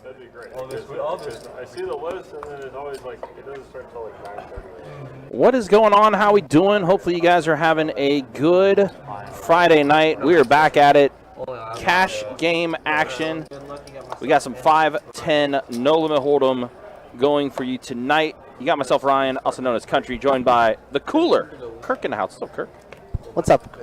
That'd be great. I see the list, and then it's always like, it doesn't start until like 9:30. What is going on? How we doing? Hopefully you guys are having a good Friday night. We are back at it. Cash game action. We got some 5-10 no limit hold'em going for you tonight. You got myself, Ryan, also known as Country, joined by the Cooler, Kirk in the house. What's up, Kirk? What's up?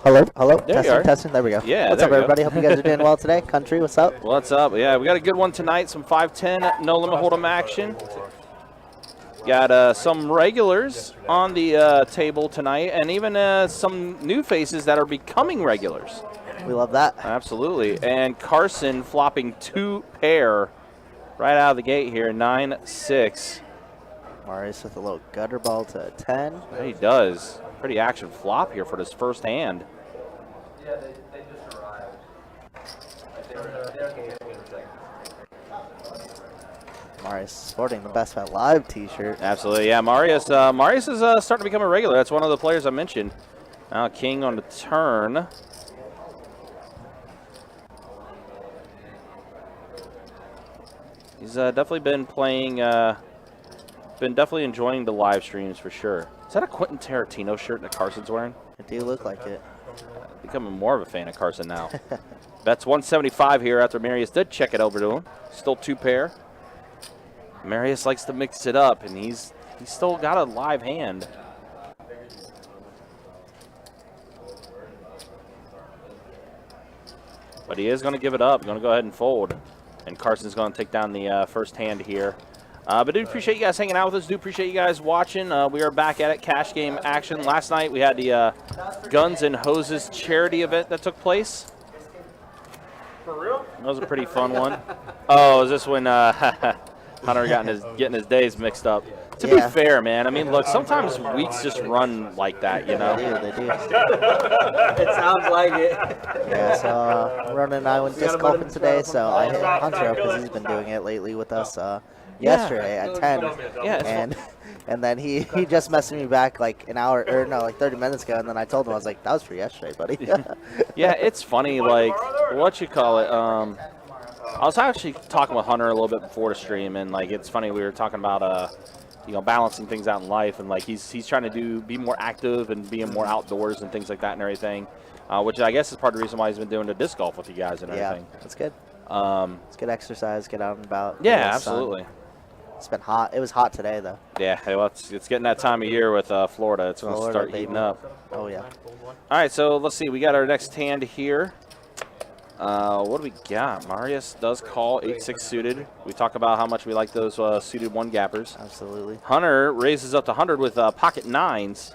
Hello, hello. There you are. Testing. There we go. Yeah. What's up, everybody? Hope you guys are doing well today. Country, what's up? What's up? Yeah, we got a good one tonight. Some 5-10 no limit hold'em action. Got some regulars on the table tonight, and even some new faces that are becoming regulars. We love that. Absolutely. And Carson flopping 2 pair right out of the gate here, 9-6. Marius with a little gutter ball to 10. Yeah, he does. Pretty action flop here for this first hand. Yeah, they just arrived. Marius sporting the Best Bet Live t-shirt. Absolutely. Yeah, Marius is starting to become a regular. That's one of the players I mentioned. Now king on the turn. He's definitely been playing, been definitely enjoying the live streams for sure. Is that a Quentin Tarantino shirt that Carson's wearing? It do look like it. Becoming more of a fan of Carson now. Bets 175 here after Marius did check it over to him. Still 2 pair. Marius likes to mix it up, and he's still got a live hand. but he is going to give it up. Going to go ahead and fold. And Carson's going to take down the first hand here. But do appreciate you guys hanging out with us. Do appreciate you guys watching. We are back at it. Cash game action. Last night we had the Guns and Hoses charity event that took place. For real? That was a pretty fun one. Oh, is this when Hunter getting his days mixed up? To be fair, man, I mean, look, sometimes weeks just run like that, you know? They do. It sounds like it. Yeah, so Ronan and I went disc golfing today, so I hit Hunter up because he's been doing it lately with us yesterday at 10. Yeah, and then he just messaged me back like an hour, or no, like 30 minutes ago, and then I told him, I was like, that was for yesterday, buddy. yeah, it's funny, like, what you call it, I was actually talking with Hunter a little bit before the stream, and, like, it's funny, we were talking about, you know, balancing things out in life, and like he's trying to be more active and being more outdoors and things like that and everything, which I guess is part of the reason why he's been doing the disc golf with you guys and everything. Yeah, that's good. It's good exercise, get out and about. Yeah, absolutely. It's been hot. It was hot today though. Yeah, well, it's getting that time of year with Florida. It's going to start heating up. Oh yeah. All right, so let's see. We got our next hand here. What do we got? Marius does call 8-6 suited. We talk about how much we like those suited one gappers. Absolutely. Hunter raises up to 100 with pocket nines.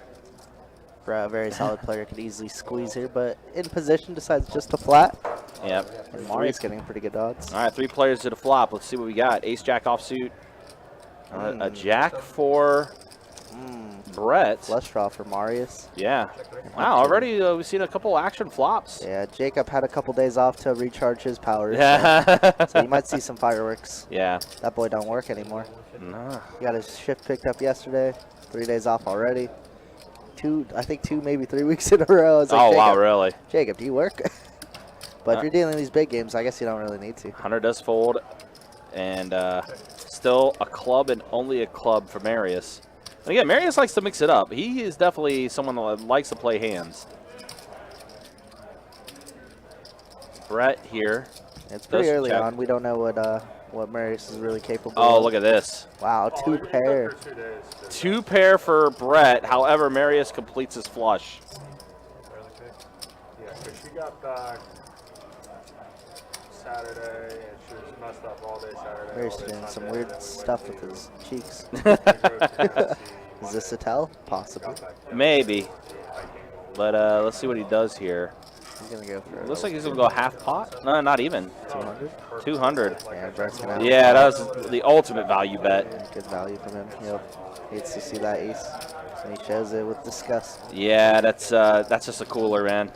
A very solid player could easily squeeze here, but in position decides just to flat. Yep. And Marius getting pretty good odds. All right, 3 players to the flop. Let's see what we got. Ace Jack offsuit. A jack for Brett. Flush draw for Marius. Yeah. Wow, already we've seen a couple action flops. Yeah, Jacob had a couple days off to recharge his powers. Yeah. So you might see some fireworks. Yeah. That boy don't work anymore. No. He got his shift picked up yesterday. 3 days off already. I think 2, maybe 3 weeks in a row. I was like, Oh, Jacob, wow, really? Jacob, do you work? But if you're dealing with these big games, I guess you don't really need to. Hunter does fold. And still a club and only a club for Marius. And again, Marius likes to mix it up. He is definitely someone that likes to play hands. Brett here. It's pretty early on. We don't know what Marius is really capable of. Oh, look at this. Wow, 2 pair. 2 pair for Brett. However, Marius completes his flush. Yeah, because she got back Saturday, and she was messed up all day Saturday. Marius doing some weird stuff with his cheeks. Is this a tell? Possibly. Maybe. But let's see what he does here. He's going to go for it. Looks like he's going to go half pot. No, not even. 200? 200. Yeah, Brett's going to Yeah, that was the ultimate value bet. good value from him. Hates to see that ace. And he shows it with disgust. Yeah, that's just a cooler, man.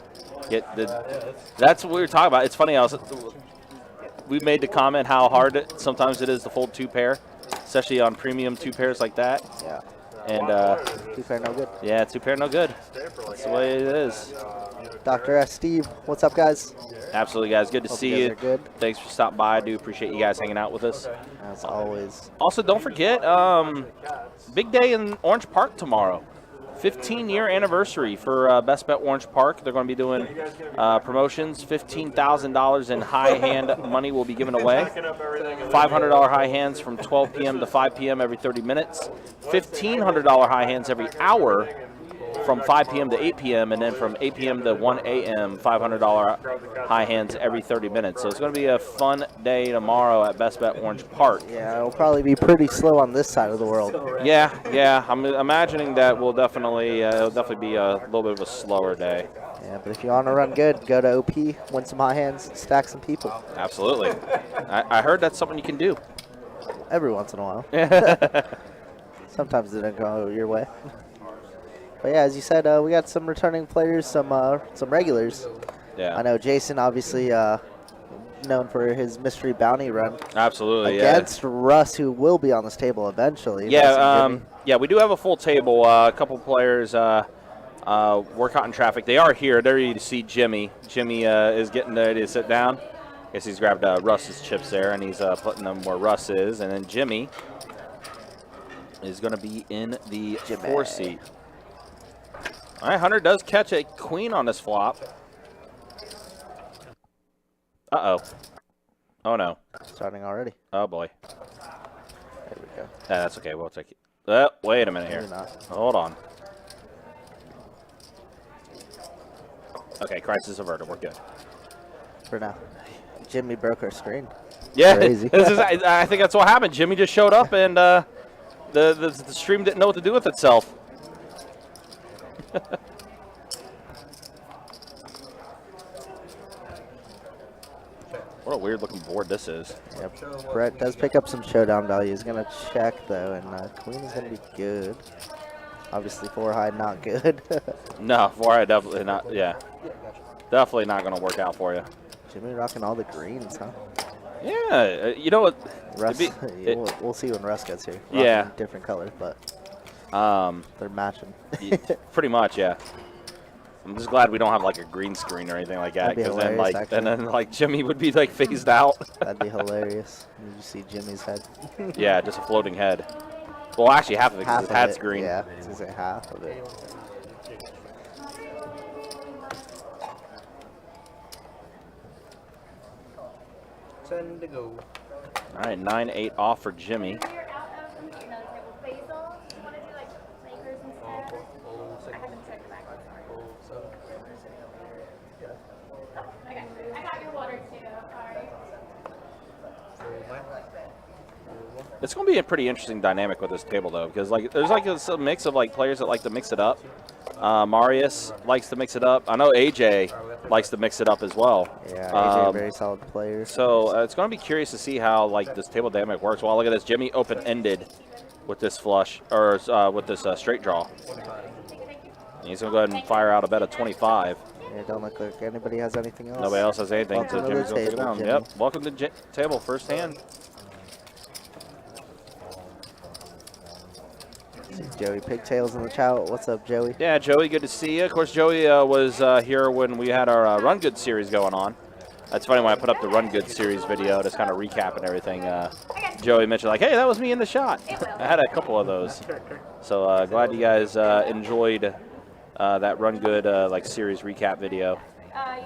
That's what we were talking about. It's funny. We made the comment how hard sometimes it is to fold 2 pair, especially on premium 2 pairs like that. Yeah. And 2 pair no good. yeah, 2 pair no good. That's the way it is. Dr. S. Steve, what's up, guys? Absolutely, guys. Good to Hope see you you. guys are good. Thanks for stopping by. I do appreciate you guys hanging out with us. As always. Also, don't forget, big day in Orange Park tomorrow. 15-year anniversary for Best Bet Orange Park. They're going to be doing promotions. $15,000 in high hand money will be given away. $500 high hands from 12 p.m. to 5 p.m. every 30 minutes. $1,500 high hands every hour from 5 p.m. to 8 p.m. and then from 8 p.m. to 1 a.m. $500 high hands every 30 minutes. So it's going to be a fun day tomorrow at Best Bet Orange Park. Yeah, it'll probably be pretty slow on this side of the world. Yeah. I'm imagining that it'll definitely be a little bit of a slower day. Yeah, but if you want to run good, go to OP, win some high hands, stack some people. Absolutely. I heard that's something you can do. Every once in a while. Sometimes it doesn't go your way. But yeah, as you said, we got some returning players, some regulars. Yeah. I know Jason, obviously known for his mystery bounty run. Absolutely. Against Russ, who will be on this table eventually. Yeah. We do have a full table. A couple players were caught in traffic. They are here. There you see Jimmy. Jimmy is getting ready to sit down. I guess he's grabbed Russ's chips there, and he's putting them where Russ is. And then Jimmy is going to be in the 4 seat. All right, Hunter does catch a queen on this flop. Uh-oh. Oh, no. Starting already. Oh, boy. There we go. Yeah, that's okay. We'll take it. Wait a minute here. Maybe not. Hold on. Okay, crisis averted. We're good. For now. Jimmy broke our screen. Yeah, Crazy. I think that's what happened. Jimmy just showed up, and the stream didn't know what to do with itself. What a weird looking board this is. Yep. Brett does pick up some showdown value. He's going to check, though, and queen is going to be good. Obviously, 4 high, not good. No, 4 high definitely not. Yeah, definitely not going to work out for you. Jimmy rocking all the greens, huh? Yeah, you know what? Russ, we'll see when Russ gets here. Yeah. Rocking different colors, but they're matching. Pretty much, yeah. I'm just glad we don't have like a green screen or anything like that, because then like Jimmy would be like phased out. That'd be hilarious. You see Jimmy's head. Yeah, just a floating head. Well, actually half of it because his hat's green. Yeah, I was gonna say half of it. Ten to go. All right, 9-8 off for Jimmy. It's going to be a pretty interesting dynamic with this table, though, because like there's like a mix of like players that like to mix it up. Marius likes to mix it up. I know AJ likes to mix it up as well. Yeah, AJ very solid player. So it's going to be curious to see how like this table dynamic works. Well, look at this, Jimmy open-ended with this flush or with this straight draw. And he's going to go ahead and fire out a bet of 25. Yeah, don't look like anybody has anything else. Nobody else has anything, Welcome so to Jimmy's the going to take it table, down. Jimmy. Yep, welcome to the table, first hand. Joey Pigtails in the chat. What's up, Joey? Yeah, Joey, good to see you. Of course, Joey was here when we had our Run Good series going on. That's funny, when I put up the Run Good series video, just kind of recapping everything. Joey mentioned, like, hey, that was me in the shot. I had a couple of those. So glad you guys enjoyed that Run Good like series recap video.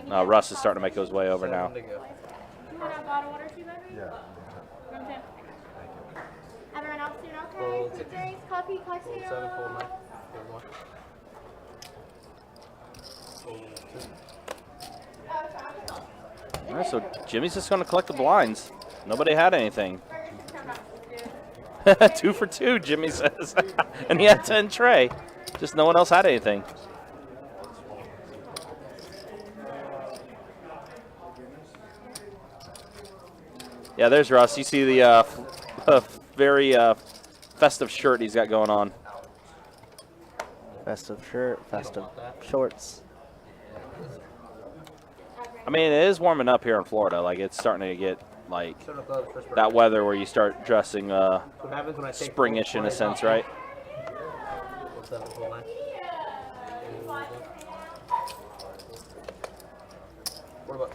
Russ is starting to make his way over now. Everyone else doing okay? Drinks, coffee, cocktail. All right, so Jimmy's just going to collect the blinds. Nobody had anything. 2 for 2, Jimmy says. And he had 10 tray. Just no one else had anything. Yeah, there's Russ. You see the very festive shirt he's got going on. Festive shirt, festive shorts. I mean, it is warming up here in Florida. Like, it's starting to get, like, that weather where you start dressing springish in a sense, right? All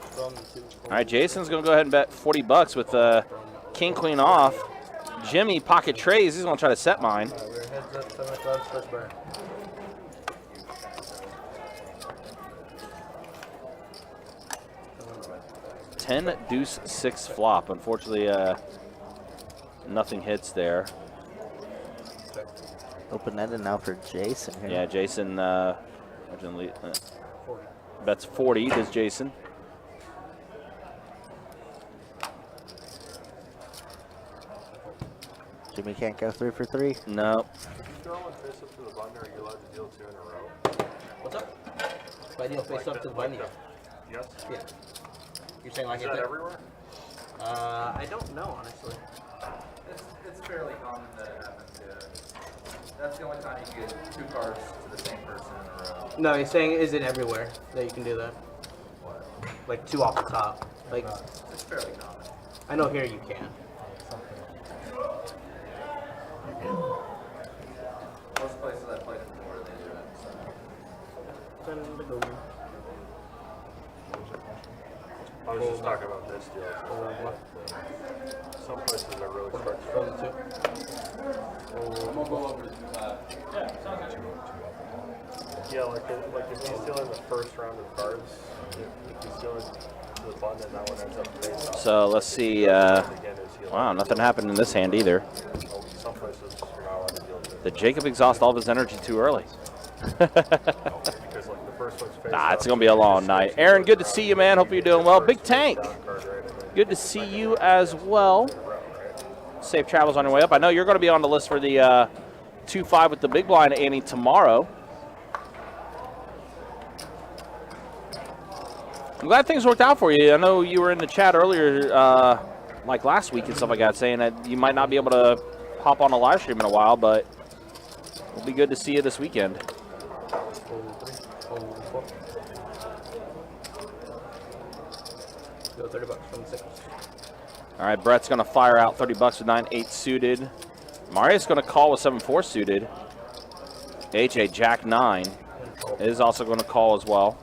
right, Jason's going to go ahead and bet 40 bucks with king, queen off. Jimmy, pocket trays. He's going to try to set mine. Ten deuce 6 flop. Unfortunately, nothing hits there. Open-ended now for Jason here. Yeah, Jason bets 40. Does Jason? Jimmy can't go 3 for 3. No. If you throw one face up to the button, are you allowed to deal 2 in a row? What's up? If I deal face up to the button, Yes? yeah. You're saying like Is that everywhere? I don't know, honestly. It's fairly common that it happens, yeah. That's the only time you can get 2 cards to the same person in a row. No, he's saying is it everywhere that you can do that? What? Like 2 off the top. Like, It's fairly common. I know here you can. Most places I played in Florida, they do it, so. I was just talking about this deal. Some places are really quick. We'll go over to, Yeah, like if he's dealing the first round of cards, if he's dealing to the button and that one ends up face off. So let's see. Wow, nothing happened in this hand either. Some places you're not allowed to deal to. Did Jacob exhaust all of his energy too early? Because like the first first one's face Nah, it's up. going to be a long night. Aaron, good to see you, man. Hope you're doing well. Big Tank, good to see you as well. Safe travels on your way up. I know you're going to be on the list for the 2-5 with the big blind, Annie, tomorrow. I'm glad things worked out for you. I know you were in the chat earlier, like last week and stuff like that, saying that you might not be able to hop on a live stream in a while, but it'll be good to see you this weekend. Go $30 from the 6. All right, Brett's going to fire out $30 with 9-8 suited. Marius going to call with 7-4 suited. AJ, Jack 9, is also going to call as well.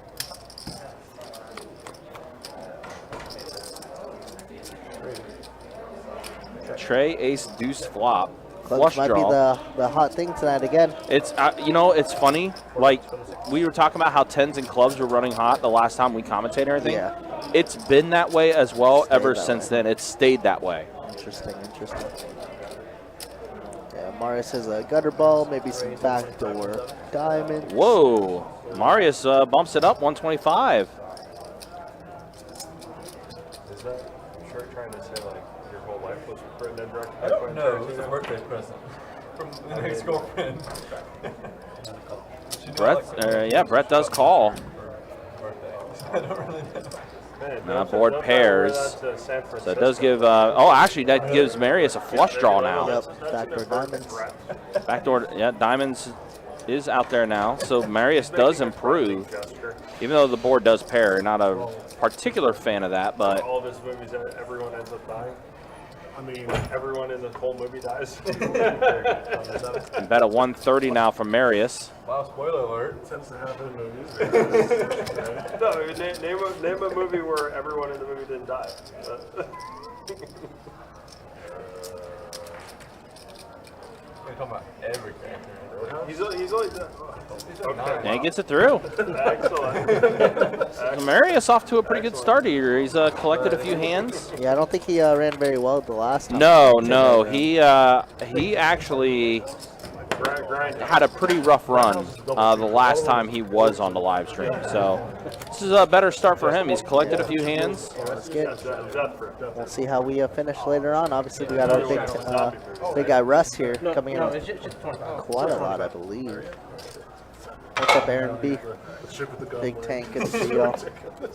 Trey, ace, deuce, flop. Clubs Flush might draw. be the hot thing tonight again. It's you know, it's funny. Like we were talking about how tens and clubs were running hot the last time we commentated and everything. Yeah. It's been that way as well Stayed ever that since way. then. It's stayed that way. Interesting. Yeah, Marius has a gutter ball, maybe some backdoor diamonds. Whoa, Marius bumps it up 125. Is that shirt trying to say like your whole life was written in direct? I don't know. It was a birthday present from an ex-girlfriend. Yeah, Brett does call. Birthday. I don't really know. Now board pairs. So it does give. Oh, actually, that gives Marius a flush draw now. Yep, backdoor diamonds. Backdoor, yeah, diamonds is out there now. So Marius does improve, even though the board does pair. Not a particular fan of that, but all of his movies, everyone ends up dying. I mean, everyone in the whole movie dies. bet a 130 now from Marius. Wow, spoiler alert. It tends to happen in movies. No, I mean, name a movie where everyone in the movie didn't die. We're talking about every character. He's only done. Okay. And he gets it through. Excellent. So Marius off to a pretty good start here. He's collected a few hands. Yeah, I don't think he ran very well the last time. No, he actually had a pretty rough run the last time he was on the live stream. So this is a better start for him. He's collected a few hands. That's good. We'll see how we finish later on. Obviously, we got our big guy Russ here coming in It's just 25. quite a lot, I believe. What's up, Aaron B? Big Tank, good to see y'all. You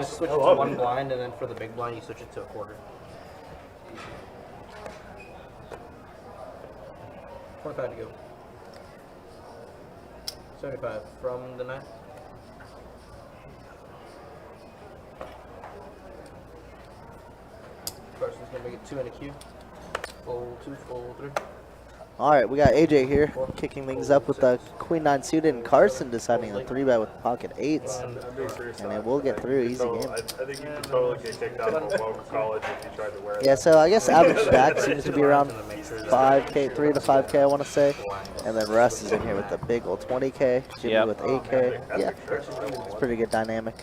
just switch it to one blind, and then for the big blind, you switch it to a quarter. 25 to go. 75 from the 9. Carson's gonna make it 2 and a Q. Full 2, full 3. All right, we got AJ here kicking things up with the Queen 9 suited, and Carson deciding on 3-bet with pocket 8s. And it will get through, easy game. I think you could totally get kicked out of local college if you tried to wear Yeah, that. so I guess average stack seems to be around 5K, 3 to 5K, I want to say. And then Russ is in here with the big old 20K, Jimmy Yep. with 8K. Yeah, it's pretty good dynamic.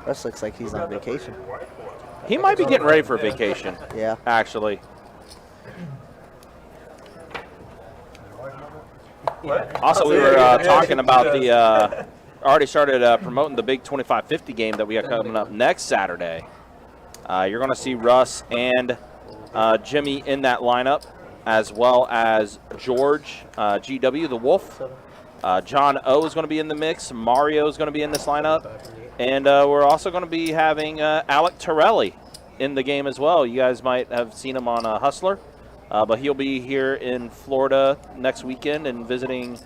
Russ looks like he's on vacation. He might be getting ready for vacation, Yeah. actually. Also, we were talking about the, already started promoting the big 25-50 game that we got coming up next Saturday. You're going to see Russ and Jimmy in that lineup, as well as George, GW, the Wolf. John O is going to be in the mix. Mario is going to be in this lineup. And we're also going to be having Alec Torelli in the game as well. You guys might have seen him on Hustler. But he'll be here in Florida next weekend and visiting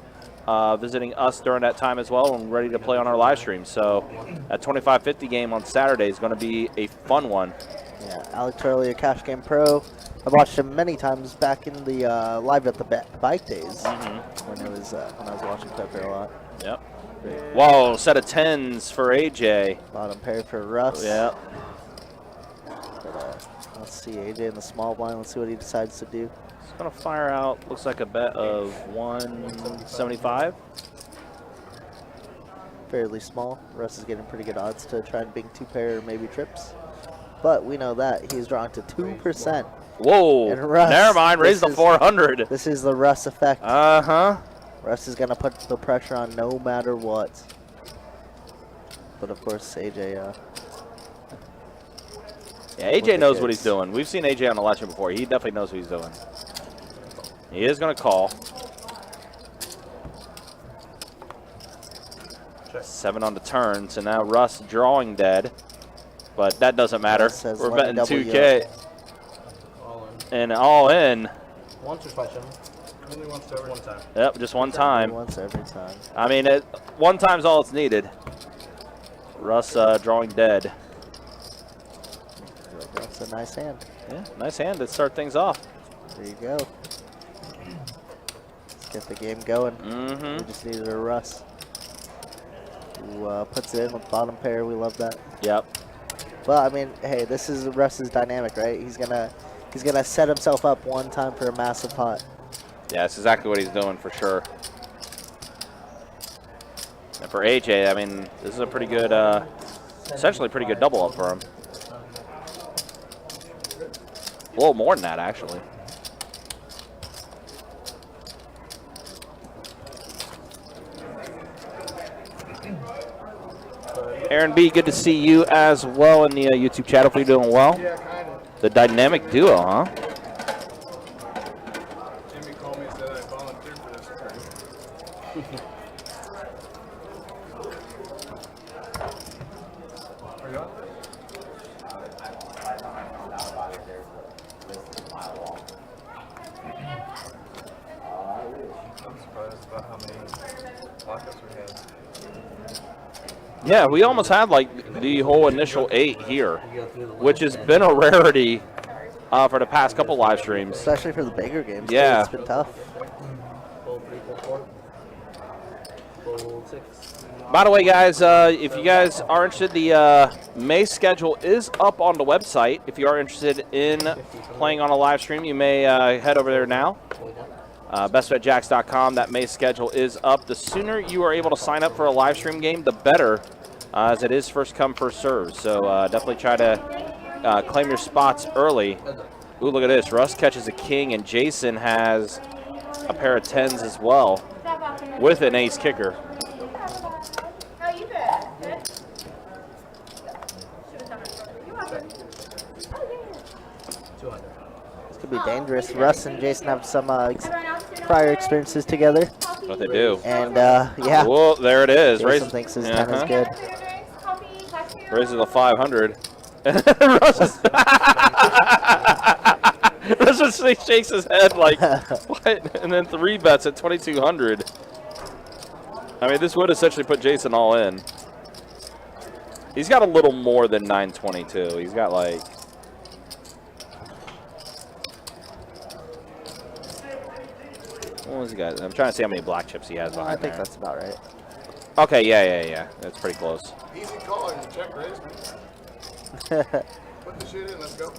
us during that time as well, and ready to play on our live stream. So that 25-50 game on Saturday is going to be a fun one. Yeah, Alec Turley, a Cash Game Pro. I've watched him many times back in the live at the bike days when it was when I was watching Pepper a lot. Yep. Whoa, set of 10s for AJ. Bottom pair for Russ. Yep. But, let's see AJ in the small blind. Let's see what he decides to do. It's going to fire out, looks like a bet of 175. Fairly small. Russ is getting pretty good odds to try and big 2-pair or maybe trips. But we know that he's drawing to 2%. Whoa. And Russ, Never mind. Raise the 400. This is the Russ effect. Uh-huh. Russ is going to put the pressure on no matter what. But, of course, AJ... Yeah, AJ knows what he's doing. We've seen AJ on the lecture before. He definitely knows what he's doing. He is going to call. 7 on the turn, so now Russ drawing dead. But that doesn't matter. We're betting 2K. And all in. Once or twice, only once every one time. Yep, just one time. Once every time. I mean, one time's all it's needed. Russ drawing dead. That's a nice hand. Yeah, nice hand to start things off. There you go. Let's get the game going. Mm-hmm. We just needed a Russ who puts it in with bottom pair. We love that. Yep. Well, I mean, hey, this is Russ's dynamic, right? He's gonna set himself up one time for a massive pot. Yeah, that's exactly what he's doing for sure. And for AJ, I mean, this is a pretty good, essentially pretty good double up for him. A little more than that, actually. Aaron B, good to see you as well in the YouTube chat. Hopefully you're doing well. Yeah, kind of. The dynamic duo, huh? Jimmy called me and said I volunteered for this. Are you on? I'm surprised about how many lockups we had. Yeah, we almost had like the whole initial 8 here, which has been a rarity for the past couple live streams. Especially for the bigger games. too. Yeah. It's been tough. By the way, guys, if you guys are interested, the May schedule is up on the website. If you are interested in playing on a live stream, you may head over there now. bestbetjacks.com. That May schedule is up. The sooner you are able to sign up for a live stream game, the better, as it is first come, first serve. So definitely try to claim your spots early. Ooh, look at this. Russ catches a king, and Jason has a pair of 10s as well with an ace kicker. How you doing? Good? Should've done it. You're welcome. Oh, yeah. This could be dangerous. Russ and Jason have some Everyone else doing prior okay? experiences together. Coffee? What they do. And, yeah. Whoa, there it is. Jason thinks his 10 is good. Coffee, cocktail? Raises the 500. Russ just shakes his head like, what? And then 3 bets at 2,200. I mean, this would essentially put Jason all in. He's got a little more than 922. He's got like... What was he got? I'm trying to see how many black chips he has behind I think there. that's about right. Okay, yeah. That's pretty close. Easy call, you check raise, man. Put the shit in, let's go.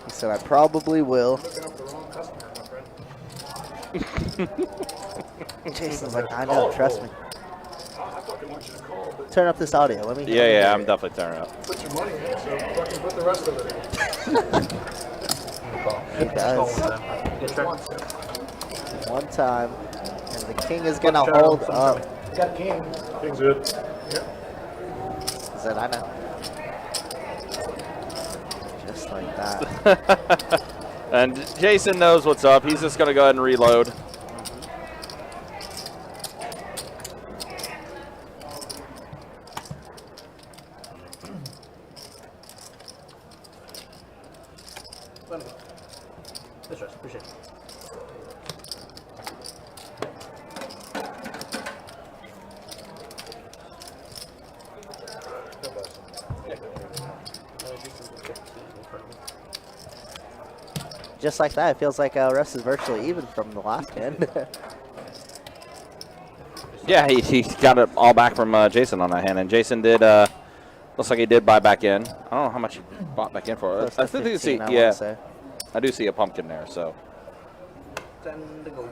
He said, I probably will. Looking up the wrong customer, my friend. Jason's like, I know, trust me. I fucking want you to call, but Turn up this audio. Let me. Yeah, I'm definitely turning up. put your money in, so fucking put the rest of it He does. One time. And the king is going to hold up. in. Got king. King's good. Yep. He said, I know. Just like that. And Jason knows what's up. He's just going to go ahead and reload. Appreciate it. Just like that, it feels like Russ is virtually even from the last hand. Yeah, he got it all back from Jason on that hand, and Jason did. Looks like he did buy back in. I don't know how much he bought back in for. Close to I think you see, 15, I yeah, wanna say. I do see a pumpkin there. So 10 to go.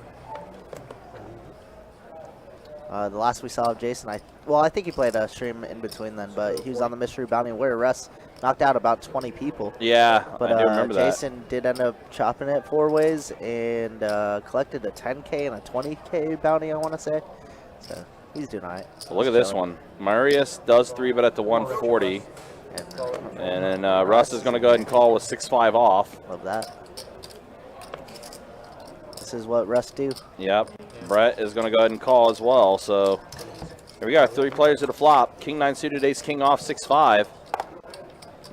The last we saw of Jason, I think he played a stream in between then, but he was on the mystery bounty where Russ knocked out about 20 people. Yeah, but I do remember Jason did end up chopping it 4 ways and collected a 10K and a 20K bounty, I want to say. So he's doing all right. Well, look at this one. Marius does 3-bet at the 140. And then Russ is going to go ahead and call with 6-5 off. Love that. This is what Russ do. Yep. Brett is going to go ahead and call as well. So here we go. 3 players at a flop. King 9 suited, ace king off, 6-5.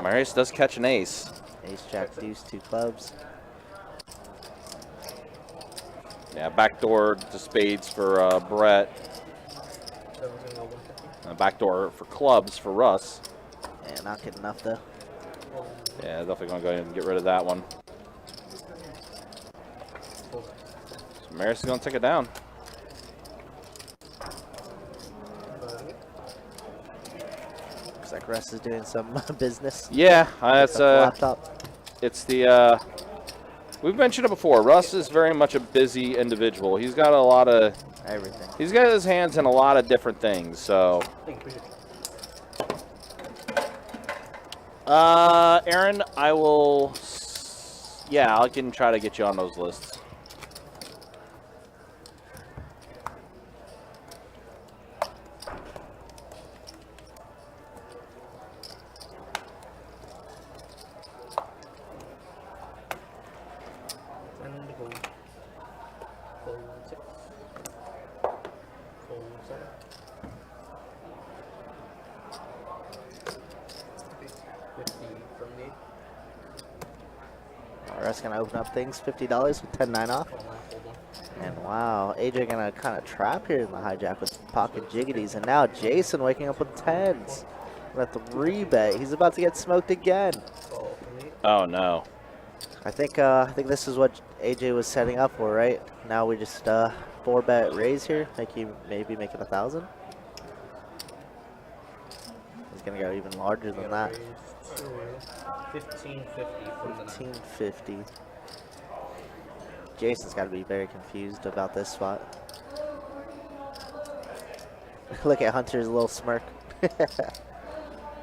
Marius does catch an ace. Ace, jack, deuce, 2 clubs. Yeah, backdoor to spades for Brett. Backdoor for clubs for Russ. Yeah, not good enough though. Yeah, definitely going to go ahead and get rid of that one. So Marius is going to take it down. Looks like Russ is doing some business. Yeah, that's laptop. It's the we've mentioned it before. Russ is very much a busy individual. He's got a lot of everything. He's got his hands in a lot of different things. So, Aaron, I will. Yeah, I can try to get you on those lists. Russ gonna open up things, $50 with 10-9 off. And wow, AJ gonna kind of trap here in the hijack with pocket jiggities. And now Jason waking up with 10s. At the rebet, he's about to get smoked again. Oh no! I think this is what AJ was setting up for, right? Now we just 4-bet raise here, maybe make it 1,000. He's gonna go even larger than that. 1550 from the 1550. Jason's got to be very confused about this spot. Look at Hunter's little smirk.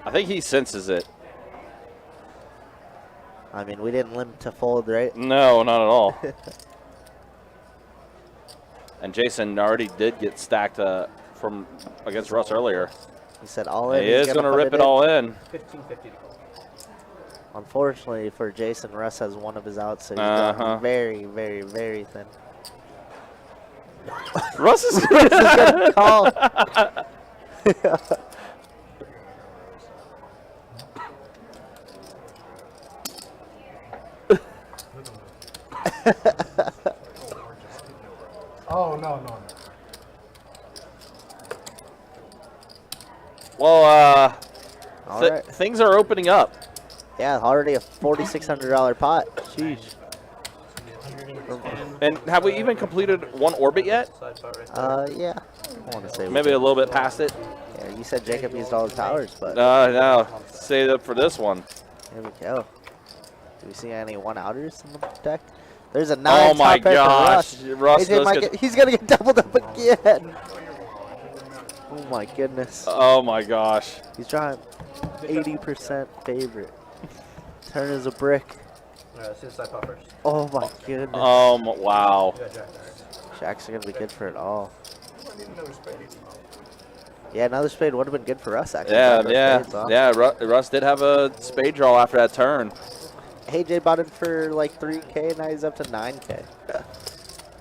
I think he senses it. I mean, we didn't limit to fold, right? No, not at all. And Jason already did get stacked from against Russ earlier. He said all in. He is going to rip it all in. 1550 to call. Unfortunately for Jason, Russ has one of his outs, so he's going very, very, very thin. Russ is going to call. Oh, no. Well, right. Things are opening up. Yeah, already a $4,600 pot. Sheesh. And have we even completed one orbit yet? Yeah. I want to say maybe a little bit past it. Yeah, you said Jacob used all his powers, but no. Save it up for this one. Here we go. Do we see any 1-outers in the deck? There's a 9. Oh my gosh, Russ he's gonna get doubled up again. Oh my goodness. Oh my gosh. He's trying 80% favorite. Turn is a brick. Oh my goodness. Wow. Jacks are gonna be good for it all. Yeah, another spade would have been good for us actually. Yeah. Russ did have a spade draw after that turn. AJ bought in for like 3K, now he's up to 9K.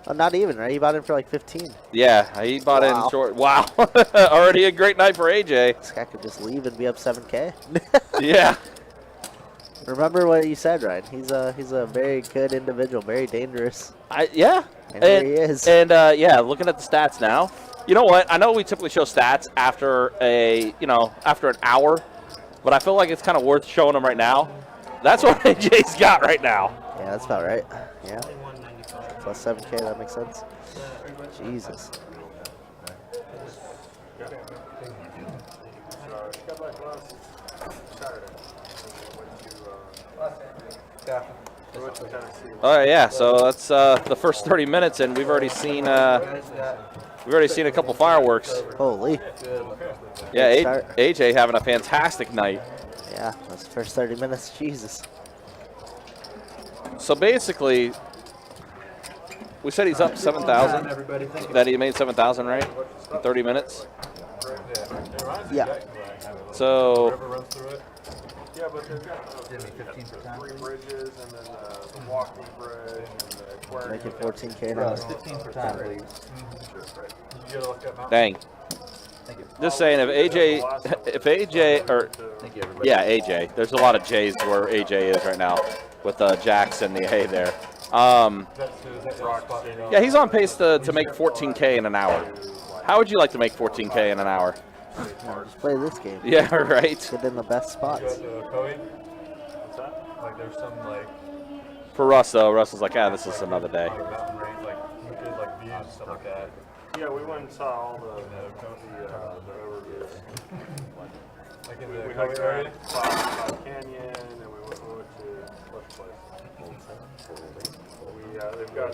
Oh, not even, right? He bought in for like 15. Yeah, he bought in short. Wow. Already a great night for AJ. This guy could just leave and be up 7K. Yeah. Remember what you said, Ryan. He's a very good individual, very dangerous. Yeah. And here he is. And yeah, looking at the stats now. You know what? I know we typically show stats after after an hour, but I feel like it's kind of worth showing them right now. That's what AJ's got right now. Yeah, that's about right. Yeah. Plus 7K, that makes sense. Jesus. All right, yeah. So that's the first 30 minutes, and we've already seen We've already seen a couple fireworks. Holy. Yeah, Good start. AJ having a fantastic night. Yeah, those first 30 minutes, Jesus. So basically, we said he's up 7,000. That he made 7,000, right? In 30 minutes. Yeah. So Yeah, but they've got 3 bridges and then the walking bridge and the aquarium. Make it 14K now. 15%, please. dang. Just saying, if AJ, or Thank you, everybody. yeah, AJ. There's a lot of J's where AJ is right now with Jax and the A there. Yeah, he's on pace to make 14K in an hour. How would you like to make 14K in an hour? Just play this game. Yeah, right. Get in the best spots. What's that? Like there's some like For Russ, though, Russ is like, this is another day. mountain range, like good like views and stuff like that. Yeah, we went and saw all the overviews. Like in the We Cove hiked area. around Cloud Canyon and we went to what's the place? They've got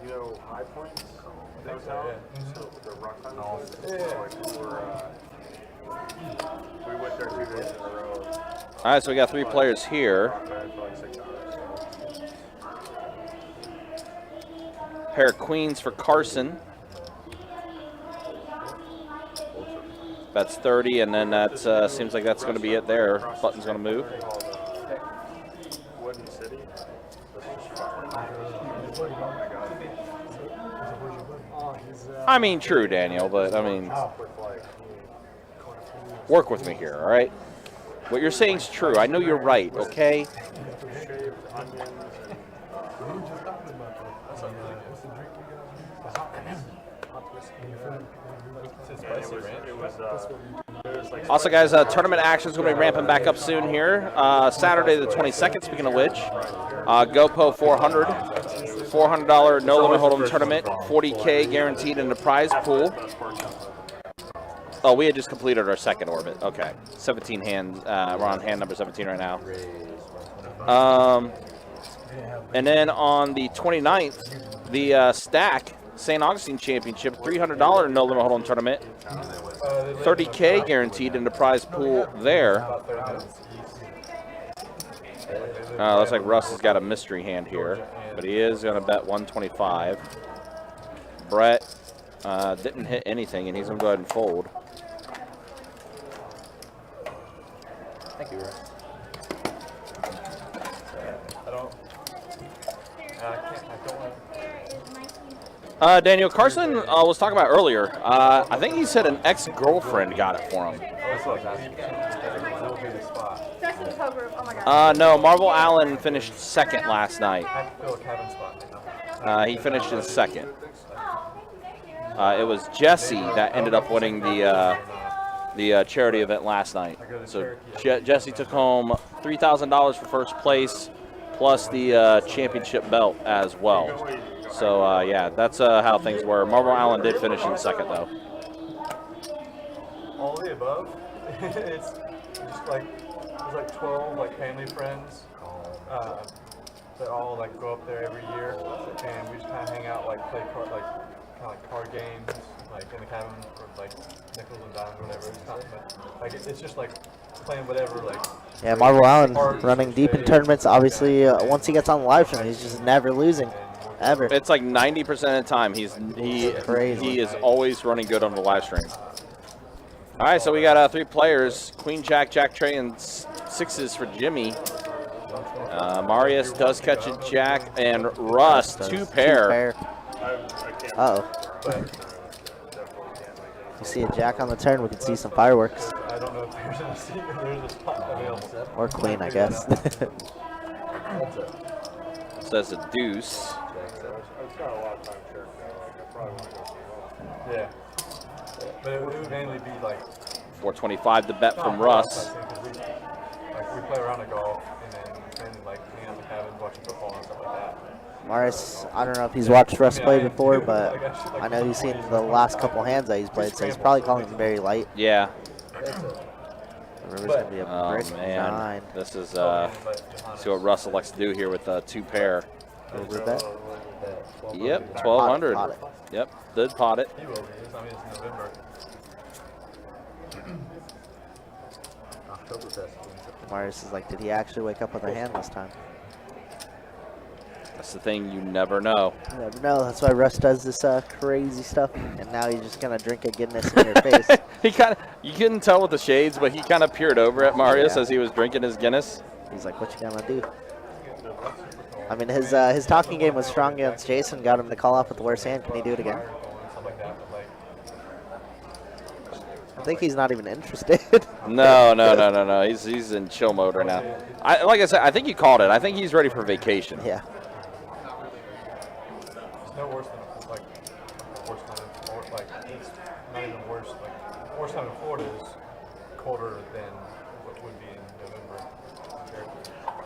you know High Point downtown. So the rock climbing place. We went there 2 days in a row. All right, so we got 3 players here. Rock climbing for like 6 hours. Pair of queens for Carson. That's 30, and then that seems like that's going to be it there. Button's going to move. Wooden City. I mean, true, Daniel, but I mean, work with me here, all right? What you're saying is true. I know you're right, okay? Shaved onions Also, guys, tournament action is going to be ramping back up soon here. Saturday the 22nd, speaking of which, GoPro 400, $400 no limit hold'em tournament, 40K guaranteed in the prize pool. Oh, we had just completed our second orbit. Okay, 17 hands. We're on hand number 17 right now. And then on the 29th, the Stack St. Augustine Championship, $300 no limit hold'em tournament, 30K guaranteed in the prize pool there. Looks like Russ has got a mystery hand here, but he is going to bet 125. Brett didn't hit anything, and he's going to go ahead and fold. Thank you, Rick. Daniel, Carson was talking about earlier. I think he said an ex-girlfriend got it for him. No, Marvel Allen finished second last night. He finished in second. It was Jesse that ended up winning the charity event last night. So Jesse took home $3,000 for first place, plus the championship belt as well. So yeah, that's how things were. Marvel Allen did finish in second, though. All of the above. It's just like there's like 12 like family friends that all like go up there every year, and we just kind of hang out, like play card, like kind of like card games, like in the cabin, or like nickels and dimes or whatever. It's not, but, like it's just like playing whatever, like. Yeah, Marvel Allen running deep in tournaments. Obviously, once he gets on the live stream, he's just never losing, ever. It's like 90% of the time he is always running good on the live stream. All right, so we got 3 players: Queen, Jack, Jack, Trey, and 6s for Jimmy. Marius does catch a Jack, and Russ 2 pair. Uh-oh. You see a Jack on the turn, we can see some fireworks. I don't know if there's a spot available. Or Queen, I guess. So that's a deuce. Yeah. But it would mainly be like 425 the bet from Russ. we play around the golf and then mainly like hang out in the cabin watching football and stuff like that. Marius, I don't know if he's watched Russ play before, but I know he's seen the last couple hands that he's played, so he's probably calling him very light. Yeah. The river's going to be a Oh brick man, 9. this is see what Russ elects to do here with 2 pair. Over bet. Yep, 1200. Pot it. Yep, did pot it. He will be. I mean, it's November. Marius is like, did he actually wake up with a hand this time? That's the thing, you never know. You never know. That's why Russ does this crazy stuff. And now he's just going to drink a Guinness in your face. He kind of, you couldn't tell with the shades, but he kind of peered over at Marius Yeah. as he was drinking his Guinness. He's like, what you going to do? I mean, his talking game was strong against Jason. Got him to call off with the worst hand. Can he do it again? Stuff like that, but like, I think he's not even interested. No. He's in chill mode right now. Like I said, I think you called it. I think he's ready for vacation. Yeah. it's no worse than like worse time. Or like it's not even worse. Like worse time in Florida is colder than what would be in November.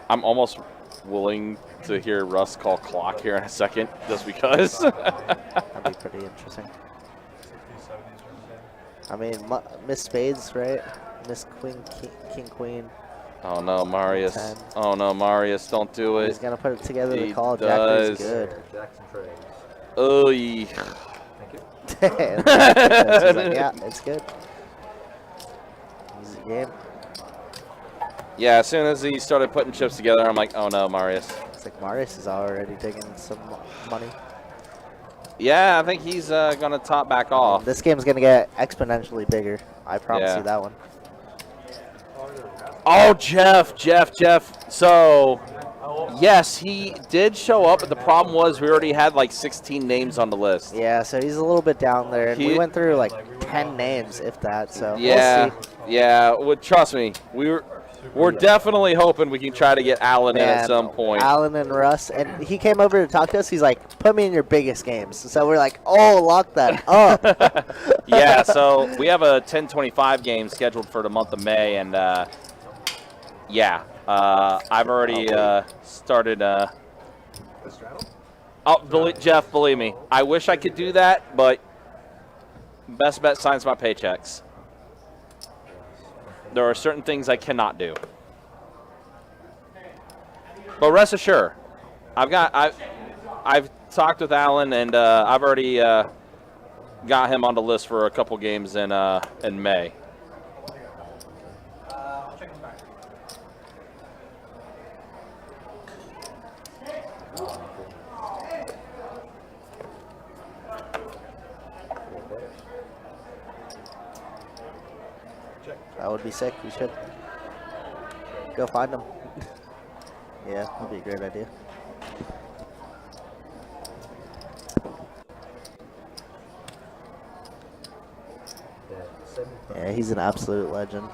I'm almost willing to hear Russ call clock here in a second, just because. That'd be pretty interesting. 60s, 70s, I mean, Miss Spades, right? Miss Queen, King, Queen. Oh no, Marius. 10. Oh no, Marius, don't do He's it. going to put it together He to call. does. Jack is good. Jackson trades. Oh, yeah. Thank you. He's like, yeah, it's good. Easy game. Yeah, as soon as he started putting chips together, I'm like, oh no, Marius. It's like Marius is already taking some money. Yeah, I think he's going to top back off. This game's going to get exponentially bigger. I promise Yeah. you that one. Oh, Jeff. So, yes, he did show up, but the problem was we already had like 16 names on the list. Yeah, so he's a little bit down there. And we He- went through like 10 names, if that. So Yeah, we'll see. yeah. Well, trust me, we're definitely hoping we can try to get Allen in at And some point. Alan and Russ, and he came over to talk to us. He's like, "Put me in your biggest games." So we're like, "Oh, lock that up." Yeah, so we have a 10-25 game scheduled for the month of May, and yeah, I've already started. Jeff, believe me, I wish I could do that, but best bet signs my paychecks. There are certain things I cannot do. But rest assured, I've talked with Alan, and I've already got him on the list for a couple games in May. That would be sick. We should go find him. Yeah, that'd be a great idea. Yeah, he's an absolute legend.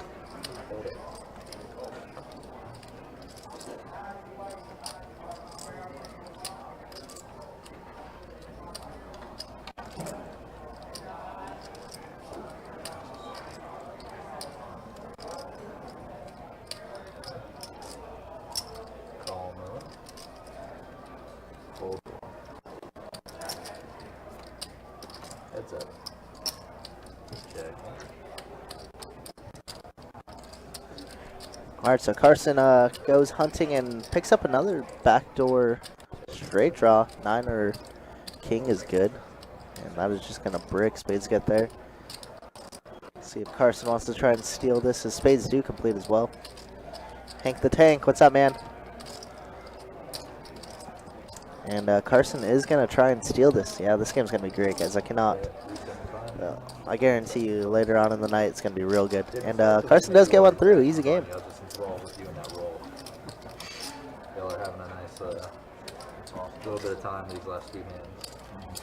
Heads up. Check. All right, so Carson goes hunting and picks up another backdoor straight draw. 9 or king is good, and that is just gonna brick. Spades get there. See if Carson wants to try and steal this, as spades do complete as well. Hank the Tank, what's up, man? And Carson is gonna try and steal this. Yeah, this game's gonna be great, guys. I cannot. I guarantee you, later on in the night, it's gonna be real good. And Carson does get one through. Easy game. I was just enthralled with you in that role. Y'all are having a nice little bit of time these last few hands.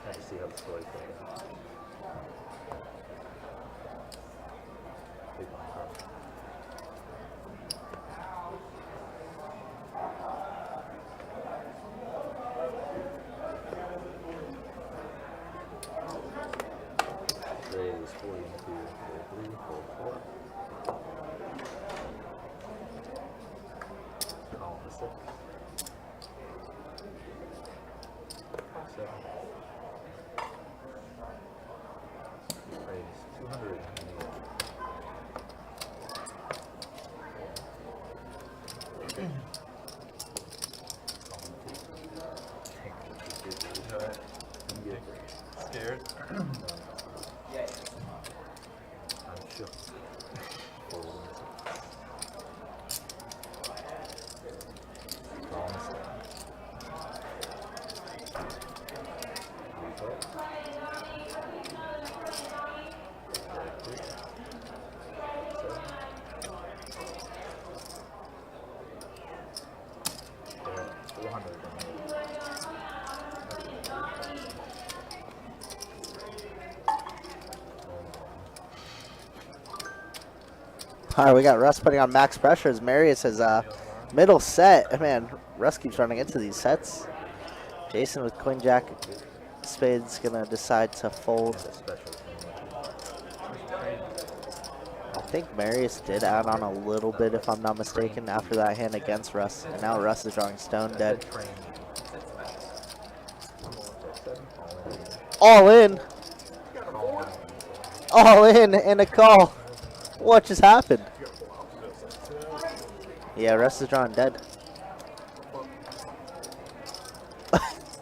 Nice to see how the story plays out. Big one, Carl. Raise 42, 43, 44. Call the 6. 7. All right, we got Russ putting on max pressure as Marius has middle set. Man, Russ keeps running into these sets. Jason with queen jack spades gonna decide to fold. I think Marius did add on a little bit, if I'm not mistaken, after that hand against Russ. And now Russ is drawing stone dead. All in. All in and a call. What just happened? Yeah, Russ is drawing dead.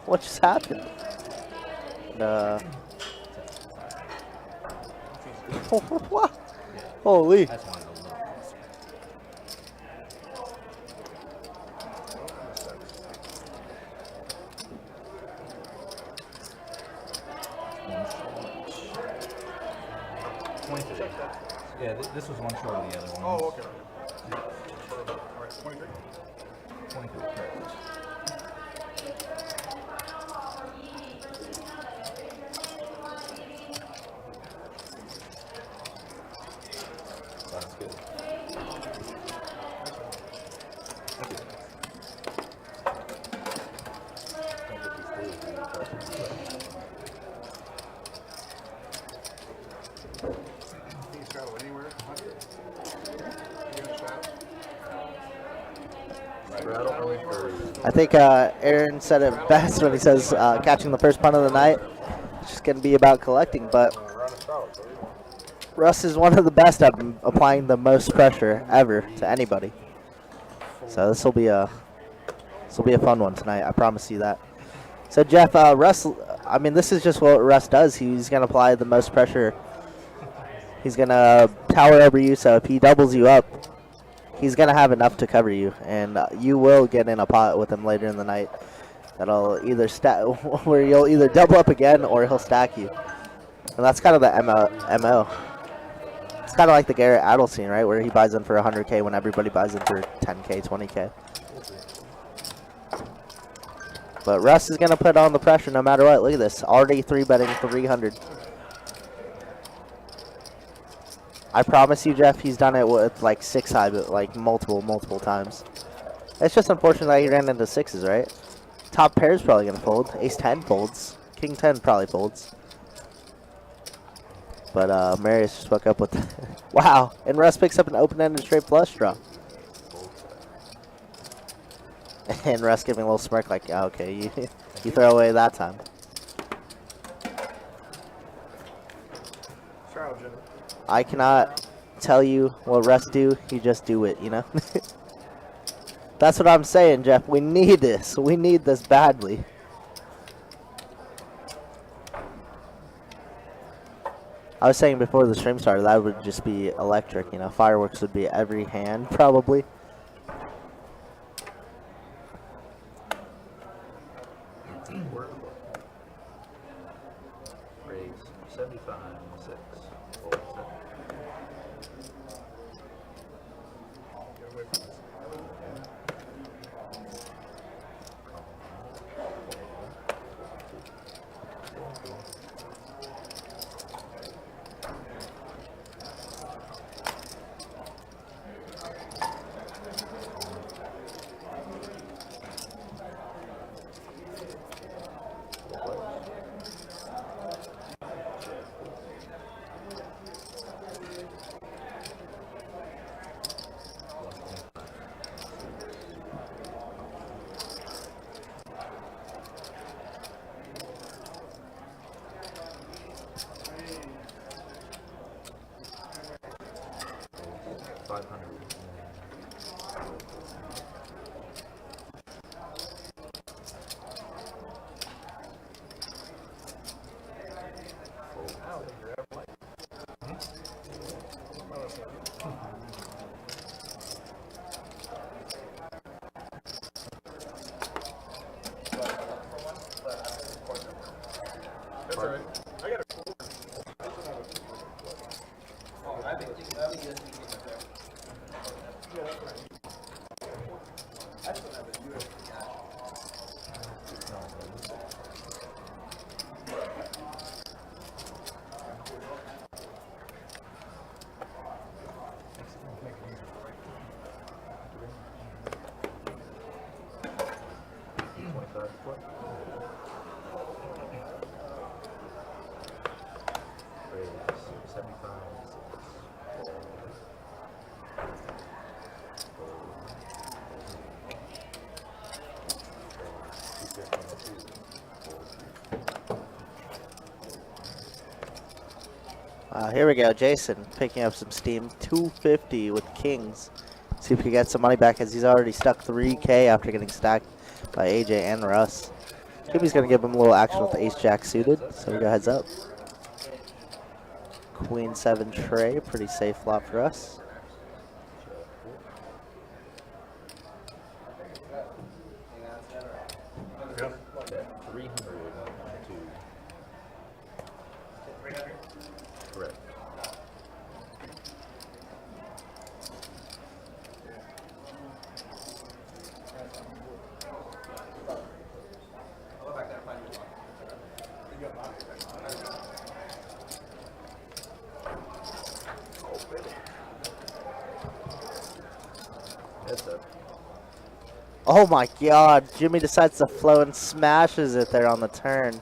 What just happened? What? Holy. Yeah, this was one short of the other one. Oh, okay. All right, 23. 23, correct. That's good. Can you travel anywhere? You gonna travel? I think Aaron said it best when he says catching the first punt of the night. It's just going to be about collecting, but Russ is one of the best at applying the most pressure ever to anybody. So this will be a fun one tonight. I promise you that. So Jeff, Russ, I mean, this is just what Russ does. He's going to apply the most pressure. He's going to tower over you. So if he doubles you up, he's going to have enough to cover you, and you will get in a pot with him later in the night. That'll either where you'll either double up again or he'll stack you. And that's kind of the MO. It's kind of like the Garrett Adelstein, right, where he buys in for 100K when everybody buys in for 10K, 20K. But Russ is going to put on the pressure no matter what. Look at this. Already 3-betting 300. I promise you, Jeff, he's done it with like 6 high, but like multiple times. It's just unfortunate that he ran into 6s, right? Top pair's probably going to fold. Ace 10 folds. King 10 probably folds. But Marius just woke up with wow. And Russ picks up an open-ended straight flush draw. And Russ giving a little smirk like, oh, okay, you throw away that time. I cannot tell you what Russ do. You just do it, you know? That's what I'm saying, Jeff. We need this. We need this badly. I was saying before the stream started, that would just be electric, you know? Fireworks would be every hand, probably. Raise 75, 6. Here we go. Jason picking up some steam. 250 with kings. See if he gets some money back as he's already stuck 3K after getting stacked by AJ and Russ. Jimmy's going to give him a little action with the ace-jack suited, so we go heads up. Queen 7 tray, pretty safe flop for us. Oh my god, Jimmy decides to flow and smashes it there on the turn.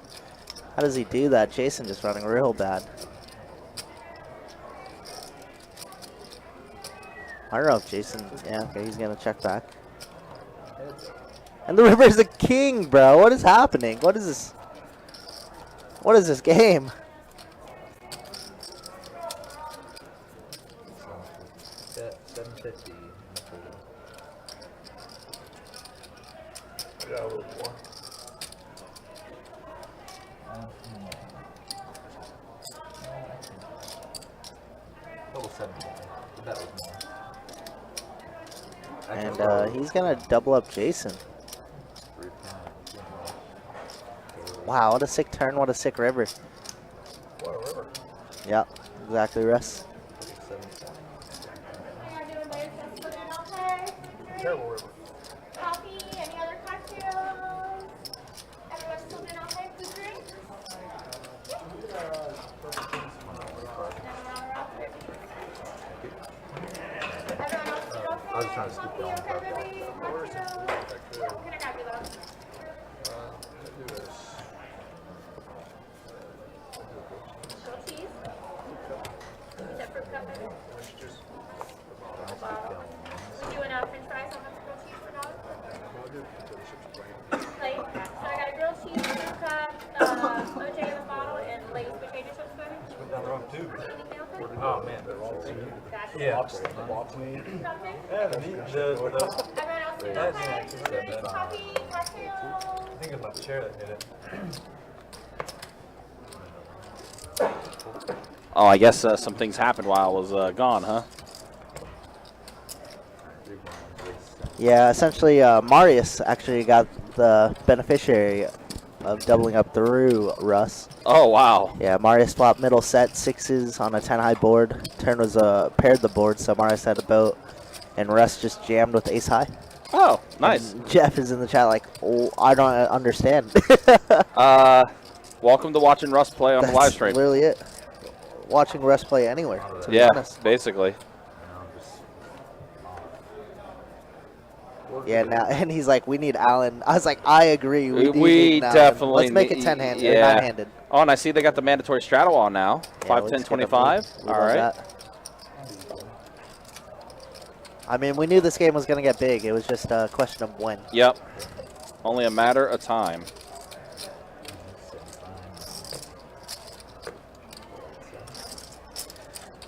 How does he do that? Jason just running real bad. I don't know if Jason, yeah, okay, he's gonna check back. And the river's a king, bro. What is happening? What is this? What is this game? Yeah, a little more. And he's gonna double up Jason. Wow, what a sick turn, what a sick river. What a river. Yep, exactly, Russ. Terrible river. Coffee, any other cocktails? Everyone still doing okay? Food drinks? Everyone else doing okay? I was trying to skip down. Coffee, okay, baby? Cocktails? Can I grab you those? Do this. Grilled cheese? Is that fruit cup, baby? Doing french fries on the grilled cheese for $1? Plate. So I got a grilled cheese, fruit cup, OJ in the bottle, and Lay's potato chips for me. Went down the wrong tube. Anything else? Oh man. Gotcha. Yeah. Something? Yeah, the Everyone else doing okay? Food drinks, coffee, I cocktails? think it was my chair that hit it. Oh, I guess some things happened while I was gone, huh? Yeah, essentially, Marius actually got the beneficiary of doubling up through Russ. Oh, wow. Yeah, Marius flopped middle set, sixes on a 10-high board. Turn was paired the board, so Marius had a boat, and Russ just jammed with ace-high. Oh, nice. And Jeff is in the chat like, oh, I don't understand. Welcome to watching Russ play on the live That's stream. literally it. Watching Russ play anywhere, to be Yeah, honest. basically. Yeah, now and he's like, we need Allen. I was like, I agree. We need Allen. definitely Let's make it need- 10-handed, yeah. 9-handed. Oh, and I see they got the mandatory straddle on now. Yeah, 5, let's 10, get 25. we All love right. that. I mean, we knew this game was going to get big. It was just a question of when. Yep. Only a matter of time.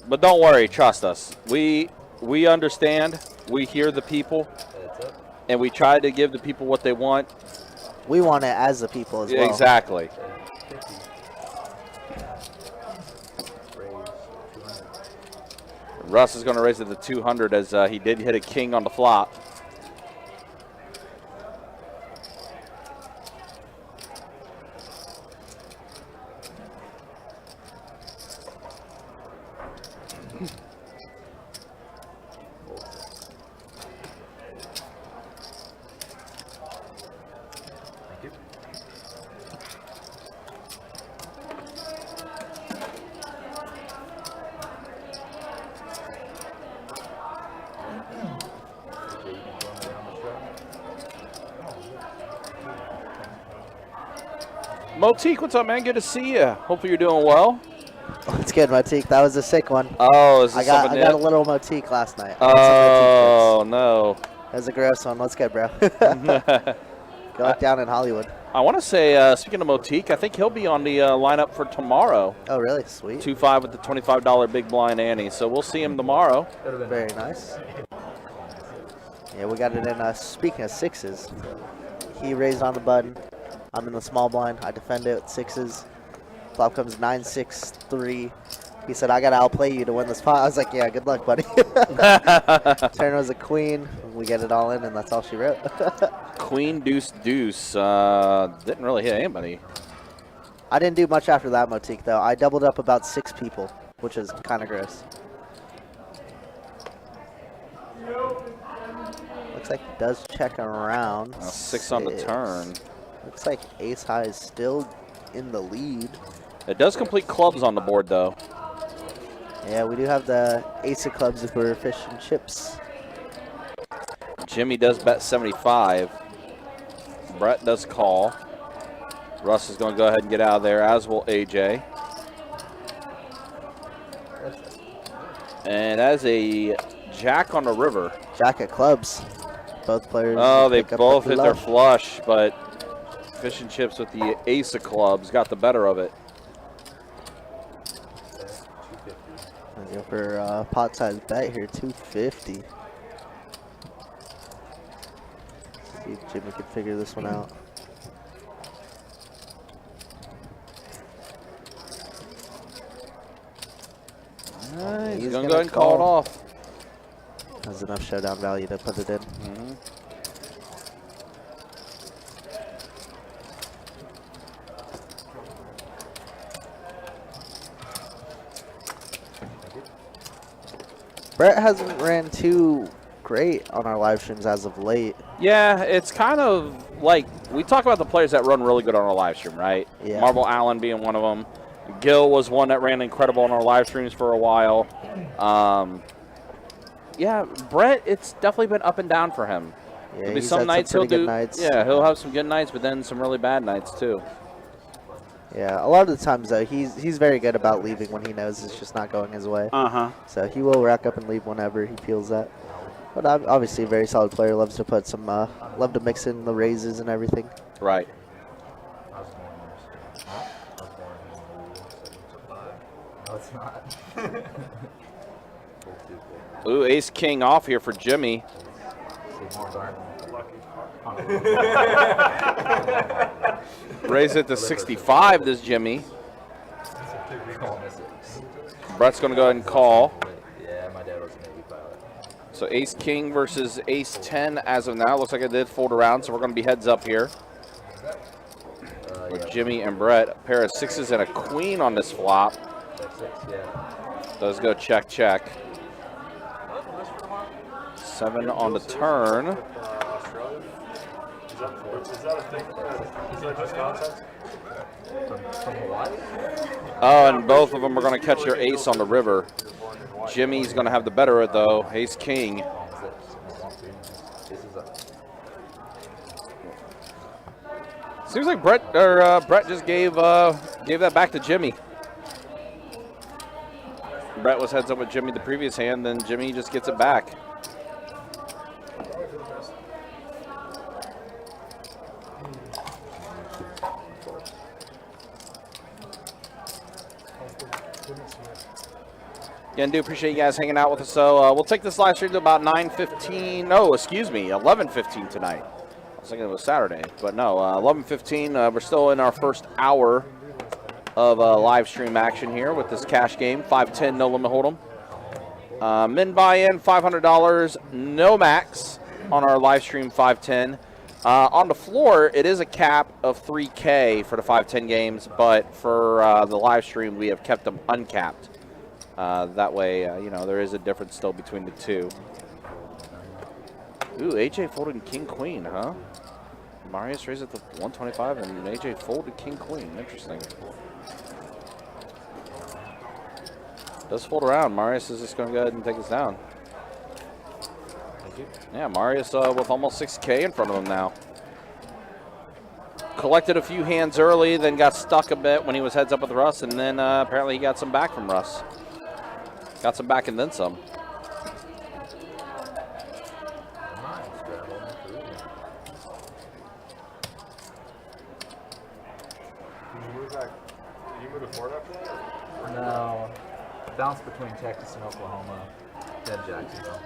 But don't worry, trust us. We understand. We hear the people, and we try to give the people what they want. We want it as the people as well. Exactly. Russ is going to raise it to 200 as he did hit a king on the flop. Motique, what's up, man? Good to see you. Hopefully you're doing well. It's good, Motique. That was a sick one. Oh, is this I something got a new? little Motique last night. Oh, no. That was a gross one. Let's go, bro. Good luck down in Hollywood. I want to say, speaking of Motique, I think he'll be on the lineup for tomorrow. Oh, really? Sweet. 2-5 with the $25 big blind ante. So we'll see him tomorrow. Very nice. Yeah, we got it in. Speaking of sixes, he raised on the button. I'm in the small blind. I defend it with sixes. Flop comes 9-6-3. He said, I got to outplay you to win this pot. I was like, yeah, good luck, buddy. Turn was a queen. We get it all in, and that's all she wrote. Queen, deuce, deuce. Didn't really hit anybody. I didn't do much after that Motique, though. I doubled up about 6 people, which is kind of gross. Looks like he does check around. 6 on the turn. Looks like ace high is still in the lead. It does complete clubs on the board, though. Yeah, we do have the ace of clubs if we're fish and chips. Jimmy does bet 75. Brett does call. Russ is going to go ahead and get out of there, as will AJ. And as a jack on the river. Jack of clubs. Both players. Oh, they pick up both the hit their flush. flush, but fish and chips with the ace of clubs got the better of it. Go for pot size bet here, 250. See if Jimmy can figure this one out. He's going to go ahead and call it off. Has enough showdown value to put it in. Brett hasn't ran too great on our live streams as of late. Yeah, it's kind of like we talk about the players that run really good on our live stream, right? Yeah. Marvel Allen being one of them. Gil was one that ran incredible on our live streams for a while. Yeah, Brett, it's definitely been up and down for him. Yeah, There'll be he's some had nights some he'll pretty do. good nights. Yeah, he'll have some good nights, but then some really bad nights too. Yeah, a lot of the times though, he's very good about leaving when he knows it's just not going his way. So he will rack up and leave whenever he feels that. But obviously a very solid player, loves to put some, love to mix in the raises and everything. Right. No, it's not. Ooh, ace king off here for Jimmy. Raise it to 65, this Jimmy. Brett's going to go ahead and call. Yeah, my dad was an Navy pilot. So ace king versus ace 10 as of now. Looks like it did fold around, so we're going to be heads up here. With Jimmy and Brett. A pair of sixes and a queen on this flop. Does go check, check. 7 on the turn. Australia? Is that a thing? Is that just nonsense? From Hawaii? Oh, and both of them are going to catch their ace on the river. Jimmy's going to have the better of it, though. Ace king. Seems like Brett just gave that back to Jimmy. Brett was heads up with Jimmy the previous hand, then Jimmy just gets it back. Again, do appreciate you guys hanging out with us. So we'll take this live stream to about 9:15. No, excuse me, 11:15 tonight. I was thinking it was Saturday, but no, 11:15. We're still in our first hour of live stream action here with this cash game. 510 no limit hold'em. Min buy-in $500, no max on our live stream 510. On the floor, it is a cap of $3K for the 510 games, but for the live stream, we have kept them uncapped. That way, you know, there is a difference still between the two. Ooh, AJ folded king queen, huh? Marius raised it to 125 and AJ folded king queen. Interesting. Does fold around. Marius is just going to go ahead and take us down. Thank you. Yeah, Marius with almost 6K in front of him now. Collected a few hands early, then got stuck a bit when he was heads up with Russ, and then apparently he got some back from Russ. Got some back and then some. to Florida after that? No. Bounce between Texas and Oklahoma. Then Jacksonville.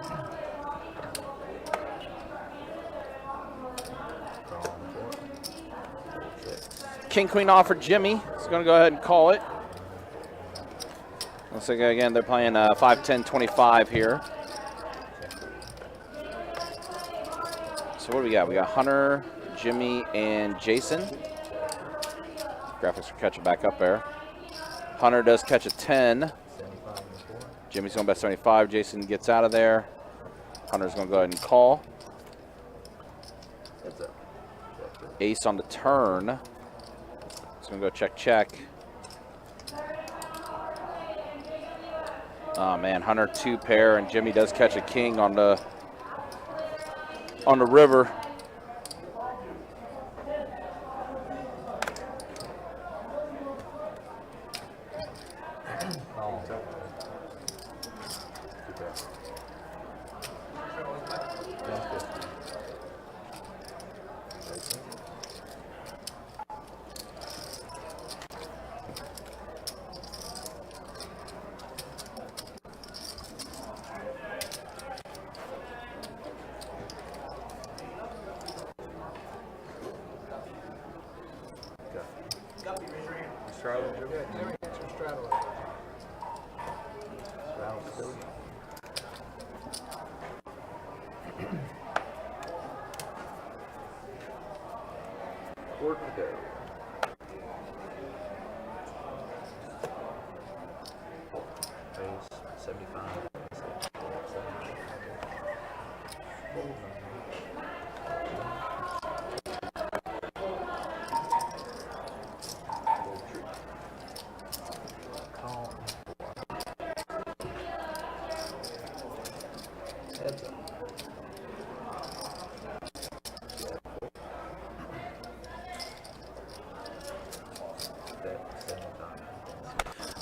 King Queen off for Jimmy. He's going to go ahead and call it. Looks like, again, they're playing 5-10-25 here. So what do we got? We got Hunter, Jimmy, and Jason. Graphics are catching back up there. Hunter does catch a 10. Jimmy's going to bet 75. Jason gets out of there. Hunter's going to go ahead and call. Ace on the turn. He's going to go check. Oh man, Hunter 2 pair, and Jimmy does catch a king on the river.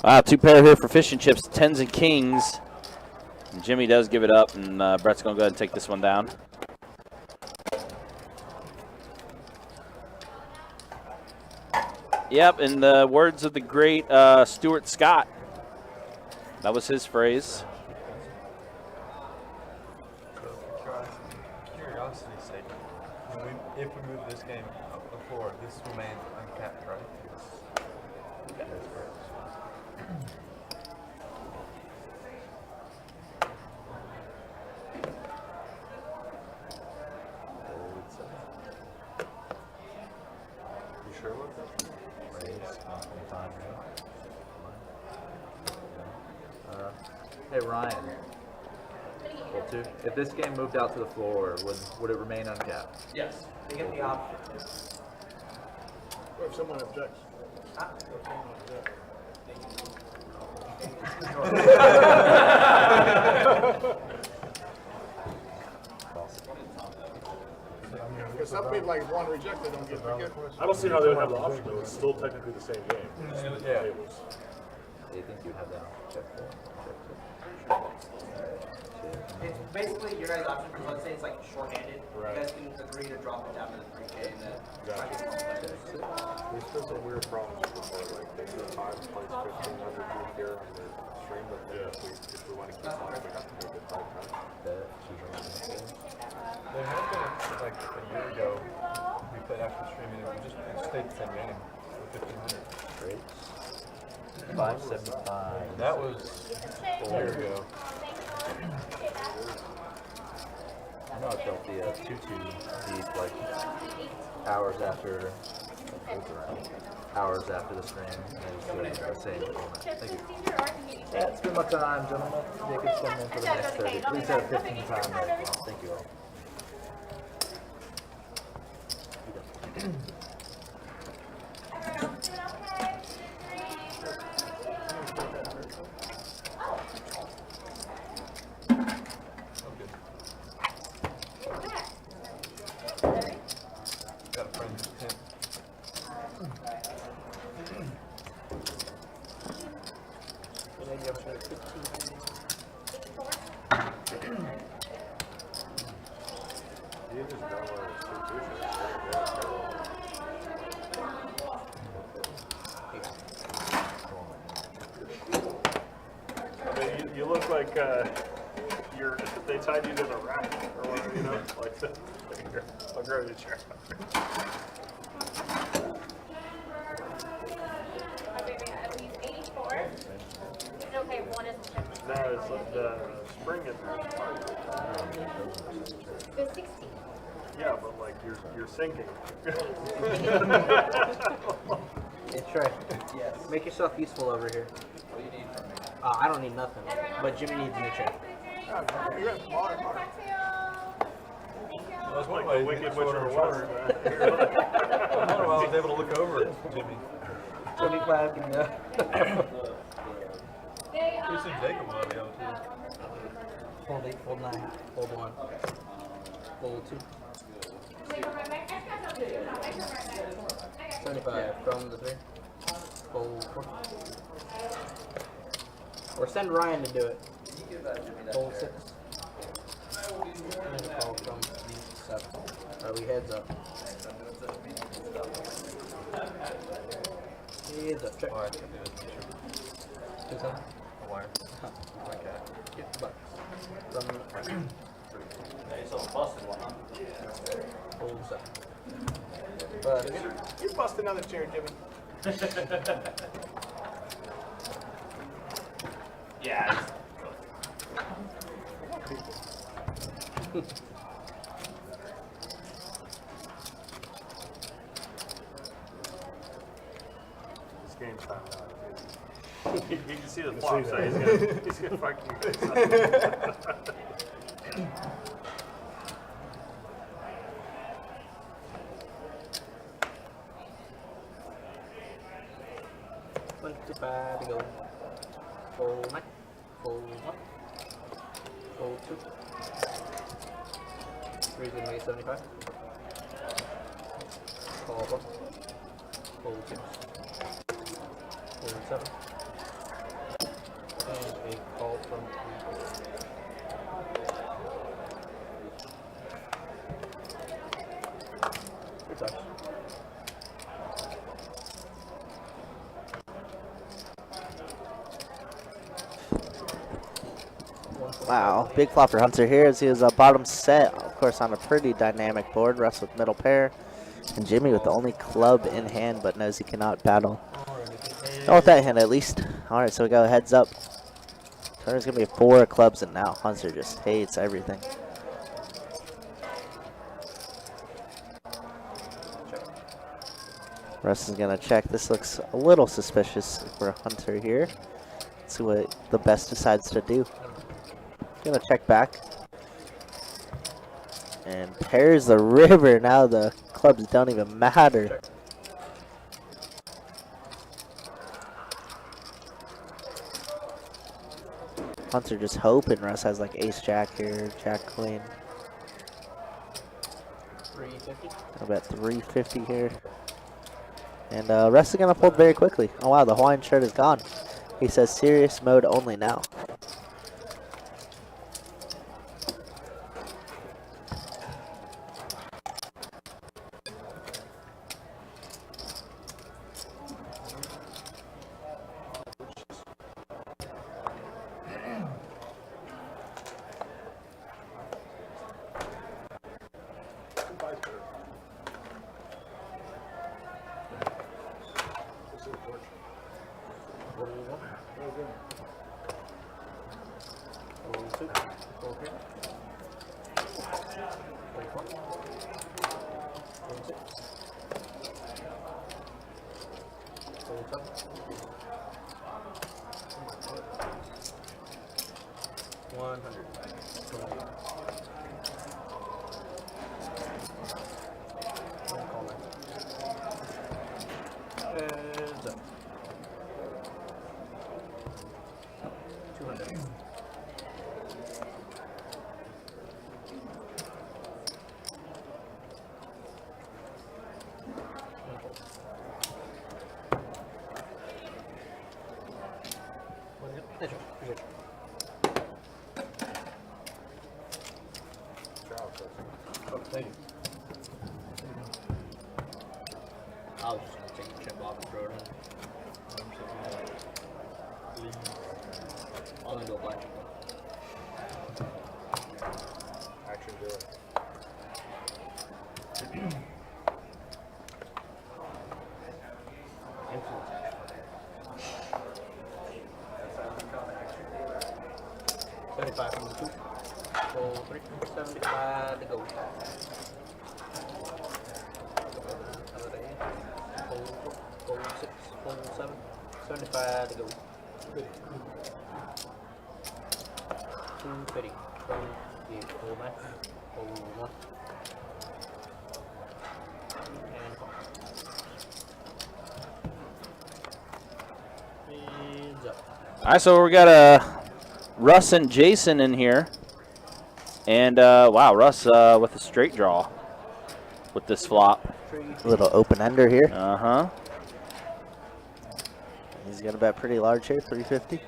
Wow, 2 pair here for fish and chips, 10s and kings. And Jimmy does give it up, and Brett's going to go ahead and take this one down. Yep, in the words of the great Stuart Scott, that was his phrase. Curiosity's sake, if we move this game before, this remains uncapped, right? You sure about that? Hey Ryan. Well, if this game moved out to the floor, would it remain uncapped? Yes. They get the option. Or if someone objects. Because some people like one rejected don't get the I don't see how they would have the option though. It's still technically the same game. Yeah. Do you think you have that check for? It's basically your guys' option because let's say it's like shorthanded. Right. You guys can agree to drop it down to the 3K and then There's still some weird problems before, like they said time plays 1,500 here on the stream, but then if we want to keep time, we have to move it 5 times. There had been, like, a year ago, we played after streaming, and we stayed the same game for 1,500. Great. 575. That was a year ago. I know I felt the 2-2 beat like hours after the stream, and I was doing the same format. Thank you. Yeah, it's been my time, gentlemen. They can send in for the next 30. Please have 15 time right now. Thank you all. Got a friend who's 10. they tied you to the rack or whatever, you know, like here, I'll grab you a chair. He's 84. Okay, one is No, it's like the spring in there. It's 16. Yeah, but like you're sinking. Hey Trey, make yourself useful over here. I don't need nothing, but Jimmy needs a new chair. That's one Like way the you Wicked get Witch shorter of and the shorter. West. I was able to look over at Jimmy. 25. You see Jacob will be able to. Fold 8, fold 9, fold 1, fold 2. 75 from the 3. Fold 4. Or send Ryan to do it. Fold 6. And then a call from the 7. Are we heads up? Heads up, check. 2-7. Wire. Okay. Get the bucks. From fold 7. But You bust another chair, Jimmy. Yeah. This game's time now. You can see the flop, so he's gonna fucking. to go. Fold 9, fold 1, fold 2. 3's gonna make it 75. Call 1, fold 2, fold 7, and a call from 3. Good touch. Wow, big flop for Hunter here as he is a bottom set, of course, on a pretty dynamic board. Russ with middle pair, and Jimmy with the only club in hand, but knows he cannot battle. Not with that hand, at least. All right, so we go heads up. Turner's gonna be 4 clubs, and now Hunter just hates everything. Russ is gonna check. This looks a little suspicious for Hunter here. Let's see what the best decides to do. Gonna check back. And pairs the river. Now the clubs don't even matter. Hunter just hoping Russ has like ace jack here, jack queen. 350. I bet 350 here. And Russ is gonna fold very quickly. Oh wow, the Hawaiian shirt is gone. He says serious mode only now. Thank you. I was just gonna take the chip off and throw it in. I'm gonna do a black chip. $75 from the 2. Fold 3. $75 to go. Fold 6. Fold 7. $75 to go. 250. Fold 8. Fold 9. Fold 1. And call. Heads up. All right, so we got Russ and Jason in here. And, wow, Russ with a straight draw with this flop. A little open-ender here. Uh-huh. He's going to bet pretty large here, 350.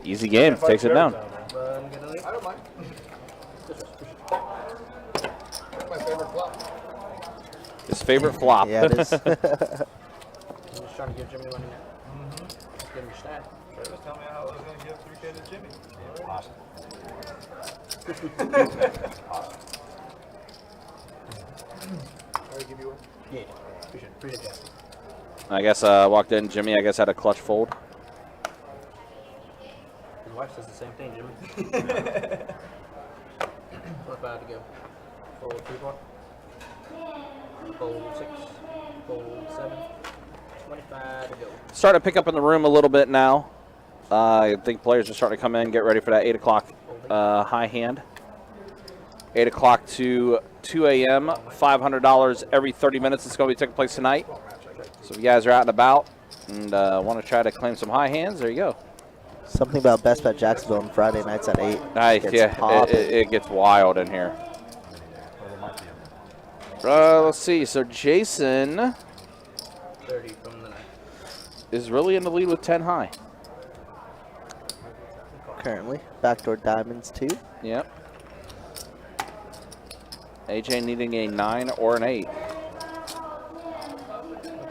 Easy game. Takes it down. I don't mind. My favorite flop. His favorite flop. Yeah, it is. I'm just trying to give Jimmy money now. Give him your stack. Travis, tell me how I was going to give 3K to Jimmy. Awesome. I give you one. Yeah, appreciate that. I guess walked in. Jimmy, I guess, had a clutch fold. His wife says the same thing, Jimmy. What about to go? Fold 3 bar. Fold 6. Fold 7. $25 to go. Starting to pick up in the room a little bit now. I think players are starting to come in, get ready for that 8 o'clock high hand. 8 o'clock to 2 a.m., $500 every 30 minutes. It's going to be taking place tonight. So if you guys are out and about and want to try to claim some high hands, there you go. Something about Best Bet Jacksonville on Friday nights at 8. Nice, yeah, it gets wild in here. Let's see. So Jason 30 from the 9. is really in the lead with 10 high. Currently. Backdoor diamonds, too. Yep. AJ needing a 9 or an 8.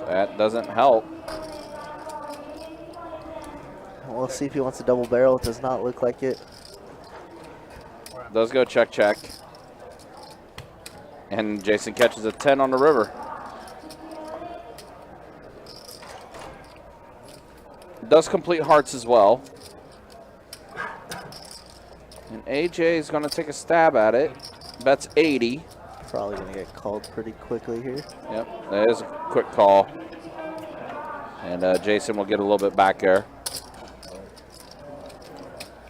That doesn't help. We'll see if he wants a double barrel. It does not look like it. Does go check, check. And Jason catches a 10 on the river. Does complete hearts as well. And AJ is going to take a stab at it. Bets 80. Probably going to get called pretty quickly here. Yep, that is a quick call. And Jason will get a little bit back there.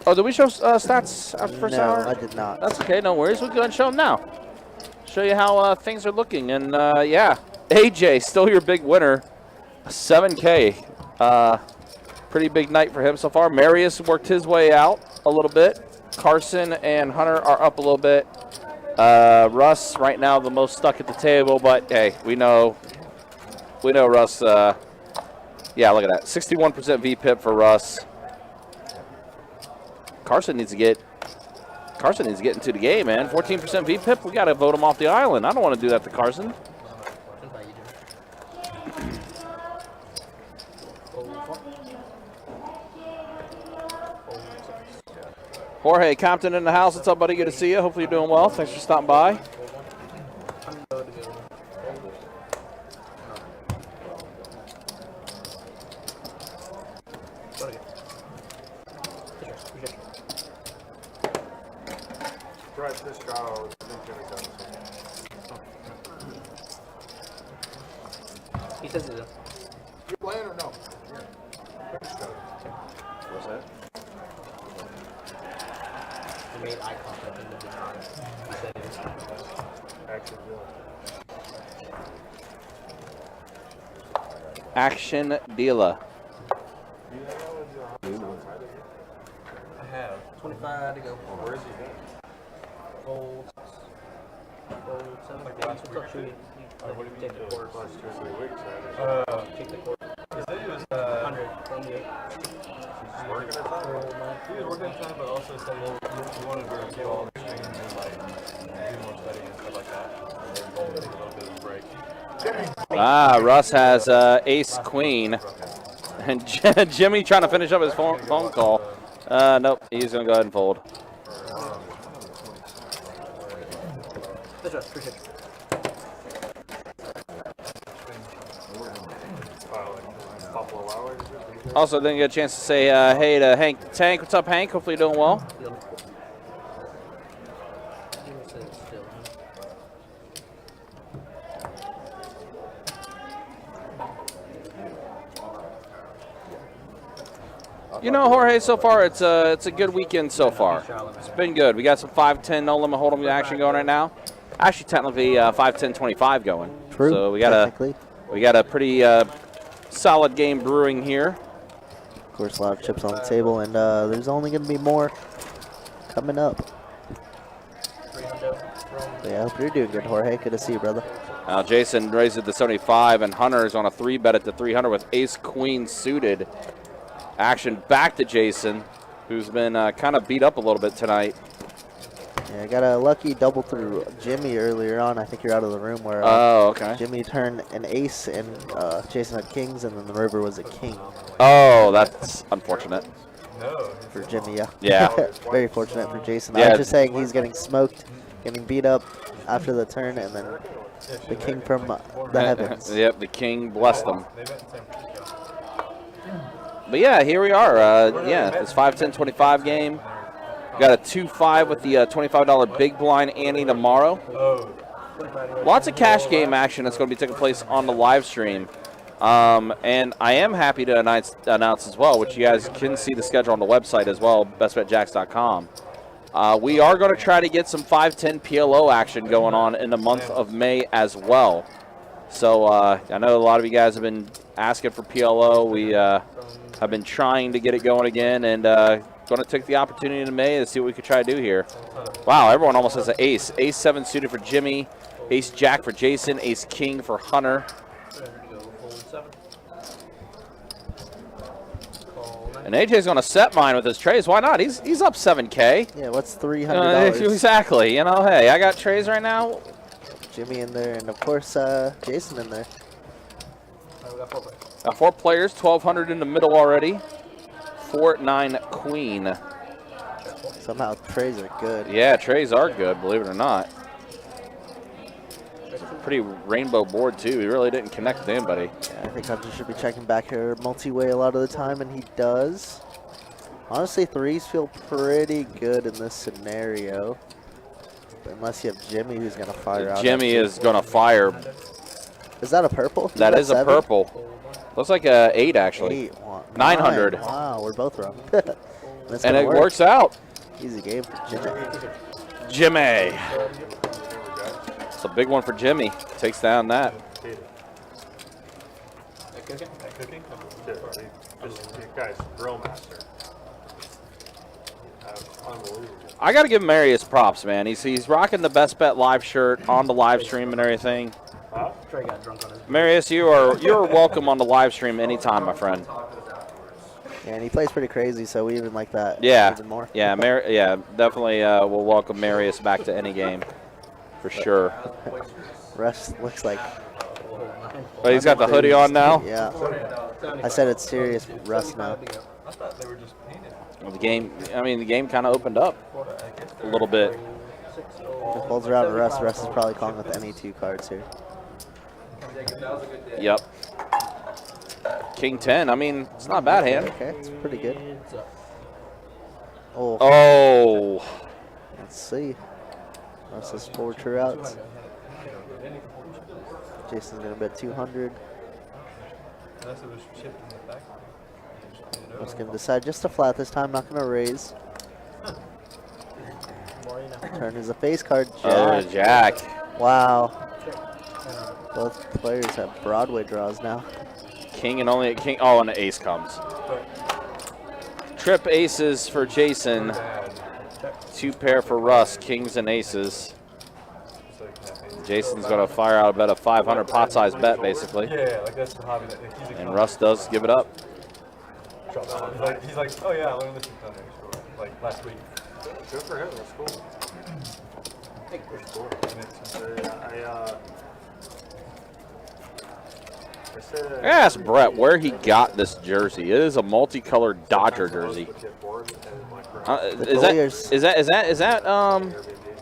Oh, did we show stats after first hour? No, I did not. That's okay, no worries. We'll go and show them now. Show you how things are looking. And yeah, AJ, still your big winner. 7K. Pretty big night for him so far. Marius worked his way out a little bit. Carson and Hunter are up a little bit. Russ right now the most stuck at the table, but hey, we know Russ. Yeah, look at that, 61% VPIP for Russ. Carson needs to get into the game, man. 14% VPIP. We got to vote him off the island. I don't want to do that to Carson. Jorge Compton in the house. What's up, buddy? Good to see you. Hopefully you're doing well. Thanks for stopping by. This child, I think Jimmy does. He says it. You playing or no? Yeah. What's that? He made eye contact and did not. He said it was Action dealer. I have. 25 to go. Where is he going? Fold 7. What's up, Chewy? What do you Take the quarter. He Take the quarter. said he was 100 from the 8. working at time. He was working at time, but also said he wanted to get all the streams and like do more studying and stuff like that. And take a little bit of a break. Ah, Russ has ace queen. And Jimmy trying to finish up his phone call. Nope, he's going to go ahead and fold. Appreciate it. Also, didn't get a chance to say hey to Hank Tank. What's up, Hank? Hopefully you're doing well. You know, Jorge, so far it's a good weekend so far. It's been good. We got some 5-10 no limit hold'em action going right now. Actually, technically 5-10-25 going. True. So we got a pretty solid game brewing here. Of course, a lot of chips on the table, and there's only going to be more coming up. Yeah, I hope you're doing good, Jorge. Good to see you, brother. Jason raised it to 75, and Hunter's on a 3-bet at the 300 with ace-queen suited. Action back to Jason, who's been kind of beat up a little bit tonight. Yeah, I got a lucky double through Jimmy earlier on. I think you're out of the room where okay. Jimmy turned an ace and Jason had kings, and then the river was a king. Oh, that's unfortunate. For Jimmy, yeah. Yeah. Very fortunate for Jason. Yeah. I was just saying he's getting smoked, getting beat up after the turn, and then the king from the heavens. Yep, the king blessed them. But yeah, here we are. Yeah, this 5-10-25 game. We got a 2-5 with the $25 big blind ante tomorrow. Lots of cash game action that's going to be taking place on the live stream. And I am happy to announce as well, which you guys can see the schedule on the website as well, bestbetjacks.com. We are going to try to get some 5-10 PLO action going on in the month of May as well. So I know a lot of you guys have been asking for PLO. We have been trying to get it going again, and going to take the opportunity in May to see what we could try to do here. Wow, everyone almost has an ace. Ace-7 suited for Jimmy, ace-jack for Jason, ace-king for Hunter. And AJ's going to set mine with his trays. Why not? He's up 7K. Yeah, what's $300? Exactly. You know, hey, I got trays right now. Jimmy in there, and of course Jason in there. Got 4 players, 1,200 in the middle already. 4-9 queen. Somehow trays are good. Yeah, trays are good, believe it or not. It's a pretty rainbow board too. He really didn't connect with anybody. Yeah, I think Hunter should be checking back here multi-way a lot of the time, and he does. Honestly, threes feel pretty good in this scenario. But unless you have Jimmy who's going to fire out. Jimmy is going to fire. Is that a purple? That is a purple. Looks like a 8 actually. 900. Wow, we're both wrong. And it works out. Easy game for Jimmy. Jimmy. It's a big one for Jimmy. Takes down that. This guy's grill master. Unbelievable. I got to give Marius props, man. He's rocking the Best Bet live shirt on the live stream and everything. Trey got drunk on his Marius, you're welcome on the live stream anytime, my friend. Yeah, and he plays pretty crazy, so we even like that even more. Yeah, definitely we'll welcome Marius back to any game for sure. Russ looks like. But he's got the hoodie on now. Yeah. I said it's serious, Russ now. I thought they were just painted. Well, the game kind of opened up a little bit. If Bulls are out of Russ, Russ is probably calling with any 2 cards here. Yep. King 10. I mean, it's not a bad hand. Okay, it's pretty good. Oh. Oh. Let's see. Russ has 4 true outs. Jason's going to bet 200. Russ going to decide just to flat this time, not going to raise. Turn is a face card. Jack. Oh, Jack. Wow. Both players have Broadway draws now. King and only a king. Oh, and the ace comes. Trip aces for Jason. 2 pair for Russ. Kings and aces. Jason's going to fire out a bet of 500 pot size bet, basically. Yeah, like that's the hobby. And Russ does give it up. He's like, oh yeah, I learned this from Thunder, like last week. Good for him. That's cool. I asked Brett where he got this jersey. It is a multicolored Dodger jersey.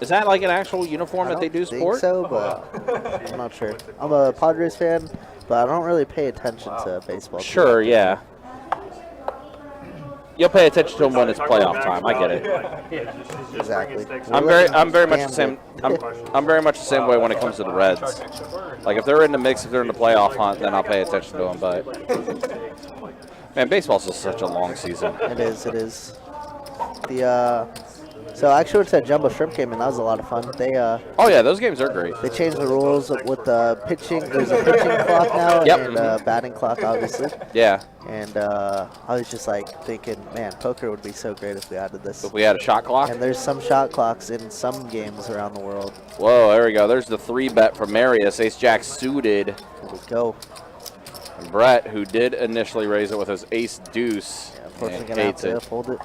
Is that like an actual uniform that they do I think sport? so, but I'm not sure. I'm a Padres fan, but I don't really pay attention to baseball. Sure, yeah. You'll pay attention to them when it's playoff time. I get it. Exactly. I'm very much the same. I'm very much the same way when it comes to the Reds. Like if they're in the mix, if they're in the playoff hunt, then I'll pay attention to them. But man, baseball's just such a long season. It is. It is. So I actually went to a Jumbo Shrimp game, and that was a lot of fun. Oh yeah, those games are great. They changed the rules with pitching. There's a pitching clock now and a batting clock, obviously. Yeah. And I was just like thinking, man, poker would be so great if we added this. If we had a shot clock. And there's some shot clocks in some games around the world. Whoa, there we go. There's the 3-bet from Marius. Ace Jack suited. Here we go. And Brett, who did initially raise it with his Ace Deuce, Yeah, unfortunately, and gonna have hates to it. fold it.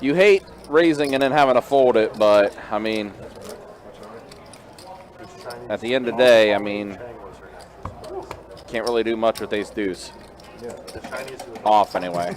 You hate raising and then having to fold it, but I mean, at the end of the day, I mean, can't really do much with Ace Deuce. Off anyway.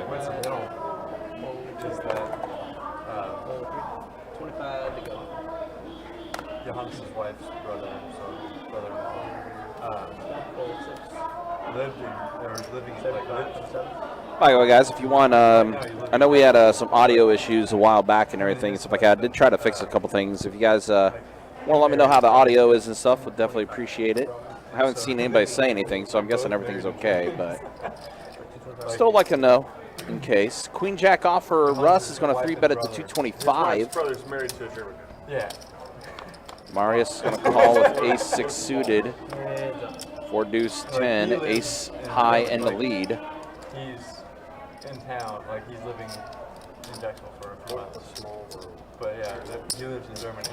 Coincidental is that 25 to go. Johannes' wife's brother-in-law, living By the way, guys, if you want, I know we had some audio issues a while back and everything and stuff like that. I did try to fix a couple things. If you guys want to let me know how the audio is and stuff, would definitely appreciate it. I haven't seen anybody say anything, so I'm guessing everything's okay, but still like to know in case. Queen Jack off for Russ is going to 3-bet it to 225. His brother's married to a German guy. Yeah. Marius is going to call with Ace 6 suited. 4 deuce 10, Ace high in the lead. He's in town, like he's living in Jacksonville for a few months. But yeah, he lives in Germany.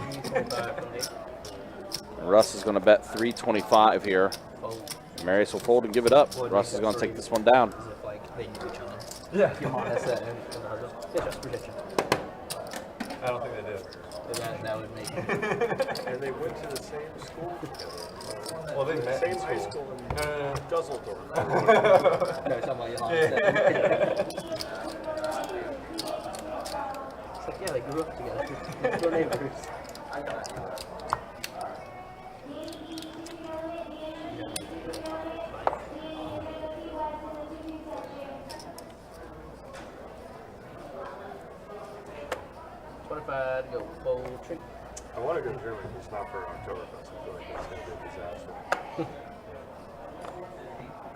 Russ is going to bet 325 here. Marius will fold and give it up. Russ is going to take this one down. Yeah. That's that. I don't think they did. That would make And they went to the same school together. Well, they met Same in high school. school in No. Dusseldorf. No, talking about Johannes. It's like, yeah, they grew up together. They're neighbors. To go full trick. I want to go to Germany, it's not for Oktoberfest. I feel like that's going to be a disaster.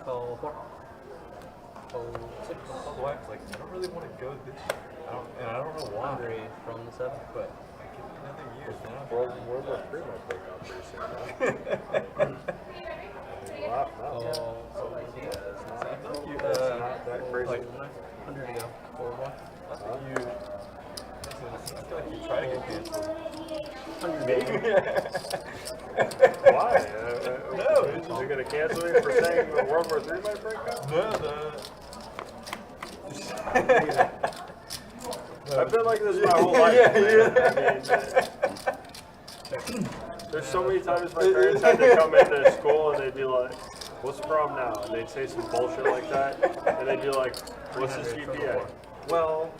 Call 4. Call 6. Like, I don't really want to go this year. I don't know why. Andre from the 7th, but Another year, man. World War III might break out pretty soon. Wow, no. It's not that crazy. Like, 100 to go. 4-1. I feel like you try to get canceled. Why? No, you're going to cancel me for saying that World War III might break out? No. I've been like this my whole life, man. I mean, there's so many times my parents had to come into school and they'd be like, what's the problem now? And they'd say some bullshit like that. And they'd be like, what's his GPA? Well,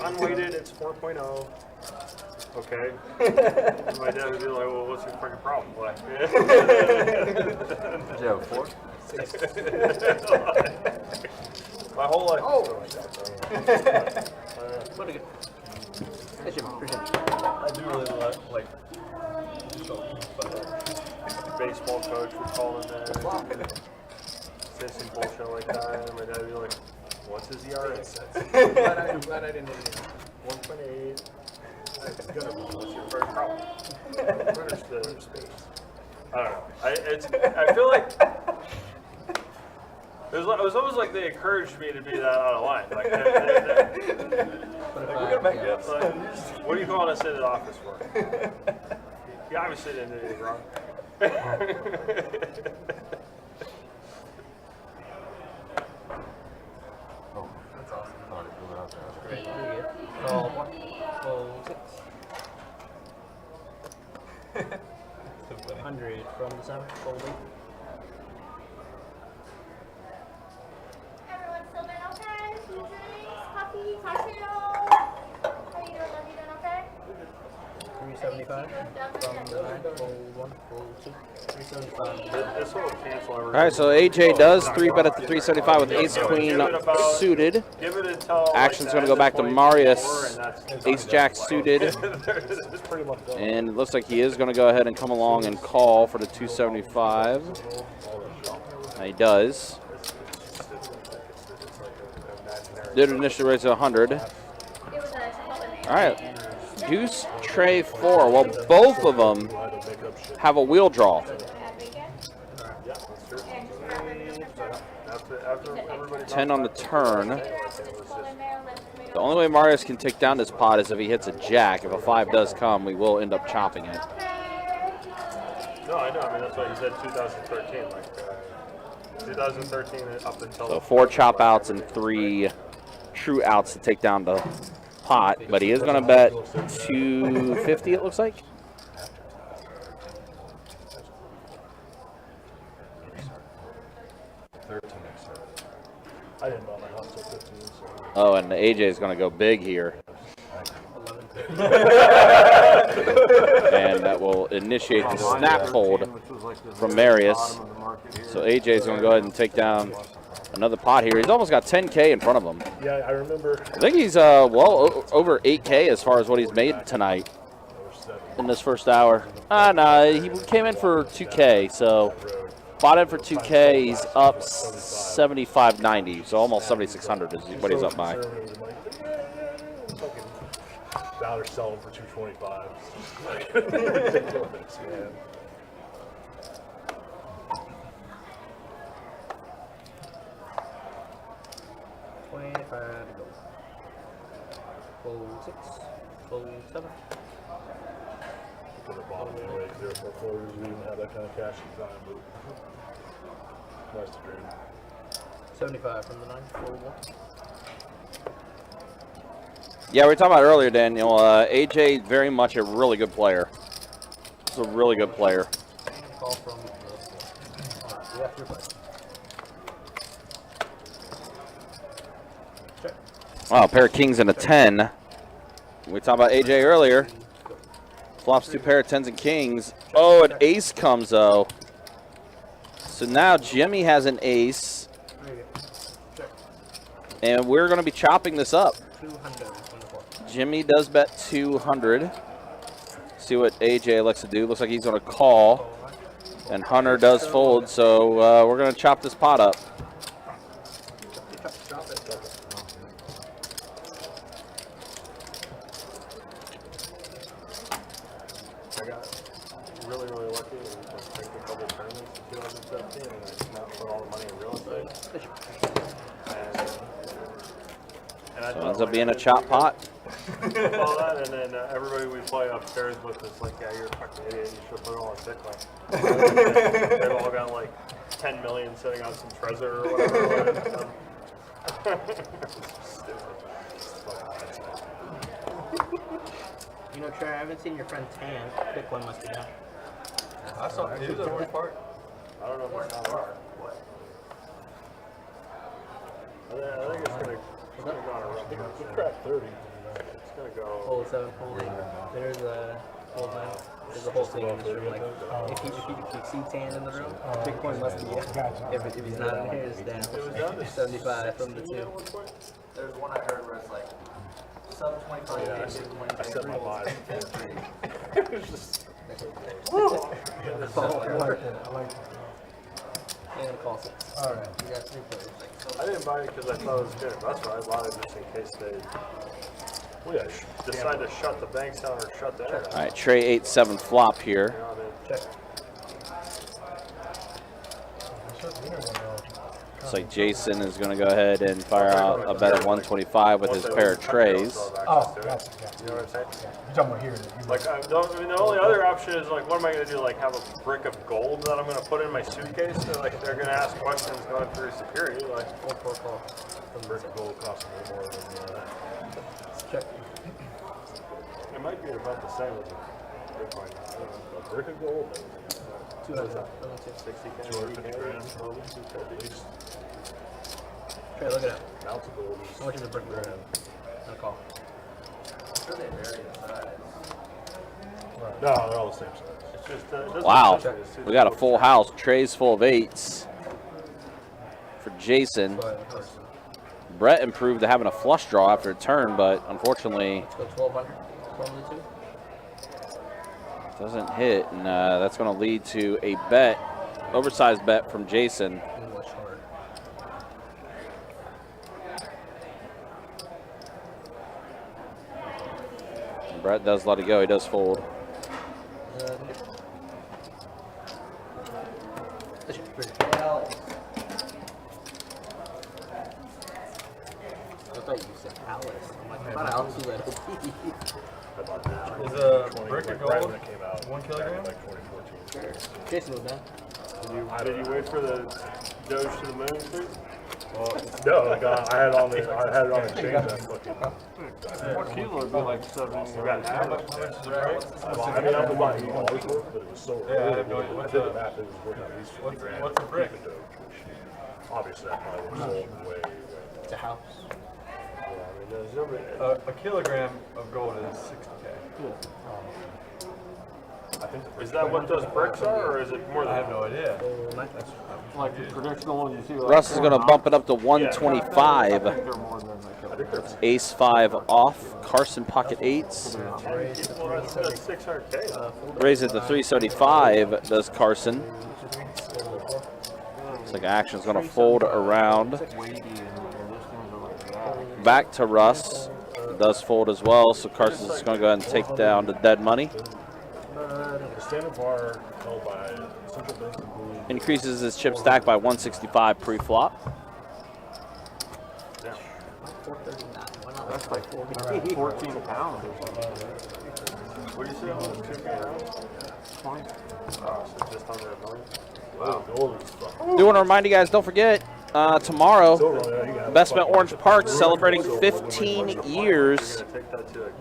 unweighted, it's 4.0. Okay. And my dad would be like, well, what's your freaking problem? Like, Did you have a 4? my whole life. Oh. Like that, so. Pretty good. Thanks, Jim. Appreciate it. I do really like Baseball coach would call in there. Say some bullshit like that, and my dad would be like, what's his ERA? I'm glad I didn't do it. 1.8. That's good. What's your first problem? Understood. I don't know. I feel like It was almost like they encouraged me to be that out of line. Like, We're gonna make it. like, what are you calling us into the office for? You obviously didn't do anything wrong. Oh, that's awesome. I already threw it out there. Great. Pretty good. Call 1. Fold 6. 100 from the 7. Folding. Everyone's still doing okay? Food drinks, coffee, cocktails. How you doing? Love you doing okay? 375 from the 9. Fold 1. Fold 2. 375. This will cancel everything. All right, so AJ does 3-bet at the 375 with ace queen suited. Give it until Action's going to go back to Marius. Ace jack suited. It's pretty much done. And it looks like he is going to go ahead and come along and call for the 275. And he does. Did initially raise to 100. All right. Deuce, tray, 4. Well, both of them have a wheel draw. 10 on the turn. The only way Marius can take down this pot is if he hits a jack. If a 5 does come, we will end up chopping it. No, I know. I mean, that's why he said 2013. Like 2013 up until. So 4 chop outs and 3 true outs to take down the pot. But he is going to bet 250, it looks like. I didn't buy my house till 15. So. Oh, and AJ is going to go big here. And that will initiate the snap fold from Marius. So AJ is going to go ahead and take down another pot here. He's almost got 10K in front of him. Yeah, I remember. I think he's well over 8K as far as what he's made tonight in this first hour. No, he came in for 2K, so bought in for 2K. He's up 75.90, so almost 7,600 is what he's up by. Now they're selling for 225. Ridiculous, man. Fold 6. Fold 7. To the bottom anyway, because their foreclosures, we didn't have that kind of cash at the time, but nice to dream. 75 from the 9. Fold 1. Yeah, we were talking about earlier, Daniel. AJ, very much a really good player. He's a really good player. Call from the left your play. Check. Wow, a pair of kings and a 10. We talked about AJ earlier. Flops 2 pair of 10s and kings. Oh, an ace comes, though. So now Jimmy has an ace. And we're going to be chopping this up. 224. Jimmy does bet 200. See what AJ elects to do. Looks like he's going to call. And Hunter does fold, so we're going to chop this pot up. I got really, really lucky and picked a couple tournaments in 2017 and I not put all the money in real estate. And I So it ends up being a chop pot. all that, and then everybody we play upstairs with is like, yeah, you're a fucking idiot. You should put it all in Bitcoin. They've all got like 10 million sitting on some treasure or whatever. You know, Trey, I haven't seen your friend Tan. Pick one must be down. I saw he was at the worst part. I don't know if it's not right. I think it's gonna go on a run. It's crack 30. It's gonna go. Hold 7, hold 8. There's a hold 9. There's a whole thing in this room. Like, if you see Tan in the room, Bitcoin must be up. If he's not in here, it's down. 75 from the 2. There's one I heard where it's like sub 25 Yeah, days, I set my mind. It's just. And call 6. Alright, you got 3 players. I didn't buy it because I thought it was good. That's why I bought it just in case they decide to shut the banks down or shut the internet. All right, Trey 8-7 flop here. You know what I mean? Check. Looks like Jason is going to go ahead and fire out a bet of 125 with his pair of trays. Oh, that's you know what I'm saying? You're talking about here. Like, the only other option is like, what am I going to do? Like, have a brick of gold that I'm going to put in my suitcase? So, like, they're going to ask questions going through security. Like, the brick of gold costs a little more than check. It might be about the same as a Bitcoin. A brick of gold. 250 grand. Trey, look it up. How much is a brick of gold? No call. They vary in size. No, they're all the same size. It's just, Wow, we got a full house. Trays full of 8s for Jason. Brett improved to having a flush draw after a turn, but unfortunately Let's go 1,200. 1,202. doesn't hit, and that's going to lead to a bet, oversized bet from Jason. Brett does let it go. He does fold. I thought you said Alice. I'm like, I thought Alice was at Is a brick of gold 1 kilogram? Jason was done. Did you wait for the Doge to the moon too? No, like, I had it on the exchange. What kilo would be like 70? You got half. I mean, I'm the one who always worked, but it was so early. Yeah, I have no idea. I did the math, it was worth at least 50 grand. What's a brick? Obviously, that probably was sold way. It's a house. A kilogram of gold is 60K. Is that what those bricks are, or is it more than I have no idea. like the traditional ones you see? Like Russ is going to bump it up to 125. Ace 5 off. Carson pocket 8s. That's 600K. Raise it to 375 does Carson. Looks like action's going to fold around. Back to Russ. Does fold as well, so Carson's just going to go ahead and take down the dead money. Standard bar held by Central Bank. Increases his chip stack by 165 pre-flop. Yeah. 439. Why not? That's like 14 pounds or something. What do you say on the 2 pounds? 20? Oh, so just under a million? Wow. Gold is fucking. Do want to remind you guys, don't forget, tomorrow, Best Bet Orange Park celebrating 15 years,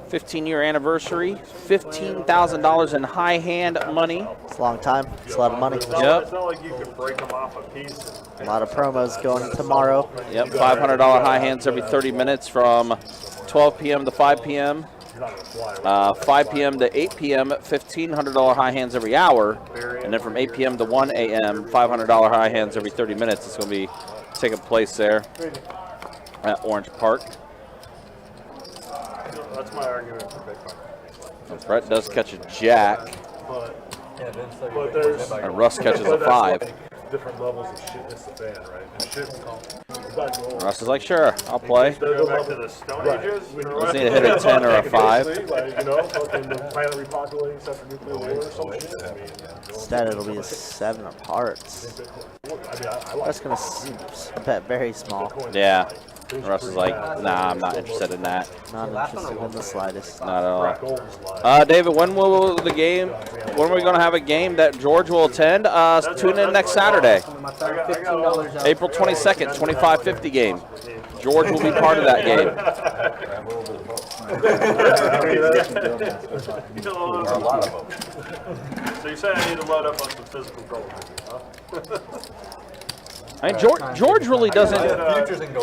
15-year anniversary, $15,000 in high hand money. It's a long time. It's a lot of money. Yep. It's not like you could break them off a piece. A lot of promos going tomorrow. Yep, $500 high hands every 30 minutes from 12 p.m. to 5 p.m. 5 p.m. to 8 p.m., $1,500 high hands every hour. And then from 8 p.m. to 1 a.m., $500 high hands every 30 minutes. It's going to be taking place there at Orange Park. That's my argument for Bitcoin. Brett does catch a jack, But there's and Russ catches a 5. different levels of shit. It's the fan, right? And shit is not gold. Russ is like, sure, I'll play. Go back to the Stone Ages. Just need to hit a 10 or a 5. Like, you know, fucking the planet repopulating except for nuclear war or some shit. I mean, Instead, it'll be a 7 of hearts. That's going to bet very small. Yeah. Russ is like, nah, I'm not interested in that. Not interested in the slightest. Not at all. David, when are we going to have a game that George will attend? Tune in next Saturday. April 22nd, 2550 game. George will be part of that game. So you say I need to load up on some physical gold, huh? I mean, George really doesn't.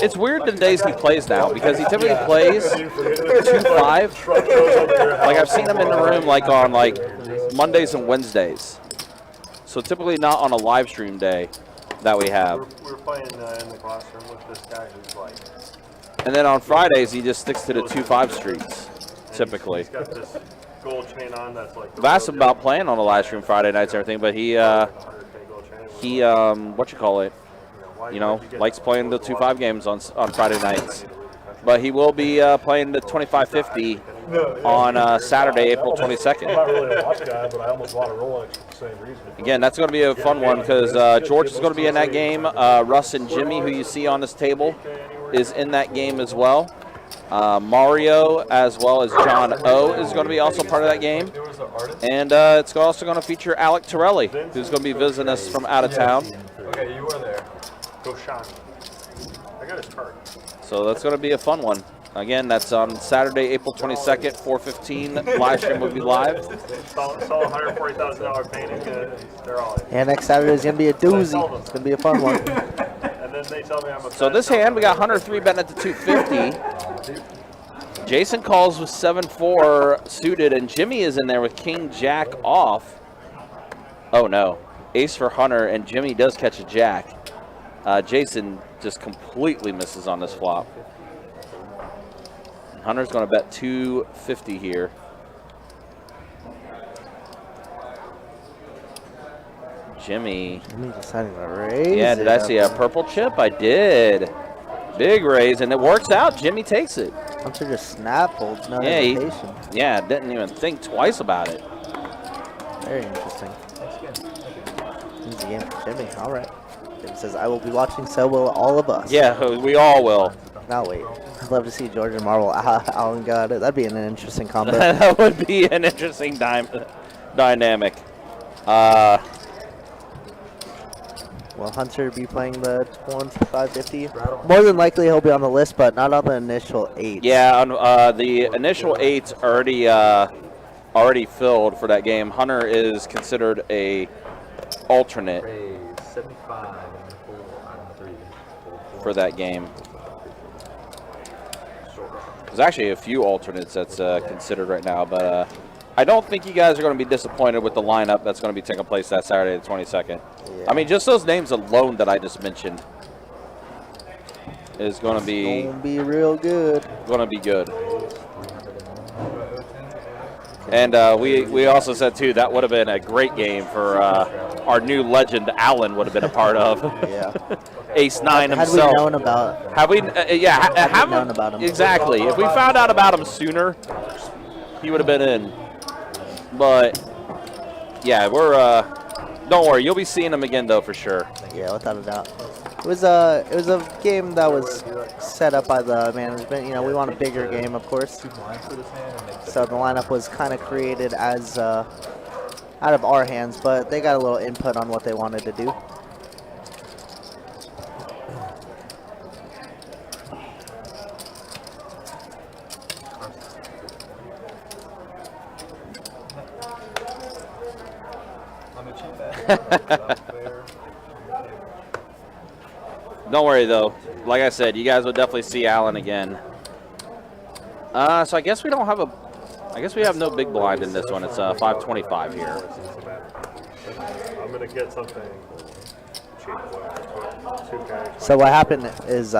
It's weird the days he plays now because he typically plays 2-5. Like I've seen him in the room like on like Mondays and Wednesdays. So typically not on a live stream day that we have. We're playing in the classroom with this guy who's like. And then on Fridays he just sticks to the 2-5 streets. Typically. He's got this gold chain on that's like. I've asked him about playing on the live stream Friday nights and everything, but he what you call it? You know, likes playing the 2-5 games on Friday nights. but he will be playing the 2550 on Saturday, April 22nd. I'm not really a watch guy, but I almost bought a Rolex for the same reason. Again, that's going to be a fun one because George is going to be in that game. Russ and Jimmy, who you see on this table, is in that game as well. Mario, as well as John O, is going to be also part of that game. And it's also going to feature Alec Torelli, who's going to be visiting us from out of town. Okay, you were there. Go shine. I got his card. So that's going to be a fun one. Again, that's on Saturday, April 22nd, 4:15. Live stream will be live. Saw a $140,000 painting. They're all in. And next Saturday is going to be a doozy. It's going to be a fun one. And then they tell me I'm a So this hand, we got Hunter 3 betting at the 250. Jason calls with 7-4 suited, and Jimmy is in there with King Jack off. Oh no, ace for Hunter, and Jimmy does catch a jack. Jason just completely misses on this flop. Hunter's going to bet 250 here. Jimmy deciding to raise. Yeah, did I see a purple chip? I did. Big raise, and it works out. Jimmy takes it. Hunter just snap holds, no Yeah, hesitation. Yeah, didn't even think twice about it. Very interesting. Easy game for Jimmy. All right. Jimmy says, I will be watching, so will all of us. Yeah, we all will. Now wait. I'd love to see George and Marvel. Alan got it. That'd be an interesting combo. That would be an interesting dynamic. Will Hunter be playing the 2550? More than likely he'll be on the list, but not on the initial 8. Yeah, the initial 8's already filled for that game. Hunter is considered a alternate for that game. There's actually a few alternates that's considered right now, but I don't think you guys are going to be disappointed with the lineup that's going to be taking place that Saturday, the 22nd. Yeah. I mean, just those names alone that I just mentioned is going to be real good. Going to be good. And we also said too that would have been a great game for our new legend Allen would have been a part of. Yeah. Ace 9 Had himself. we known about? Have we? Have known about him? Exactly. If we found out about him sooner, he would have been in. But yeah, we're. Don't worry, you'll be seeing him again though for sure. Yeah, without a doubt. It was a game that was set up by the management. You know, we want a bigger game, of course. So the lineup was kind of created as out of our hands, but they got a little input on what they wanted to do. Don't worry though. Like I said, you guys will definitely see Allen again. So I guess we don't have I guess we have no big blind in this one. It's 525 here. I'm gonna get something cheap. So what happened is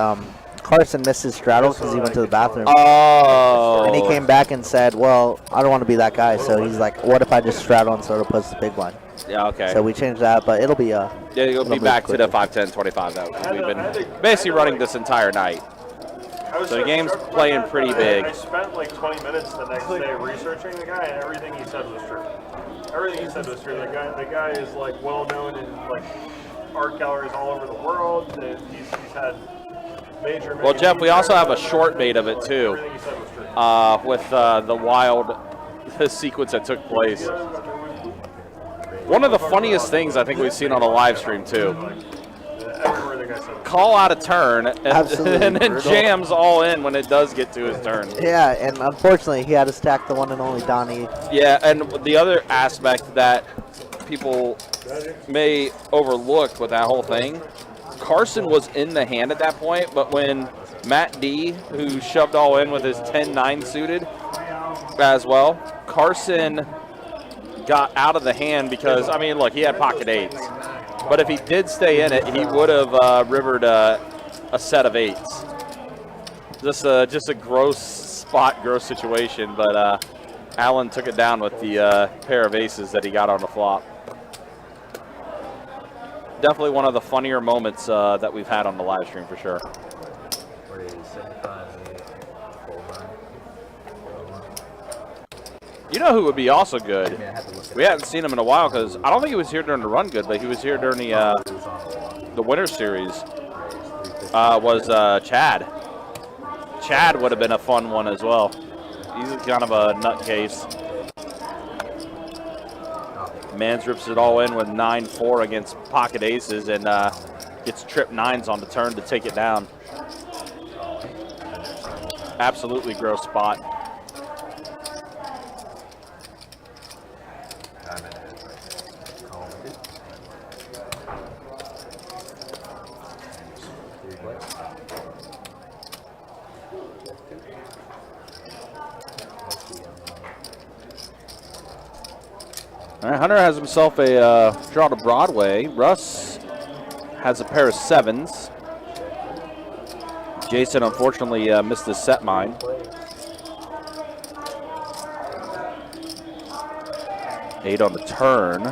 Carson missed his straddle because he went to the bathroom. Oh. And he came back and said, well, I don't want to be that guy. So he's like, what if I just straddle and sort of puts the big blind? Yeah, okay. So we changed that, but it'll be yeah, it'll be back to the 5-10-25 that we've been basically running this entire night. So the game's playing pretty big. I spent like 20 minutes the next day researching the guy, and everything he said was true. Everything he said was true. The guy is like well known in like art galleries all over the world. He's had major. Well, Jeff, we also have a short bait of it too, with the wild sequence that took place. One of the funniest things I think we've seen on a live stream too. Call out a turn and then jams all in when it does get to his turn. Yeah, and unfortunately he had to stack the one and only Donnie. Yeah, and the other aspect that people may overlook with that whole thing, Carson was in the hand at that point, but when Matt D, who shoved all in with his 10-9 suited as well, Carson got out of the hand because, I mean, look, he had pocket eights. But if he did stay in it, he would have rivered a set of eights. Just a gross situation, but Allen took it down with the pair of aces that he got on the flop. Definitely one of the funnier moments that we've had on the live stream for sure. You know who would be also good? I mean, I had to look We hadn't seen him in a while because I don't think he was here during the run good, but he was here during the Winter Series. Was Chad. Chad would have been a fun one as well. He's kind of a nutcase. Mans rips it all in with 9-4 against pocket aces and gets trip 9s on the turn to take it down. Absolutely gross spot. All right, Hunter has himself a draw to Broadway. Russ has a pair of 7s. Jason unfortunately missed his set mine. Eight on the turn.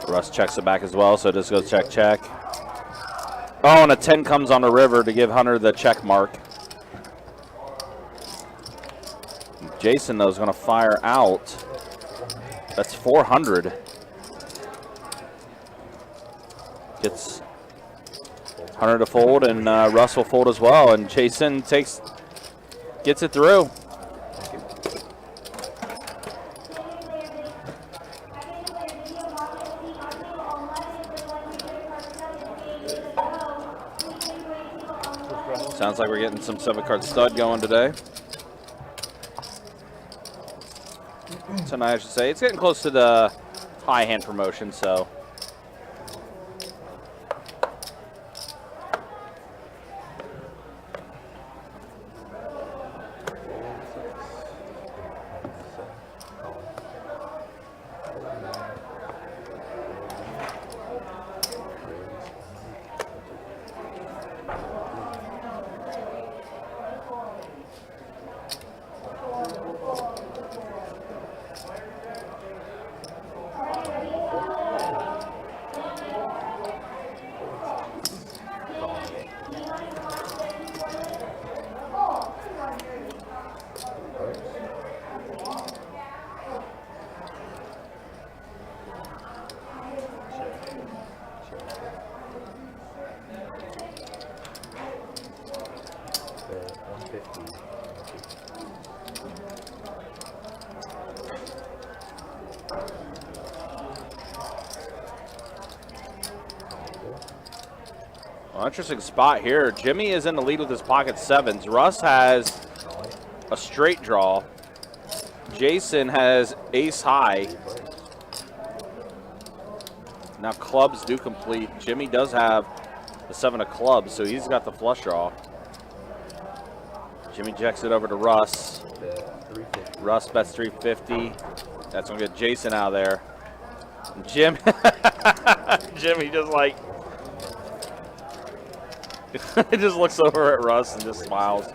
Russ checks it back as well, so just goes check, check. Oh, and a 10 comes on the river to give Hunter the check mark. Jason, though, is going to fire out. That's 400. Gets Hunter to fold, and Russ will fold as well. And Jason gets it through. Sounds like we're getting some 7-card stud going today. Tonight, I should say. It's getting close to the high hand promotion, so. Well, interesting spot here. Jimmy is in the lead with his pocket 7s. Russ has a straight draw. Jason has ace high. Now clubs do complete. Jimmy does have the 7 of clubs, so he's got the flush draw. Jimmy jacks it over to Russ. Russ bets 350. That's gonna get Jason out of there. Jimmy just like he just looks over at Russ and just smiles.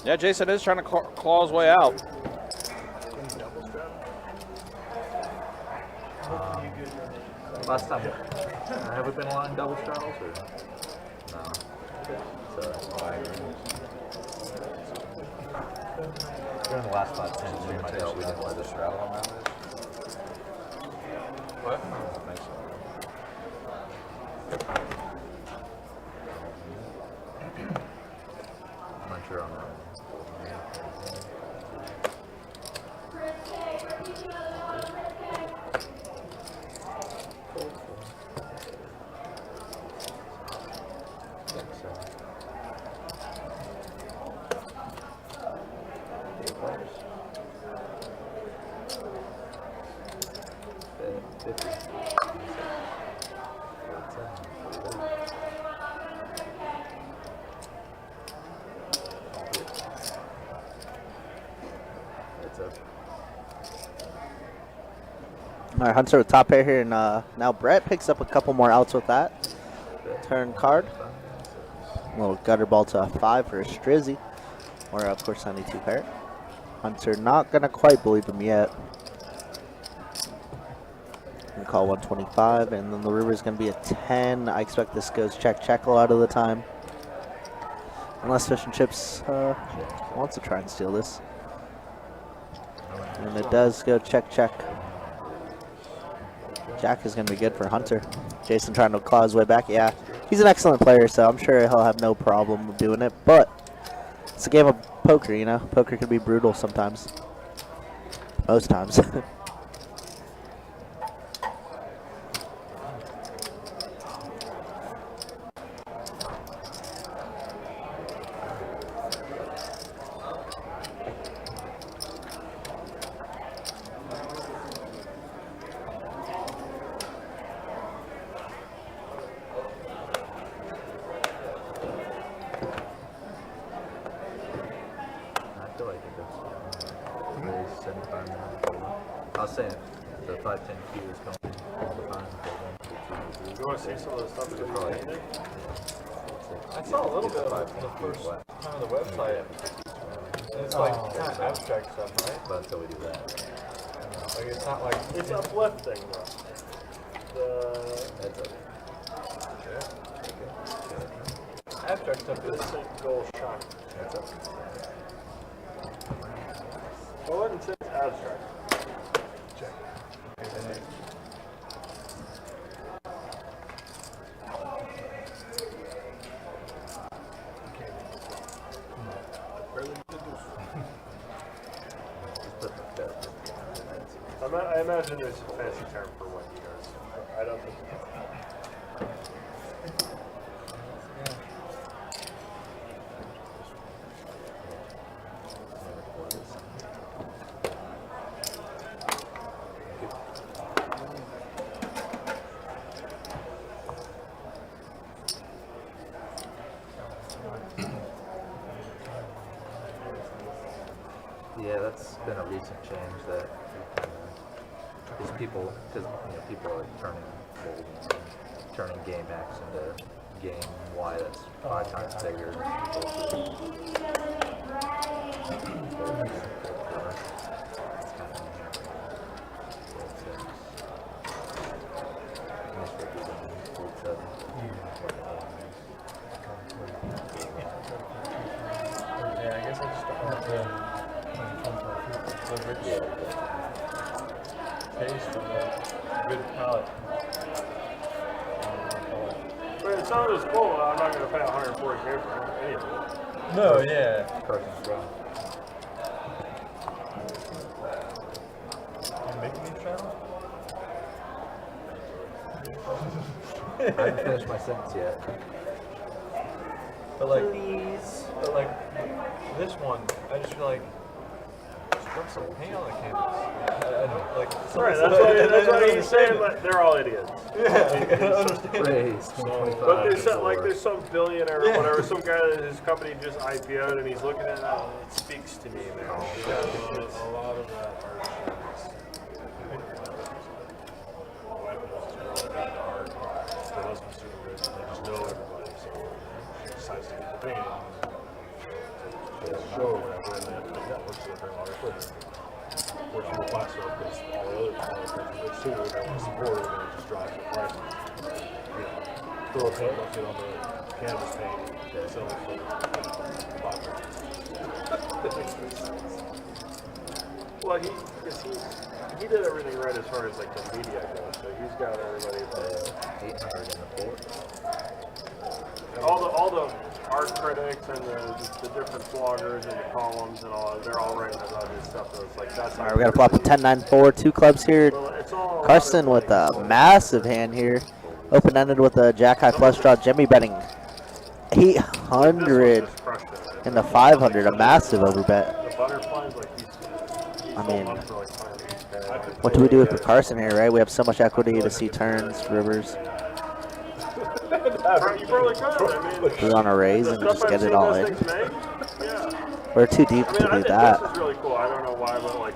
Yeah, Jason is trying to claw his way out. Last time, have we been on double straddles or no? During the last 5 10s, we might have we didn't let the straddle on that list. What? I don't think so. I'm not sure on that. All right, Hunter with top pair here, and now Brett picks up a couple more outs with that. Turn card. A little gutter ball to a 5 for a Strizzy. Or of course 92 pair. Hunter not gonna quite believe him yet. Gonna call 125, and then the river is gonna be a 10. I expect this goes check a lot of the time. Unless Fish and Chips wants to try and steal this. And it does go check. Jack is going to be good for Hunter. Jason trying to claw his way back. Yeah, he's an excellent player, so I'm sure he'll have no problem doing it. But it's a game of poker, you know. Poker can be brutal sometimes. Most times. I feel like it goes raise 75 minutes. I was saying the 510 Q is coming all the time. You want to see some of the stuff that you're painted? I saw a little bit of it the first time on the website. It's like kind of abstract stuff, right? But until we do that, Like it's not like It's uplifting though. that's okay. abstract stuff The is. instant goal shot. That's okay. I wouldn't say it's abstract. I imagine there's a fancy term for what he does. I don't think. Yeah, that's been a recent change that these people, because people are turning game X into game Y that's 5 times bigger. Yeah, I guess I just don't want the rich taste of a good palate. But it sounds cool. I'm not going to pay 140K for any of it. No, yeah. Carson's wrong. You making me try one? I haven't finished my sentence yet. But like, this one, I just feel like just rub some paint on the canvas. I don't like. Right, that's what he's saying, but they're all idiots. Praise. But there's some billionaire or whatever, some guy that his company just IPO'd and he's looking at it now, it speaks to me, man. A lot of that art they wasn't super rich, they just know everybody, so they decided to get the painting. They show or whatever, and then they got works to bring all their equipment. Working with Black Soap, because all the other countries too, they want to support it, and it just drives the price. You know, throw a paint bucket on the canvas paint, sell it for Well, he did everything right as far as like the media goes, so he's got everybody. 804. All the art critics and the different bloggers and the columns and all, they're all writing about his stuff. So it's like that's. All right, we got to flop a 10-9-4, 2 clubs here. Well, it's all Carson with a massive hand here. Open-ended with a jack-high flush draw. Jimmy betting 800 in the 500, a massive overbet. The butterflies, like he's I mean, up for like 500K. what do we do with Carson here, right? We have so much equity to see turns, rivers. You probably could. I mean, We want to raise and the just stuff get I've it seen all those in. things make, yeah. We're too deep I to mean, I do think that. this is really cool. I don't know why, but like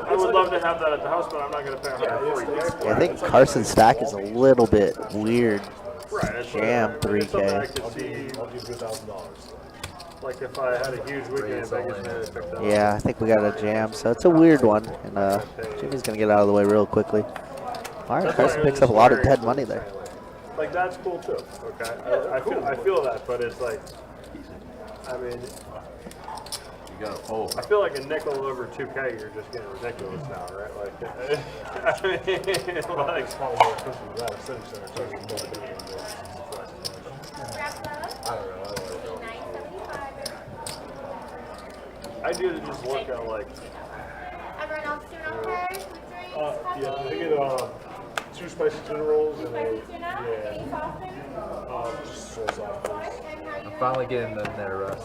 I would love to have that at the house, but I'm not going to pay 140K. Yeah, I think Carson's stack is a little bit weird. Right. Jam It's something I 3K. could see. I'll give you $1,000. Like if I had a huge weekend in Vegas, maybe I picked up. Yeah, I think we got a jam, so it's a weird one. And Jimmy's going to get out of the way real quickly. All right, Carson picks up a lot of dead money there. Like that's cool too. Okay, I feel that, but it's like, I mean, You got to fold. I feel like a nickel over 2K, you're just getting ridiculous now, right? Like, I mean, like, Grab those. I do to just look at like, Everyone else doing okay? With drinks? Yeah, I get 2 spicy tuna rolls and Spicy tuna? Any sausage? just soy sauce, please. And how you I'm finally getting them there, Russ.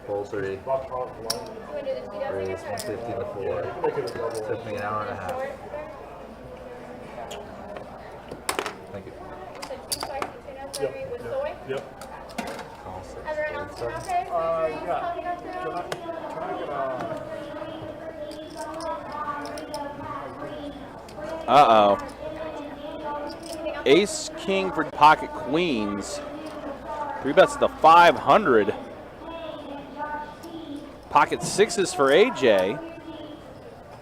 Full 3. want to do the Tito's Raise again, 150 to 4. Make it a double. Took me an hour and a half. or? Thank you. So 2 spicy tuna gravy with soy? Yep. Everyone else doing okay? With drinks? How you guys doing? Can I get Uh-oh. Ace, king for pocket queens. 3 bets to 500. Pocket 6s for AJ,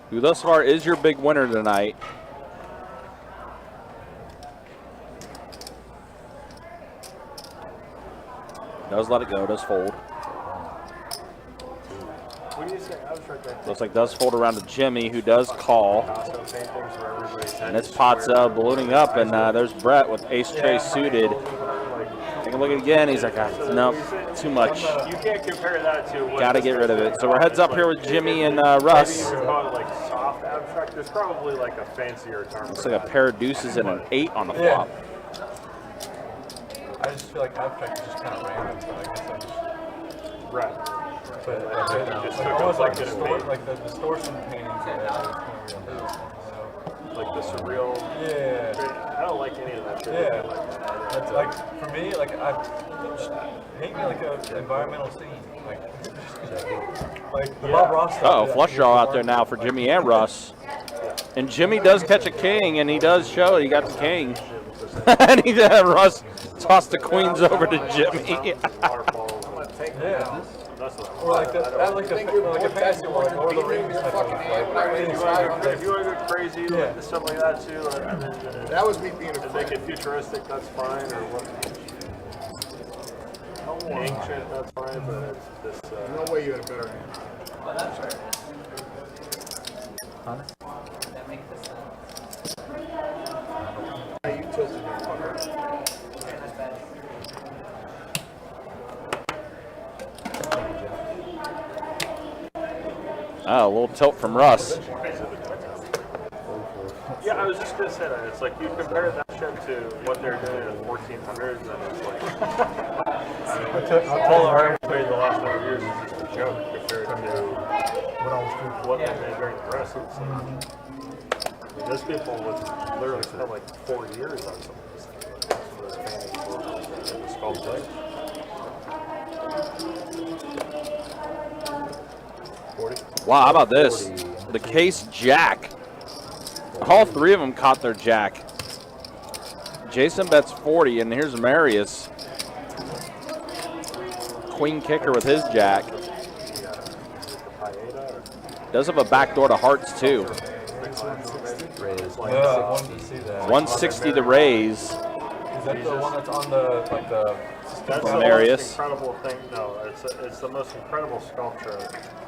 who thus far is your big winner tonight. Does let it go, does fold. what do you say? I was right there. Looks like does fold around to Jimmy, who does call. Costco paintings where everybody's head And this is pot's square. ballooning up, and there's Brett with ace tray suited. Take a look at it again. He's like, nope, too much. You can't compare that to what Got to this get rid of is. it. So we're heads up here with Jimmy and Russ. Maybe you call it like soft abstract. There's probably like a fancier term. Looks for like a that. pair of deuces and an 8 on the Yeah. flop. I just feel like abstract is just kind of random. So I guess I just, Right. but Just like, took almost a like bucket of paint. like the distortion paintings that I was kind of real. Like the surreal. Yeah. I don't like any of that shit. Yeah. Like that. It's like for me, like I paint me like an environmental scene, like the Bob Ross stuff. Uh-oh, flush draw out there now for Jimmy and Russ. And Jimmy does catch a king, and he does show it. He got the king. And he Russ tossed the queens over to Jimmy. Yeah. That's what Or like that, like a fancy one, like Lord of the Rings type of like. if you want to go crazy, like stuff like that too, That was me being a and make it futuristic, that's fine, or what? Ancient, that's fine, but it's this. No way you had a better hand. You tilted me, fucker. Oh, a little tilt from Russ. Yeah, I was just gonna say that. It's like you compare that shit to what they're doing in the 1400s, and it's like, all the art made the last number of years is just a joke compared to what they made during the rest of the season. I mean, those people would literally spend like 4 years on some of this paintings and the sculptures. 40? Wow, how about this? The case jack. All 3 of them caught their jack. Jason bets 40, and here's Marius. Queen kicker with his jack. Does have a backdoor to hearts, too. Raise Yeah, I wanted to see that. 160 to raise. Is that the one that's on the like the? That's the Marius. most incredible thing. No, it's the most incredible sculpture.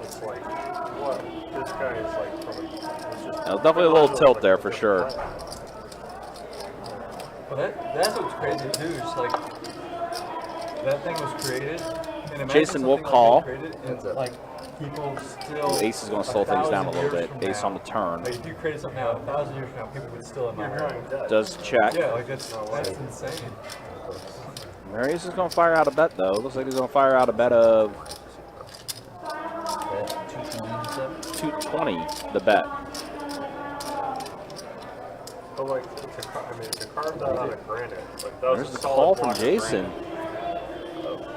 It's like, what? This guy is like from a, it's just Definitely a little tilt there for sure. Well, that's what's crazy too. Is like that thing was created. And imagine Jason will something call. Like, that created, and like people still. Ace is going to slow things down a little bit. Ace on the turn. Like if you created something now, 1,000 years from now, people would still admire it. Does check. Yeah, like that's insane. Marius is going to fire out a bet, though. Looks like he's going to fire out a bet of 220, the bet. But like, to carve that out of granite. Like, that was There's a the solid call from block of Jason.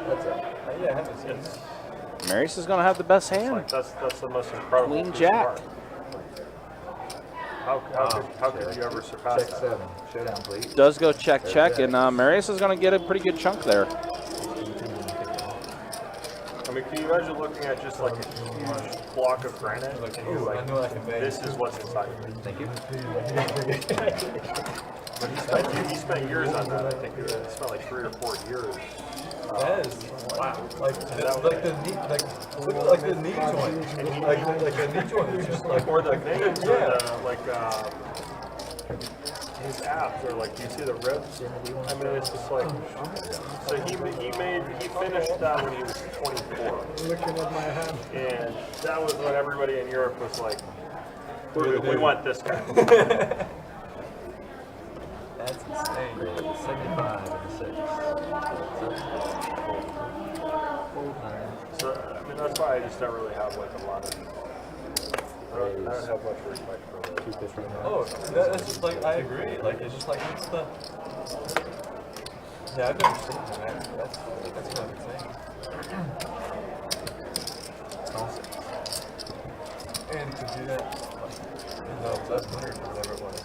That's it. Yeah, I haven't seen granite. this. Marius is going to have the best hand. Like that's the most incredible. Queen piece of jack. art. How could you ever surpass check that? 7. Showdown, please. Does go check, check, and Marius is going to get a pretty good chunk there. I mean, can you imagine looking at just like a huge block of granite? Like, ooh, I know I can make. this is what's inside of it. Thank you. But he spent years on that. I think he spent like 3 or 4 years. Yes. Wow. Like the knee, like look at like the knee joint, like a knee joint is just like Or the veins, or yeah. the, like, his abs, or like, do you see the ribs? I mean, it's just like, so he finished that when he was 24. Looking at my hand. And that was when everybody in Europe was like, we want this guy. That's insane. 75 and 6. So, I mean, that's why I just don't really have like a lot of, I don't have much respect for the 250. Oh, that's just like I agree. Like it's just like it's the. Yeah, I've never seen that. That's kind of insane. Awesome. And to do that in the 1100 or whatever it was,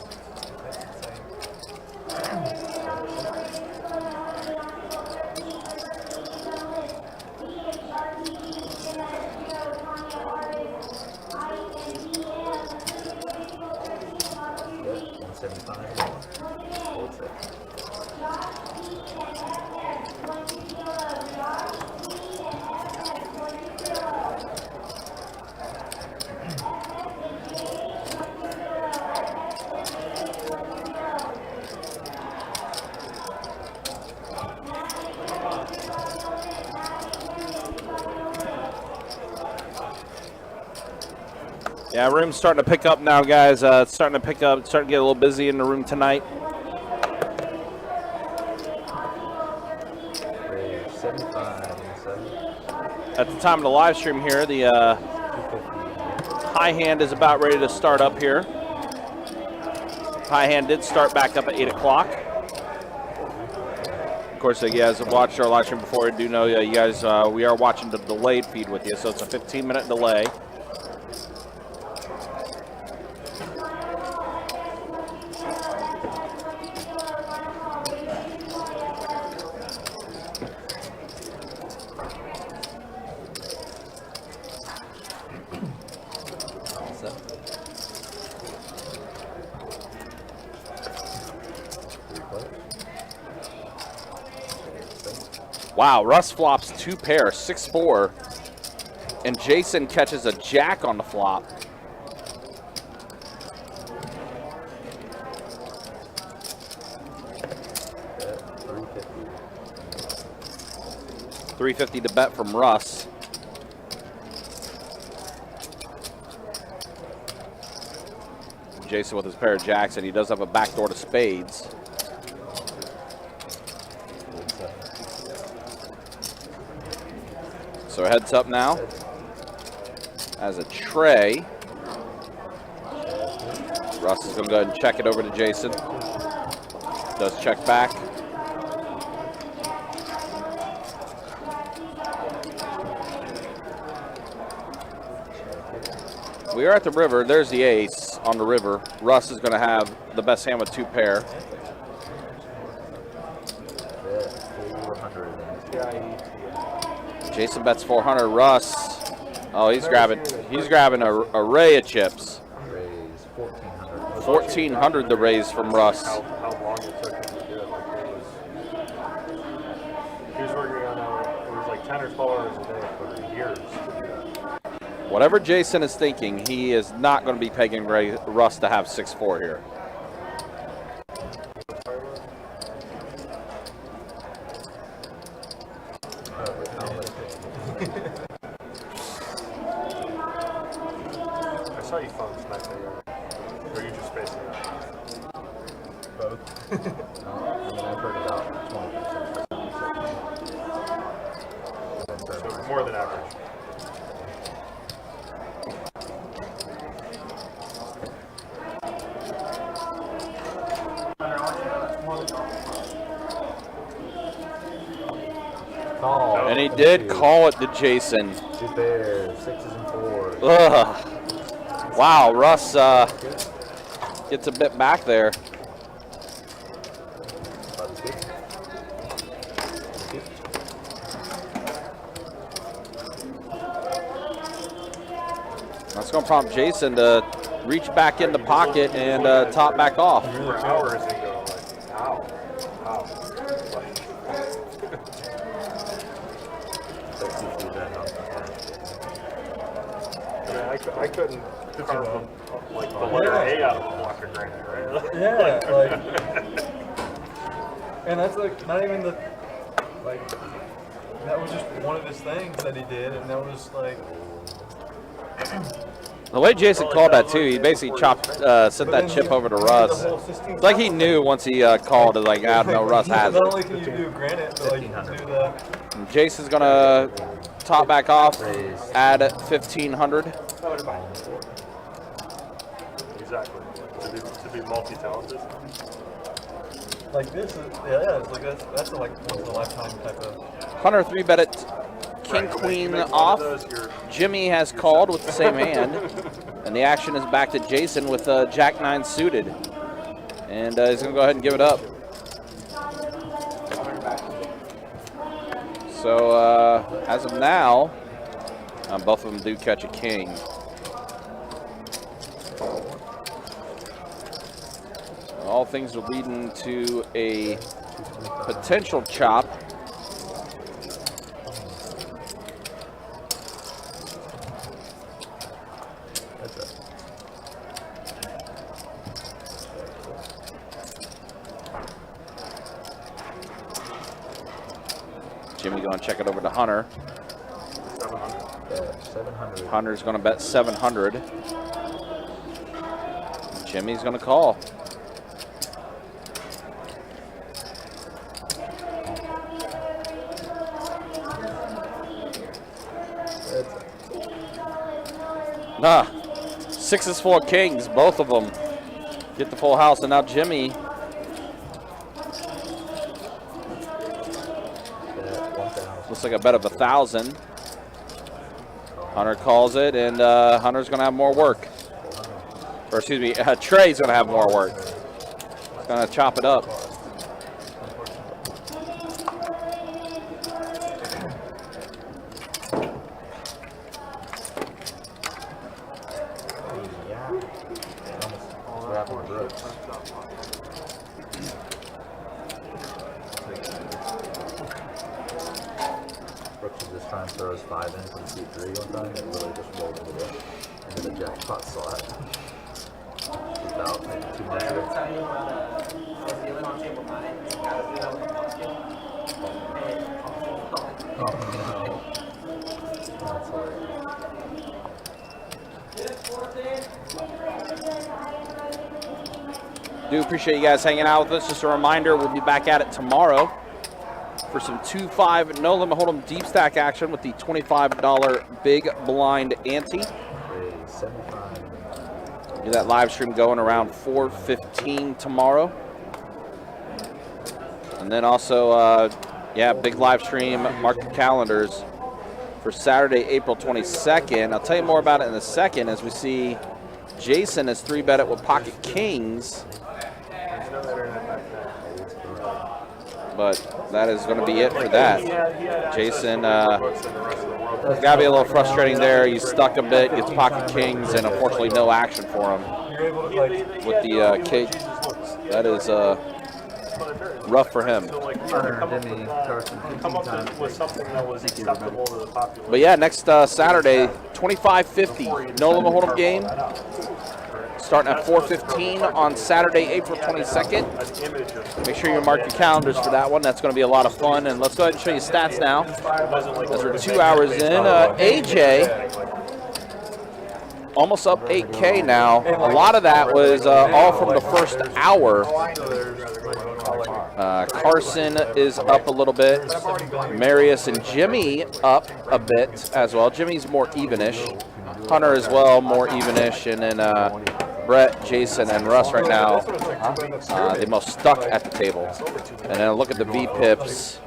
that's insane. Yep, 175. Hold it. Yeah, room's starting to pick up now, guys. It's starting to pick up. It's starting to get a little busy in the room tonight. Raise 75 and 7. At the time of the live stream here, the 250. high hand is about ready to start up here. High hand did start back up at 8 o'clock. Of course, you guys have watched our live stream before. Do know you guys, we are watching the delayed feed with you, so it's a 15-minute delay. Wow, Russ flops 2 pair, 6-4, and Jason catches a jack on the flop. $350 to bet from Russ. Jason with his pair of jacks, and he does have a backdoor to spades. So heads up now as a tray. Russ is going to go ahead and check it over to Jason. Does check back. We are at the river. There's the ace on the river. Russ is going to have the best hand with 2 pair. Jason bets 400. Russ, oh, he's grabbing a array of chips. Raise 1400. 1400 the raise from Russ. How long it took him to do it. Like, he was working on it was like 10 or 12 hours a day for years to do that. Whatever Jason is thinking, he is not going to be pegging Russ to have 6-4 here. I saw you phone smack that guy. Or you just facing that? Both. I mean, I've heard about 20%. So more than average. Call. And he did call it to Jason. 2 pairs, 6s and 4s. Ugh. Wow, Russ gets a bit back there. That's going to prompt Jason to reach back in the pocket and top back off. For hours and go like, ow, ow. I couldn't carve like the letter A out of a block of granite, right? Yeah, like, and that's like not even the, like, that was just one of his things that he did, and that was like. The way Jason called that too, he basically sent that chip over to Russ. It's like he knew once he called it, like, I don't know, Russ has it. Not only can you do granite, but like you can do the. And Jason's gonna top back off, add 1,500. Exactly. To be multi-talented. Like this is, yeah, it's like that's like once in a lifetime type of. Hunter 3-bet it. King Queen off. Jimmy has called with the same hand, and the action is back to Jason with Jack 9 suited, and he's gonna go ahead and give it up. So as of now, both of them do catch a king. All things are leading to a potential chop. Jimmy going to check it over to Hunter. 700. Hunter's going to bet 700. Jimmy's going to call. Nah, 6 is full of kings, both of them get the full house, and now Jimmy. Looks like a bet of 1,000. Hunter calls it, and Hunter's going to have more work. Or excuse me, Trey's going to have more work. He's going to chop it up. Throws 5 in from C3 one time and really just rolled into the jackpot slot. Without maybe 2 minutes. Oh no. That's hilarious. Do appreciate you guys hanging out with us. Just a reminder, we'll be back at it tomorrow for some 2-5 no limit hold'em deep stack action with the $25 big blind ante. Do that live stream going around 4:15 tomorrow, and then also yeah, big live stream. Mark your calendars for Saturday, April 22nd. I'll tell you more about it in a second as we see Jason has 3-bet it with pocket kings. But that is going to be it for that. Jason, it's got to be a little frustrating there. He's stuck a bit, gets pocket kings, and unfortunately no action for him with the cake. That is rough for him. But yeah, next Saturday, 25.50 no limit hold'em game. Starting at 4:15 on Saturday, April 22nd. Make sure you mark your calendars for that one. That's going to be a lot of fun. And let's go ahead and show you stats now. As we're 2 hours in, AJ almost up 8K now. A lot of that was all from the first hour. Carson is up a little bit. Marius and Jimmy up a bit as well. Jimmy's more evenish. Hunter as well, more evenish. And then Brett, Jason, and Russ right now, the most stuck at the table. And then look at the VPIPs,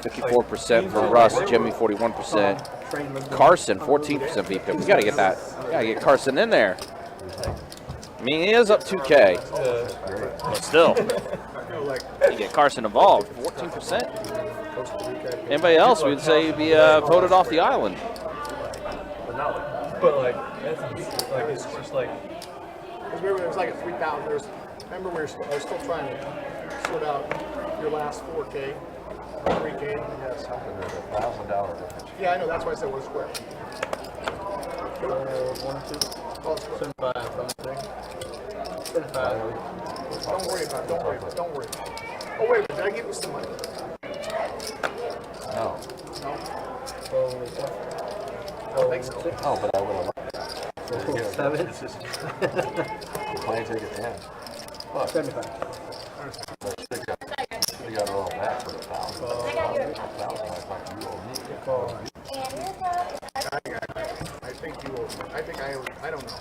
54% for Russ, Jimmy 41%, Carson 14% VPIP. We gotta get that. We gotta get Carson in there. I mean, he is up 2K, but still, you get Carson involved. 14%. Anybody else, we'd say, he'd be voted off the island. But like. Like it's just like. Because remember, there was like a 3,000. Remember, I was still trying to sort out your last 4K, 3K. Yeah, something. There's $1,000 difference. Yeah, I know. That's why I said one square. 1, 2, All square. 75, 75. Don't worry about it. Don't worry about it. Don't worry. Oh, wait a minute. Did I give you some money? No. No? Oh, I don't think so. Oh, but I would have liked that. 7. Play ticket 10. Look, 75. they got it all back for $1,000. $1,000. I thought you owe me. I think you will. I think I don't know.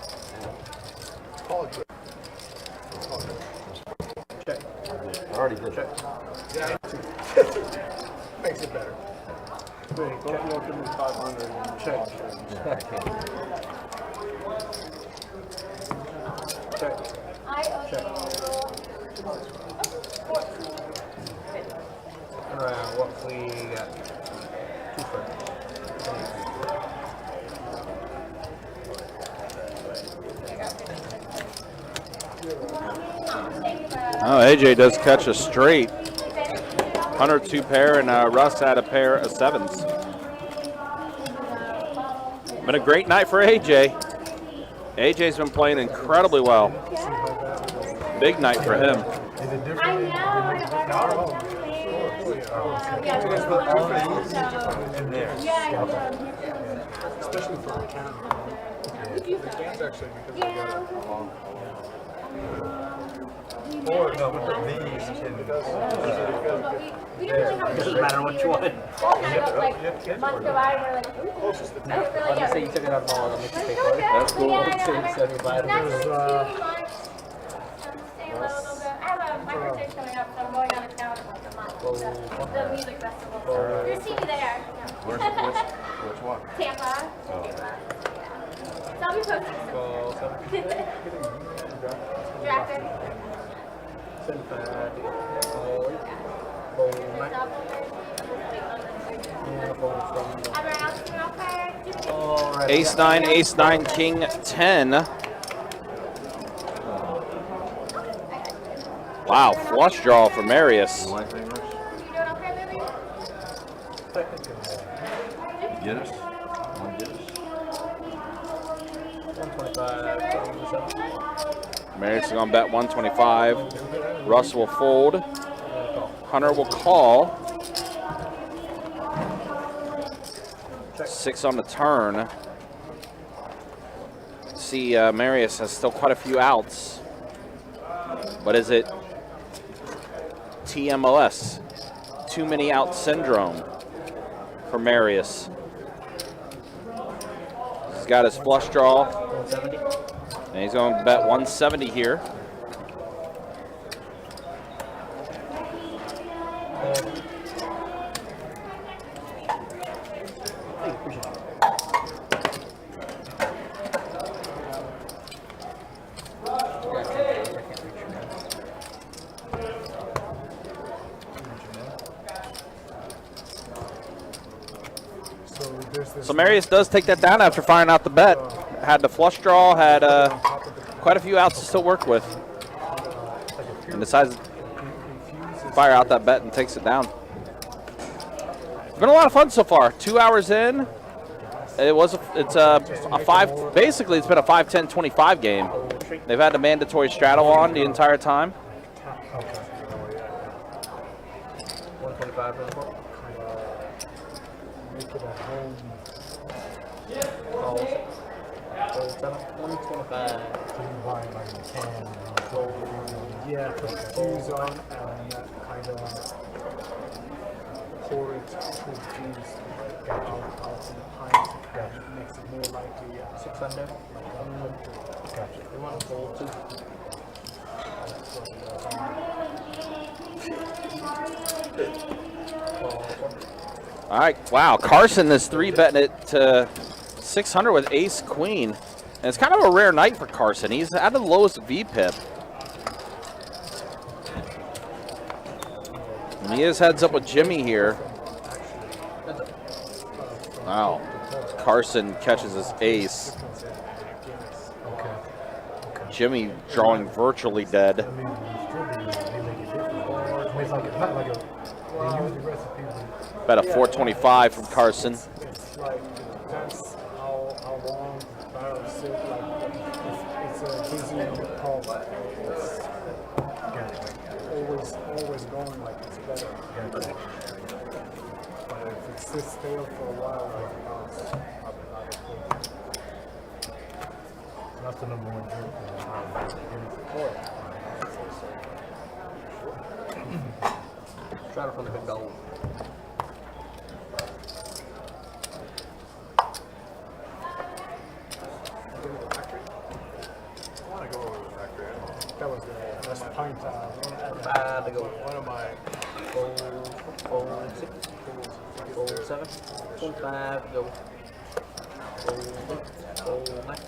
Call it good. Call it good. Check. I already did it. Yeah, makes it better. Wait, go for 500 and check. Yeah, I can't. Check. I owe you Alright, what we got? 2 first. Oh, AJ does catch a straight. Hunter 2 pair, and Russ had a pair of 7s. Been a great night for AJ. AJ's been playing incredibly well. Big night for him. I know. Especially for a can. Cans actually because they got Or no, but these can. We didn't really have a Doesn't matter which one. like months go by and we're like, ooh, I was really I just say you took it out of all of them. Make you pay for it. That's cool. Yeah, I know. 75. Next 2 months. Stay low a little bit. I have my birthday coming up, so I'm going out of town in like a month. The music festival. You'll see me there. Which one? Tampa. So I'll be posting some. Drafting. 75. Ace 9, Ace 9, King 10. Wow, flush draw for Marius. Guinness? One Guinness? 125. Marius is going to bet 125. Russ will fold. Hunter will call. 6 on the turn. See, Marius has still quite a few outs. But is it TMLS? Too many out syndrome for Marius. He's got his flush draw. 170. And he's going to bet 170 here. So Marius does take that down after firing out the bet. Had the flush draw, had quite a few outs to still work with. And decides to fire out that bet and takes it down. It's been a lot of fun so far. 2 hours in. It's a 5, basically it's been a 5-10-25 game. They've had the mandatory straddle on the entire time. 125 for the ball. make it at home. 125. So you buy like a can. Yeah, put the fuse on and that kind of porridge with cheese. Out in the pint. That makes it more likely. 600. Gotcha. You want to fold too? All right, wow. Carson is 3-betting it to 600 with ace queen. And it's kind of a rare night for Carson. He's at the lowest VPIP. And he is heads up with Jimmy here. Wow. Carson catches his ace. Jimmy drawing virtually dead. I mean, it's like it's not like a. They use the recipe. Bet a 425 from Carson. It's like it depends how long the barrel sit. Like it's a busy call. It's always going like it's better. But if it sits stale for a while, like now it's probably not as good. That's the number one drink. Try it from the big gold. I want to go over the factory. That was the best pint. To go. One of my 6, 7, 5, go. 9.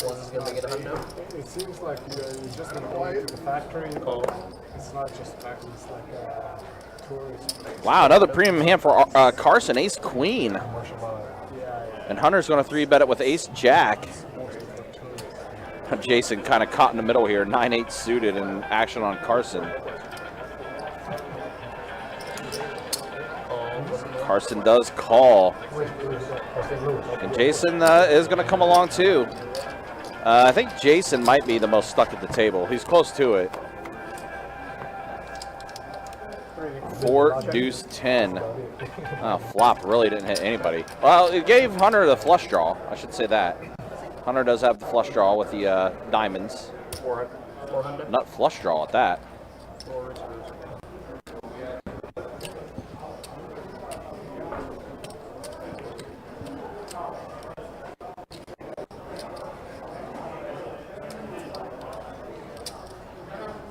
One's gonna get 100. It seems like you're just gonna go into the factory. It's not just factory. It's like a tourist place. Wow, another premium hand for Carson, ace queen. Yeah. And Hunter's going to 3-bet it with ace jack. Jason kind of caught in the middle here, 9-8 suited in action on Carson. Carson does call. And Jason is going to come along too. I think Jason might be the most stuck at the table. He's close to it. 4 deuce 10. Oh, flop really didn't hit anybody. Well, it gave Hunter the flush draw. I should say that. Hunter does have the flush draw with the diamonds. 400. Nut flush draw at that.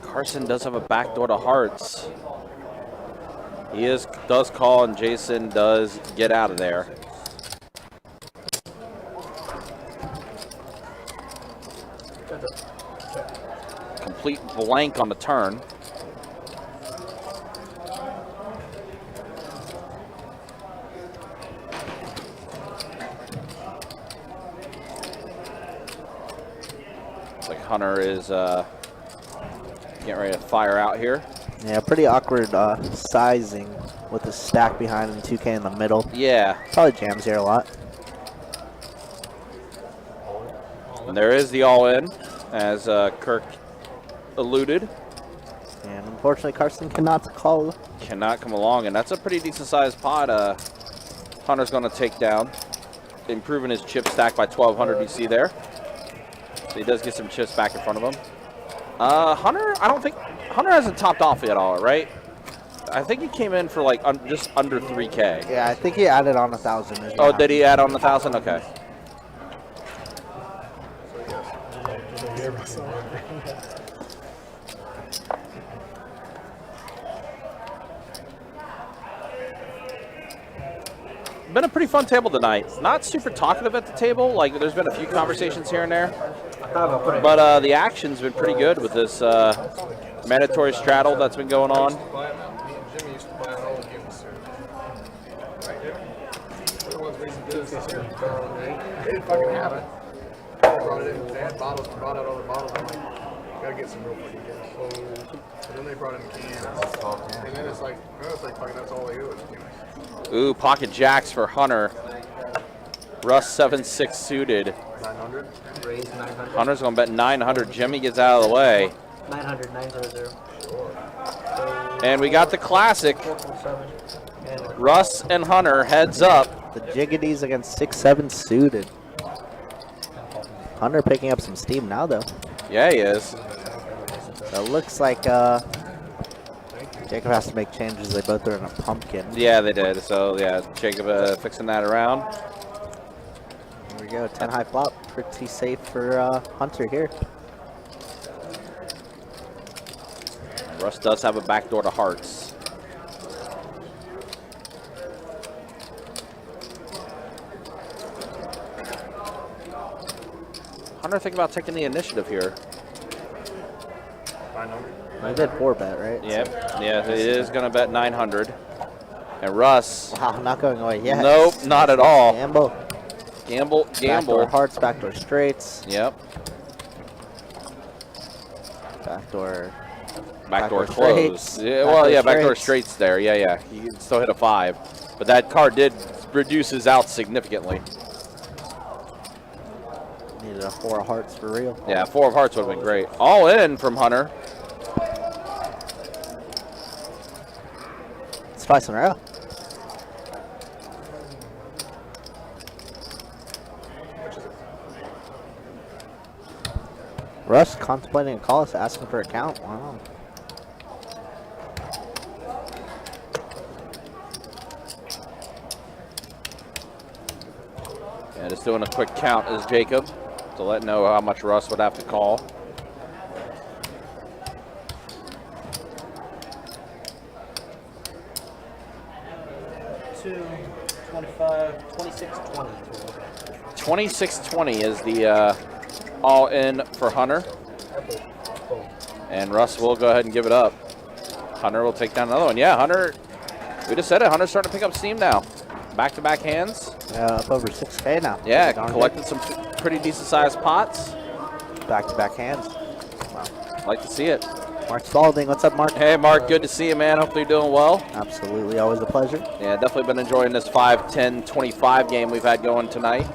Carson does have a backdoor to hearts. He does call, and Jason does get out of there. Complete blank on the turn. Looks like Hunter is getting ready to fire out here. Yeah, pretty awkward sizing with the stack behind and 2K in the middle. Yeah. Probably jams here a lot. And there is the all-in, as Kirk alluded. And unfortunately, Carson cannot call. Cannot come along, and that's a pretty decent-sized pot. Hunter's going to take down, improving his chip stack by 1,200. You see there. So he does get some chips back in front of him. Hunter, I don't think Hunter hasn't topped off yet, all right? I think he came in for like just under 3K. Yeah, I think he added on 1,000. Oh, did he add on 1,000? Okay. Been a pretty fun table tonight. Not super talkative at the table. Like, there's been a few conversations here and there. But the action's been pretty good with this mandatory straddle that's been going on. Jimmy used to buy all the games, sir. They didn't fucking have it. They brought it in. They had bottles, brought out other bottles. I'm like, gotta get some real fucking games. And then they brought in cans. And then it's like fucking that's all they do is cans. Ooh, pocket jacks for Hunter. Russ 7-6 suited. 900. Raise 900. Hunter's going to bet 900. Jimmy gets out of the way. 900, 900. And we got the classic. 447. Russ and Hunter heads up. The Jiggities against 6-7 suited. Hunter picking up some steam now, though. Yeah, he is. So it looks like Jacob has to make changes. They both are in a pumpkin. Yeah, they did. So, yeah, Jacob fixing that around. There we go. 10 high flop. Pretty safe for Hunter here. Russ does have a backdoor to hearts. Hunter think about taking the initiative here. 900. I did 4-bet, right? Yep. Yeah, he is going to bet 900. And Russ. Wow, not going away yet. Nope, not at all. Gamble. Gamble. Backdoor hearts, backdoor straights. Yep. Backdoor close. Yeah, well, yeah, backdoor straights there. Yeah, yeah. You can still hit a 5. But that card did reduce his outs significantly. Needed a 4 of hearts for real. Yeah, 4 of hearts would have been great. All in from Hunter. It's twice in a row. Russ contemplating a call, asking for a count. Wow. Yeah, just doing a quick count is Jacob to let know how much Russ would have to call. $26.20 is the all in for Hunter. And Russ will go ahead and give it up. Hunter will take down another one. Yeah, Hunter, we just said it. Hunter's starting to pick up steam now. Back-to-back hands. Yeah, up over 6K now. Yeah, collected some pretty decent-sized pots. Back-to-back hands. Wow. Like to see it. Mark Spalding, what's up, Mark? Hey, Mark, good to see you, man. Hopefully you're doing well. Absolutely, always a pleasure. Yeah, definitely been enjoying this 5, 10, 25 game we've had going tonight.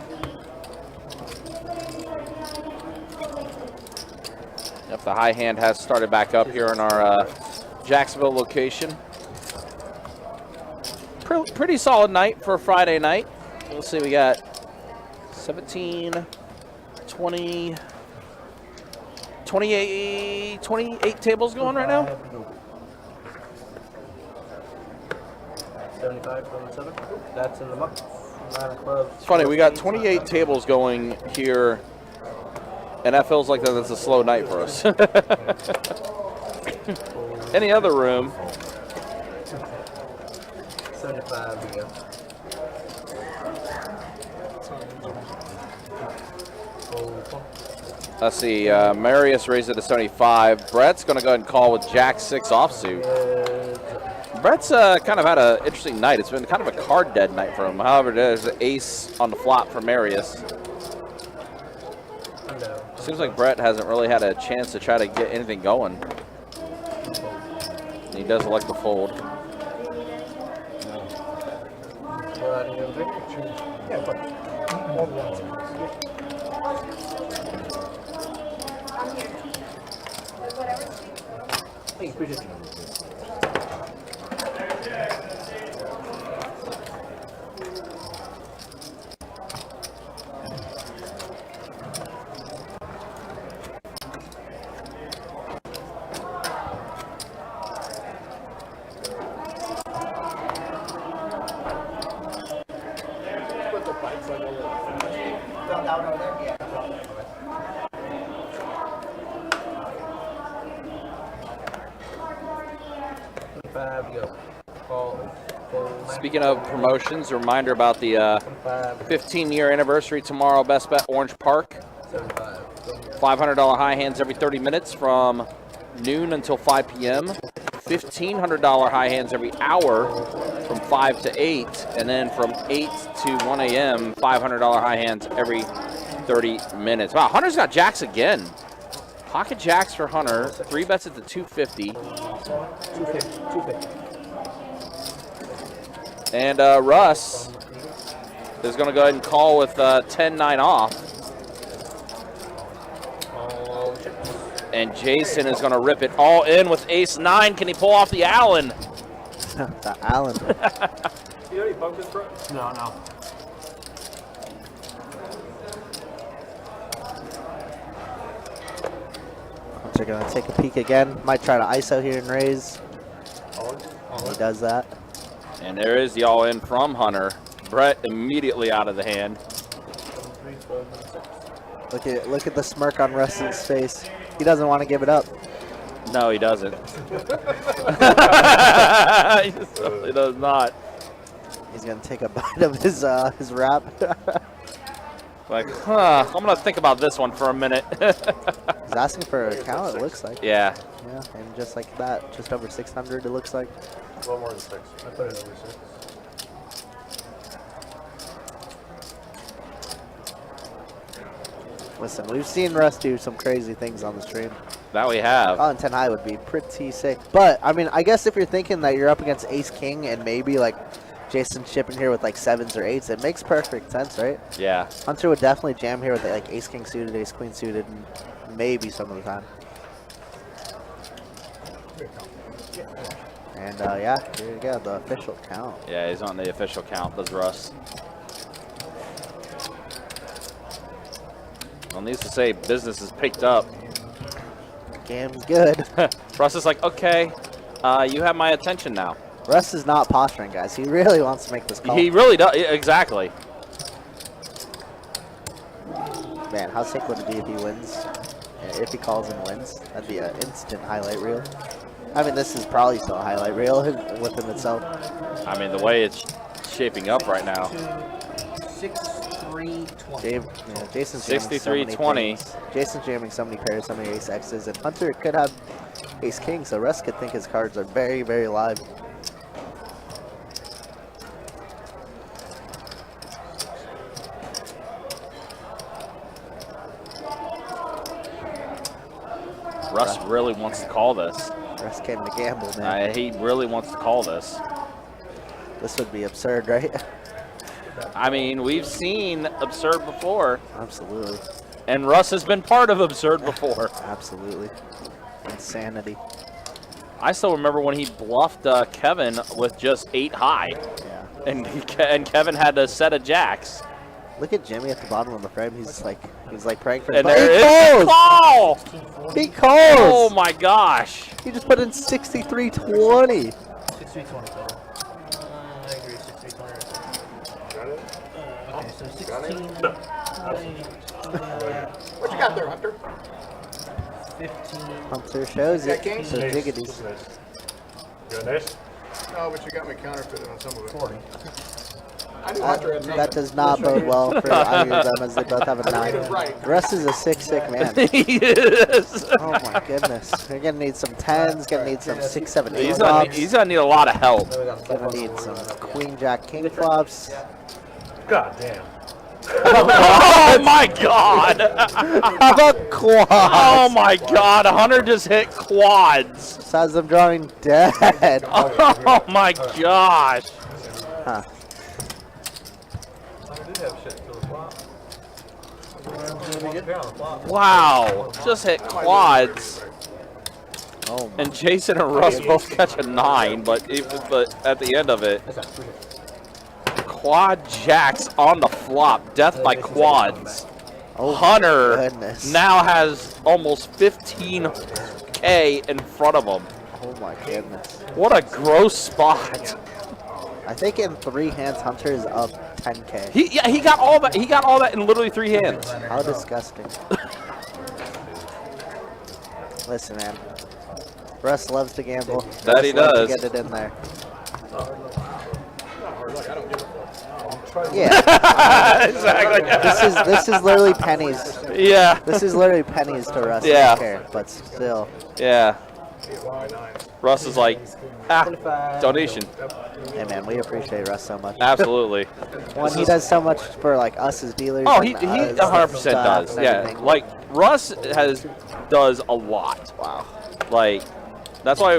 Yep, the high hand has started back up here in our Jacksonville location. Pretty solid night for a Friday night. Let's see, we got 17, 20, 28 tables going right now. 75 from the 7. That's in the muck. 9 clubs. It's funny, we got 28 tables going here, and that feels like that's a slow night for us. Any other room? 75 we go. Let's see, Marius raised it to 75. Brett's going to go ahead and call with Jack 6 offsuit. Brett's kind of had an interesting night. It's been kind of a card dead night for him. However, there's an ace on the flop for Marius. Seems like Brett hasn't really had a chance to try to get anything going. He does elect to fold. Thanks, appreciate you. Speaking of promotions, a reminder about the 15-year anniversary tomorrow, Best Bet Orange Park. $500 high hands every 30 minutes from noon until 5 p.m. $1,500 high hands every hour from 5 to 8. And then from 8 to 1 a.m., $500 high hands every 30 minutes. Wow, Hunter's got jacks again. Pocket jacks for Hunter. 3 bets at the 250. 250. And Russ is going to go ahead and call with 10-9 off. And Jason is going to rip it all in with ace-9. Can he pull off the Allen? The Allen. You already bumped this, bro? No. They're going to take a peek again. Might try to ISO here and raise. He does that. And there is the all-in from Hunter. Brett immediately out of the hand. Look at the smirk on Russ's face. He doesn't want to give it up. No, he doesn't. He certainly does not. He's gonna take a bite of his wrap. Like, I'm gonna think about this one for a minute. He's asking for a count, it looks like. Yeah. Yeah, and just like that, just over 600 it looks like. A little more than 6. I put it over 6. Listen, we've seen Russ do some crazy things on the stream. That we have. Colon 10 high would be pretty sick. But, I mean, I guess if you're thinking that you're up against Ace King and maybe, like, Jason shipping here with, like, 7s or 8s, it makes perfect sense, right? Yeah. Hunter would definitely jam here with, like, Ace King suited, Ace Queen suited, and maybe some of the time. And, yeah, here you go, the official count. Yeah, he's on the official count, does Russ. Well, needs to say business is picked up. Game's good. Russ is like, okay, you have my attention now. Russ is not posturing, guys. He really wants to make this call. He really does, exactly. Man, how sick would it be if he wins? If he calls and wins? That'd be an instant highlight reel. I mean, this is probably still a highlight reel within itself. I mean, the way it's shaping up right now. 63-20. Jason's jamming so many 63-20. things. Jason's jamming so many pairs, so many ace X's, and Hunter could have ace king, so Russ could think his cards are very, very live. Russ really wants to call this. Russ came to gamble, man. He really wants to call this. This would be absurd, right? I mean, we've seen absurd before. Absolutely. And Russ has been part of absurd before. Absolutely. Insanity. I still remember when he bluffed Kevin with just 8 high. Yeah. And Kevin had a set of jacks. Look at Jimmy at the bottom of the frame. He's like praying for. And He there is calls! the call! He calls! Oh my gosh! He just put in 63-20. 63-20 total. I agree, 63-20. Got it? Okay, so 16. What you got there, Hunter? 15. Hunter shows it. King? So jiggities. You got an ace? No, but you got me counterfeited on some of it. 40. I knew Hunter had That does not bode well for either of them as they both have a 9. right. Russ is a sick man. He is. Oh my goodness. You're gonna need some 10s, gonna need some 6, 7, 8 He's flops. gonna need a lot of help. Gonna need some queen, jack, king flops. God damn. Oh my god! How about quads? Oh my god, Hunter just hit quads. Besides them drawing dead. Oh my gosh. Huh. I did have shit to the flop. Wow, just hit quads. Oh my. And Jason and Russ both catch a 9, but at the end of it, quad jacks on the flop, death by quads. Oh Hunter goodness. now has almost 15K in front of him. Oh my goodness. What a gross spot. I think in 3 hands, Hunter is up 10K. He got all that. He got all that in literally 3 hands. How disgusting. Listen, man. Russ loves to gamble. That he Russ loves does. to get it in there. Yeah. Exactly. This is literally pennies. Yeah. This is literally pennies to Russ. Yeah. I don't care, but still. Yeah. Russ is like, donation. Hey man, we appreciate Russ so much. Absolutely. One, he does so much for like us as dealers. Oh, and he us 100% staff does. and Yeah, everything. like Russ does a lot. Wow. Like that's why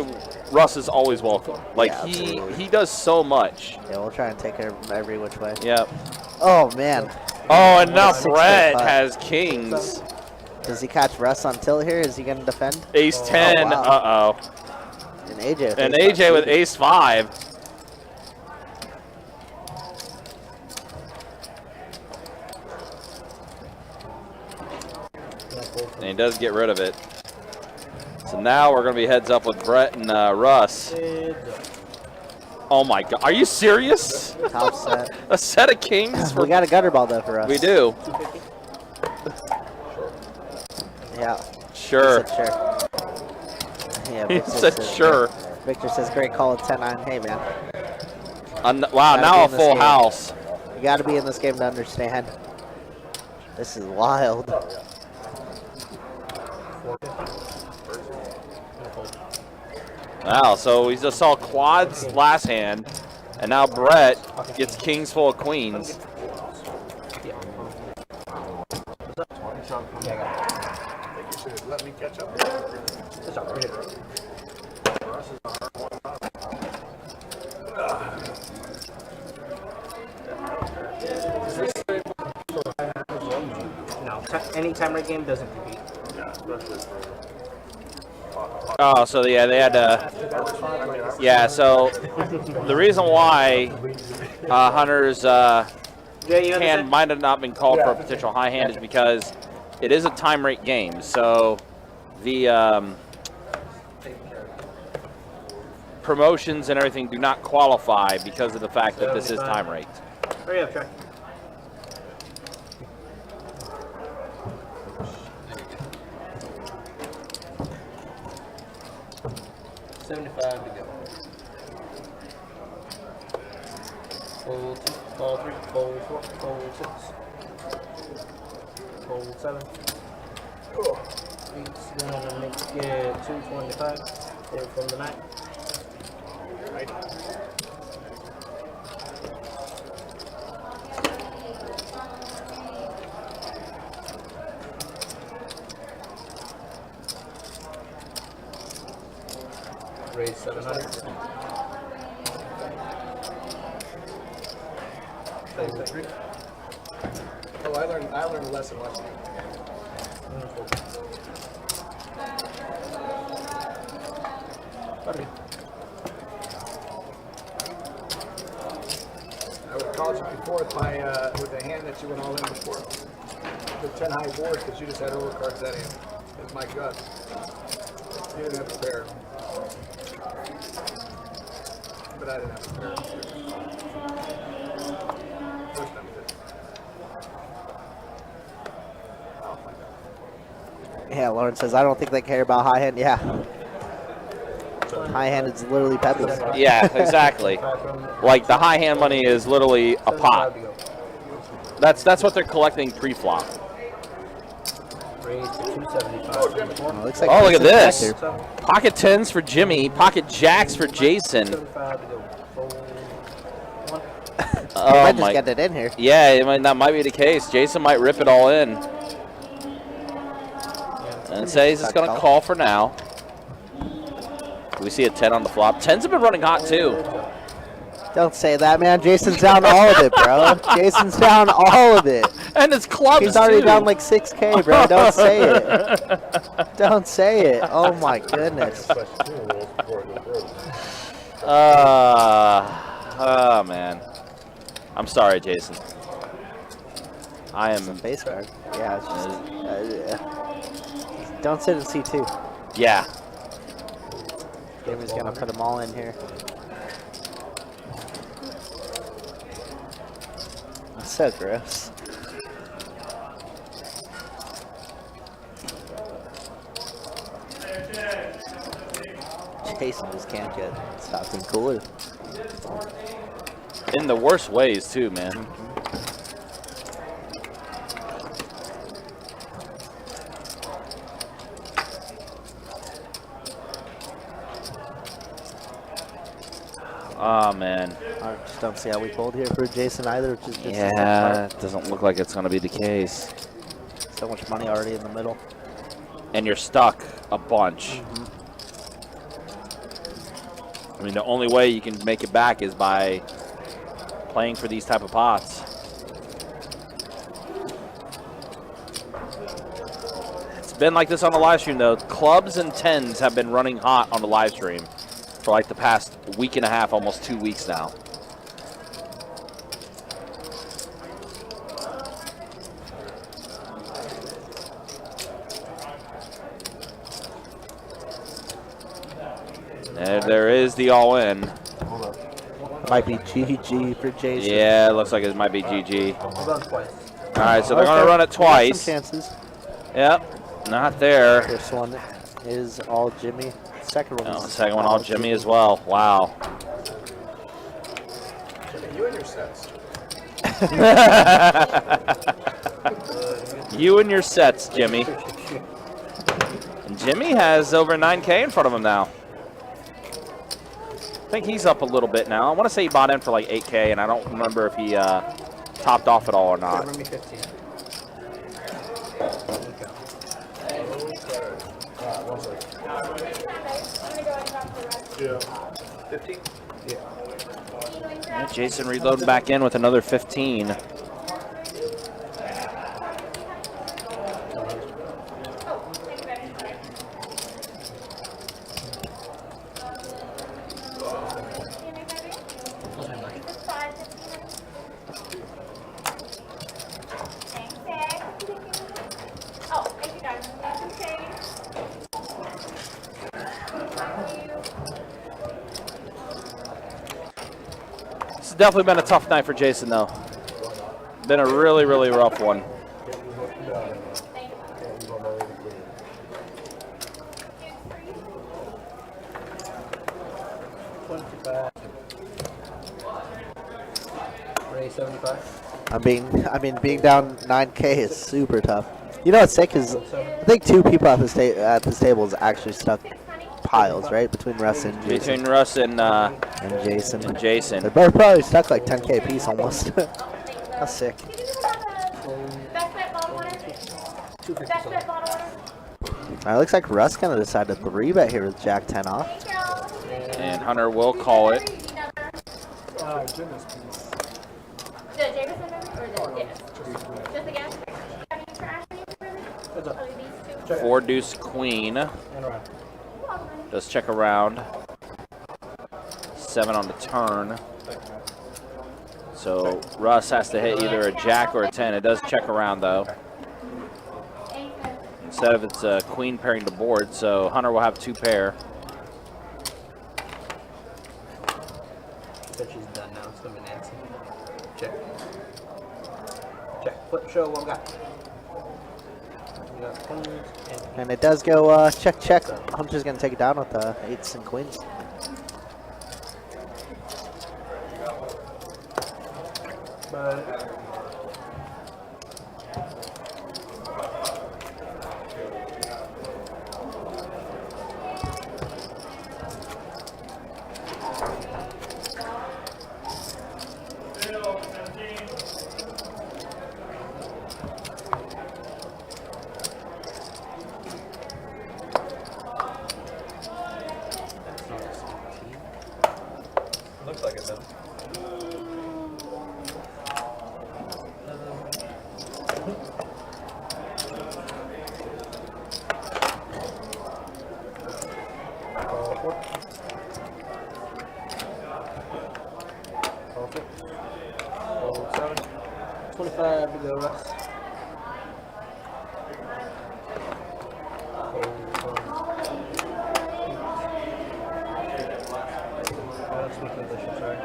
Russ is always welcome. Like Yeah, absolutely. he does so much. Yeah, we'll try and take care of him every which way. Yep. Oh man. Oh, and now Six, Brett five. has kings. Does he catch Russ on tilt here? Is he gonna defend? Ace 10. Oh, wow. Uh oh. And AJ. with And ace AJ five. with ace 5. And he does get rid of it. So now we're going to be heads up with Brett and Russ. Oh my god. Are you serious? Top set. A set of kings? We got a gutter ball though for us. We do. Yeah. Sure. He said sure. Yeah, He Victor said says- sure. Victor says great call at 10-9. Hey man, Wow, Gotta now be a in this full game. house. you got to be in this game to understand. This is wild. Wow, so we just saw quads last hand, and now Brett gets kings full of queens. I think you should let me catch up. any time rate game doesn't compete. Yeah, especially for. Oh, so yeah, they had to. Yeah, so the reason why Hunter's hand might have not been called for a potential high hand is because it is a time rate game. So the promotions and everything do not qualify because of the fact that this is time rate. Hurry up, Trey. $75 to go. Fold 2, fold 3, fold 4, fold 6, fold 7. It's gonna make it 225 from the 9. Raise 700. Oh, I learned a lesson last night. I would have called you before with a hand that you went all in before. With 10 high boards because you just had overcards that hand. It's my gut. You didn't have to pair. But I didn't have to pair. First time you did. Yeah, Lauren says, I don't think they care about high hand. Yeah. High hand is literally peppers. Yeah, exactly. Like the high hand money is literally a pot. That's what they're collecting pre-flop. Raise to 275. Oh, looks like Oh, look at this. back there. Pocket 10s for Jimmy. Pocket jacks for Jason. 75 to go. Fold 1. I might just my. get it in here. Yeah, that might be the case. Jason might rip it all in. And says it's going to call for now. We see a 10 on the flop. 10s have been running hot too. Don't say that, man. Jason's down all of it, bro. Jason's down all of it. And it's clubs He's already too. down like 6K, bro. Don't say it. Don't say it. Oh my goodness. Oh man. I'm sorry, Jason. I am. Base card. Yeah. It's just, don't sit in C2. Yeah. Jimmy's gonna put them all in here. That's so gross. Jason just can't stop being cooler. In the worst ways too, man. Oh man. I just don't see how we pulled here for Jason either. Which is just Yeah, it doesn't look like it's going to be the case. so much money already in the middle. And you're stuck a bunch. I mean, the only way you can make it back is by playing for these type of pots. It's been like this on the live stream, though. Clubs and 10s have been running hot on the live stream for like the past week and a half, almost 2 weeks now. There is the all-in. Might be GG for Jason. Yeah, it looks like it might be GG. Run twice. All right, so they're going to run it twice. Some chances. Yep, not there. First one is all Jimmy. Second one. Oh, second one all Jimmy as well. Wow. Jimmy, you and your sets. You and your sets, Jimmy. And Jimmy has over 9K in front of him now. I think he's up a little bit now. I want to say he bought in for like 8K, and I don't remember if he topped off at all or not. Run me 15. Yeah. 15? Yeah, Jason reloading back in with another 15. definitely been a tough night for Jason, though. Been a really, really rough one. Ray 75. I mean, being down 9K is super tough. You know what's sick is I think 2 people at this table is actually stuck piles, right? Between Russ and Jason. Between Russ and Jason. Jason. They're both probably stuck like 10K apiece almost. That's sick. Best bet bottle water? Best bet bottle water? It looks like Russ kind of decided to 3-bet here with Jack 10 off. And Hunter will call it. Goodness, please. The Jameson or the Guinness? Just the gas? Have you trash these two? 4 deuce queen. And around. Does check around. 7 on the turn. So Russ has to hit either a jack or a 10. It does check around though. Instead of it's a queen pairing the board, so Hunter will have 2 pair. So she's done now. It's gonna be Nancy. Check. Check. Flip show. What we got? We got queens and And it does go check, check. Hunter's going to take it down with the 8s and queens. Looks like it though. oh, 7. 25 to go, Russ. That's my position, sorry.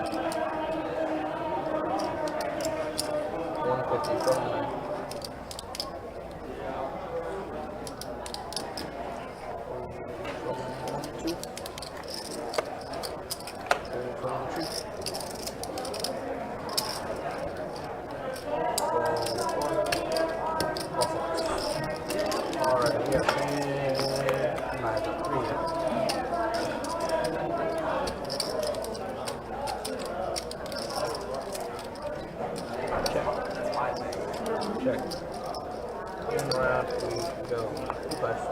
150 from the 9. Alright, we got 3 yet. Check. In round we go. Push.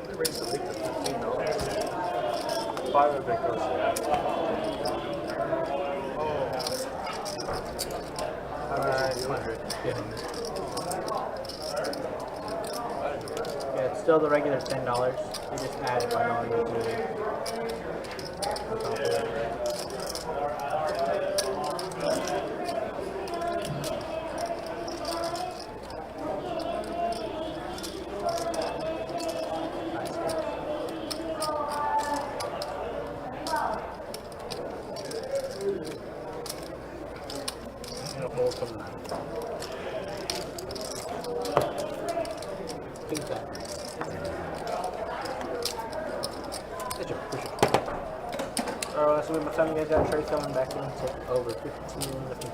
They raised the league to $15. 5 of it goes Alright, 100. Yeah, it's still the regular $10. You just add $5 to it. So by the time you guys got trade coming back into over 15 apiece.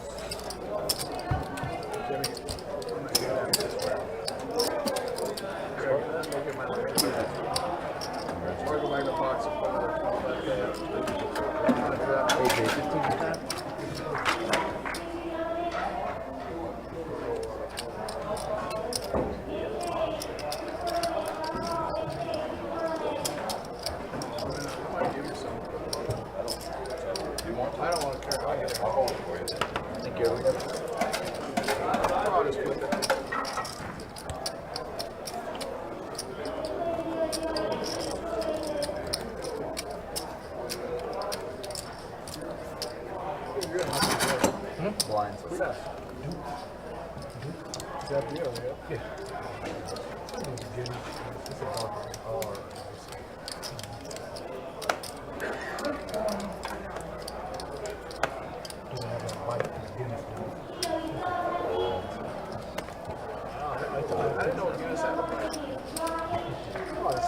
I don't want to care. I'll get it. I'll hold it for you. Thank you. I didn't know Guinness had a bite. Oh, it's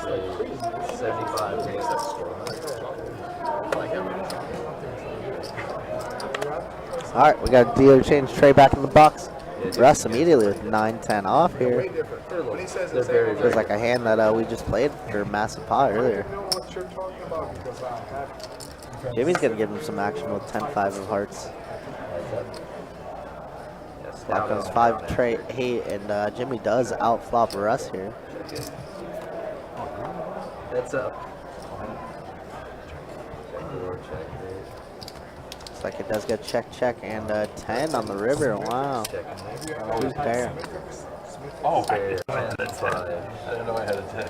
like crazy. 75 takes that score. All right, we got a dealer change tray back in the box. Russ immediately with 9-10 off here. Way different. When he says They're it's very, able to- Feels like a hand that we just played for a massive pot earlier. I don't know what you're talking about because I have. Jimmy's gonna give him some action with 10-5 of hearts. Now comes 5 tray 8, and Jimmy does outflop Russ here. That's up. Looks like it does get check, and 10 on the river. Wow. Who's there? Oh, I didn't know I had a 10.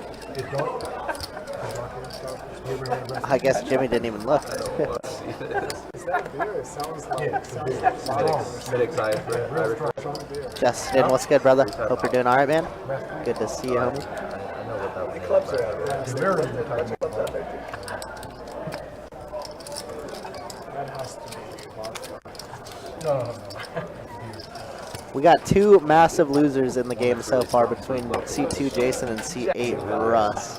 I guess Jimmy didn't even look. Is that beer? It sounds like Mid-excited for Irish. Justin, what's good, brother? Hope you're doing all right, man. Good to see you, homie. I know what that was. clubs are out there. That has to be vodka. No. We got 2 massive losers in the game so far between C2 Jason and C8 Russ.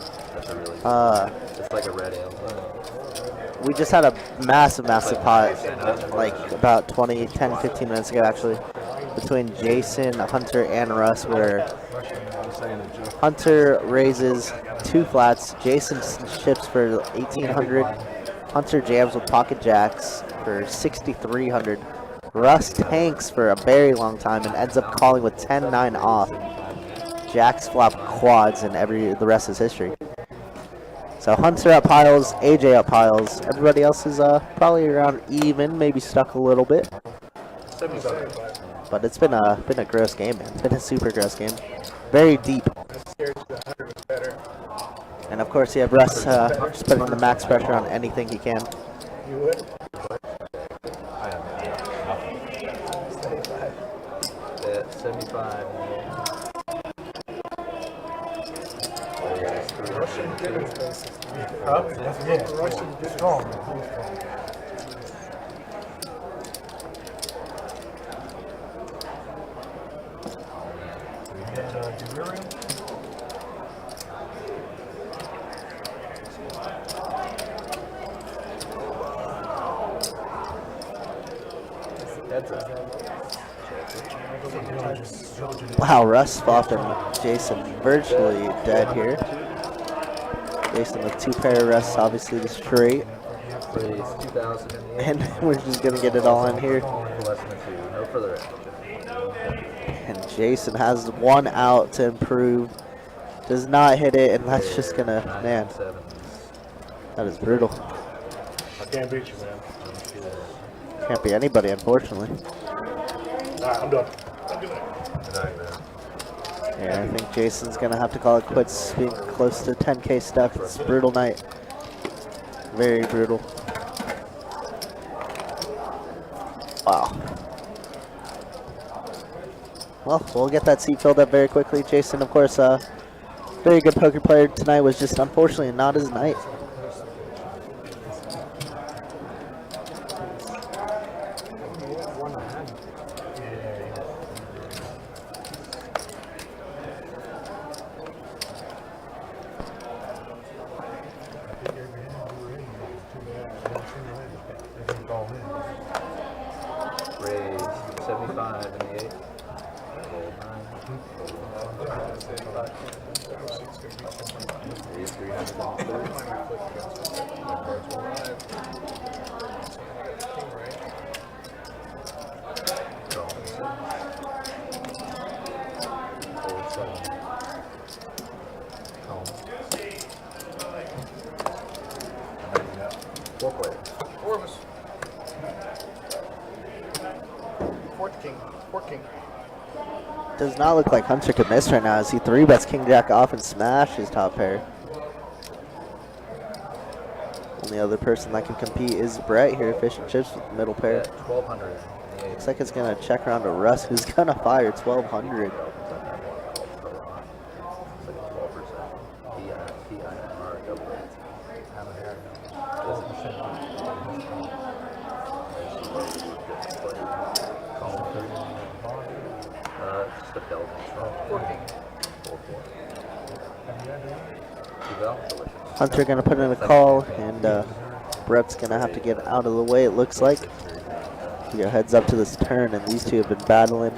It's like a red ale. We just had a massive pot, like about 15 minutes ago actually, between Jason, Hunter, and Russ, where Hunter raises 2 flats, Jason chips for 1,800, Hunter jams with pocket jacks for 6,300, Russ tanks for a very long time and ends up calling with 10-9 off. Jacks flop quads, and the rest is history. So Hunter up piles, AJ up piles. Everybody else is probably around even, maybe stuck a little bit. But it's been a gross game, man. It's been a super gross game. Very deep. And of course you have Russ just putting the max pressure on anything he can. You would? Yeah, 75. Russian Guinness basis. Russian Guinness. Strong. Wow, Russ flopped him. Jason virtually dead here. Jason with 2 pair of Russ, obviously the straight. And we're just gonna get it all in here. No further And Jason has 1 out to improve. Does not hit it, and that's just gonna, man. That is brutal. I can't beat you, man. Can't be anybody, unfortunately. Alright, I'm done. Yeah, I think Jason's gonna have to call it quits, being close to 10K stuck. It's a brutal night. Very brutal. Wow. Well, we'll get that seat filled up very quickly. Jason, of course, very good poker player tonight, was just unfortunately not his night. Raise 75 in the 8. Raise 300. Four of us. Fourth king. Does not look like Hunter could miss right now as he 3-bets King Jack off and smash his top pair. Only other person that can compete is Brett here, fishing chips with the middle pair. 1200. Looks like it's gonna check around to Russ, who's gonna fire 1200. Hunter gonna put in a call, and Brett's gonna have to get out of the way, it looks like. Your heads up to this turn, and these two have been battling.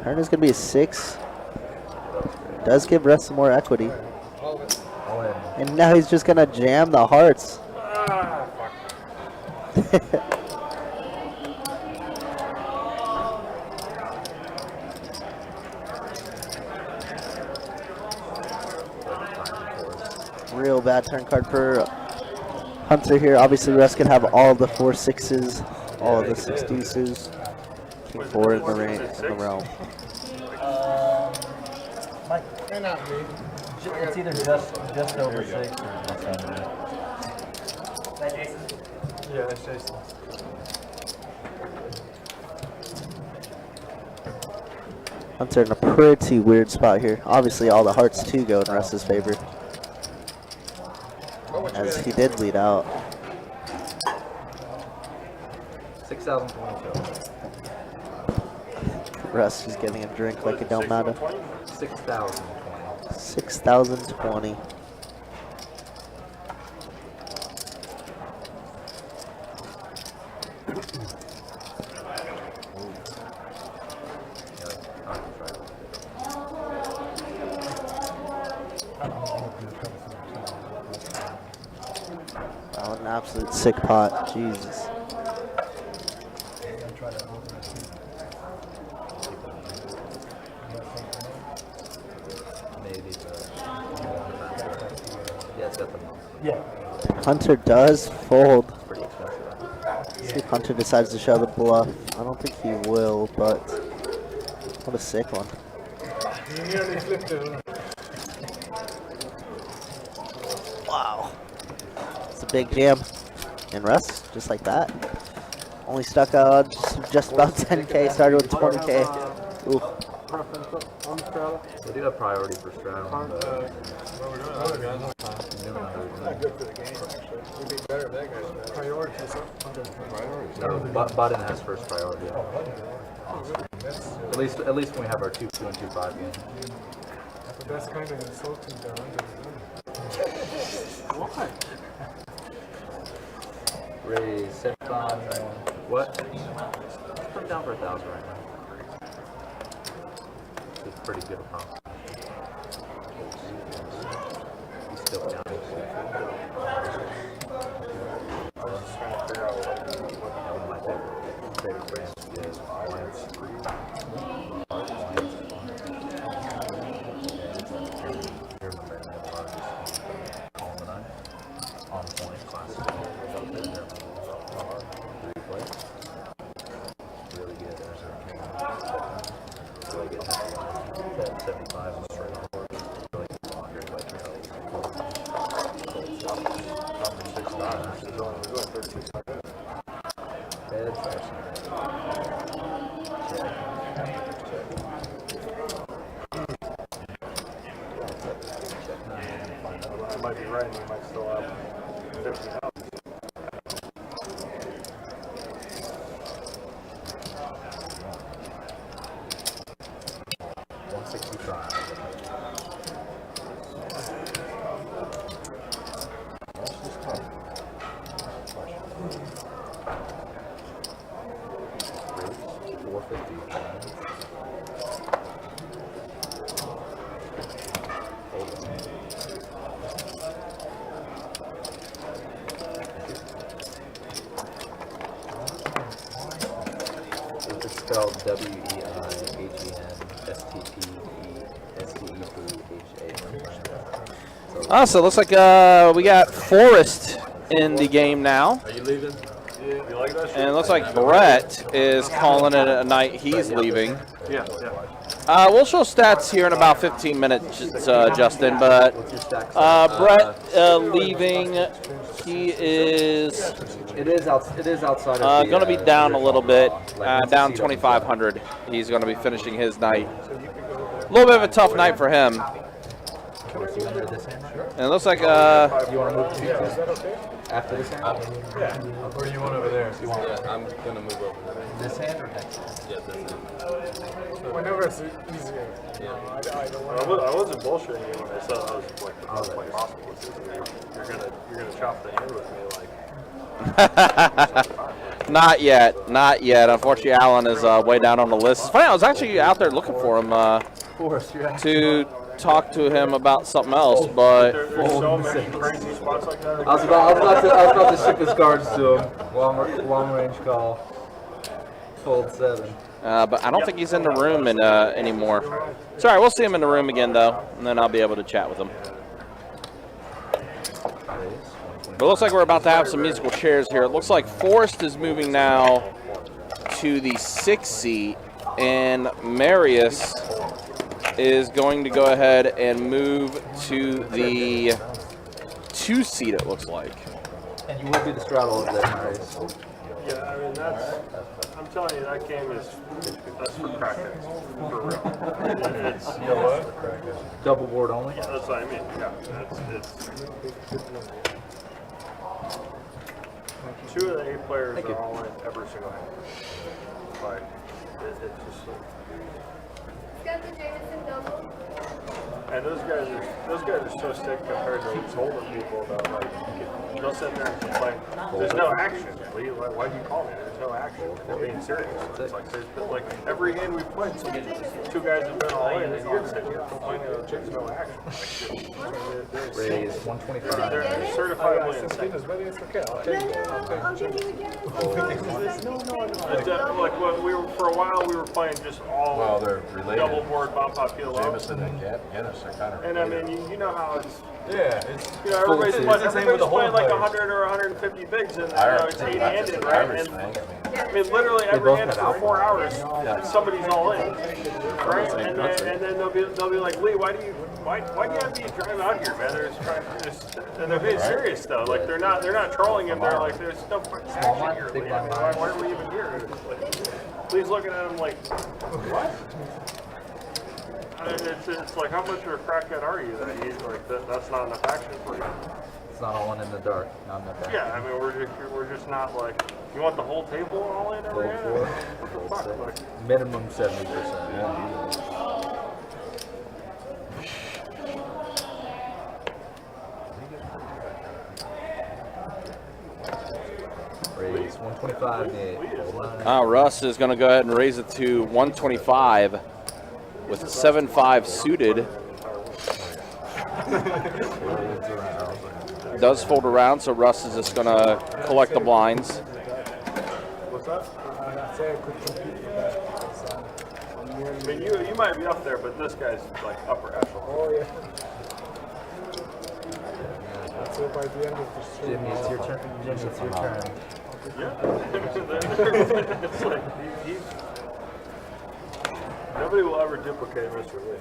Turn is gonna be a 6. Does give Brett some more equity. And now he's just gonna jam the hearts. Real bad turn card for Hunter here. Obviously, Russ can have all the 4 6s, all of the 6 deuces. King 4 in the realm. And not me. It's either just over 6 or just under. Is that Jason? Yeah, that's Jason. Hunter in a pretty weird spot here. Obviously, all the hearts too go in Russ's favor, as he did lead out. 6,022. Russ is getting a drink like it don't matter. 6,020. 6,020. Oh, an absolute sick pot. Jesus. Hunter does fold. See if Hunter decides to show the bluff. I don't think he will, but what a sick one. You nearly flipped it. Wow. It's a big jam. And Russ, just like that. Only stuck out just about 10K, started with 20K. Ooh. We do have priority for Stroud. Not good for the game, actually. We'd be better if that guy's better. Priorities. No, Button has first priority. At least when we have our 2-2 and 2-5 game. That's kind of insulting to Why? Raise 75. What? Put down for 1,000 right now. It's pretty good amount. He's still down. I was just trying to figure out One of my favorite brands is Alliance. On point classic. Really good. Really good. 75 on the straight forward. Really good longer. Like, bad trash. I might be right, and we might still have 50 houses. It's spelled W-E-I-H-E-N-S-T-E-P-H-A-N. So it looks like we got Forrest in the game now. Are you leaving? Yeah. You like that shit? And it looks like Brett is calling it a night. He's leaving. Yeah. We'll show stats here in about 15 minutes, Justin. But Brett leaving. He is. It is outside of going to be down a little bit, down 2,500. He's going to be finishing his night. A little bit of a tough night for him. And it looks like After this hand? Yeah. Or you want over there if you want. Yeah, I'm gonna move over there. This hand or next hand? Yeah, this is. Whenever it's easier. Yeah. I don't want I wasn't bullshitting you when I said I was like the best play possible. You're gonna chop the hand with me like. Not yet. Not yet. Unfortunately, Alan is way down on the list. It's funny, I was actually out there looking for him to talk to him about something else, but There's so many crazy spots like that. I was about to ship his cards to him. Long range call. Fold 7. but I don't think he's in the room anymore. Sorry, we'll see him in the room again though, and then I'll be able to chat with him. But it looks like we're about to have some musical chairs here. It looks like Forrest is moving now to the 6th seat, and Marius is going to go ahead and move to the 2 seat, it looks like. And you will be the straddle over there, Marius. Yeah, I mean I'm telling you, that game that's for crackheads, for real. It's, you know what? Double board only? Yeah, that's what I mean. Yeah, it's 2 of the 8 players are all in every single hand. Like, it's just. Got the Jameson double. And those guys are so sick compared to these older people that like they'll sit there and complain. There's no action. Like, why do you call me? There's no action. They're being serious. It's like there's been like every hand we've played, 2 guys have been all in, and you're sitting here complaining that there's no action. Like, Raise 125. they're certifiably insane. It's ready. It's okay. I'll take it. I'll give you again. Like what we were for a while, we were playing just all Well, they're related. double board bomb pop PLO. Jameson and Guinness are kind of And I related. mean, you know how it's. Yeah, it's You know, everybody's it's playing, the same with the playing like whole 100 or 150 bigs, and you know, Irish, it's not just 8-handed, an right? Irish And, thing. I mean, literally every both hand had for 4 hours, Yeah. somebody's all in, right? And then they'll be like, Lee, why do you have me drive out here, man? And they're being serious though. Like they're not trolling him. They're like, there's no fucking action here, Lee. I mean, why are we even here? Like, Lee's looking at him like, what? I mean, it's like, how much of a crackhead are you that he's like that's not enough action for you? It's not all in the dark. Not enough action. Yeah, I mean, we're just not like, you want the whole table all in every hand? Fold 4. What the fuck? Like, Minimum 70%. Raise 125. Russ is going to go ahead and raise it to 125 with 7-5 suited. Does fold around, so Russ is just going to collect the blinds. what's that? I'd say I could compete for that. I mean, you might be up there, but this guy's like upper echelon. Oh, yeah. So by the end of the stream, Jimmy, it's your turn. Jimmy, it's your turn. Yeah. It's like, nobody will ever duplicate Mr. Lee.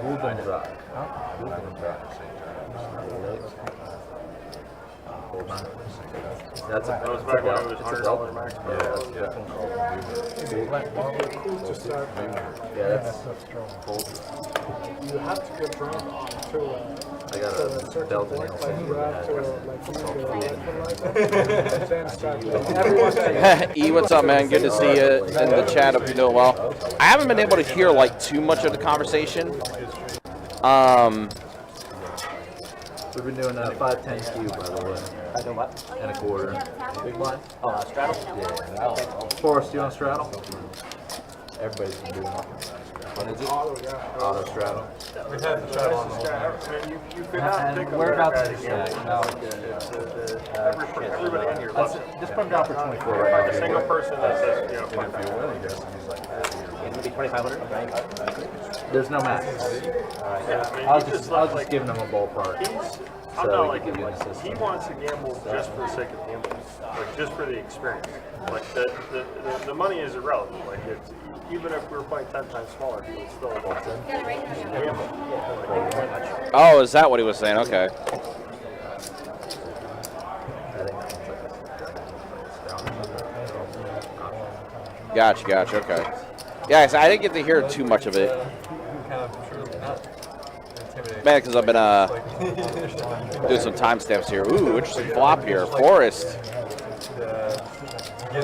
Golden rock. That's a That was back when it was $100 max. to start, Yeah, that's you have to get drunk to I got a a certain belt point, nail like you have to like use your rifle like that, and then start E, what's up, man? Good to see you in the chat. Hope you're doing well. I haven't been able to hear like too much of the conversation. We've been doing a 5-10 cube, by the way. I do what? And a quarter. Big blind? Oh, straddle? Yeah. Forrest, you on straddle? Everybody's been doing it. auto guy. Auto straddle. We had the straddle on the whole You could not pick up whereabouts that is guy the again. stack? Everybody in here loves it. Just put it down for 24. Like a single person that says, you know, fuck that. Maybe 2,500. There's no max. Yeah, I mean, I was he just like, giving him a ballpark. I'm So not we like could him. give you Like, an assist. he wants to gamble just for the sake of gambling, like just for the experience. Like the money is irrelevant. Like it's even if we were playing 10 times smaller, he would still gamble. Oh, is that what he was saying? Okay. Gotcha, okay. Yeah, so I didn't get to hear too much of it. Man, because I've been doing some timestamps here. Ooh, interesting flop here. Forrest.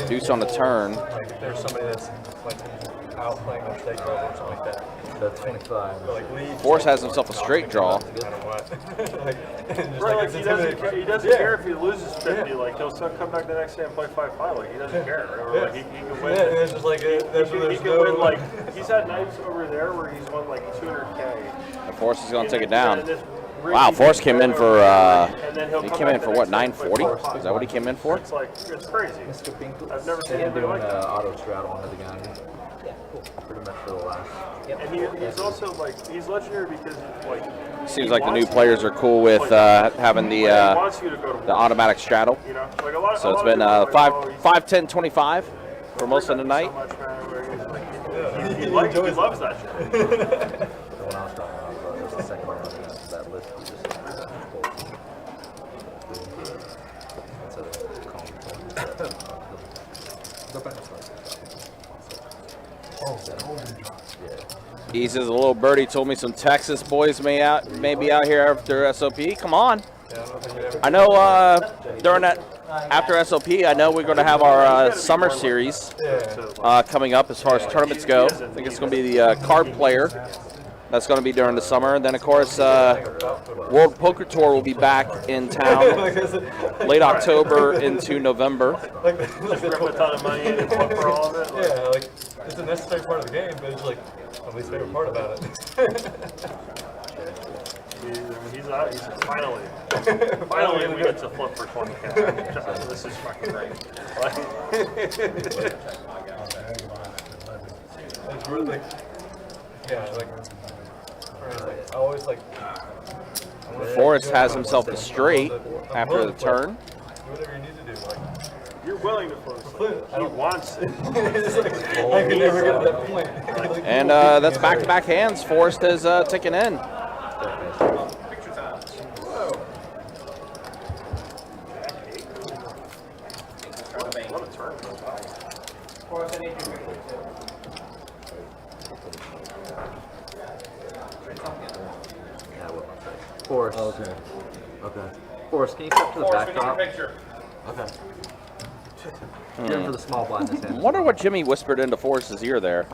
Deuce on the turn. Like if there's somebody that's like out playing a stake level or something like that. The 25. Forrest has himself a straight draw. Right, like he doesn't care if he loses 50. Like he'll still come back the next day and play 5-5. Like he doesn't care. Or like he can win. It's just like he can win. Like he's had nights over there where he's won like 200K. And Forrest is going to take it down. Wow, Forrest came in for he came in for what, 940? Is that what he came in for? It's like it's crazy. I've never seen him anything doing like that. auto straddle onto the gun. Pretty much for the last. And he's also like he's legendary because like Seems like the new players are cool with having the automatic straddle. You know, like a lot, So it's been 5-10-25 for most of the night. He loves that shit. The one I was talking about was the second one on that list. We just He says a little birdie told me some Texas boys may be out here after SOP. Come on. I know during that after SOP, I know we're going to have our summer series coming up as far as tournaments go. I think it's going to be the card player. That's going to be during the summer. And then, of course, World Poker Tour will be back in town late October into November. Just rip a ton of money in and flip for all of it. Yeah, like it's a necessary part of the game, but it's like my least favorite part about it. He's finally we get to flip for 20K. This is fucking great. It's really like, yeah, like I always like. Forrest has himself a straight after the turn. Do whatever you need to do. Like, you're willing to flip. He wants it. I can never get to that point. And that's back-to-back hands. Forrest is ticking in. Forrest. Oh, okay. Forrest, can you step to the backdrop? Okay. You're in for the small blind this hand. I wonder what Jimmy whispered into Forrest's ear there.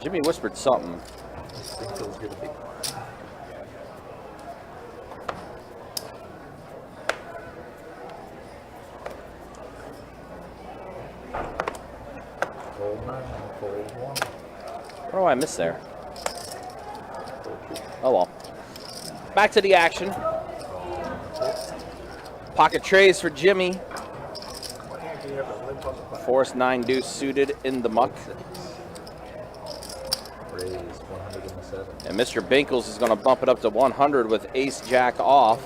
Jimmy whispered something. Feels good to be. Fold 9, fold 1. What do I miss there? Oh well. Back to the action. Pocket trays for Jimmy. Forrest 9 deuce suited in the muck. Raise 107. And Mr. Binkles is going to bump it up to 100 with ace jack off.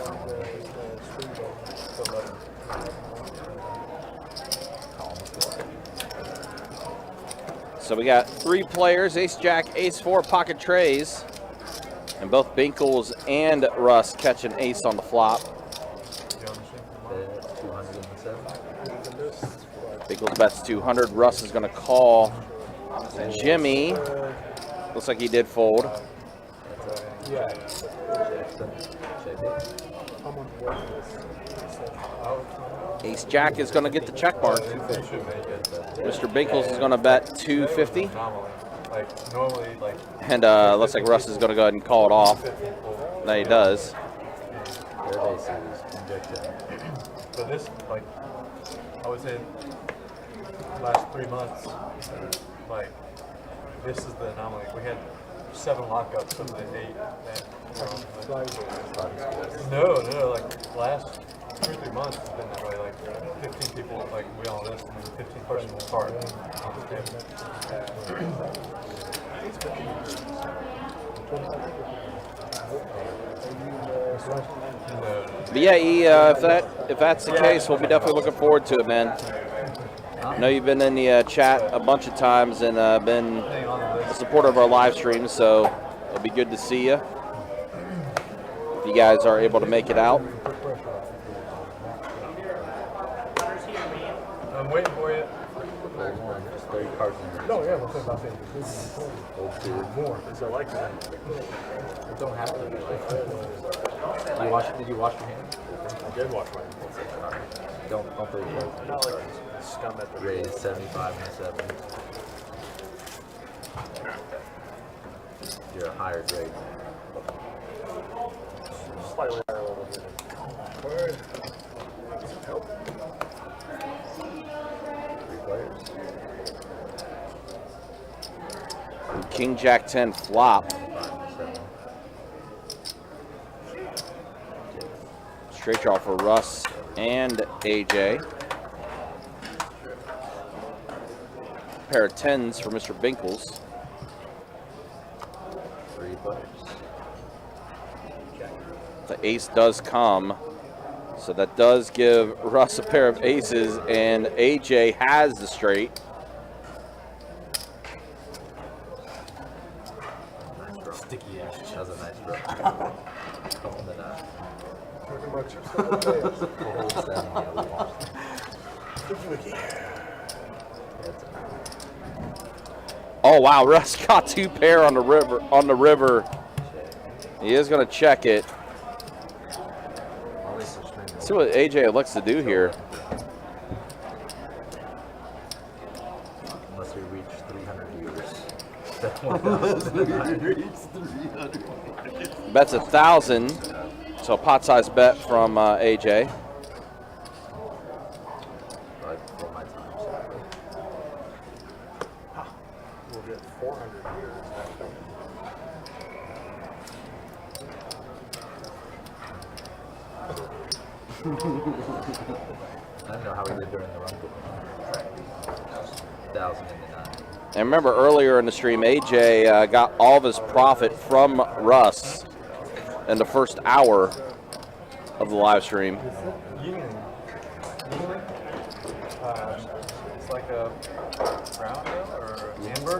So we got 3 players, ace jack, ace 4 pocket trays. And both Binkles and Russ catch an ace on the flop. Binkles bets 200. Russ is going to call Jimmy. Looks like he did fold. Ace jack is going to get the check mark. Mr. Binkles is going to bet 250. And looks like Russ is going to go ahead and call it off. That he does. But this, like, I would say, last 3 months, like, this is the anomaly. We had 7 lockups of the 8. No, like, last 2 or 3 months has been really, like, 15 people, like, we all list, and 15 person card on the table. But yeah, E, if that's the case, we'll be definitely looking forward to it, man. I know you've been in the chat a bunch of times and been a supporter of our live streams, so it'll be good to see you. If you guys are able to make it out. I'm waiting for you. Just 30 cards in there. No, yeah, we'll think about that. Old two. More. Is it like that? It don't have to be like that. Did you wash your hands? I did watch mine. Don't play the Not like scum at the raise 75 and 7. You're a higher grade. slightly higher level here. Word. Help. 3 players. King Jack 10 flop. 5 and 7. Straight draw for Russ and AJ. Pair of 10s for Mr. Binkles. 3 players. The ace does come, so that does give Russ a pair of aces, and AJ has the straight. Nice draw. Sticky ass. That was a nice draw. Calling it out. Talking about chips. Hold 7, yeah, we lost. Oh wow, Russ got 2 pair on the river. He is going to check it. Let's see what AJ elects to do here. Unless we reach 300 viewers. Bets 1,000, so a pot size bet from AJ. Right before my time, sadly. We'll get 400 years after. I don't know how we did during the run. 1,000 in the 9. And remember earlier in the stream, AJ got all of his profit from Russ in the first hour of the live stream. It's like a brown ale or amber.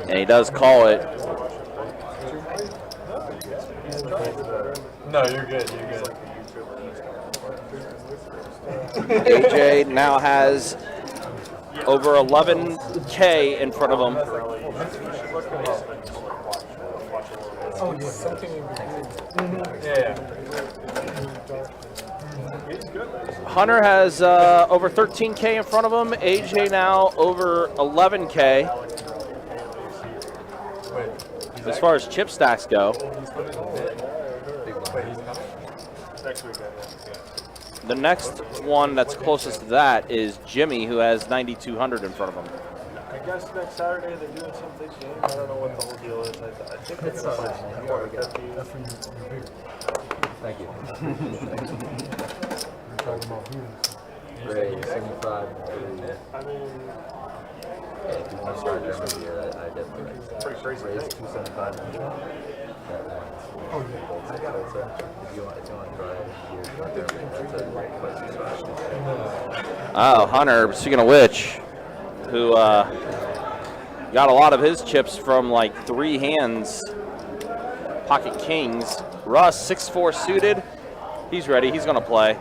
And he does call it. No, you're good. You're good. AJ now has over 11K in front of him. Oh, yeah, something in between. Yeah. Hunter has over 13K in front of him. AJ now over 11K. As far as chip stacks go. Next week, The next one that's closest to that is Jimmy, who has 9,200 in front of him. I guess next Saturday they're doing some big game. I don't know what the whole deal is. I think it's Thank you. We're talking about views. Ray, 75. I mean, Yeah, if you want to start every year, I definitely pretty crazy raise thing. 275. That Oh, yeah. if you want to try it here, that's a great place to start. Oh, Hunter, speaking of which, who got a lot of his chips from like 3 hands, pocket kings. Russ, 6-4 suited. He's ready. He's going to play.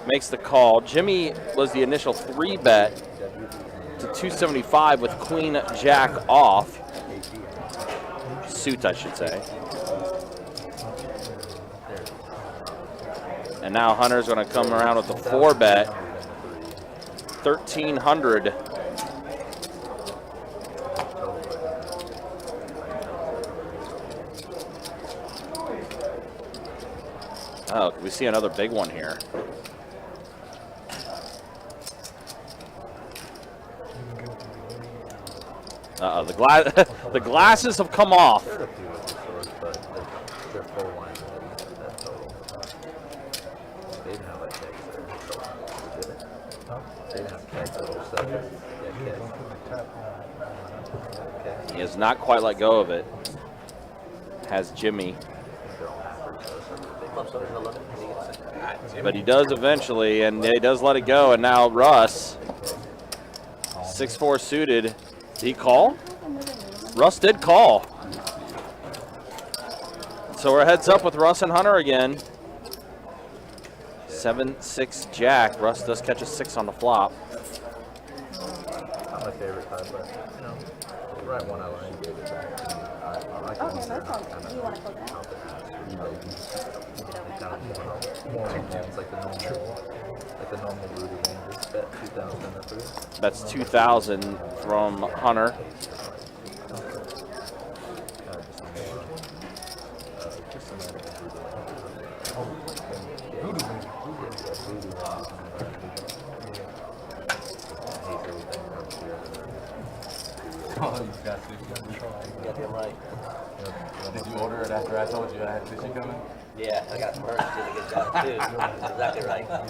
Makes the call. Jimmy was the initial 3 bet to 275 with Queen Jack off. Suit, I should say. And now Hunter's going to come around with the 4 bet. 1,300. Oh, we see another big one here. Uh-oh, the glasses have come off. There are a few of the stores, but they're full line that total. They didn't have like kegs there. Did it? They didn't have kegs or stuff. Yeah, kegs. He has not quite let go of it. Has Jimmy. But he does eventually, and he does let it go. And now Russ, 6-4 suited. Did he call? Russ did call. So we're heads up with Russ and Hunter again. 7-6 jack. Russ does catch a 6 on the flop. Not my favorite card, but you know, the right one I like gave it back. I like Okay, that's all. You want to close that? more hands like the normal booty ranges. Bet 2,000 in the 3. That's 2,000 from Hunter. Did you order it after I told you I had sushi coming? Yeah, I got merch to get done too. That's exactly right. I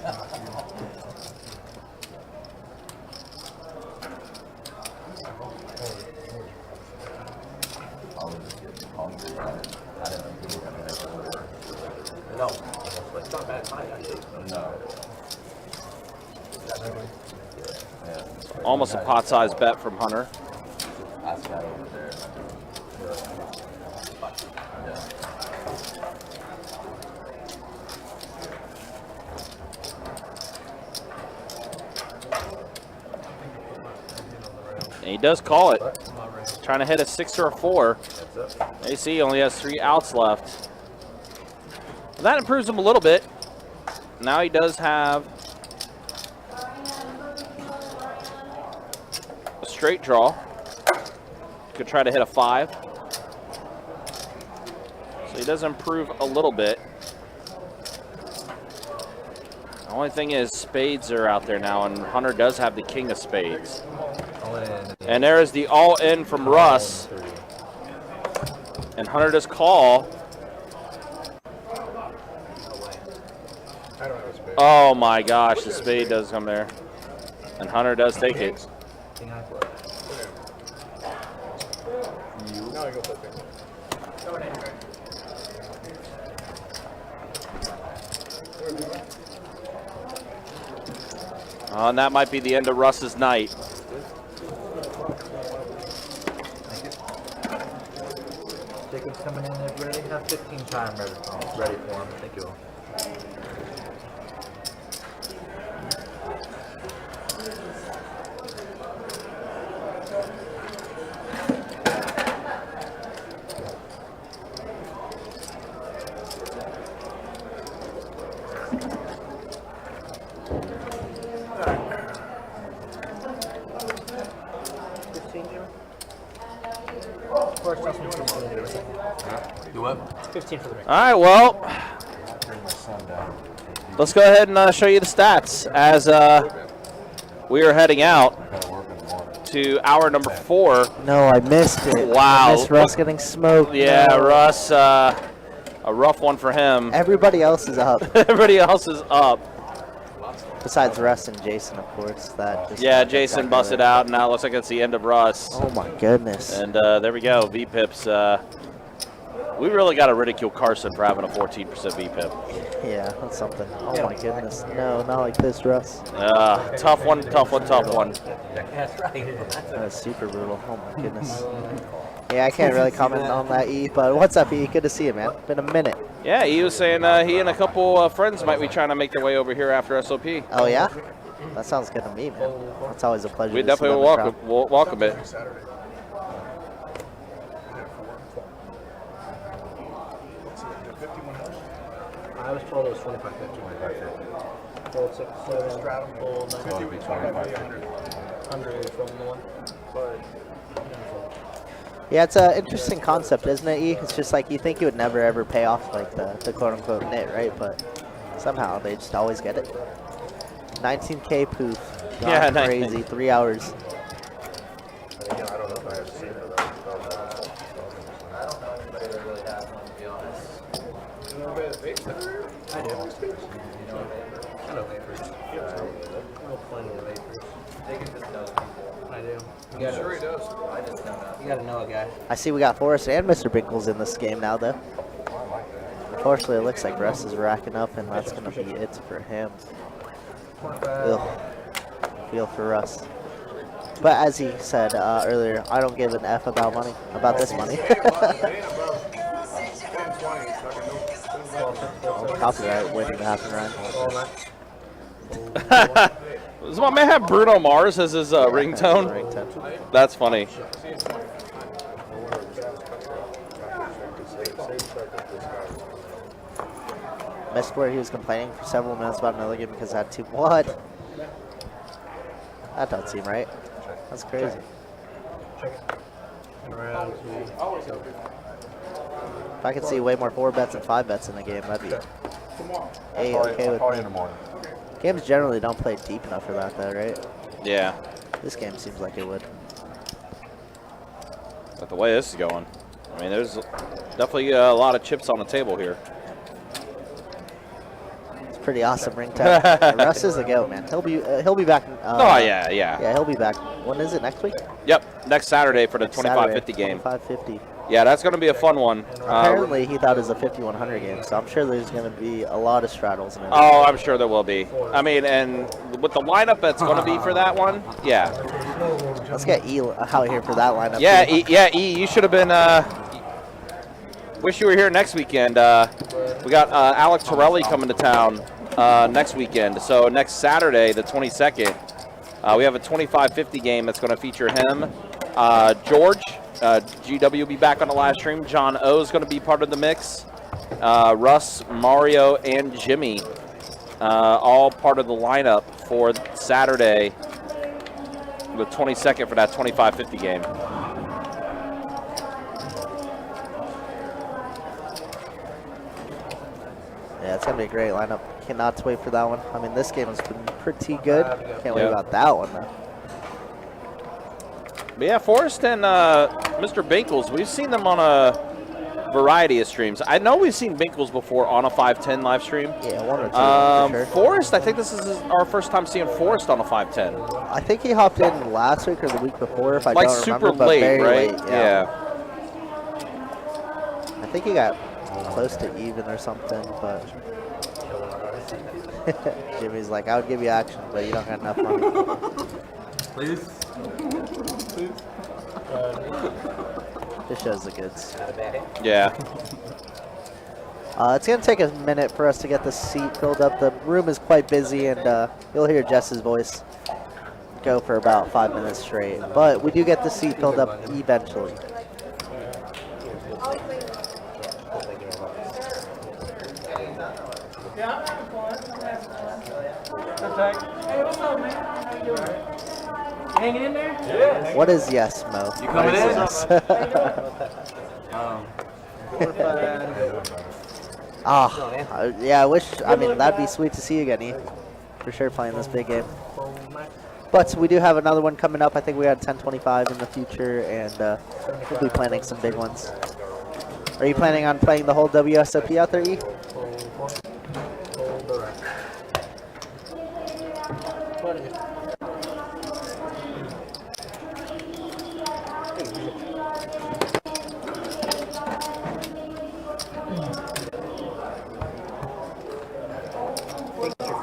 was just getting hungry. I didn't know you were going to make it order. No, it's not bad time actually. No. Almost a pot-sized bet from Hunter. I sat over there. And he does call it. Trying to hit a 6 or a 4. AC only has 3 outs left. That improves him a little bit. Now he does have a straight draw. Could try to hit a 5. So he does improve a little bit. The only thing is spades are out there now, and Hunter does have the king of spades. And there is the all-in from Russ. And Hunter does call. Oh my gosh, the spade does come there. And Hunter does take it. And that might be the end of Russ's night. Jacob's coming in there ready. Have 15 time ready for him. Thank you. Do what? 15 for the ring. All right, well, let's go ahead and show you the stats as we are heading out to hour number 4. No, I missed it. Wow. I missed Russ getting smoked. Yeah, No. Russ, a rough one for him. Everybody else is up. Everybody else is up. Besides Russ and Jason, of course. That just Yeah, Jason busted out, and now it looks like it's the end of Russ. Oh my goodness. And there we go, VPIPs. We really got to ridicule Carson for having a 14% VPIP. Yeah, that's something. Oh my goodness. No, not like this, Russ. Tough one, tough one, tough one. That's right. That was super brutal. Oh my goodness. Yeah, I can't really comment on that, E, but what's up, E? Good to see you, man. Been a minute. Yeah, he was saying he and a couple friends might be trying to make their way over here after SOP. Oh, yeah? That sounds good to me, man. That's always a pleasure. We to definitely see will them welcome it. I was told it was 2550. 4, 6, 7, full, 100 from the one. Yeah, it's an interesting concept, isn't it, E? It's just like you think you would never ever pay off like the quote-unquote nit, right? But somehow they just always get it. 19K poof. Gone Yeah, crazy. 3 hours. I don't know if I have seen it. I don't know anybody that really has one, to be honest. I do. I know vapors. I know plenty of vapors. They can just know people. I do. I'm sure he does. I just know that. You gotta know a guy. I see we got Forrest and Mr. Binkles in this game now, though. Unfortunately, it looks like Russ is racking up, and that's going to be it for him. Ugh. Feel for Russ. But as he said earlier, I don't give an F about money, about this money. 10, 20, Copyright waiting to happen, Ryan. Does my man have Bruno Mars as his ringtone? That's funny. Missed where he was complaining for several minutes about another game because I had two. What? That don't seem right. That's crazy. If I could see way more 4 bets and 5 bets in the game, that'd be okay with me. in the morning. Games generally don't play deep enough for that, though, right? Yeah. This game seems like it would. But the way this is going, I mean, there's definitely a lot of chips on the table here. It's pretty awesome ringtone. Yeah, Russ is the goat, man. He'll be back. Oh yeah. Yeah, he'll be back. When is it? Next week? Yep, next Saturday for the 25-50 game. 25-50. Yeah, that's going to be a fun one. Apparently, he thought it was a 5100 game, so I'm sure there's going to be a lot of straddles in it. Oh, I'm sure there will be. I mean, and with the lineup that's going to be for that one, yeah. Let's get E out here for that lineup. Yeah, E, you should have been. Wish you were here next weekend. We got Alec Torelli coming to town next weekend. So next Saturday, the 22nd, we have a 25-50 game that's going to feature him. George, GW will be back on the live stream. John O is going to be part of the mix. Russ, Mario, and Jimmy, all part of the lineup for Saturday, the 22nd, for that 25-50 game. Yeah, it's going to be a great lineup. Cannot wait for that one. I mean, this game has been pretty good. Can't wait about that one, though. But yeah, Forrest and Mr. Binkles, we've seen them on a variety of streams. I know we've seen Binkles before on a 510 live stream. Yeah, 1 or 2 for sure. Forrest, I think this is our first time seeing Forrest on a 510. I think he hopped in last week or the week before, if I like don't super remember, but late, very right? late. Yeah. I think he got close to even or something, but Jimmy's like, I would give you action, but you don't got enough money. Please. This shows the goods. Yeah. It's going to take a minute for us to get the seat filled up. The room is quite busy, and you'll hear Jess's voice go for about 5 minutes straight. But we do get the seat filled up eventually. Hey, what's up, man? How you doing? Hanging in there? Yeah. What is yes, Mo? You coming in? Yes. Yeah, I wish, I mean, that'd be sweet to see you again, E. For sure, playing this big game. But we do have another one coming up. I think we had 1025 in the future, and we'll be planning some big ones. Are you planning on playing the whole WSOP out there, E?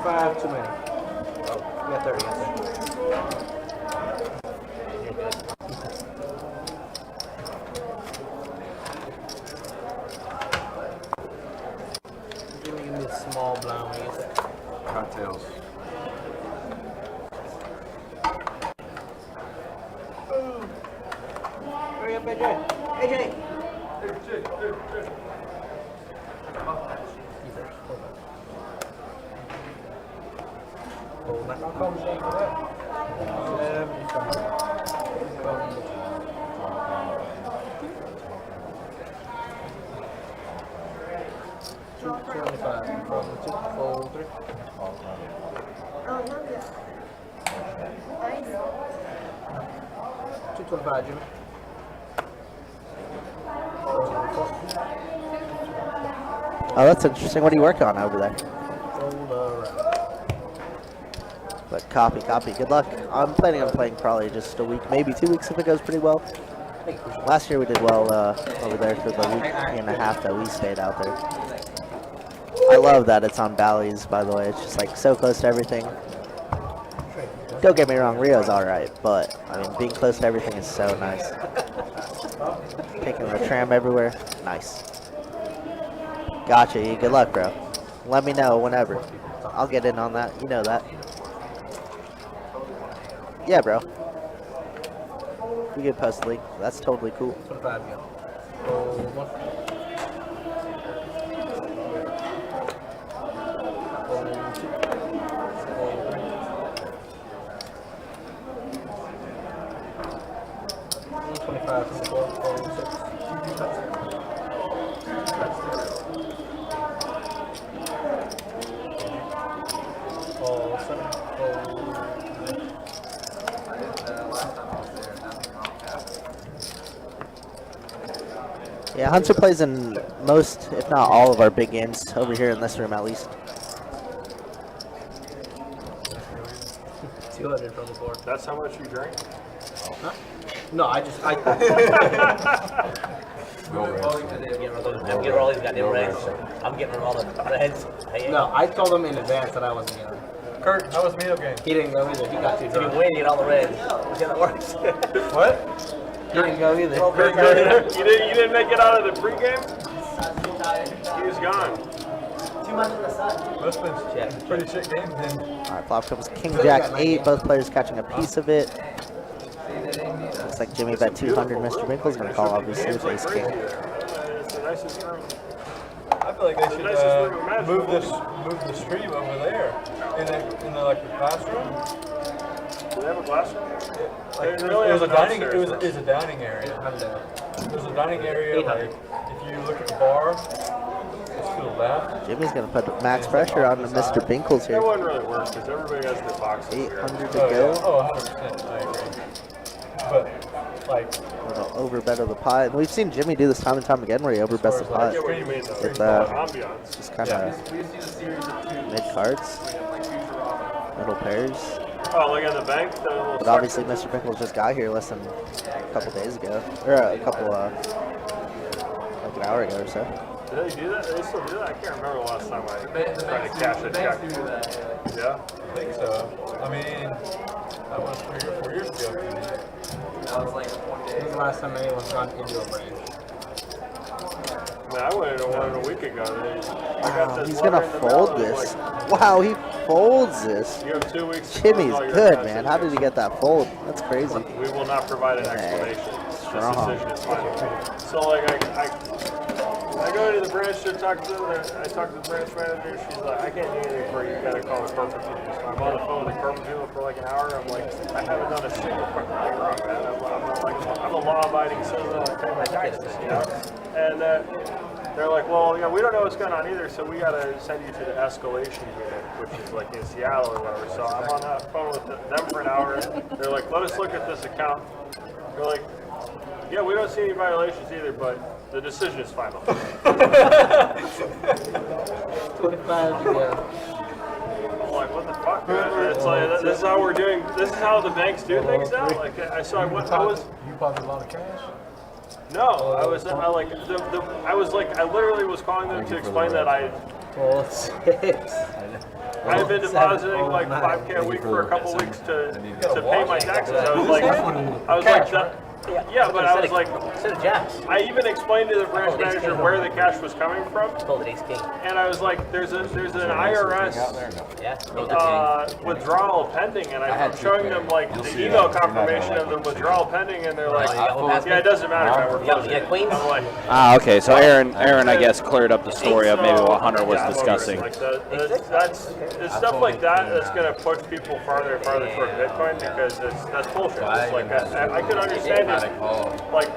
Five too many. Oh, you got 30. Give me this small blind one. Cocktails. Hurry up, AJ. AJ. Jimmy. Oh, that's interesting. What are you working on over there? But copy. Good luck. I'm planning on playing probably just a week, maybe 2 weeks if it goes pretty well. Last year we did well over there for the week and a half that we stayed out there. I love that it's on Bally's, by the way. It's just like so close to everything. Don't get me wrong, Rio's alright, but I mean, being close to everything is so nice. Taking the tram everywhere, nice. Gotcha. E. Good luck, bro. Let me know whenever. I'll get in on that. You know that. Yeah, bro. We get post league. That's totally cool. 25 go. Roll 1. Roll 2. Roll 3. 25 from the floor. Roll 6. Roll 7. Roll 9. Yeah, Hunter plays in most, if not all, of our big games over here in this room, at least. 200 from the floor. That's how much you drink? Huh? No, I'm getting rid of all these goddamn reds. I'm getting rid of all the reds. No, I told him in advance that I wasn't getting them. Kurt, how was meetup game? He didn't go either. He got too drunk. If you win, you get all the reds. That's how that works. What? He didn't go either. You didn't make it out of the pregame? He was gone. Too much in the sun. That's been pretty shit game then. All right, flop comes King Jack 8. Both players catching a piece of it. Looks like Jimmy bet 200. Mr. Winkle's gonna call obviously with ace king. It's the nicest room. I feel like they should move the stream over there in the like the classroom. Do they have a classroom? Like, it was a dining area. It was a dining area. Like if you look at the bar, it's to the left. Jimmy's gonna put max pressure on Mr. Binkles here. It wouldn't really work because everybody has their boxes. 800 to go. Oh, 100%. I agree. But like, overbet of the pot. And we've seen Jimmy do this time and time again where he overbets the pot. With just kind of mid cards, middle pairs. Oh, look at the bank. But obviously, Mr. Pickles just got here less than a couple days ago, or a couple, like an hour ago or so. Do they do that? Do they still do that? I can't remember the last time I tried to cash a check. Yeah? I think so. I mean, that was 3 or 4 years ago. That was like 20 days. When was the last time anyone's gone into a branch? Man, I went into one a week ago. He's gonna fold this. Wow, he folds this. You have 2 weeks. Jimmy's good, man. How did he get that fold? That's crazy. We will not provide an explanation. Strong. This decision is final. So, like, I go into the branch to talk to them. I talk to the branch manager. She's like, I can't do anything for you. You gotta call the corporate people. So I'm on the phone with the corporate people for like an hour. I'm like, I haven't done a single fucking thing wrong, man. I'm a law-abiding citizen. I pay my taxes, you know. And they're like, well, we don't know what's going on either, so we gotta send you to the escalation unit, which is like in Seattle or whatever. So I'm on that phone with them for an hour. They're like, let us look at this account. They're like, yeah, we don't see any violations either, but the decision is final. 25 to go. I'm like, what the fuck, man? It's like, this is how we're doing, this is how the banks do things now? Like, I You bought a lot of cash? No, I literally was calling them to explain that I had been depositing like $5K a week for a couple weeks to pay my taxes. I was like, yeah, but I was like, I even explained to the branch manager where the cash was coming from. And I was like, there's an IRS withdrawal pending, and I'm showing them like the email confirmation of the withdrawal pending, and they're like, yeah, it doesn't matter, man, we're closing. I'm like, okay, so Aaron, I guess cleared up the story of maybe what Hunter was discussing. Like it's stuff like that that's going to push people farther and farther toward Bitcoin because that's bullshit. It's like I could understand it. Like,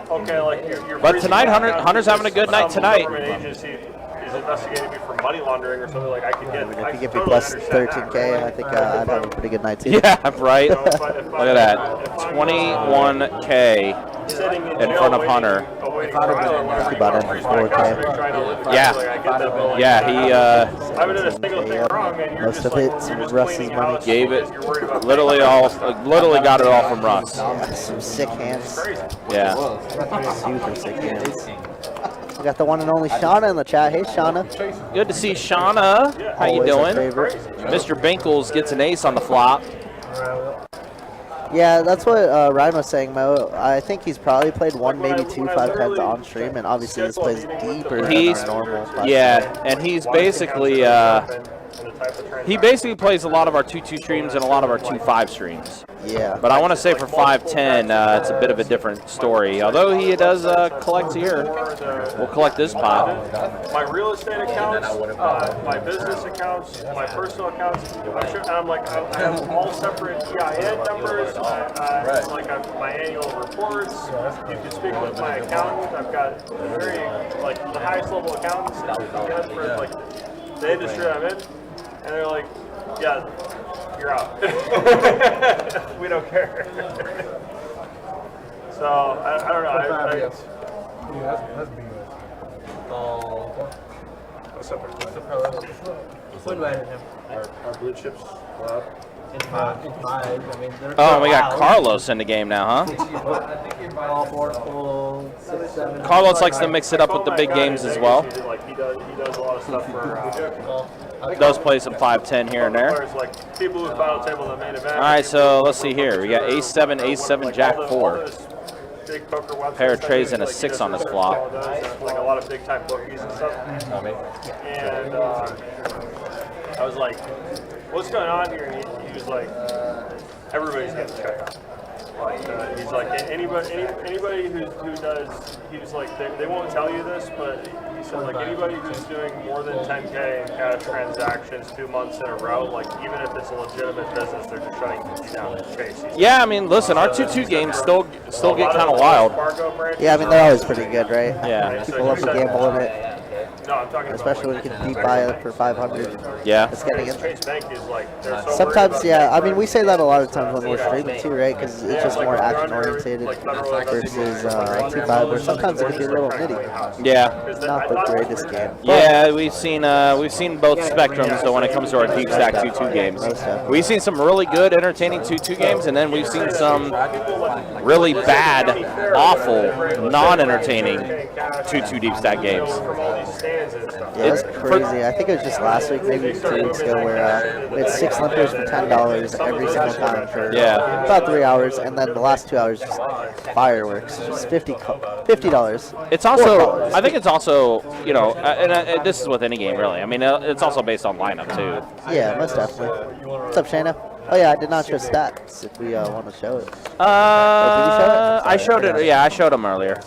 okay, like you're but tonight, Hunter's having a good night tonight. Government agency is investigating me for money laundering or something. Like I could get. If you get me plus 13K, I think I'd have a pretty good night too. Yeah, right. Look at that, 21K in front of Hunter. About it, 4K. Yeah, he I haven't done a single thing wrong, man. You're most just of like, it's Russ's money. gave it, literally got it all from Russ. Yeah, some sick hands. Yeah. Super sick hands. We got the one and only Shauna in the chat. Hey, Shauna. Good to see Shauna. How you Always a doing? favorite. Mr. Binkles gets an ace on the flop. Yeah, that's what Ryan was saying, Mo. I think he's probably played one, maybe two 5-10s on stream, and obviously this plays deeper than our normal 5-10. Yeah, and he's basically he basically plays a lot of our 2-2 streams and a lot of our 2-5 streams. Yeah. But I want to say for 5-10, it's a bit of a different story. Although he does collect here, we'll collect this pot. My real estate accounts, my business accounts, my personal accounts. I'm like, I have all separate EIN numbers. My annual reports. You can speak with my accountant. I've got very the highest level accountants for the industry I'm in, and they're like, yeah, you're out. We don't care. So I don't know. That's What's up, Who invited him? Our blue chips club. Oh, we got Carlos in the game now, huh? Carlos likes to mix it up with the big games as well. He does a lot of stuff for. Does play some 5-10 here and there. People who final table the main event. All right, so let's see here. We got ace-7, ace-7, jack 4. Pair of trays and a 6 on this flop. Like a lot of big time bookies and stuff. And I was like, what's going on here? And he was like, everybody's getting checked out. He's like, anybody who does, he was like, they won't tell you this, but he said, like, anybody who's doing more than 10K in cash transactions 2 months in a row, like, even if it's a legitimate business, they're just shutting you down to chase. Yeah, I mean, listen, our 2-2 games still get kind of wild. Yeah, I mean, they're always pretty good, right? Yeah. People love to gamble in it. No, I'm talking especially when you can deep buy it for 500. Yeah. It's getting in there. Chase Bank is like, they're so Sometimes, yeah. I mean, we say that a lot of times when we're streaming too, right? Because it's just more action oriented versus 2-5, where sometimes it can be a little nitty. Yeah. Not the greatest game. Yeah, we've seen both spectrums. So when it comes to our deep stack 2-2 games, we've seen some really good, entertaining 2-2 games, and then we've seen some really bad, awful, non-entertaining 2-2 deep stack games. Yeah, it's crazy. I think it was just last week, maybe 2 weeks ago, where we had 6 limpers for $10 every single time for about 3 hours, and then the last 2 hours just fireworks, just $50. It's also, I think it's also, you know, and this is with any game really. I mean, it's also based on lineup too. Yeah, most definitely. What's up, Shayna? Oh yeah, I did not show stats. If we want to show it. Did you show it? I showed it. Yeah, I showed them earlier.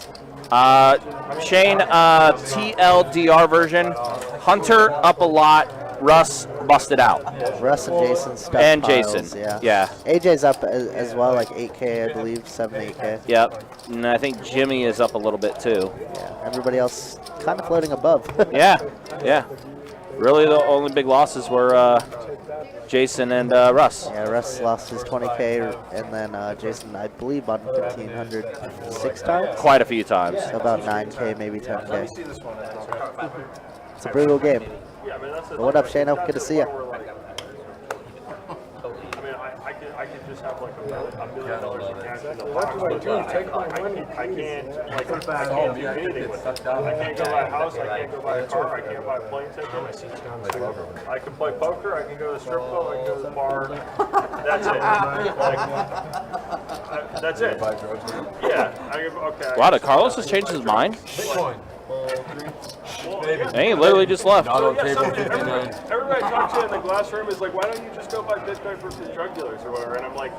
Shane, TLDR version. Hunter up a lot. Russ busted out. Russ and Jason stuff. And piles, Jason. Yeah. AJ's up as well, like 8K, I believe, 7, 8K. Yep. And I think Jimmy is up a little bit too. Yeah. Everybody else kind of floating above. Yeah. Really, the only big losses were Jason and Russ. Yeah, Russ lost his 20K, and then Jason, I believe, on 1,500 6 times. Quite a few times. So about 9K, maybe 10K. It's a brutal game. But what up, Shano? Good to see you. I could just have like $1 million in cash in the box, but I can't do anything with it. I can't go buy a house, I can't go buy a car, I can't buy a plane ticket. I can play poker, I can go to the strip club, I can go to the bar. That's it. That's it. Yeah. Okay. Wow, did Carlos has changed his mind? Bitcoin. And he literally just left. Everybody talks to you in the glass room is like, why don't you just go buy Bitcoin versus drug dealers or whatever? And I'm like,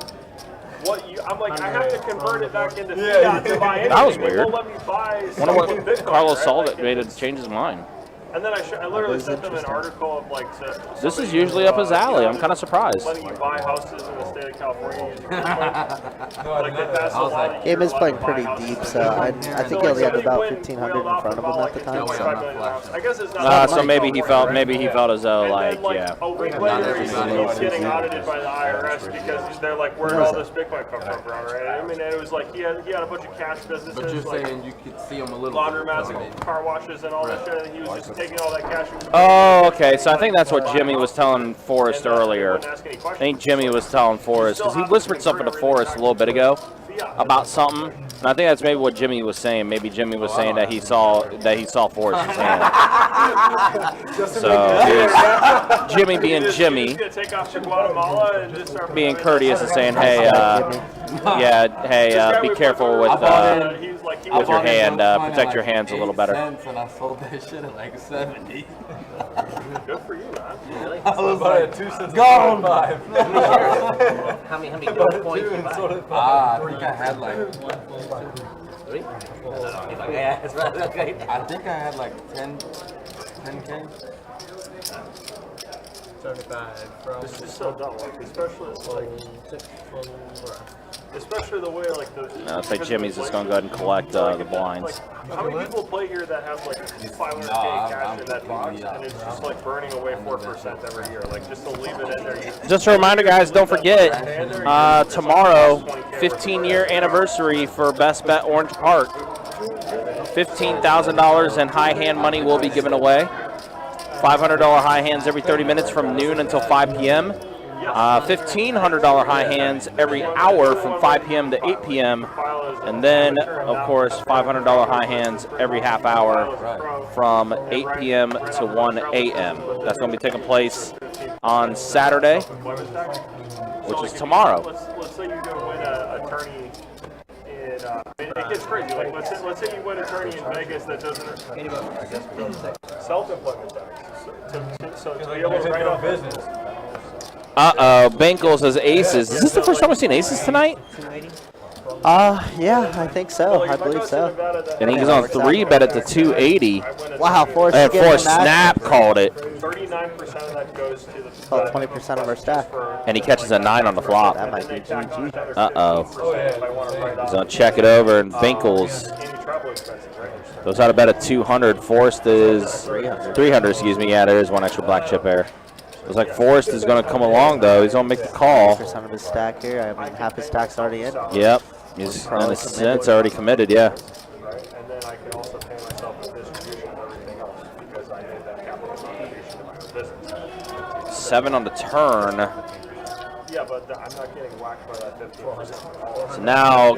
I have to convert it back into fiat to buy anything. That was weird. They won't let me buy Wonder what Bitcoin, Carlos right? saw that made him change his mind. And then I literally sent them an article of like. This is usually up his alley. I'm kind of surprised. Letting you buy houses in the state of California using Bitcoin. Like they passed a law. Game is playing pretty deep, so I think he only had about 1,500 in front of him at the time. So. I guess it's not. So maybe he felt as though like a week later he's getting audited by the IRS because they're like, where'd all this Bitcoin come from, right? I mean, it was like he had a bunch of cash businesses. But you're like saying you could see him a little laundromats and car washes and all that shit, and he was just taking all that cash. Oh, okay. So I think that's what Jimmy was telling Forrest earlier. I think Jimmy was telling Forrest because he whispered something to Forrest a little bit ago. about something. And I think that's maybe what Jimmy was saying. Maybe Jimmy was saying that he saw Forrest's hand. So Jimmy being Jimmy, being courteous and saying, "Hey, be careful with your hand. Protect your hands a little better." And I sold that shit at like 70. Good for you, man. Really? I was like 2 cents. Gone. How many gold points you buy? I think I had like. 3? Yeah, that's right. Okay. I think I had like 10K. 75 from. It's just so dumb, like, especially the way like the. No, it's like Jimmy's just gonna go ahead and collect the blinds. How many people play here that have like 500K cash in that box, and it's just like burning away 4% every year? Like just to leave it in there. Just a reminder, guys, don't forget, tomorrow, 15-year anniversary for Best Bet Orange Park. $15,000 in high hand money will be given away. $500 high hands every 30 minutes from noon until 5 p.m. $1,500 high hands every hour from 5 p.m. to 8 p.m. And then, of course, $500 high hands every half hour from 8 p.m. to 1 a.m. That's going to be taking place on Saturday, which is tomorrow. Let's say you go win an attorney in, it gets crazy. Like let's say you win an attorney in Vegas that doesn't self-employment tax. So to be able to write off business. Bengals has aces. Is this the first time we've seen aces tonight? Yeah, I think so. I believe so. And he's on 3-bet at the 280. Wow, Forrest. And Forrest Snap called it. 39% of that goes to the. Called 20% of our stack. And he catches a 9 on the flop. That might be GG. He's going to check it over, and Bengals goes out of bet at 200. Forrest is 300, excuse me. Yeah, there is one extra black chip there. Looks like Forrest is going to come along, though. He's going to make the call. 20% of his stack here. I mean, half his stack's already in. Yep. He's in a sense already committed, yeah. And then I can also pay myself a distribution and everything else because I made that capital contribution to my own business. 7 on the turn. Yeah, but I'm not getting whacked by that 15%. So now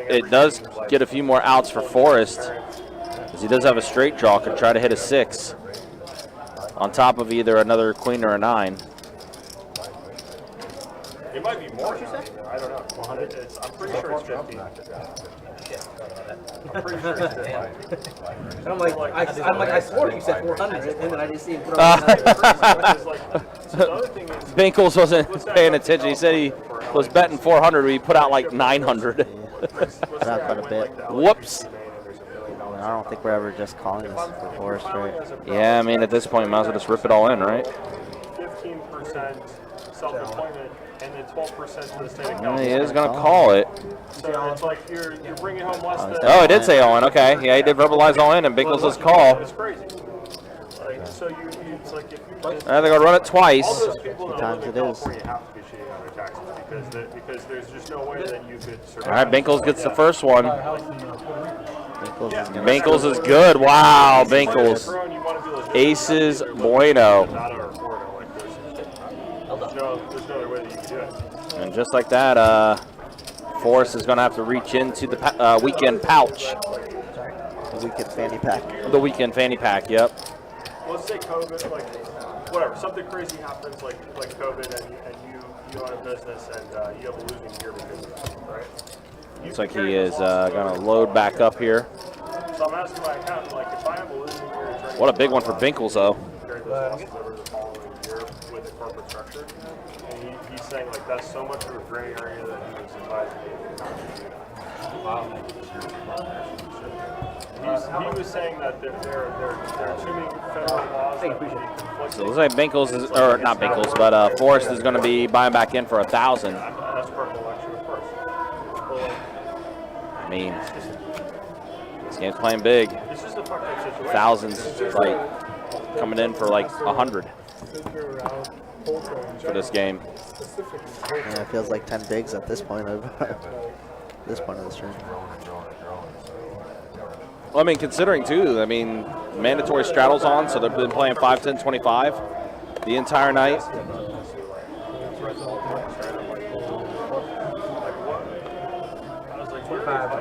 it does get a few more outs for Forrest, because he does have a straight draw, could try to hit a 6 on top of either another queen or a 9. It might be more. I don't know. I'm pretty sure it's 15. I'm pretty sure it's 15. I'm like, I swore you said 400, and then I just see him throw Binkles wasn't paying attention. He said he was betting 400, but he put out like 900. Put out quite a bit. Whoops. I don't think we're ever just calling this for Forrest, right? Yeah, I mean, at this point, you might as well just rip it all in, right? 15% self-employment and then 12% to the state of He California. is going to call it. So it's like you're bringing home less than. Oh, it did say all in. Okay. Yeah, he did verbalize all in, and Binkles' call. It's crazy. Like, so it's like if you. They're going to run it twice. All those people that live in it is. California have to be cheating on their taxes because there's just no way that you could survive. All right, Binkles gets the first one. Binkles Binkles is good. Wow, Binkles. Aces bueno. There's no other way that you can do it. And just like that, Forrest is going to have to reach into the weekend pouch. The weekend fanny pack. The weekend fanny pack, yep. Let's say COVID, like, whatever, something crazy happens like COVID and you own a business and you have a losing year because of that, right? Looks like he is going to load back up here. So I'm asking my accountant, like, if I have a losing year, What a big one for Binkles, though. carry those losses over the following year with the corporate structure. And he's saying, like, that's so much of a gray area that he was advising me not to do that. He was saying that there are too many federal laws that would be conflicting. So it looks like Binkles is, or not Binkles, but Forrest is going to be buying back in for 1,000. That's purple election, of course. I mean, this game's playing big. It's just a fucked up situation. Thousands, like, coming in for like 100 for this game. Yeah, it feels like 10 bigs at this point of this point of the stream. Well, I mean, considering too, I mean, mandatory straddles on, so they've been playing 5, 10, 25 the entire night. 25 for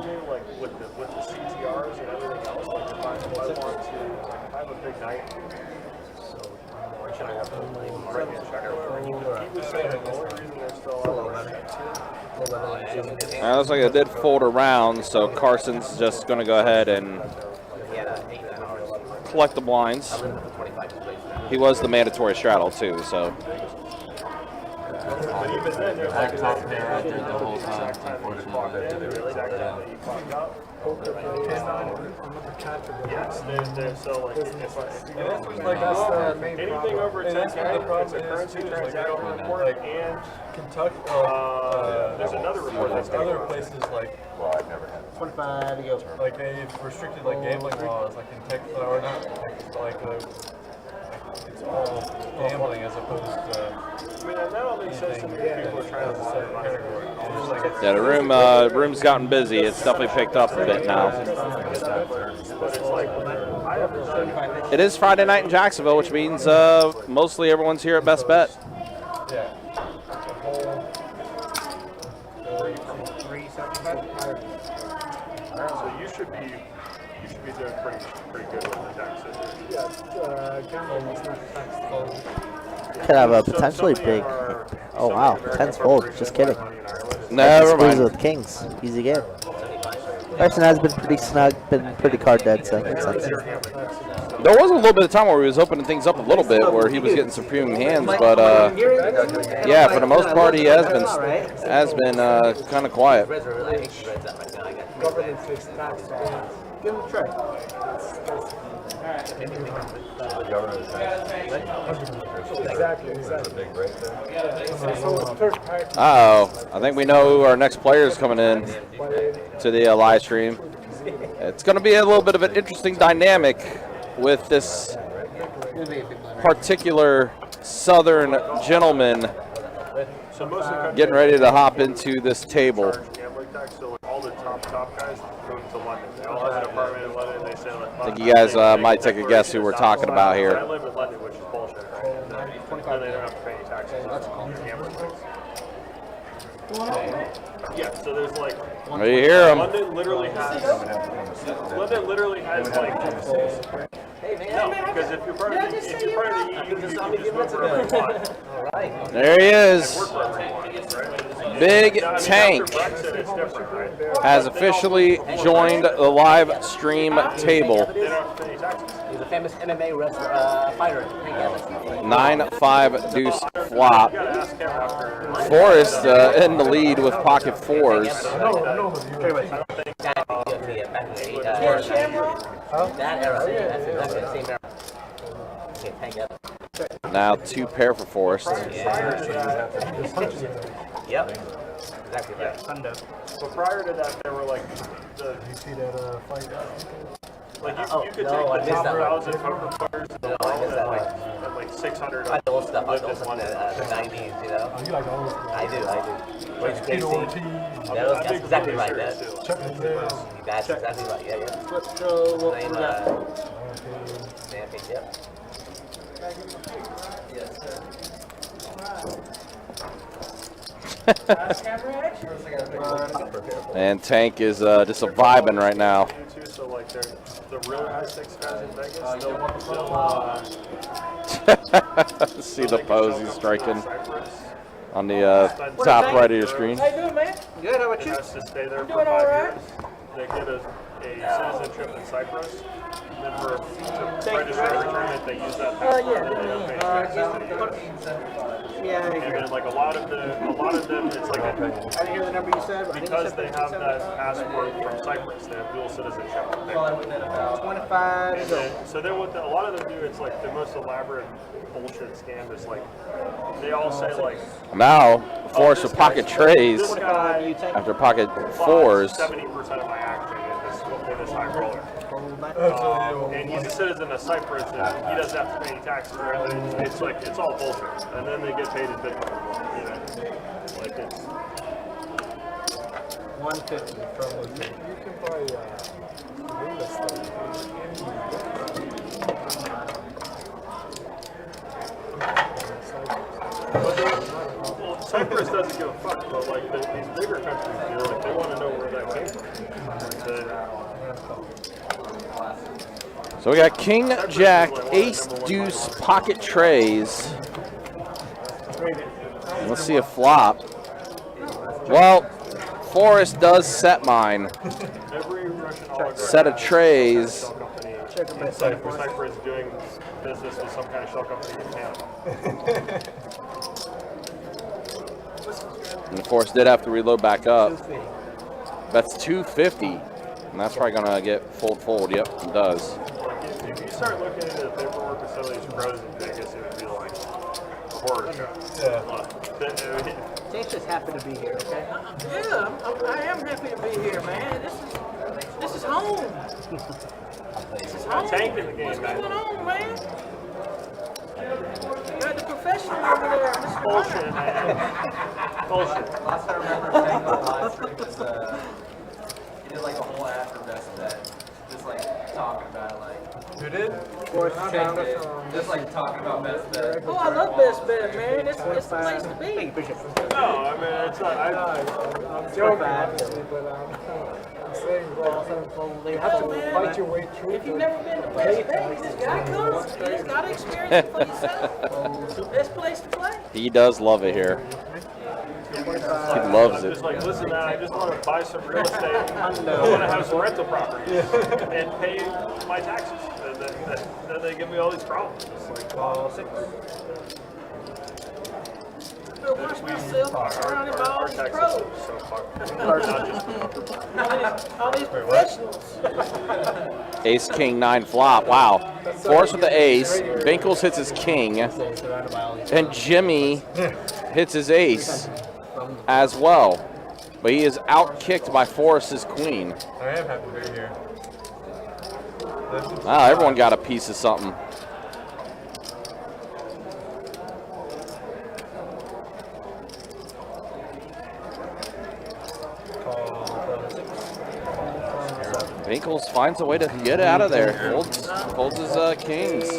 me, like with the CTRs and everything else, like if I want to, like if I have a big night, so why should I have to write me a check or whatever? He was saying the only reason they're still out It looks like it did fold around, so Carson's just going to go ahead and collect the blinds. He was the mandatory straddle too, so. But even then, there's like top pair out there the whole time, unfortunately. Yes, so like if anything over 10K, it's a currency transaction report, and Kentucky, there's another report that's other places like, Well, I've never had 25 to go. like they've restricted like gambling laws, like in Texas, or not Texas, but like it's all gambling as opposed to. I mean, that all makes sense to me. People are trying to save money. Yeah, the room's gotten busy. It's definitely picked up a bit now. It is Friday night in Jacksonville, which means mostly everyone's here at Best Bet. Yeah. So you should be doing pretty good with the taxes. Could have a potentially big. Oh wow, 10's fold. Just kidding. Never Squeeze mind. with kings. Easy game. Carson has been pretty snug, been pretty card dead, so that makes sense. There was a little bit of time where he was opening things up a little bit, where he was getting some premium hands, but yeah, for the most part, he has been kind of quiet. Give him a try. Uh-oh, I think we know who our next player is coming in to the live stream. It's going to be a little bit of an interesting dynamic with this particular Southern gentleman getting ready to hop into this table. So all the top guys moved to London. They all have an apartment in London. They say like, I think you guys might take a guess who we're talking about I here. live in London, which is bullshit, right? And then they don't have to pay any taxes on gambling things. Yeah, so there's like. Are you hear him? London literally has like. No, because if you're part of the EU, you can just move wherever you want. There he is. Big Tank has officially joined the live stream table. He's a famous MMA wrestler, fighter. 9-5 deuce flop. Forrest in the lead with pocket fours. That era, that's exactly the same era. Okay, Tank up. Now 2 pair for Forrest. Yep. Exactly right. But prior to that, there were like the. You see that fight? Like you could take the top 1,000 poker players in the world at like 600. I like the old stuff. I like the old stuff in the 90s, you know. Oh, you like the old stuff? I do. Like Peter Ortiz. That's exactly right. That's Chuck Liddell. exactly right. Yeah, yeah. So what we got? Yep. And Tank is just a vibing right now. So like the real high stakes guys in Vegas still See the pose he's striking on the top right of your screen. How you doing, man? Good. How about It you? has to stay there for Doing 5 all right. years. They get a citizenship in Cyprus. And then for to register a return, they use that passport and they don't pay taxes. Yeah. And then like a lot of them, it's like I didn't hear the number you said. because they have that passport from Cyprus, they have dual citizenship. 25. And then, so then what a lot of them do, it's like the most elaborate bullshit scam is like, they all say like, Now, Forrest with pocket trays this guy after pocket fours. 70% of my action in this high roller. And he's a citizen of Cyprus and he doesn't have to pay any taxes or anything. It's like, it's all bullshit. And then they get paid in Bitcoin. You know? Like it's 150 from You can buy real estate. Cyprus doesn't give a fuck, but like these bigger countries do, like they want to know where that came from. So we got King, Jack, Ace, Deuce, pocket trays. Let's see a flop. Well, Forrest does set mine. Every Russian oligarch Set of trays. Cyprus doing business with some kind of shell company in Canada. And Forrest did have to reload back up. That's 250. And that's probably gonna get fold. Yep, it does. Like if you start looking into the paperwork of some of these pros in Vegas, it would be like a horror show. James just happened to be here, okay? Yeah, I am happy to be here, man. This is home. This is home. Tanking the game, What's man. going on, man? You got the professional over there, Mr. Bullshit, man. Bullshit. Last I remember saying on live stream was he did like a whole after best bet, just like talking about it, like. Who did? Just like talking about best bet. Oh, I love Best Bet, man. It's the place to be. No, I mean it's not. I'm joking, obviously, but I'm saying, well, you have to fight your way through. If you've never been to Best Bet, you just gotta come. You just gotta experience it for yourself. Best place to play. He does love it here. He loves I'm it. just like, listen, man, I just want to buy some real estate. I want to have some rental properties and pay my taxes. And then they give me all these problems. It's like, well, I watch myself surrounded by all these pros. So fucking All these professionals. Ace, King, 9 flop. Wow. Forrest with the ace. Binkles hits his king. And Jimmy hits his ace as well. But he is outkicked by Forrest's queen. I am happy to be here. Wow, everyone got a piece of something. Binkles finds a way to get out of there. Holds his kings.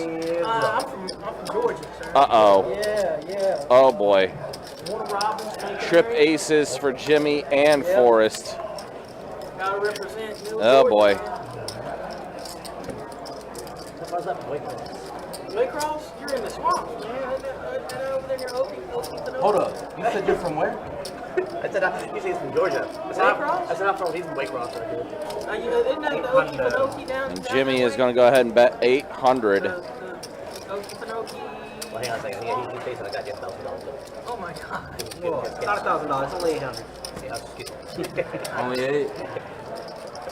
I'm from Georgia, sir. Uh-oh. Yeah. Oh, boy. Warner Robins, Trip aces for Jimmy and Forrest. gotta represent New Oh, Georgia, boy. man. What's up, Waycross? Waycross, you're in the swamp, man. Over there near Okie. Hold up. You said you're from where? I said you say he's from Georgia. That's not from. He's from Waycross right here. Isn't that the Okie down? And Jimmy is going to go ahead and bet 800. Okie. Well, hang on a second. He's facing a goddamn $1,000. Oh my God. Whoa, it's not $1,000. It's only 800. Yeah, I was just kidding. Only 8.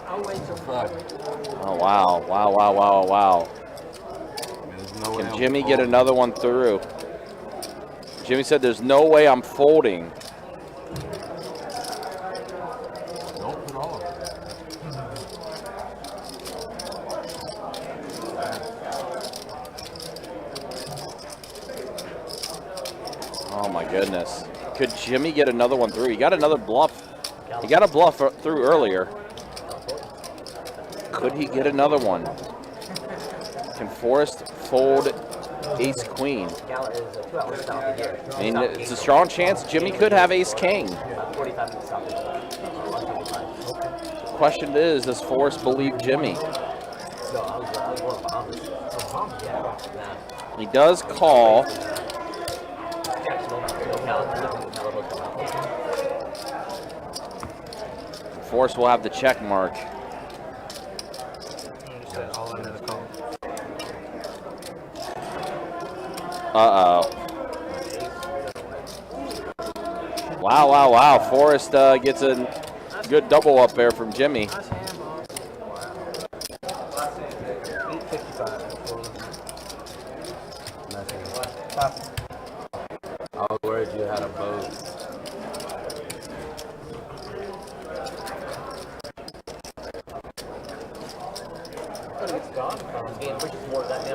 I'll wait till Friday. Oh, wow. Wow. Can Jimmy get another one through? Jimmy said there's no way I'm folding. Don't put all of it. Oh, my goodness. Could Jimmy get another one through? He got another bluff. He got a bluff through earlier. Could he get another one? Can Forrest fold ace queen? Gala is 2 hours south of here. I mean, it's a strong chance Jimmy could have ace king. 45 minutes south of here. Question is, does Forrest believe Jimmy? No, I was going to Bahamas. Yeah. He does call. Forrest will have the check mark. Uh-oh. Wow. Forrest gets a good double up there from Jimmy. I was worried you had a boat.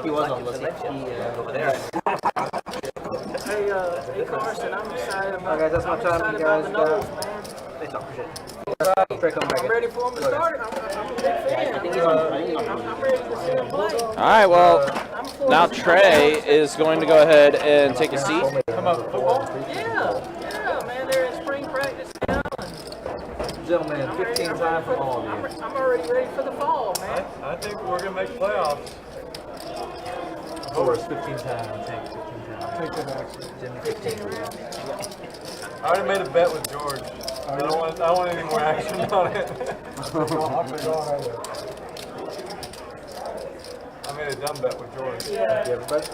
He was on the list. Over there. Hey Carson, I'm excited about, Okay, that's my time, excited you about guys. the Knowles, man. Thanks, Dr. Shit. I'm ready for him to start. I'm a big fan. I'm ready to see him play. All right, well, now Trey is going to go ahead and take a seat. Yeah. gentlemen, 15 time from all of you. I'm already ready for the fall, man. I think we're gonna make playoffs. Forrest, 15 time. Tank, 15 time. Take that action. Jimmy, 15 time. I already made a bet with George. I don't want any more action on it. I made a dumb bet with George. Yeah. You everybody?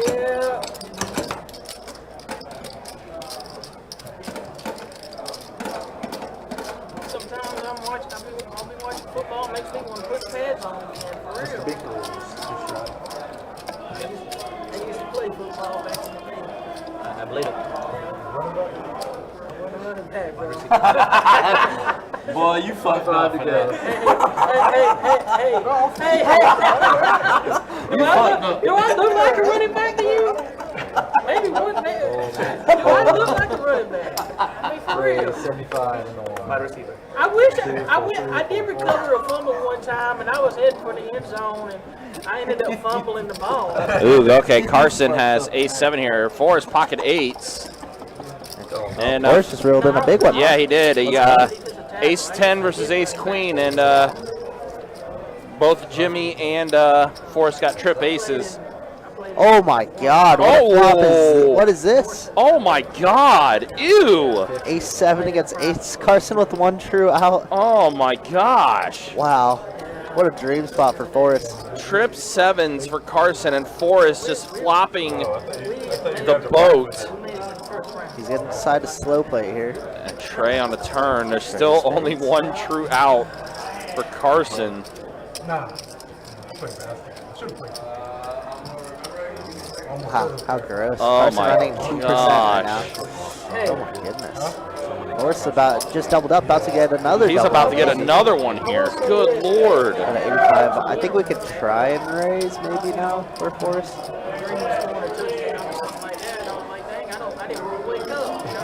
Yeah. Sometimes I'll be watching football. Makes me want to put pads on again, for real. Big news. I used to play football back in the day. I believe it. Running back, bro. Boy, you fucked up for that. Hey. Do I look like a running back to you? Maybe one man. Do I look like a running back? I mean, for real. 75 and all. Wide receiver. I did recover a fumble one time, and I was heading for the end zone, and I ended up fumbling the ball. Ooh, okay. Carson has ace 7 here. Forrest pocket 8s. And Forrest just reeled in a big one. yeah, he did. He ace 10 versus ace queen, and both Jimmy and Forrest got trip aces. Oh my God! What is this? Oh my God! Ew! Ace 7 against ace. Carson with 1 true out. Oh my gosh! Wow, what a dream spot for Forrest. Trip 7s for Carson, and Forrest just flopping the boat. He's gonna decide to slow play here. And Trey on the turn. There's still only 1 true out for Carson. Wow, how gross. Oh Carson my running 2% right now. Oh my goodness. Forrest just doubled up, about to get another. He's about to get another one here. Good Lord. At 85. I think we could try and raise maybe now for Forrest.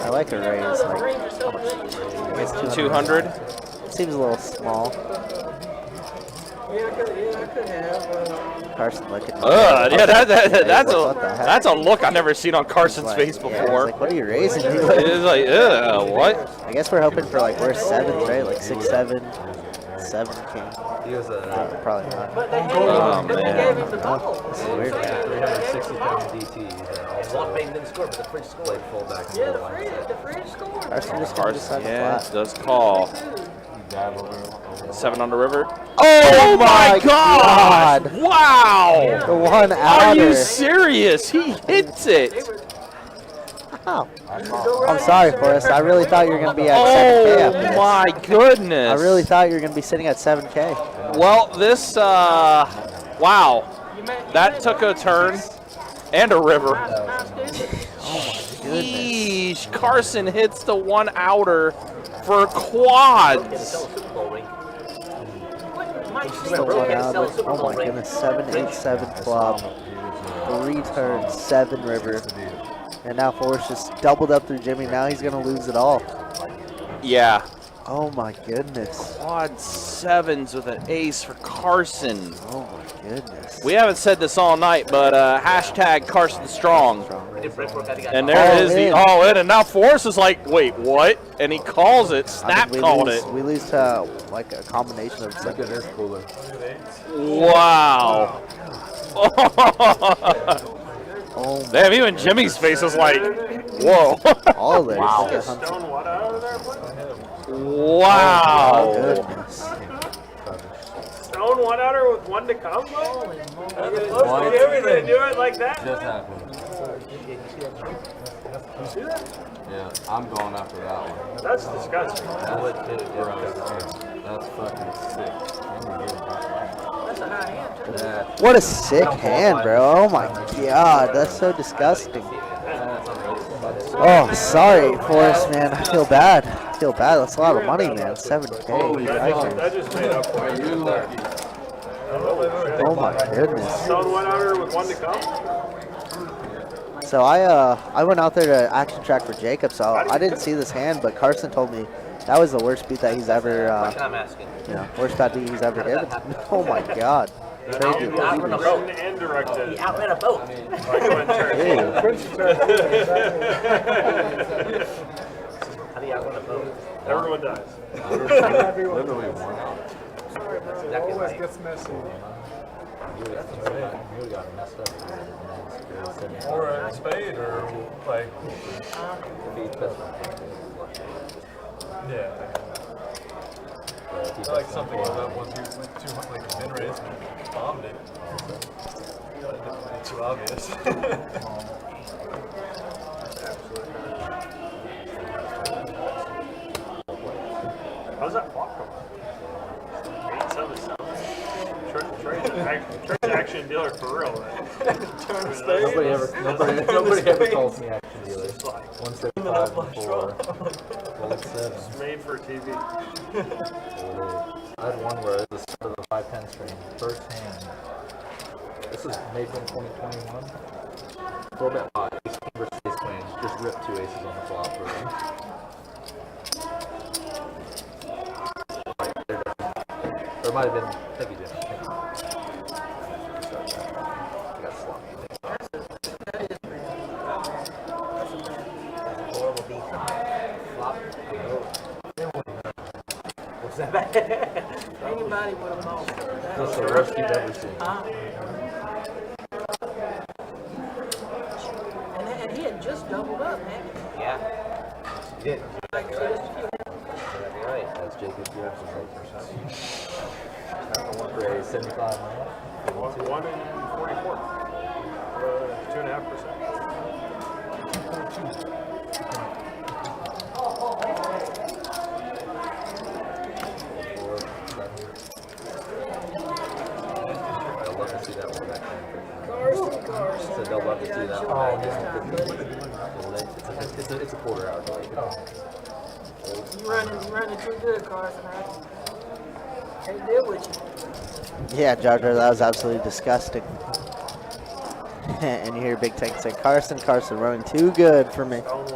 I like a raise. Like, I guess 200. Seems a little small. Yeah, I could have. Carson looking. Yeah, that's a look I've never seen on Carson's face Yeah, before. like, what are you raising? It's like, what? I guess we're hoping for like worse 7s, right? Like 6, 7, 7 king. He was a Probably not. But they gave him the ball. This is weird. 360 pound DT. One Payton didn't score, but the fridge scored. Played fullback. Yeah, the fridge scored. Carson just Carson, decided yeah, flat. does call. 7 on the river. Oh my God! Wow! The 1 outer. Are you serious? He hits it. Wow. I'm sorry, Forrest. I really thought you were going to be at 7K after this. Oh my goodness. I really thought you were going to be sitting at 7K. Well, this, wow. That took a turn and a river. Yeesh. Carson hits the 1 outer for quads. Still 1 outer. Oh my goodness. 7, 8, 7 flop. 3 turns, 7 river. And now Forrest just doubled up through Jimmy. Now he's going to lose it all. Yeah. Oh my goodness. Quad 7s with an ace for Carson. Oh my goodness. We haven't said this all night, but hashtag Carson Strong. And there is the all in, and now Forrest is like, wait, what? And he calls it. Snap called it. We lose to like a combination of something. It is cooler. Wow. Oh damn, even Jimmy's face is like, whoa. all there. Wow. Stone what out of there? Wow. Oh goodness. Stone 1 outer with 1 to come? What? You're gonna do it like that? Just happened. You see that? Yeah, I'm going after that one. That's disgusting. That's fucking sick. That's a high hand. What a sick hand, bro. Oh my God, that's so disgusting. Oh, sorry, Forrest, man. I feel bad. I feel bad. That's a lot of money, man. 7K. That just made up for it. Oh my goodness. Stone 1 outer with 1 to come? So I went out there to action track for Jacob, so I didn't see this hand, but Carson told me that was the worst beat that he's ever, I'm asking. worst bad beat he's ever given. Oh my God. Crazy. And directed. He outran a boat. Ew. I think yeah, I want to vote. Everyone dies. Literally one out. Exactly Always right. gets messy. You would got messed up. Or a spade, or like, yeah. I like something like that one dude went too much like min raise and bombed it. It's too obvious. How's that block coming? 877. Trey's an action dealer for real, man. Nobody ever calls me action dealer. 175 before. It's made for TV. I had one where it was the start of the 5-10 stream, first hand. This is May 2021. 4-bet pot, ace king versus ace queen. Just ripped 2 aces on the flop for me. Or it might have been, thank you, Jim. I got sloppy. Horrible beat. Flop. What's that bad? Anybody would have known. That's the worst you've ever seen. And he had just doubled up, man. Yeah. He did. Like, so just a few. That'd be right. That's Jacob Gibbs. Ray 75 man. 1 in 44. 2.5%. I'd love to see that one back. Carson. So they'll love to see that one. It's a quarter hour delay. You running too good, Carson. I can't deal with you. Yeah, Jar Jar, that was absolutely disgusting. And you hear Big Tank say, Carson running too good for me. That's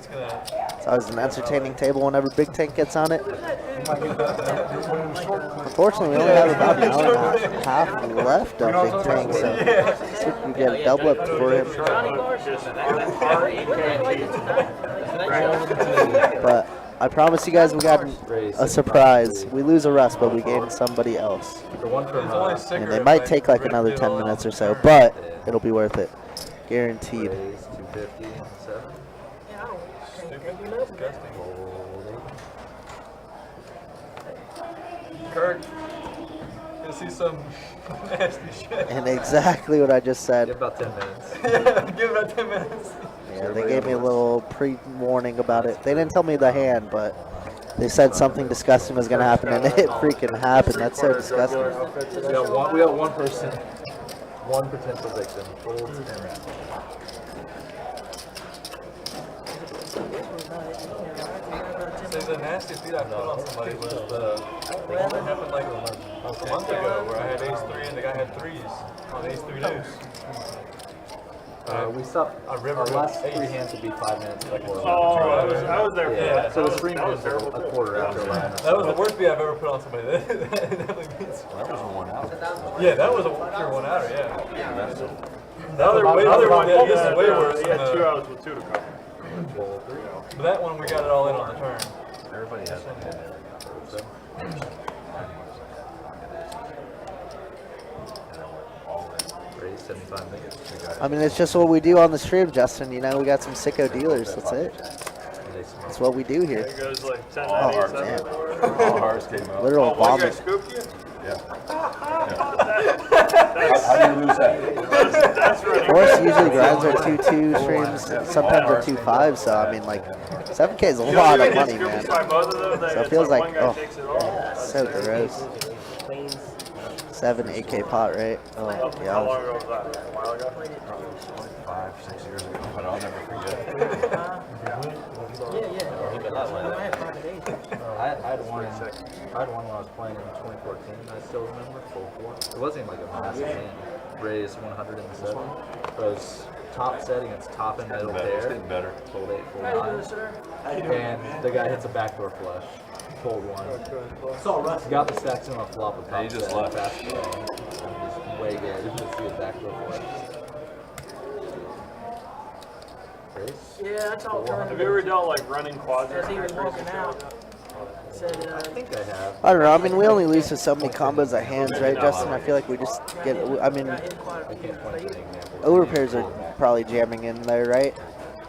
gonna. It's always an entertaining table whenever Big Tank gets on it. Unfortunately, we only have about an hour and a half left of Big Tank, so see if we can get a double up for him. But I promise you guys we got a surprise. We lose a Russ, but we gain somebody else. And they might take like another 10 minutes or so, but it'll be worth it. Guaranteed. 250 and 7. Yeah, I can't take you nothing. Kirk, you'll see some nasty shit. And exactly what I just said. Give about 10 minutes. Yeah, give about 10 minutes. Yeah, they gave me a little pre-warning about it. They didn't tell me the hand, but they said something disgusting was going to happen, and it freaking happened. That's so disgusting. We got one person, one potential victim. Folds and wraps. So the nastiest beat I put on somebody was the one that happened like a month ago where I had ace-3 and the guy had 3s on ace-3 deuce. We stopped. Our last 3 hands would be 5 minutes. Like I was there for yeah. that. So the stream was a quarter after that. That was the worst beat I've ever put on somebody. That definitely beats. That was a 1 out. Yeah, that was a pure 1 outer. Yeah. The other one, yeah, this is way worse. He had 2 outs with 2 to cover. But that one we got it all in on the turn. Everybody has that hand there. Raise 75 minutes. I mean, it's just what we do on the stream, Justin. You know, we got some sicko dealers. That's it. That's what we do here. It goes like 10 Oh, minutes. damn. All hearts came out. Literal One guy vomit. scooped you? Yeah. How do you lose that? That's right. Of course, usually grinds are 2-2 streams. Sometimes they're 2-5. So, I mean, like, 7K is a lot of money, man. So it feels like, oh, so gross. 7 8K pot, right? Oh, How yeah. long ago was that? A while ago? 5, 6 years ago, but I'll never forget. I had one when I was playing in 2014. I still remember full 4. It wasn't even like a massive hand. Raised 107. It was top setting. It's top and middle It's pair. getting better. Fold 8, fold 9. And the guy hits a backdoor flush. Fold 1. Got the stacks in on a flop with top he just set, left. fast play. He's way good. You can see a backdoor flush. Yeah, that's all. Have you ever dealt like running quads? As he was walking out, said, I think I have. I don't know. I mean, we only lose to so many combos at hands, right, Justin? I feel like we just get. I mean, overpairs are probably jamming in there, right?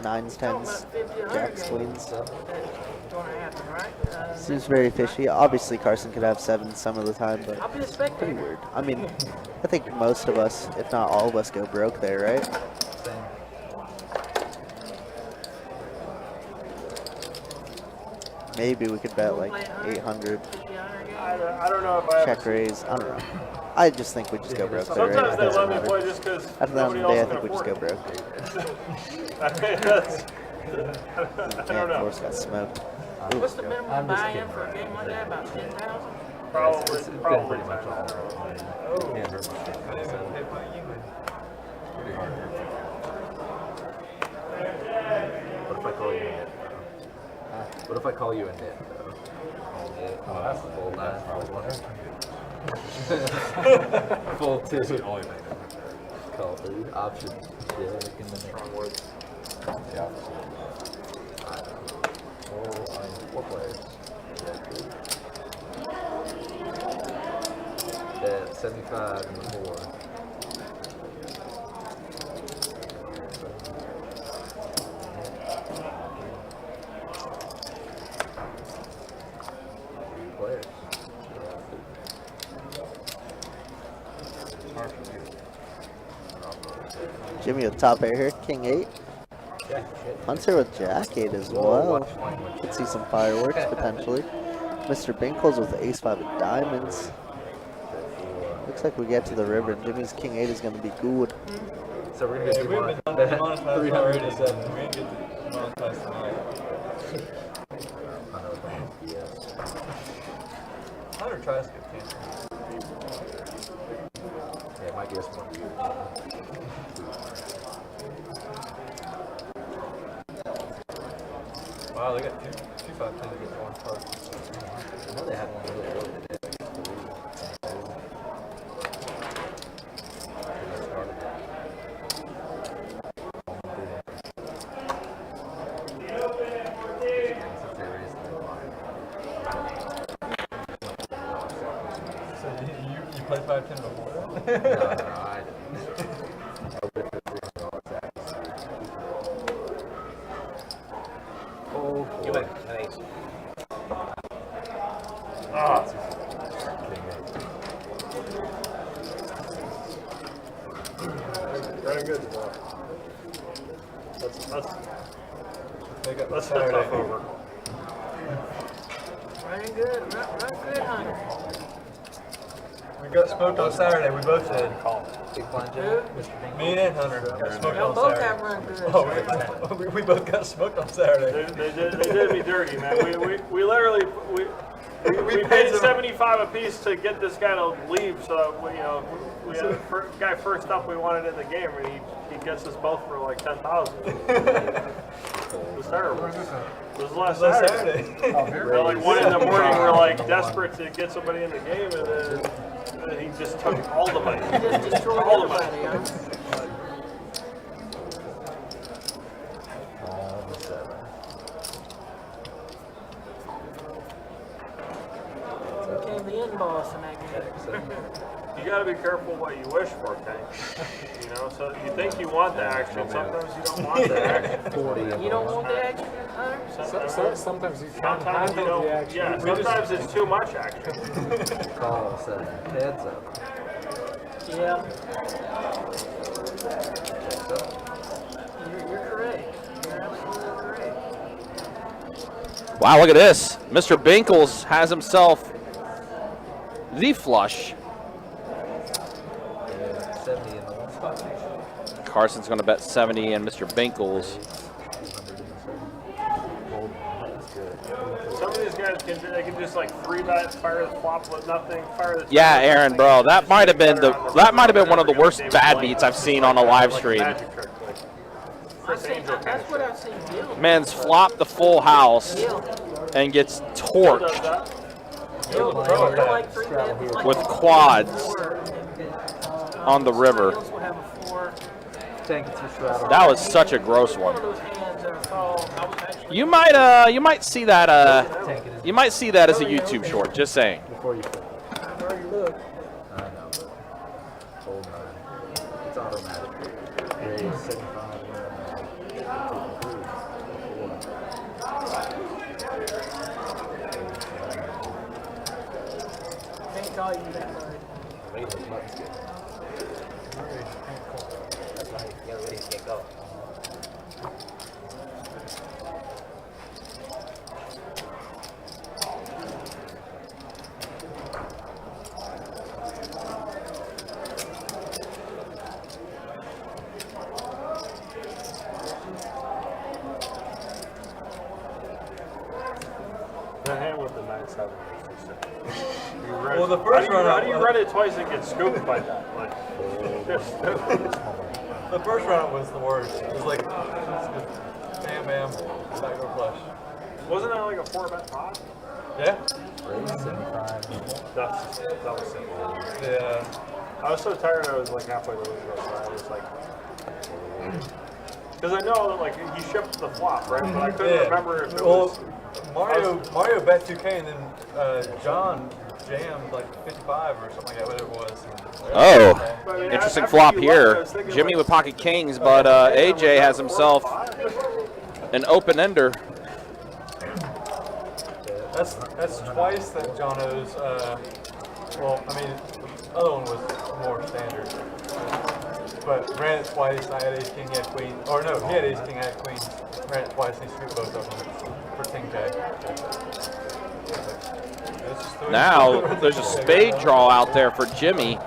9s, 10s, jacks, queens. Seems very fishy. Obviously, Carson could have 7s some of the time, but pretty weird. I mean, I think most of us, if not all of us, go broke there, right? Maybe we could bet like 800. I don't know if I check raise. I don't know. I just think we just go broke there. Sometimes Right? they let me play just because At the end of the day, I think we just go broke. I don't know. Force got smoked. what's the minimum buy-in for a game like that? About 10,000? Probably Pretty much all. Can't hurt myself. Pretty hard. What if I call you a nit? What if I call you a nit, though? Full 9, full 2. Call 3. Option. Yeah, in the strong words. Yeah. Oh, I'm 4 players. Yeah, 75 and 4. Players. Jimmy with top air here, King 8. Hunter with Jack 8 as well. Could see some fireworks potentially. Mr. Binkles with Ace 5 of diamonds. Looks like we get to the river and Jimmy's King 8 is going to be good. So we're going to get demonetized 387. We didn't get demonetized tonight. Hunter tries to get canceled. Yeah, my guess one to you. Wow, they got 2-5-10 to get one part. I know they had one really early today. So you played 5-10 before that? No, I didn't. Oh, You went an ace. Running good. That's the tough over. Running good, run good, Hunter. We got smoked on Saturday. We both did. big blind Who? jack, Mr. Bingle. Me and Hunter got smoked Y'all on both Saturday. have run good. Oh, we both got smoked on Saturday. They did me dirty, man. We literally we paid $75 a piece to get this guy to leave, so that we had the guy first up we wanted in the game, and he gets us both for like $10,000. It was terrible. It was last Saturday. We're like 1 in the morning. We're like desperate to get somebody in the game, and then he just took all the money. He just destroyed all the everybody, money. huh? All the 7. Became the end boss in that game. You got to be careful what you wish for, Tank. So you think you want the action, sometimes you don't want the action. You don't want the action, Hunter? Sometimes you can't Sometimes you handle don't. the action. Yeah, sometimes it's too much action. Call 7. Heads up. Yeah. You're correct. You're absolutely correct. Wow, look at this. Mr. Binkles has himself the flush. 70 in the 1 spot. Carson's going to bet 70, and Mr. Binkles. Some of these guys can just like 3-bet, fire the flop with nothing, fire the. Yeah, Aaron, bro, that might have been one of the worst bad beats I've seen on a live stream. That's what I've seen Gil. Man's flopped the full house and gets torched Gil like 3-bet with quads on the river. Gills will have a 4. That was such a gross one. You might see that you might see that as a YouTube short. Just saying. Before you flip. I know. Hold on. It's automatic. Raise 75. Can't call you that word. Wait, those buttons good. That's right. The other way you can't go. The hand with the 9-7. Well, the first run, how do you run it twice and get scooped by that? Like, the first run was the worst. It was like, bam, bam, backdoor flush. wasn't that like a 4-bet pot? Yeah. Raise 75. That was simple. Yeah. I was so tired. I was like halfway to lose it. I was like, because I know that like he shipped the flop, right? But I couldn't remember if it was. Mario bet 2K and then John jammed like 55 or something like that, whatever it was. Oh, interesting flop here. Jimmy with pocket kings, but AJ has himself an open-ender. That's twice that John owes. Well, I mean, the other one was more standard. But ran it twice. I had ace king, he had queen. Or no, he had ace king, I had queen. Ran it twice and he scooped both of them for 10K. Now there's a spade draw out there for Jimmy,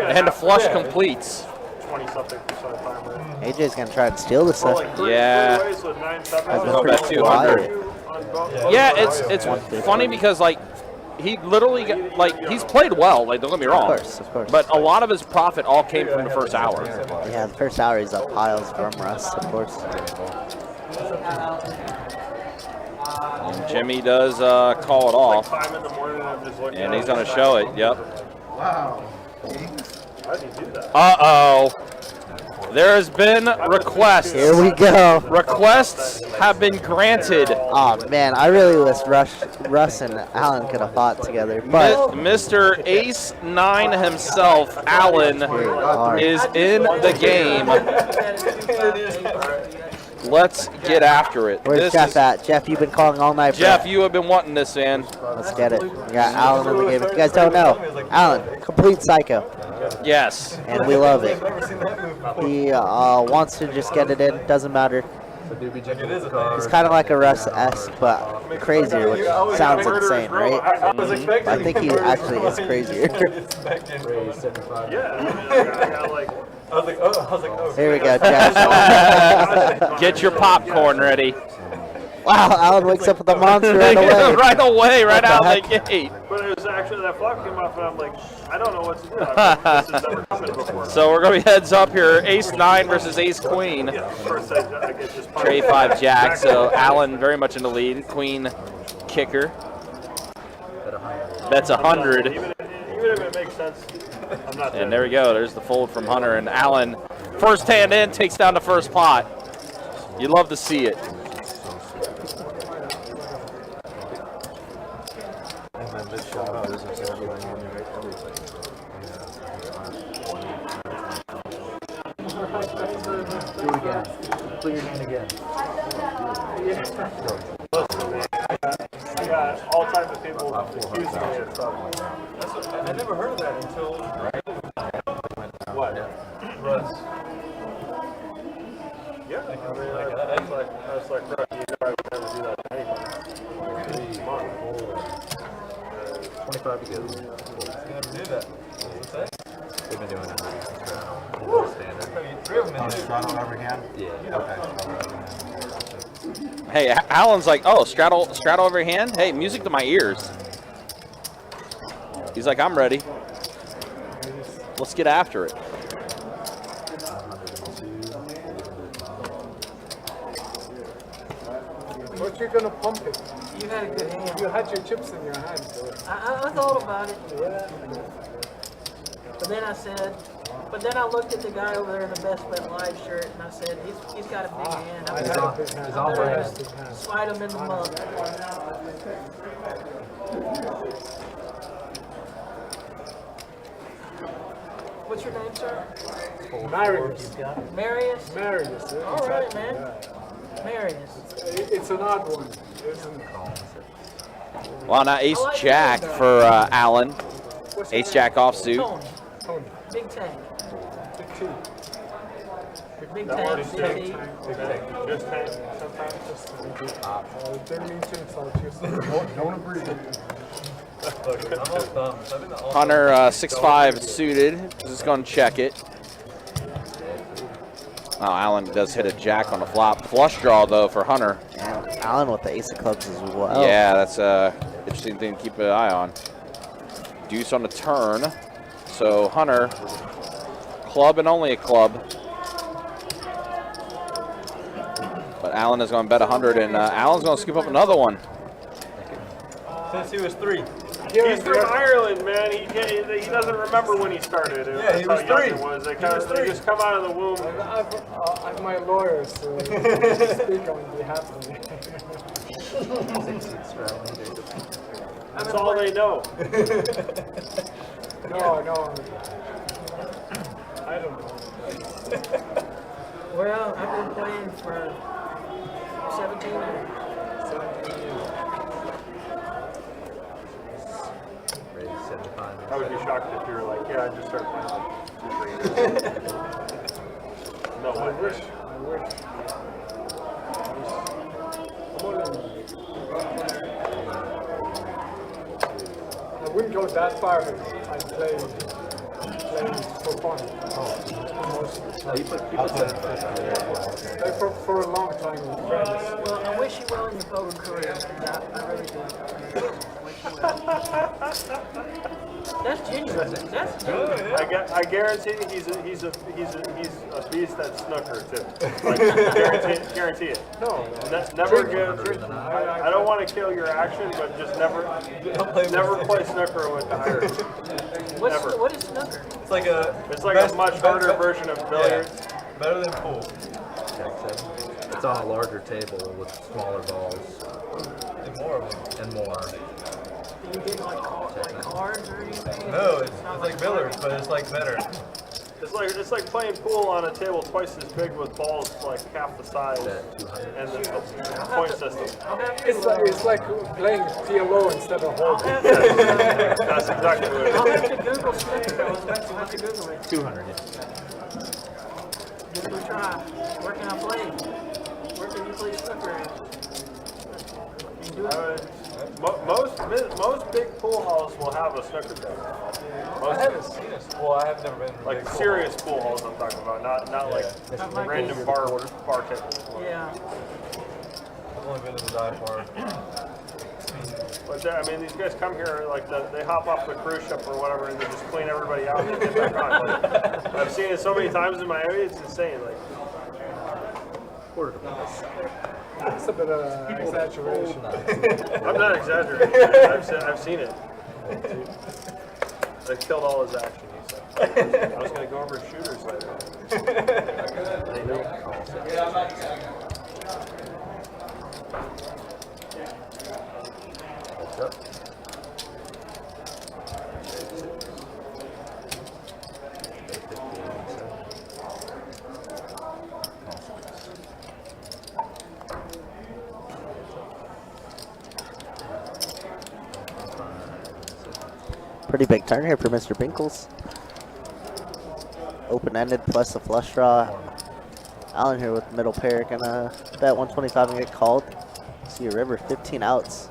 and the flush completes. 20-something% timer. AJ's gonna try and steal this stuff. Yeah. That's been Go bet pretty 200. quiet. Yeah, it's funny because like he literally he's played well. Like don't get me wrong. Of course. But a lot of his profit all came from the first hour. Yeah, the first hour he's up piles from Russ, of course. And Jimmy does call it off, and he's gonna show it. Yep. Wow. How did you do that? Uh-oh. There has been requests. Here we go. Requests have been granted. Oh man, I really wish Russ and Alan could have fought together. But Mr. Ace 9 himself, Alan, is in the game. Let's get after it. Where's Jeff at? Jeff, you've been calling all night. Jeff, you have been wanting this, man. Let's get it. We got Alan in the game. If you guys don't know, Alan, complete psycho. Yes. And we love it. He wants to just get it in. Doesn't matter. He's kind of like a Russ-esque, but crazier, which sounds insane, right? But I think he actually is crazier. Here we go, Jeff. Get your popcorn ready. Wow, Alan wakes up with a monster right away. right out the gate. But it was actually that flop came off, and I'm like, I don't know what to do. This has never happened before. So we're going to be heads up here. Ace 9 versus Ace Queen. First I get just Trey 5 Jack. So Alan very much in the lead. Queen kicker. Bets 100. Even if it makes sense, I'm not And there we go. There's the fold from Hunter. And Alan, first hand in, takes down the first pot. You love to see it. Do it again. Put your hand again. I got all types of people accusing me of stuff. I never heard of that until. What? Russ. Yeah, I mean, that's like, bro, you know I would never do that to anybody. 25 to go. You never do that. They've been doing that. Standard. Straddle over hand? Yeah. Okay. Hey, Alan's like, oh, straddle over hand? Hey, music to my ears. He's like, I'm ready. Let's get after it. What you gonna pump it? You had a good hand. You had your chips in your hand. So. I thought about it. Yeah. The then I said, but then I looked at the guy over there in the Best Bet Live shirt, and I said, he's got a big hand. I'm gonna slide him in the mug. What's your name, sir? Marius. Marius? Marius. Yeah, All right, exactly, man. yeah. Marius. It's an odd one, isn't it? Well, now ace jack for Allen. Ace jack offsuit. Tony. Big tank. Big T. Big That tank, works big too. T. Just tank sometimes. Didn't mean to insult you. Don't agree. Hunter 6'5" suited. Just going to check it. Oh, Allen does hit a jack on the flop. Flush draw, though, for Hunter. And Allen with the ace of clubs as well. Yeah, that's a interesting thing to keep an eye on. Deuce on the turn. So Hunter, club and only a club. But Allen is going to bet 100, and Allen's going to scoop up another one. Since he was 3. He's from Ireland, man. He doesn't remember when he started. Yeah, he was That's how young 3. it was. They just come out of the womb. I'm my lawyer, so I speak on behalf of me. That's all they know. No. I don't know. Well, I've been playing for 17 years. 17 years. I would be shocked if you were like, yeah, I just started playing like 2-3 years. No I way. wish. I wouldn't go that far, but I'd play for fun. Like for a long time with friends. Well, I wish you well in your poker career, man. I really do. Wish you well. That's genuine. That's genuine. I guarantee he's a beast at snooker too. Like, guarantee it. No. Never give. I don't want to kill your action, but just never play snooker with the Irish. What is snooker? It's like a much harder version of billiards. Yeah, better than pool. It's on a larger table with smaller balls. And more of them. And more. Do you get like cards or anything? No, it's like billiards, but it's like better. It's like playing pool on a table twice as big with balls like half the size, and the point system. It's like playing PLO instead of holding. That's exactly what it I'll is. have to Google snooker. I'll have to Google it. 200, yeah. Give it a try. Where can I play? Where can you play snooker at? You do it. Most big pool halls will have a snooker table. I haven't seen it. Well, I have never been in Like serious pool halls I'm talking about, not like random bar tables. Yeah. I've only been to the dive bar. But I mean, these guys come here like they hop off the cruise ship or whatever, and they just clean everybody out and get back on. Like, I've seen it so many times in Miami, it's insane. Like, It's a bit of exaggeration. I'm not exaggerating. I've seen it. They killed all his action. He said. I was going to go over his shooters later. They know. Pretty big turn here for Mr. Binkles. Open-ended plus a flush draw. Allen here with middle pair, gonna bet 125 and get called. See a river, 15 outs.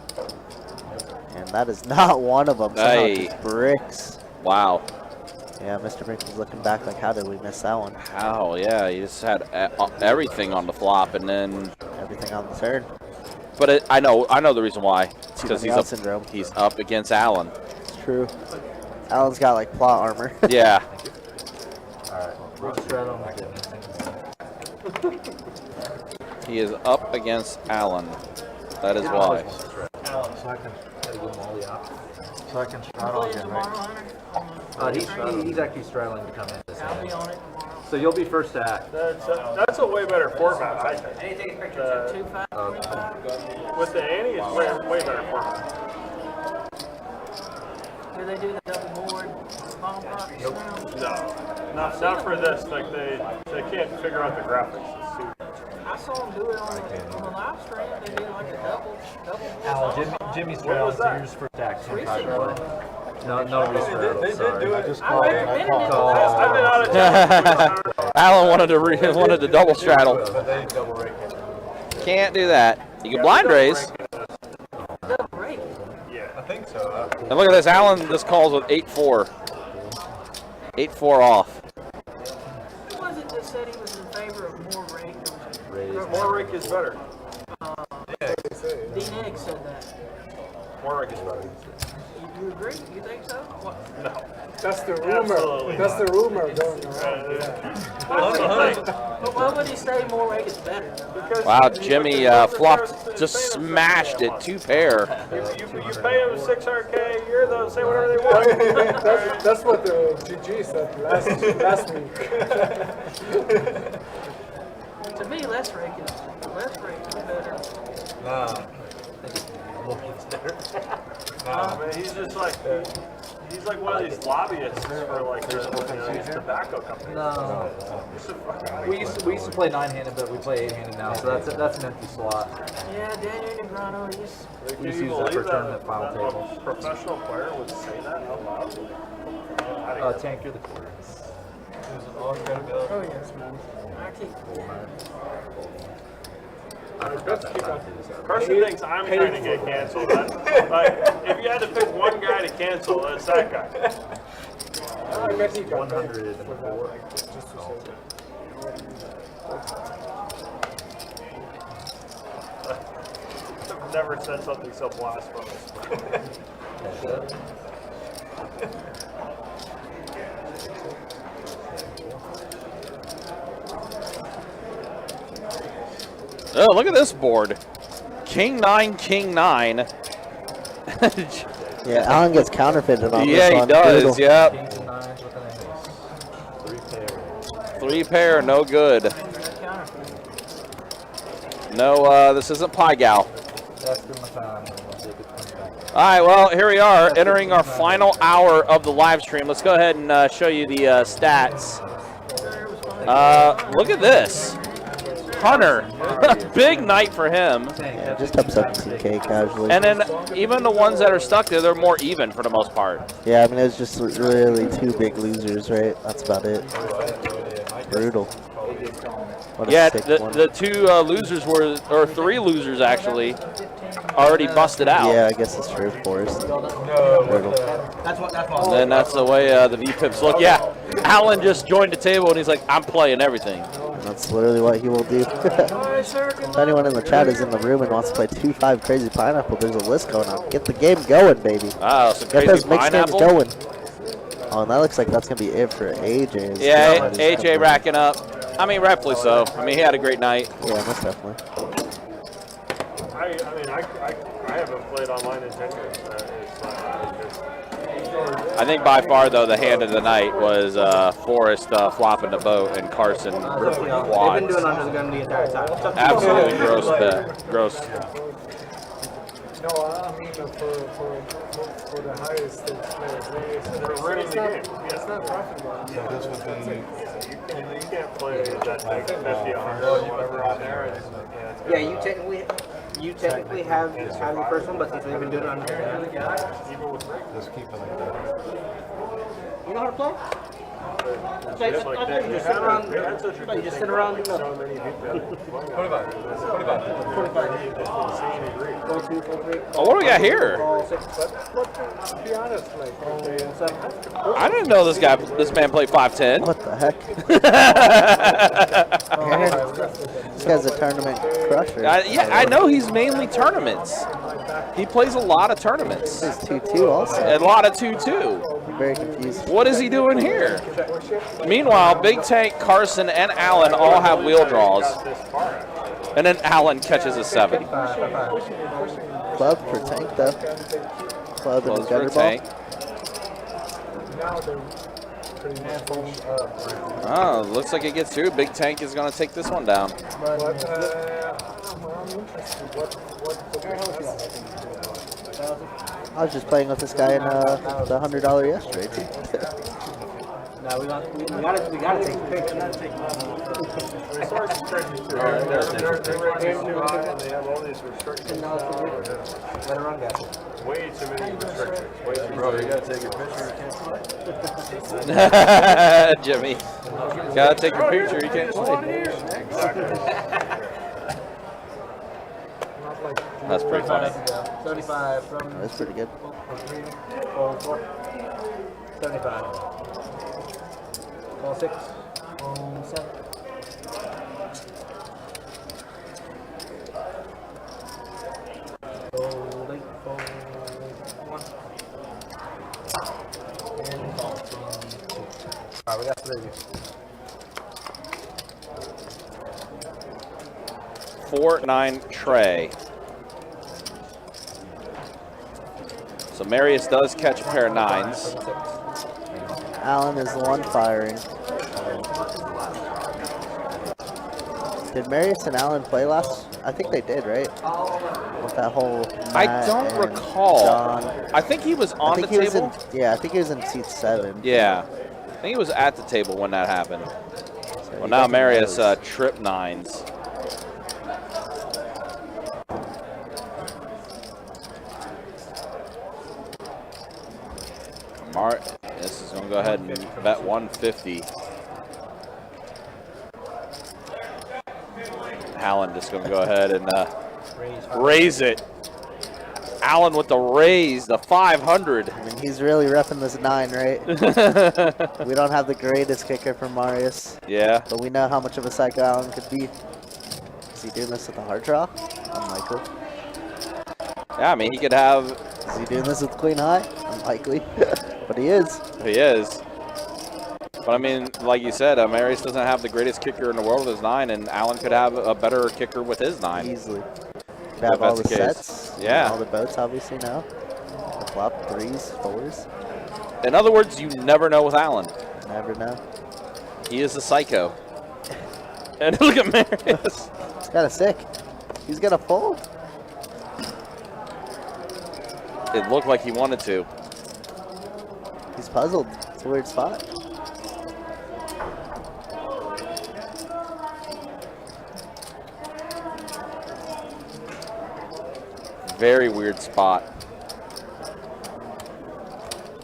And that is not one of them. Somehow just bricks. Wow. Yeah, Mr. Binkles looking back like, how did we miss that one? How? Yeah, he just had everything on the flop and then everything on the turn. But I know the reason why. Because he's syndrome. He's up against Allen. It's true. Allen's got like plot armor. Yeah. He is up against Allen. That is why. So I can straddle again, right? He's actually struggling to come in this I'll be hand. on it tomorrow. So you'll be first to act. That's a way better format, I think. Anything picture 2-5. With the ante, it's way better format. Do they do the double board bomb box now? No, not for this. Like they can't figure out the graphics. It's too. I saw them do it on the live stream. They did like a double Al, board. Jimmy's What was strategy that? is first to act. Recently. No restraddle. They did do it. I recommended it. I've been out of town. Alan wanted to double straddle. But they double rake it. Can't do that. You can blind raise. Double rake. I think so. And look at this. Alan just calls with 8-4. 8-4 off. Who was it that said he was in favor of more rake? More rake is better. Dean Egg said that. More rake is better. You agree? You think so? What? No. That's the rumor. Absolutely That's not. the rumor going around. But why would he say more rake is better? Wow, Jimmy flopped, just smashed it. 2-pair. You pay them $600K a year, they'll say whatever they want. That's what the GG said last week. To me, less rake is better. Man, he's just like he's like one of these lobbyists for like these tobacco companies. No. We used to play 9-handed, but we play 8-handed now, so that's an empty slot. Yeah, Daniel Negrano, Can We just you use that for believe tournament final that table. a professional player would say that out loud? Tank, you're the quarter. oh yes, man. I keep. I forgot that time to do this. Carson thinks I'm trying to get canceled. Like, if you had to pick one guy to cancel, it's that guy. I guess he got 104. I've never said something so blasphemous. Oh, look at this board. King 9, King 9. Yeah, Alan gets counterfeited on this Yeah, he one. does. Brutal. Yep. Kings and 9s with an ace. 3-pair. 3-pair, no good. No, this isn't Pie Gal. That's been my time. All right, well, here we are entering our final hour of the live stream. Let's go ahead and show you the stats. Look at this. Hunter, big night for him. Yeah, just up 17K casually. And then even the ones that are stuck there, they're more even for the most part. Yeah, I mean, it was just really two big losers, right? That's about it. Brutal. What a Yeah, sick one. the two losers were, or 3 losers actually, already busted out. Yeah, I guess it's true, Forrest. Brutal. And then that's the way the V-Pips look. Yeah, Alan just joined the table and he's like, I'm playing everything. And that's literally what he will do. If anyone in the chat is in the room and wants to play 2-5 Crazy Pineapple, there's a list going on. Get the game going, baby. Oh, some Get Crazy those mixed games Pineapple. going. Oh, and that looks like that's going to be it for AJ. Yeah, AJ racking up. I mean, rightfully so. I mean, he had a great night. Yeah, most definitely. I haven't played online in 10 years. I think by far, though, the hand of the night was Forrest flopping the boat and Carson ripping They've quads. been doing under the gun the entire time. Absolutely gross bet. Gross. No, I mean for the highest stakes players. It's not profitable. You can't play that thing 50, 100, whatever on there. Yeah, you technically have your first one, but since they've been doing it under the gun, Just keep it like that. you know how to play? Just like that. You just sit around. You just sit around. So many people. What about it? 4-2, 4-3. Oh, what do we got here? But to be honest, like, I didn't know this man played 5'10". What the heck? This guy's a tournament crusher. Yeah, I know he's mainly tournaments. He plays a lot of tournaments. He's 2-2 also. A lot of 2-2. I'm very confused. What is he doing here? Meanwhile, Big Tank, Carson, and Allen all have wheel draws. And then Allen catches a 7. Club for Tank, though. Club and Close for gutter ball. Tank. now they're pretty much finished up. Oh, looks like it gets through. Big Tank is going to take this one down. But, I'm interested. What I was just playing with this guy in the $100 yesterday too. No, we gotta take a picture. They start some crazy too. They're rating too high and they have all these restrictions now. Let her run, guys. Way too many restrictions. Way too Bro, many. you gotta take your picture. You can't play. Jimmy. Gotta take your picture. You can't play. That's pretty funny. 75 from. That's pretty good. 75. Call 6. 7. Fold 8. Fold 1. And call 2. Alright, we got 3 of you. 4-9 Trey. So Marius does catch a pair of 9s. Allen is the one firing. Did Marius and Allen play last? I think they did, right? With that whole I Matt don't and recall. John. I think he was I on the think he was table. I think he was in seat 7. Yeah. I think he was at the table when that happened. So Well, he now definitely Marius knows. trip 9s. This is going to go ahead and bet 150. Allen just going to go ahead and raise it. Allen with the raise, the 500. I mean, he's really repping this 9, right? We don't have the greatest kicker from Marius. Yeah. But we know how much of a psycho Allen could be. Is he doing this with a hard draw? Unlikely. Yeah, I mean, he could have. Is he doing this with queen high? Unlikely. But he is. He is. But I mean, like you said, Marius doesn't have the greatest kicker in the world with his 9, and Allen could have a better kicker with his 9. Easily. Could have all the that's the case. sets. Yeah. All the boats, obviously, now. The flop, 3s, 4s. In other words, you never know with Allen. Never know. He is a psycho. And look at Marius. He's kind of sick. He's going to fold. It looked like he wanted to. He's puzzled. It's a weird spot. Very weird spot.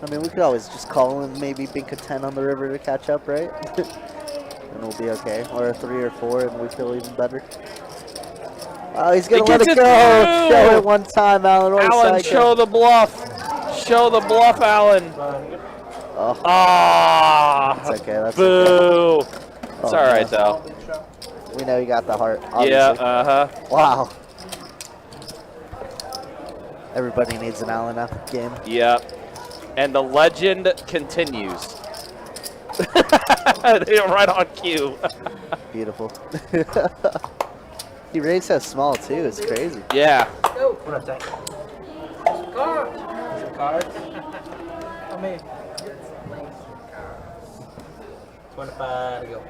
I mean, we could always just call and maybe bink a 10 on the river to catch up, right? And we'll be okay. Or a 3 or 4 and we feel even better. Oh, he's going to let it go. Show it one time, Allen. Allen, show the bluff. Show the bluff, Allen. Oh. Ah. That's okay. That's boo. Okay. It's all right, though. We know you got the heart, obviously. Yeah, uh-huh. Wow. Everybody needs an Allen game. Yep. And the legend continues. Right on cue. Beautiful. He raised so small, too. It's crazy. Yeah. Go. What up, Tank? Cards. Some cards. I mean, 25 to go.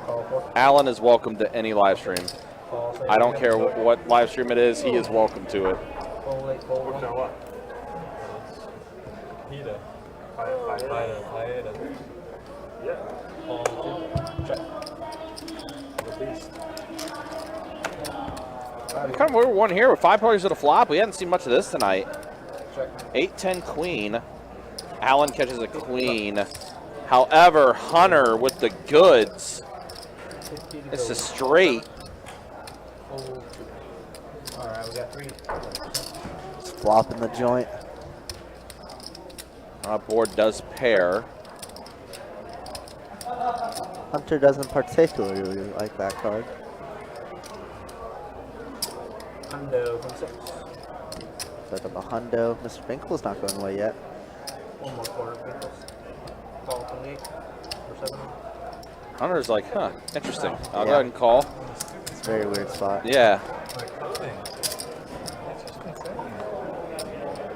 Call 4. Allen is welcome to any live stream. Call 6. I don't care what live stream it is. He is welcome to it. Fold 8, fold 1. what? Hida. Yeah. Call 2. Check. Kind of weird one here with 5 players at a flop. We haven't seen much of this tonight. Check. 8-10 queen. Allen catches a queen. However, Hunter with the goods. It's a straight. Fold 2. Alright, we got 3. Just flopping the joint. Our board does pair. Hunter doesn't particularly like that card. Hundo from 6. Set up a hundo. Mr. Finkel's not going away yet. One more quarter, Pinkles. Call 28 for 7. Hunter's like, huh, interesting. I'll go ahead and call. It's a very weird spot. Yeah.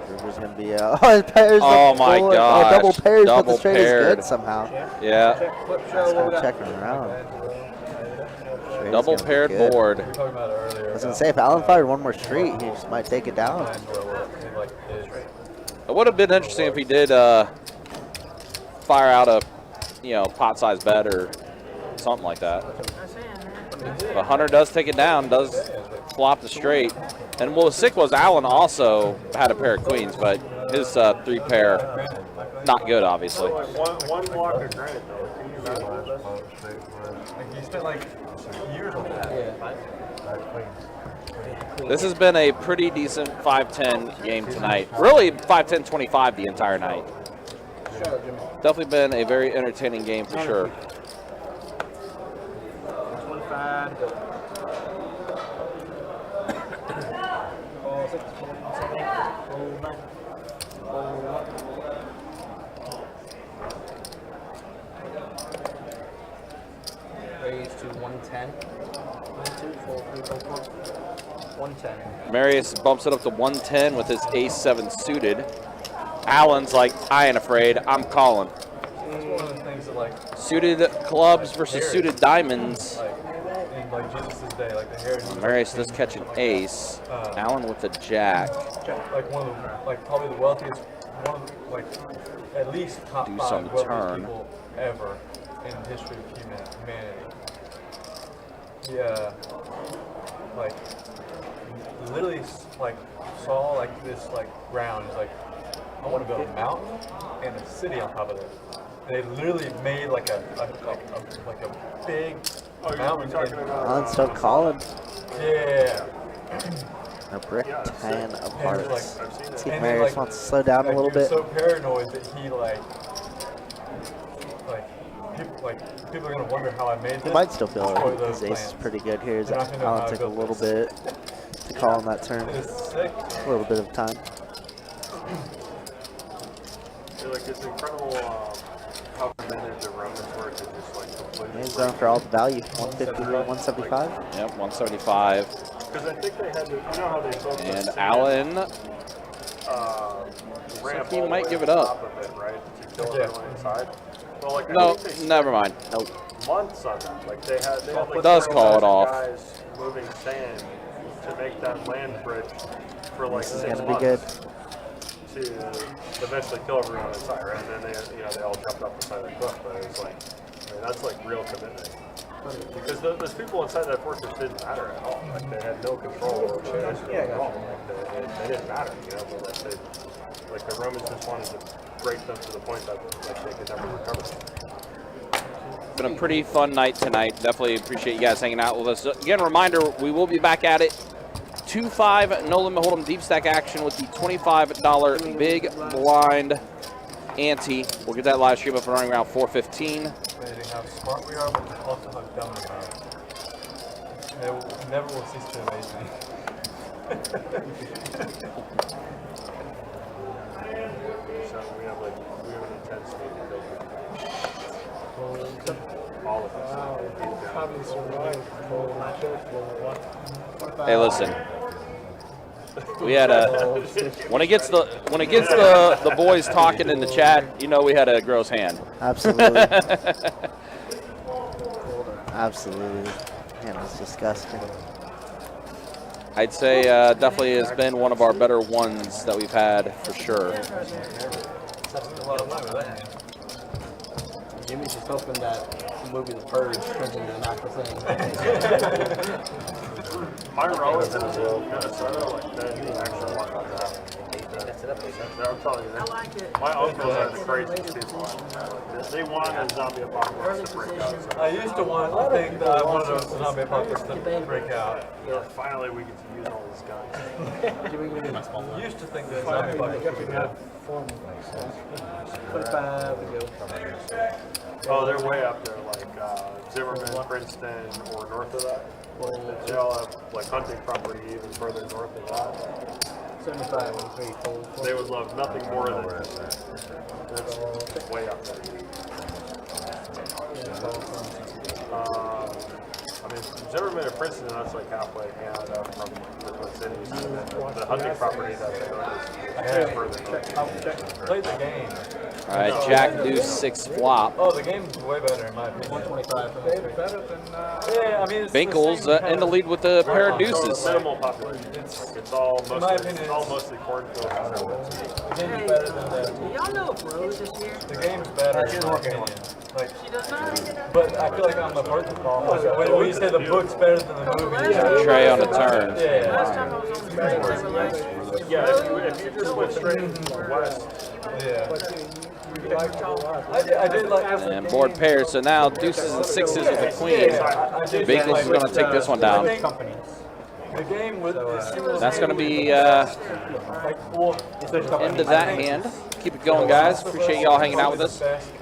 River's gonna be oh, pairs Oh my gosh. double pairs, but Double the straight paired. is good somehow. Yeah. Just kind of checking around. Straight's Double gonna be paired good. board. We were talking about it earlier. I was gonna say if Allen fired one more street, he just might take it down. It would have been interesting if he did fire out a, pot-sized bet or something like that. But Hunter does take it down, does flop the straight. And what was sick was Allen also had a pair of queens, but his 3-pair, not good, obviously. One block of granite, though. Can you imagine this? Like, you spent like years on that. This has been a pretty decent 5-10 game tonight. Really 5-10-25 the entire night. Definitely been a very entertaining game for sure. 25. Raise to 110. 110. Marius bumps it up to 110 with his ace-7 suited. Allen's like, I ain't afraid, I'm calling. It's one of the things that like Suited clubs versus suited diamonds. in like Jesus' day, like the heritage. Marius does catch an ace. Allen with a jack. Like one of the, like probably the wealthiest, one of the, like at least top Do 5 some wealthiest turn. people ever in the history of humanity. Yeah, like literally like saw like this like ground. He's like, I want to build a mountain and a city on top of it. They literally made like a big mountain. Allen's still calling. Yeah. A brick 10 of And hearts. like, See if and Marius like, wants to slow down a little he was bit. so paranoid that he people are gonna wonder how I made this. He might still feel Destroy like those his ace is plans. pretty good here. As They're not gonna know how Allen I took a built little this. bit to call on that turn. It's sick. A little bit of time. Like, it's incredible how committed the Romans were to just like completely. He's going for all the value. 150, 175. Yep, 175. Because I think they had to, how they built the And sand, Allen, ramp he all the might way give to it up. the top of it, right? To kill everyone inside. Well, like, I No, think they never mind. Nope. months on that. Like they had like Does call it 4,000 off. guys moving sand to make that land bridge for like This is 6 gonna be months good. to eventually kill everyone inside, right? And then they all jumped off the side of the cliff. But it's like, that's like real commitment. Because those people inside that fortress didn't matter at all. Like they had no control over the history at all. Like they didn't matter, But like the Romans just wanted to break them to the point that like they could never recover them. Been a pretty fun night tonight. Definitely appreciate you guys hanging out with us. Again, reminder, we will be back at it. 2-5 no limit hold'em deep stack action with the $25 big blind ante. We'll get that live stream up and running around 4:15. Amazing how smart we are, but also how dumb we are. It never will cease to amaze me. So we have an intense meeting all of us. Probably survived for Hey, listen. We had a when it gets the boys talking in the chat, we had a gross hand. Absolutely. Absolutely. Man, it's disgusting. I'd say definitely has been one of our better ones that we've had for sure. Jimmy's just hoping that the movie The Purge turns into an actual thing. My relatives in Minnesota, like they actually want that to happen. I'm telling you, my uncles are the craziest people. They want a zombie apocalypse to break out. I used to want to think that I wanted a zombie apocalypse to break out. Finally, we get to use all these guns. I used to think that zombie apocalypse would be good. 25 we go. Oh, they're way up there, like Zimmerman, Princeton, or north of that. They all have like hunting property even further north of that. 75 and 3 fold. They would love nothing more than that's way up there. Zimmerman and Princeton, that's like halfway Canada from the Twin Cities. And then the hunting property that they own is further north. Played the game. All right, Jack Deuce 6 flop. Oh, the game's way better in my opinion. 125 from the better than. Yeah, I mean, it's Binkles in the lead with the pair of deuces. Minimal population. It's all mostly cornfield. The game's better than the. Y'all know if Rose is here? The game's better in my opinion. Like, She does not. but I feel like I'm a birth call. When you say the book's better than the movie. Trey on the turn. Yeah. Last time I was on the train, they were like, Yeah, if you just went straight west. Yeah. I did like. And board pairs. So now deuces and sixes with the queen. Binkles is going to take this one down. The game with That's going to be into that hand. Keep it going, guys. Appreciate y'all hanging out with us.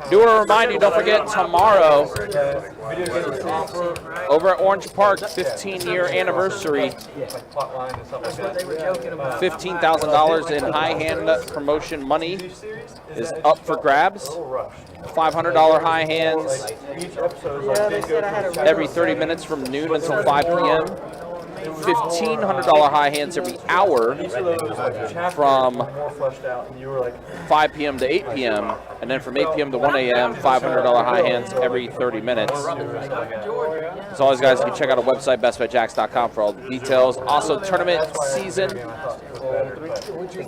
Do want to remind you, don't forget tomorrow over at Orange Park, 15-year anniversary. $15,000 in high hand promotion money is up for grabs. $500 high hands every 30 minutes from noon until 5 p.m. $1,500 high hands every hour from 5 p.m. to 8 p.m. and then from 8 p.m. to 1 a.m. $500 high hands every 30 minutes. As always, guys, you can check out our website, bestbetjacks.com, for all the details. Also, tournament season.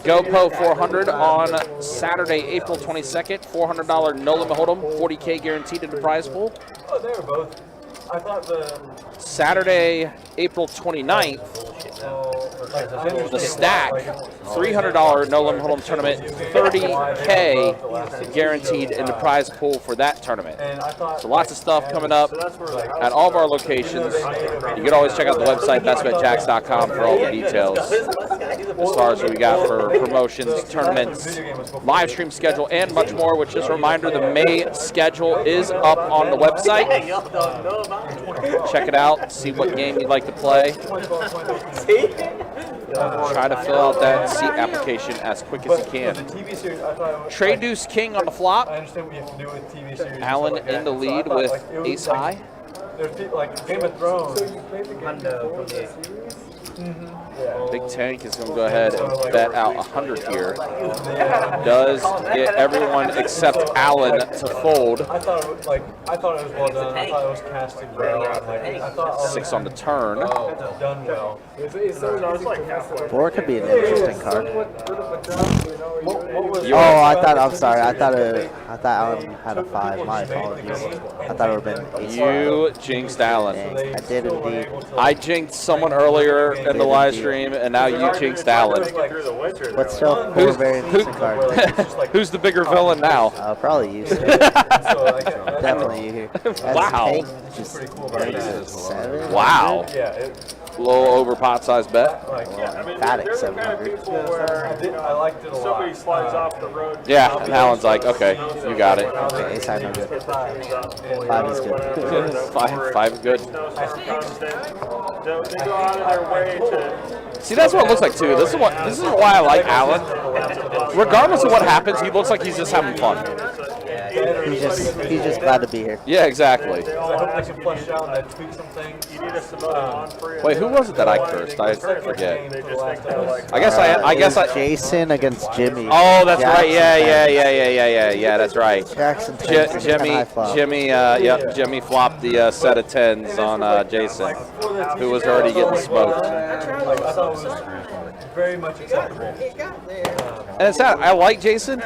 GoPo 400 on Saturday, April 22nd. $400 no limit hold'em, $40K guaranteed in the prize pool. Oh, they were both. I thought the Saturday, April 29th, the stack, $300 no limit hold'em tournament, $30K guaranteed in the prize pool for that tournament. So lots of stuff coming up at all of our locations. You can always check out the website, bestbetjacks.com, for all the details as far as what we got for promotions, tournaments, live stream schedule, and much more. Which, just a reminder, the May schedule is up on the website. Check it out, see what game you'd like to play. Try to fill out that seat application as quick as you can. Trey Deuce King on the flop. I understand what you have to do with TV series. Allen in the lead with ace high. There's people like Game of Thrones. Big Tank is going to go ahead and bet out 100 here. Does get everyone except Allen to fold. I thought it was well done. I thought it was casting well. I thought 6 on the turn. done well. Four could be an interesting card. You I'm sorry. I thought Allen had a 5. My apologies. I thought it would have been ace. You jinxed Allen. Dang, I did indeed. I jinxed someone earlier in the live stream, and now you jinxed Allen. But still, four very interesting cards. Who's the bigger villain now? Probably you. Definitely you here. Wow. Just 7. Wow. A little over pot size bet. Emphatic 700. I liked it a lot. Somebody slides off the road. Yeah, and Allen's like, okay, you got it. Okay, ace high no good. 5 is good. Five is good. They go out of their way to. See, that's what it looks like too. This is why I like Allen. Regardless of what happens, he looks like he's just having fun. He's just glad to be here. Yeah, exactly. I hope they can flush out and tweak some things. Wait, who was it that I cursed? I forget. I guess I. Jason against Jimmy. Oh, that's right. Yeah. That's right. Jackson. Jimmy flopped the set of 10s on Jason, who was already getting smoked. I thought it was very much acceptable. And it's sad. I like Jason,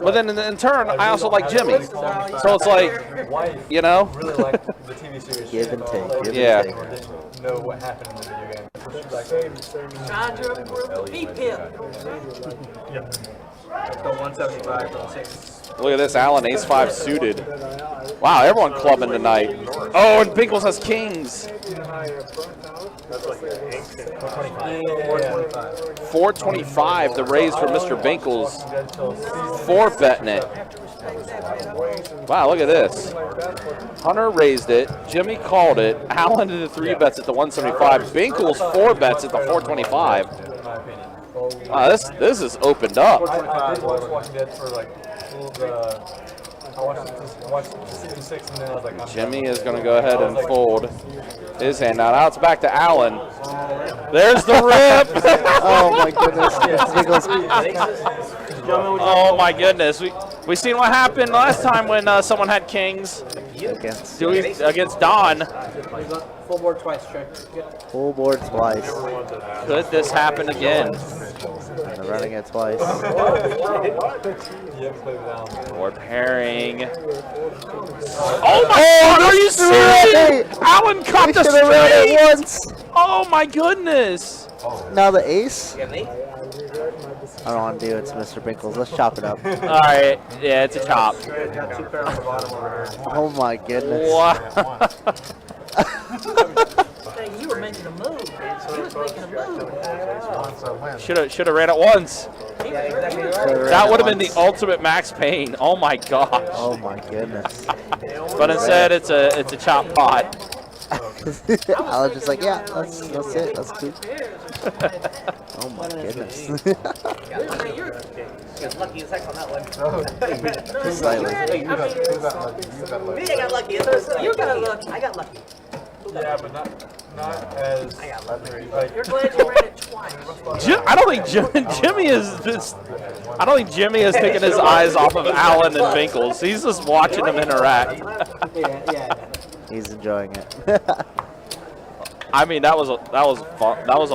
but then in turn, I also like Jimmy. So it's like, you know. Really like the TV series. Give and take. Yeah. Didn't know what happened in the video game. Chandra, beat him. The 175 from 6. Look at this, Allen, ace-5 suited. Wow, everyone clubbing tonight. Oh, and Binkles has kings. 425, the raise for Mr. Binkles. 4-betting it. Wow, look at this. Hunter raised it. Jimmy called it. Allen did the 3-bets at the 175. Binkles 4-bets at the 425. Wow, this is opened up. I did watch Walking Dead for like I watched season 6 and then I was like, Jimmy is going to go ahead and fold his hand. Now it's back to Allen. There's the rip. Oh my goodness. Oh my goodness. We seen what happened last time when someone had kings against Don. Full board twice, check. Full board twice. Could this happen again? They're running it twice. Board pairing. Oh my God, are you serious? Allen caught the straight. Once. Oh my goodness. Now the ace. I don't want to do it to Mr. Binkles. Let's chop it up. All right. Yeah, it's a chop. Oh my goodness. Wow. Hey, you were making a move. He was making a move. Should have ran it once. That would have been the ultimate max pain. Oh my gosh. Oh my goodness. But instead, it's a chop pot. I was just like, yeah, that's it. That's cool. Oh my goodness. You're lucky as heck on that one. Slightly. Me, I got lucky. You got lucky. I got lucky. Yeah, but not as. I got lucky. Like, You're glad you ran it twice. I don't think Jimmy is just. I don't think Jimmy is taking his eyes off of Allen and Binkles. He's just watching them interact. Yeah. He's enjoying it. I mean, that was a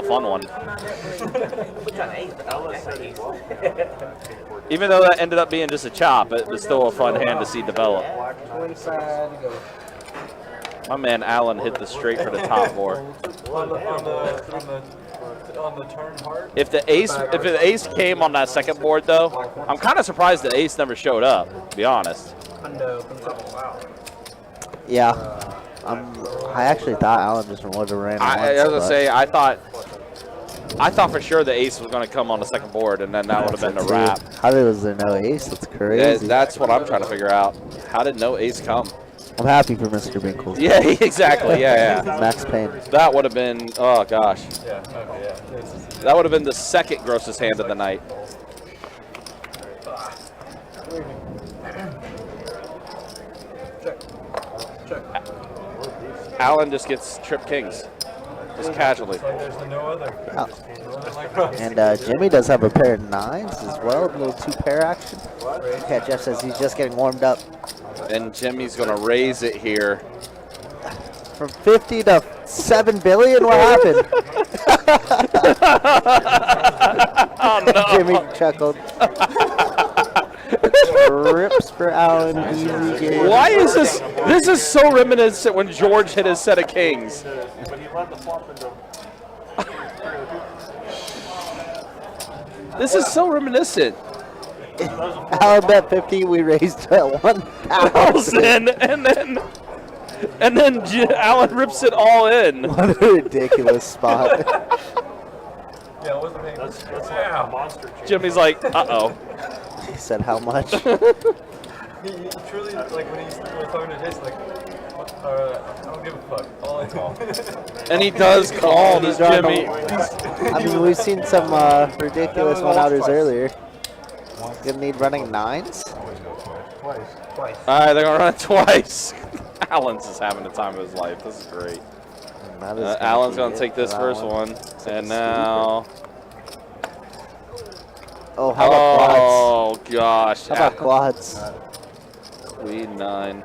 fun one. Even though that ended up being just a chop, it was still a fun hand to see develop. My man Allen hit the straight for the top four. on the turn hard. If the ace came on that second board though, I'm kind of surprised the ace never showed up. To be honest. Yeah. I actually thought Allen just would have ran. I was gonna say I thought for sure the ace was gonna come on the second board, and then that would have been the wrap. How was there no ace? That's crazy. That's what I'm trying to figure out. How did no ace come? I'm happy for Mr. Binkles. Yeah, exactly. Yeah. Max pain. That would have been. Oh gosh. That would have been the second grossest hand of the night. Allen just gets trip kings, just casually. And Jimmy does have a pair of nines as well, a little two-pair action. Yeah, Jeff says he's just getting warmed up. And Jimmy's gonna raise it here. From 50 to 7 billion, what happened? Oh no! Jimmy chuckled. Rips for Allen, easy game. Why is this? This is so reminiscent when George hit his set of kings. But he led the flop into. This is so reminiscent. Allen bet 50, we raised 1,000. And then Allen rips it all in. What a ridiculous spot. Yeah, what's the name? That's like a monster. Jimmy's like, uh-oh. He said how much? He truly, like, when he's talking to Jason, like, I don't give a fuck. All I call. And he does call this Jimmy. I mean, we've seen some ridiculous one-outers earlier. Gonna need running nines? Twice. All right, they're gonna run it twice. Allen's just having the time of his life. This is great. Allen's gonna take this first one, and now. Oh, how about quads? Oh gosh. How about quads? Queen 9.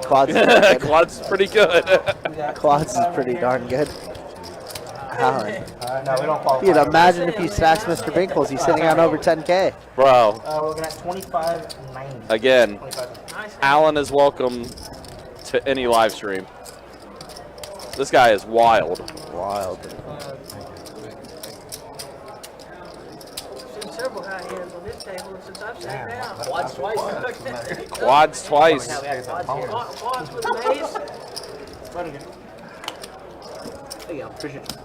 Quads. Quads is pretty good. Quads is pretty darn good. Allen. No, we don't qualify. Dude, imagine if he stacks Mr. Binkles. He's sitting on over 10K. Bro. We're looking at 25.90. Again, Allen is welcome to any live stream. This guy is wild. Wild. Seen several high hands on this table since I've sat down. Quads twice. Quads twice. Quads with an ace. Running it. There you go. Appreciate it.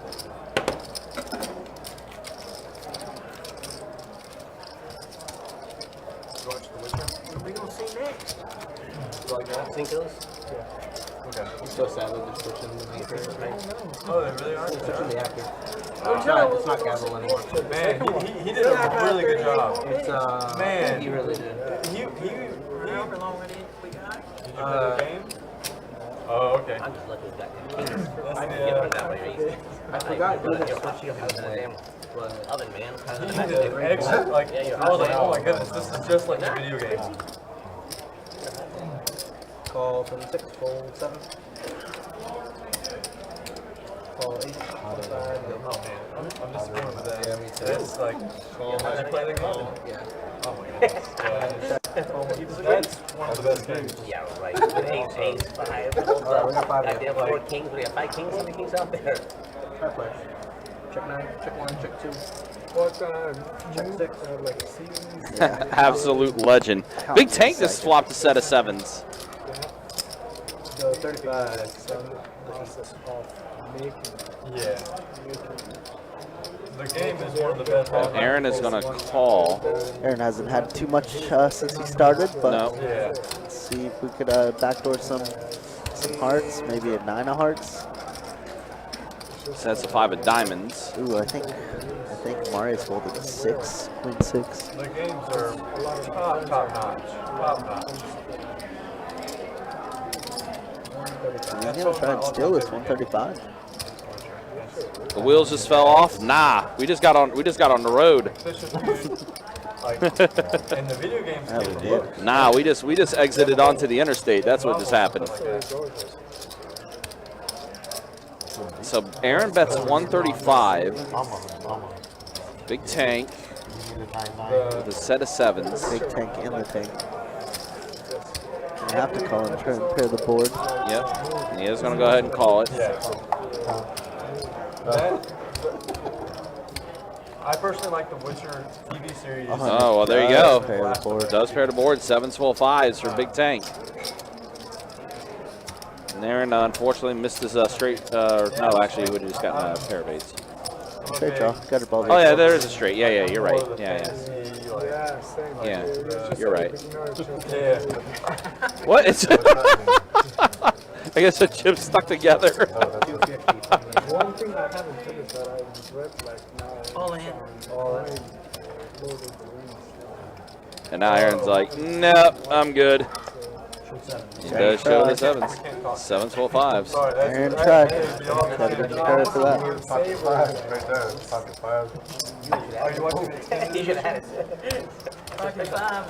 What are we gonna see next? Cinco's? Okay. I'm so sad that they're switching the maker. Oh, they really are? They're switching the actor. It's not Gavel anymore. Man, he did a really good job. It's Man. did. He really did. However long it is we got. Did you play the game? Oh, okay. I'm just lucky with that. That's I the, can get rid of that way. I forgot to do this. Oven, man. he did extra, like, I was like, oh my goodness, this is just like a video game. Call 26, fold 7. Call 8, 25, go home. I'm disappointed with that. Yeah, me too. It's like, did you play the game? Yeah. Oh my goodness. That's one of the best games. Yeah, right. With ace, 5. I did 4 kings. We got 5 kings. How many kings out there? Try play. Check 9, check 1, check 2. What Check 6. like a series? Absolute legend. Big Tank just flopped a set of 7s. So 35. Process of making. Yeah. The game is one of the best. Aaron is going to call. Aaron hasn't had too much since he started, but No. Yeah. let's see if we could backdoor some hearts, maybe a 9 of hearts. That's a 5 of diamonds. Ooh, I think Marius folded a 6, queen 6. The games are top notch. Top notch. He's gonna try and steal this 135. The wheels just fell off. Nah, we just got on the road. Like, in the video games, Yeah, we did. Nah, we just exited onto the interstate. That's what just happened. So Aaron bets 135. Big Tank with a set of 7s. Big Tank and the Tank. You have to call and try and pair the board. Yep, he is going to go ahead and call it. yeah. I personally like the Witcher TV series. Oh, well, there you go. Pair the board. Does pair the board. 7s full 5s for Big Tank. And Aaron unfortunately missed his straight. No, actually, he would have just gotten a pair of 8s. Straight draw. Got it ball. Oh, yeah, there is a straight. Yeah, you're right. Yeah. Yeah, same. Yeah, Just you're right. Yeah. What? It's I guess the chips stuck together. One thing I haven't finished that I read like now. All in. And now Aaron's like, nope, I'm good. He does show the 7s. 7s full 5s. Aaron tried. Gotta be prepared for that. Pocket fives right there. Pocket fives. Are you watching it? You should have had it. Pocket 5.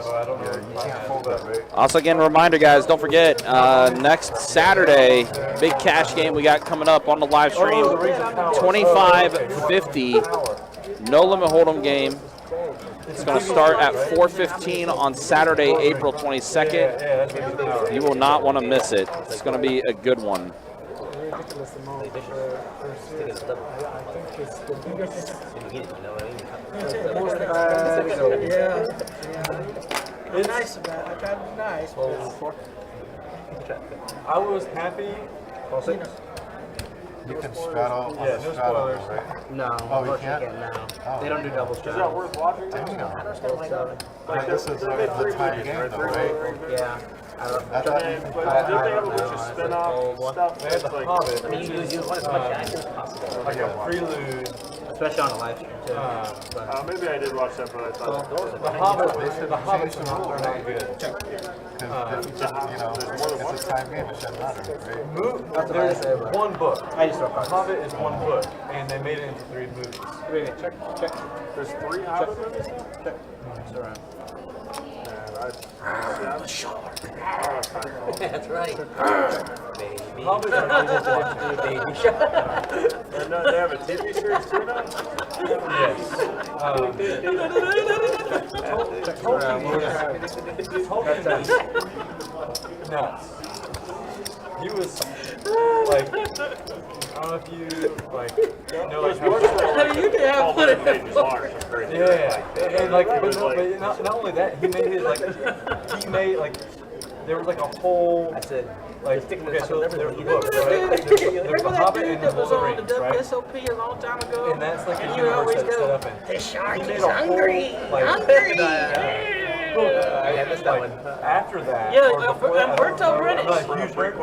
Oh, I don't know. You can't fold that, right? Also, again, reminder, guys, don't forget, next Saturday, big cash game we got coming up on the live stream, 2550, no limit hold'em game. It's going to start at 4:15 on Saturday, April 22nd. You will not want to miss it. It's going to be a good one. Ridiculous amount for I think it's the biggest. Yeah. I'm nice about it. I try to be nice. But I was happy. You can straddle. Yeah, no spoilers. Right? No, Oh, we unfortunately can't? can't now. Oh. They don't do double Is that straddle. worth watching? Damn. Like, This is like a time game, though, right? Yeah. I don't I thought you. But did they have a bunch of spin-off stuff? They had the That's like, Hobbit, I mean, which you is want as much action as possible. like a prelude. Especially on a live stream, too. maybe I did watch that, but I thought The Hobbit, the Hobbit's not good. Because you know, it's a time game. It shouldn't matter, right? There's one book. The Hobbit is one book, and they made it into 3 movies. Check. there's 3 Hobbit movies now? It's around. That's right. Baby. Hobbits are not worth watching. Baby shark. And they have a TV series too now? Yes. Nuts. He was like, I don't know if you like know like how. you can have one of them. Yeah, and like, but not only that, he made his like, there was like a whole. That's it. Like, Sticking to okay, the so fucking there's the everything. book, right? There's the Remember that Hobbit dude and the that was Lord of the on the Rings, right? WSOP a long time ago? And that's like And the you universe always that's set go, up in. the shark He made is a whole, hungry, like, hungry. I missed that one. After that, Yeah, or before that, I don't Puerto remember. British. I'm not a huge Rick.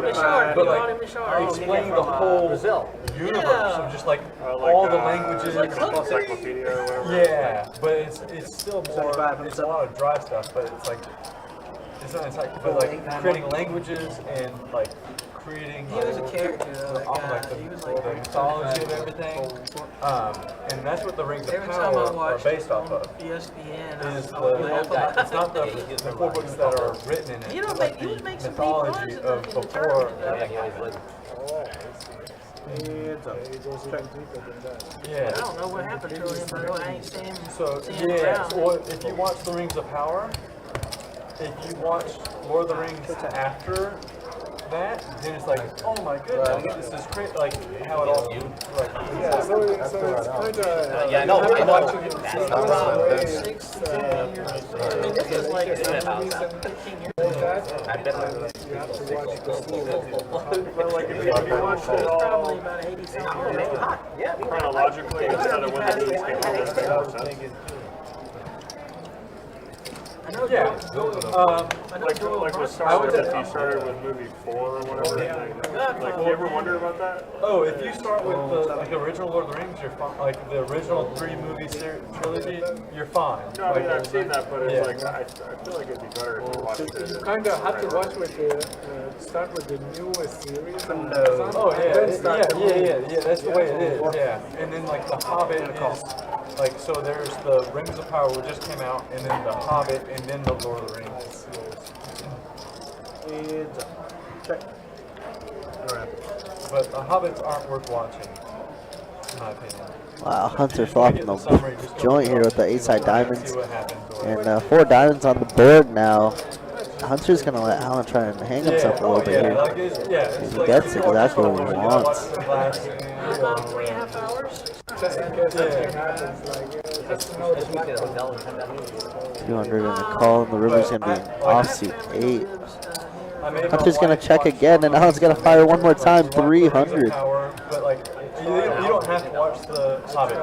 Michard, But we called him like, Michard. explain the whole universe of just like all the languages. Like an encyclopedia or whatever. Yeah, but it's still more. It's a lot of dry stuff, but it's like it's not encyclopedia, but like creating languages and like creating. He was a character though, that guy. Like He was the like mythology of everything. And that's what the Rings of every time I Power are watched based it off on of. ESPN, Is I would laugh about it's not the 4 books that are written in it. You know, It's like he the would make some mythology deep runs of in the before. tournament. Yeah. I don't know what happened to him, but I ain't seen him. So seen him yeah, around. or if you watch The Rings of Power, if you watch Lord of the Rings after that, then it's like, oh my goodness, this is great. Like how it all like. Yeah, so it's kind of. Yeah, no, I know. That's no problem. 16 years. I mean, this is like 15 years ago. I've been You have to watch the full. But like if you watched it all Probably about 80 something years ago. chronologically instead of when the movies came out, that makes more sense. I know Yeah. Like with Star Wars, if you started with movie 4 or whatever, like you ever wonder about that? Oh, if you start with the like original Lord of the Rings, you're fine. Like the original 3 movie trilogy, you're fine. No, I mean Like, I've seen that, but it's yeah. like I feel like it'd be better if you watched it. You kind of have to watch with the start with the newest series. On Amazon, Oh yeah, then start yeah. That's the way it is. Yeah, and then like the Hobbit is like so. There's the Rings of Power which just came out, and then the Hobbit, and then the Lord of the Rings. But the Hobbits aren't worth watching, in my opinion. Wow, Hunter flopping the joint here with the 8-side diamonds. See what happens. And 4 diamonds on the board now. Hunter's going to let Alan try and hang himself a little bit here. Like it's, He gets exactly what he wants. 3.5 hours. just in case something happens. Like, just to know the black. 200 and a call, and the river's going to be an offsuit 8. Hunter's going to check again, and Alan's going to fire one more time, 300. But like, you don't have to watch the Hobbit.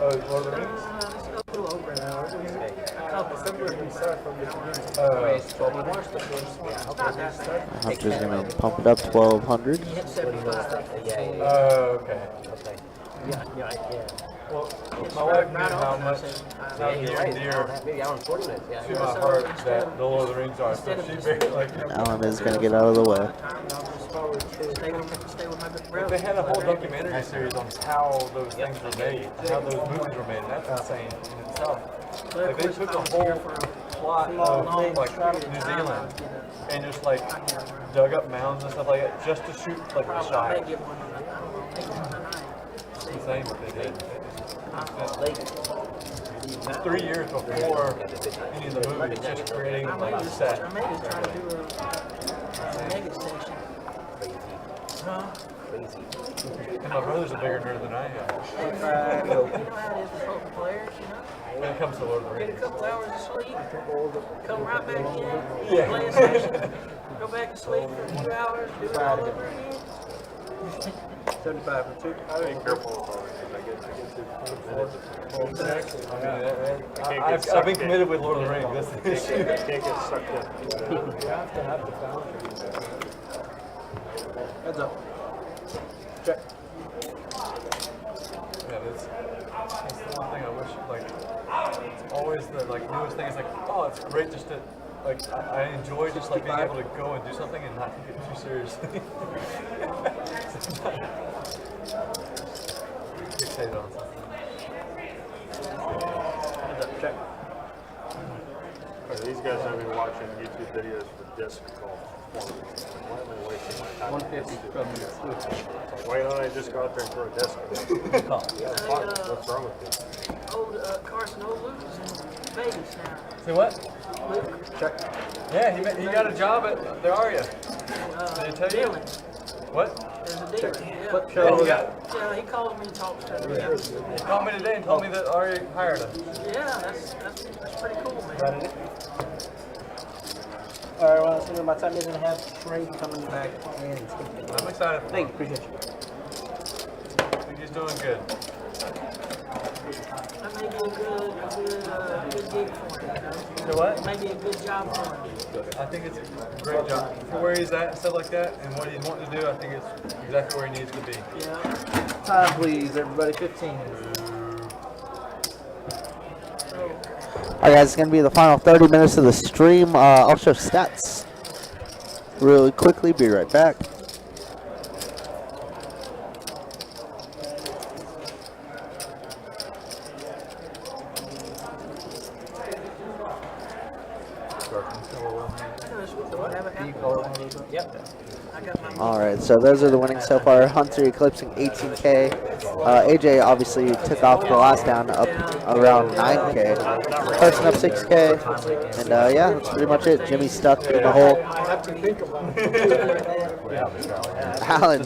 Oh, Lord of the Rings? Hunter's going to pump it up 1,200. Okay. Well, my wife knew how much how near and dear to my heart that the Lord of the Rings are, so she very like. Alan is going to get out of the way. They had a whole documentary series on how those things were made, how those movies were made, and that's insane in itself. Like they took a whole plot of like New Zealand and just like dug up mounds and stuff like that just to shoot like the shot. It's insane what they did. 3 years before any of the movies, just creating like a set. I may just try to do a mega station. And my brother's a bigger nerd than I am. You know how it is with poker players, you know? When it comes to Lord of the Get a Rings. couple hours of sleep, come right back in, Yeah. play a session, go back to sleep for a few hours, do it all over again. 75 for 2. Be careful with all this. I've been committed with Lord of the Rings. That's the issue. Can't get sucked in. You have to have the boundaries. Heads up. Check. Yeah, that's the one thing I wish, like, it's always the, like, newest thing is like, oh, it's great just to, like, I enjoy just, like, being able to go and do something and not take it too seriously. Fixated on something. Check. These guys have been watching YouTube videos for disc golf. Why am I wasting my time? 150 from the Why don't I just go out there and throw a disc? What's wrong with you? Old Carson Luke is in Vegas now. Say what? Luke, check. Yeah, he got a job at the Aria. Did he tell you? dealing. What? There's a dealer. Yeah. Flip show. Yeah, he called me and talked to me. He called me today and told me that Aria hired him. Yeah, that's pretty cool, man. Alright, well, so my time is going to have Trey coming back and I'm excited. Thank you, appreciate you. I think he's doing good. I've may be a good gig for him. So what? It may be a good job for him. I think it's a great job. For where he's at and stuff like that, and what he's wanting to do, I think it's exactly where he needs to be. Yeah. Time, please, everybody. 15. Alright guys, it's going to be the final 30 minutes of the stream. I'll show stats really quickly. Be right back. Yep. Alright, so those are the winnings so far. Hunter eclipsing 18K. AJ obviously took off the last down up around 9K. Carson up 6K. And yeah, that's pretty much it. Jimmy stuck in the hole. Alan,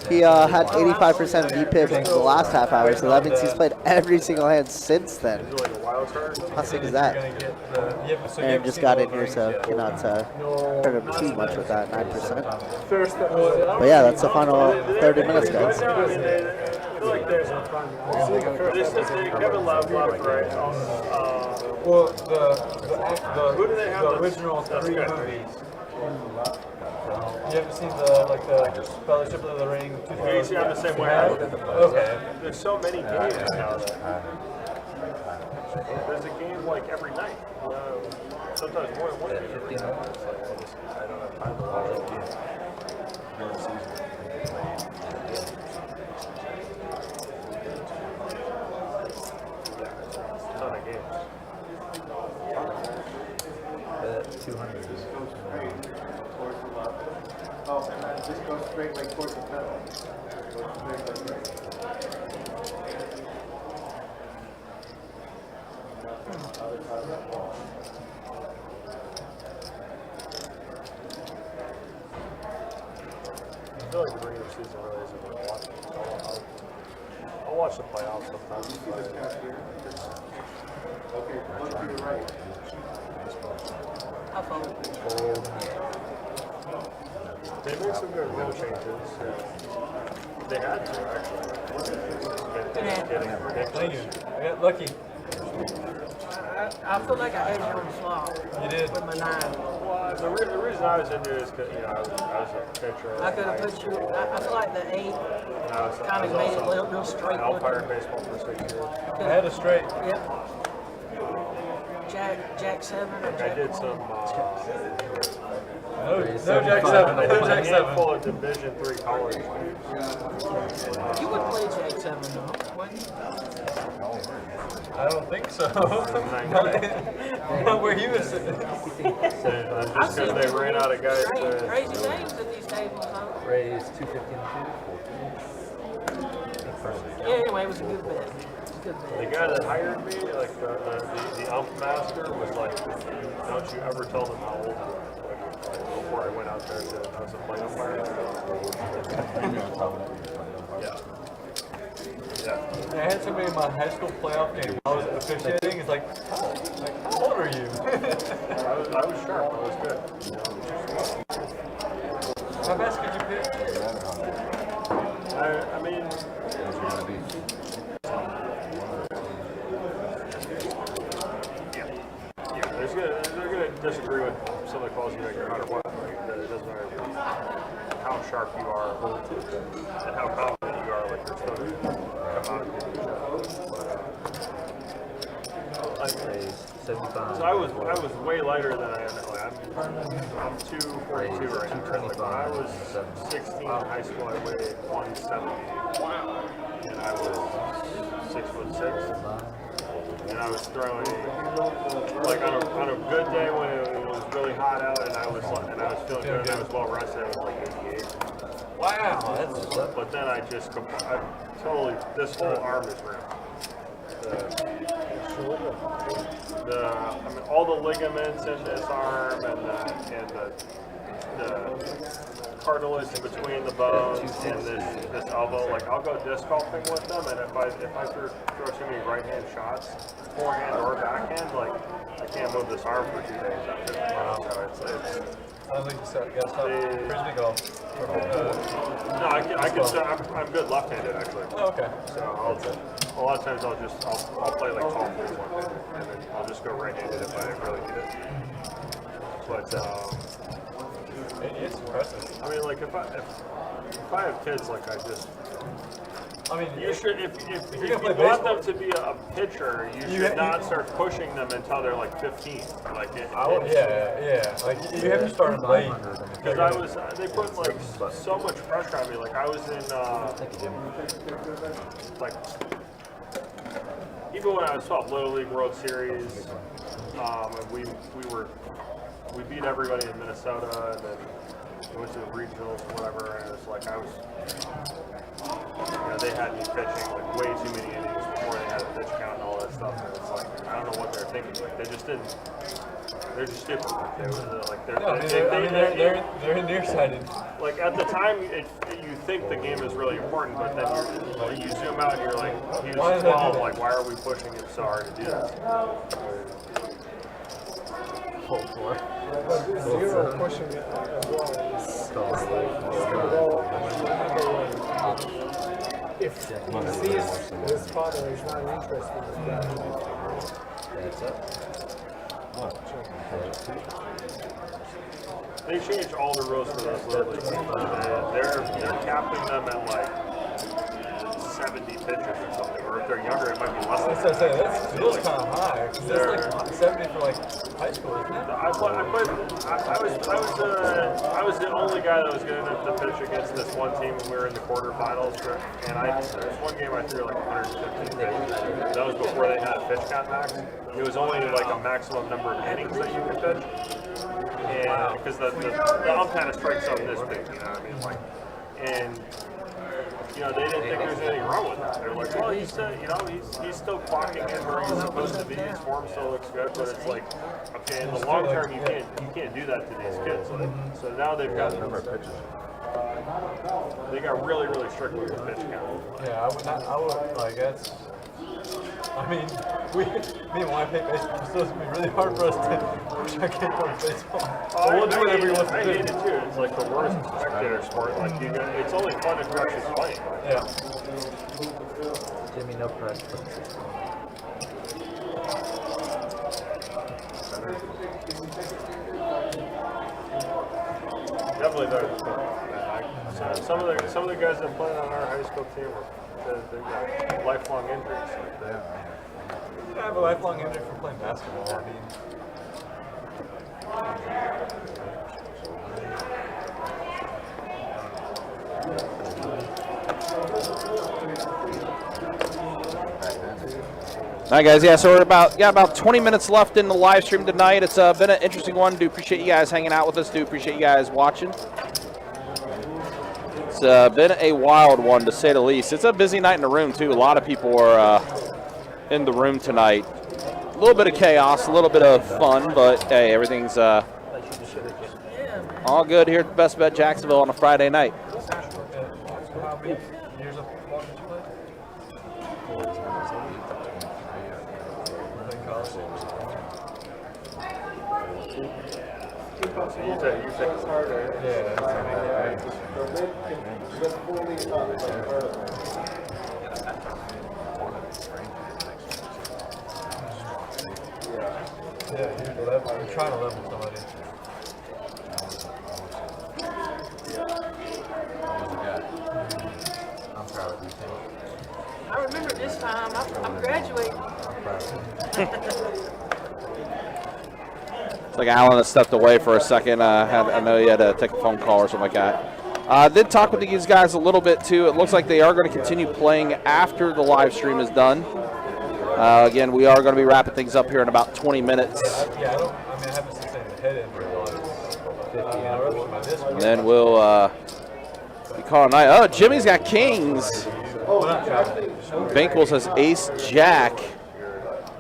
he had 85% VPIP in the last half hour, so that means he's played every single hand since then. How sick is that? And just got in here, so cannot hurt him too much with that 9%. But yeah, that's the final 30 minutes, guys. Kevin Love, right? Well, the original 3 movies. You haven't seen the Fellowship of the Ring? You see, I'm the same way. Okay. There's so many games now. There's a game like every night. Sometimes more than one game every night. I don't have time to watch it. A ton of games. 200. Oh, and then just go straight like towards the pedal. Go straight like that. I feel like the regular season really isn't worth watching. I'll watch the playoffs sometimes. You see this cash here? Okay, look to your right. I fold. They made some good rule changes. They had to, actually. It's getting ridiculous. Thank you. I got lucky. I feel like I had you on the flop. You did. With my 9. Well, the reason I was into it is because, I was a pitcher. I could have put you. I feel like the 8 kind of made it a little straight. I umpired baseball for 6 years. I had a straight. Yep. Jack 7 or Jack I did 1? some. No Jack 7. No Jack 7. Handful of Division III college games. You would play Jack 7 though, wouldn't you? I don't think so. Not where he was sitting. Just because they ran out of guys. Crazy names in these tables, huh? Raise 250 and 2. Yeah, anyway, it was a good bet. The guy that hired me, like the ump master, was like, "Don't you ever tell them how old you are." Before I went out there, I was a play umpire. Yeah. I had somebody in my high school playoff game. I was officiating. It's like, how old are you? I was sharp. I was good. How fast could you pitch? I mean. They're gonna disagree with some of the calls you make no matter what. Like, it doesn't matter how sharp you are and how confident you are. Like you're still gonna come out and do your job. So I was way lighter than I am now. I'm 242 right now. Like when I was 16 in high school, I weighed 170. Wow. And I was 6'6". And I was throwing like on a good day when it was really hot out, and I was feeling good, and I was well rested. I was like 88. Wow, that's. But then I totally, this whole arm is ripped. I mean, all the ligaments in this arm and the cartilage in between the bones and this elbow. Like I'll go disc golfing with them, and if I throw too many right hand shots, forehand or backhand, like I can't move this arm for 2 days after. So it's I think you got to stop frisbee golf. no, I can. I'm good left-handed actually. Oh, okay. So a lot of times I'll play like tall for one hand, and then I'll just go right-handed if I really need it. But It's impressive. I mean, like if I have kids, like I mean, you should if you want them to be a pitcher, you should not start pushing them until they're like 15. Like yeah. Like you have to start late. Because they put like so much pressure on me. Like I was in like even when I was 12, Little League World Series, and we beat everybody in Minnesota, and then we went to the regionals or whatever, and it was like they had me pitching like way too many innings before they had a pitch count and all that stuff, and it's like I don't know what they're thinking. Like they just didn't. They're just stupid. They're nearsighted. Like at the time, you think the game is really important, but then you zoom out and you're like, he was 12. Like, why are we pushing him so hard to do this? Zero pushing it as well. If he sees his father is not interested in that. That's it. They changed all the rules for those little leagues. They're capping them at like 70 pitches or something, or if they're younger, it might be less than that. That feels kind of high. Because that's like 70 for like high school, isn't it? I was the only guy that was good enough to pitch against this one team when we were in the quarterfinals, and there was one game I threw like 115 pitches. That was before they had a pitch count max. It was only like a maximum number of innings that you could pitch, and because the ump had a strike zone this big, you know what I mean, like, and they didn't think there was anything wrong with that. They're like, well, he's still clocking in where he's supposed to be. His form still looks good, but it's like, okay, in the long term, you can't do that to these kids. Like, so now they've got they got really, really strict with the pitch count. Yeah, I would like that's. I mean, me and my pick baseball, so it's gonna be really hard for us to push our kid towards baseball. We'll do whatever we want to do. I hate it too. It's like the worst spectator sport. Like it's only fun if you're actually playing. Yeah. Jimmy, no press. Definitely better. Some of the guys that play on our high school team they've got lifelong injuries. Like that. I have a lifelong injury from playing basketball. I mean, All right, guys. Yeah, so we're about 20 minutes left in the live stream tonight. It's been an interesting one. Do appreciate you guys hanging out with us. Do appreciate you guys watching. It's been a wild one, to say the least. It's a busy night in the room, too. A lot of people are in the room tonight. A little bit of chaos, a little bit of fun, but, hey, everything's all good here at the Best Bet Jacksonville on a Friday night. how many years of football did you play? So you take it harder. You're trying to level somebody. I'm proud of you, Tim. I remember this time. I'm graduating. It's like Alan has stepped away for a second. I know he had to take a phone call or something like that. Did talk with these guys a little bit, too. It looks like they are going to continue playing after the live stream is done. Again, we are going to be wrapping things up here in about 20 minutes. I haven't seen the head in for And then we'll be calling night. Oh, Jimmy's got kings. Binkles has ace jack.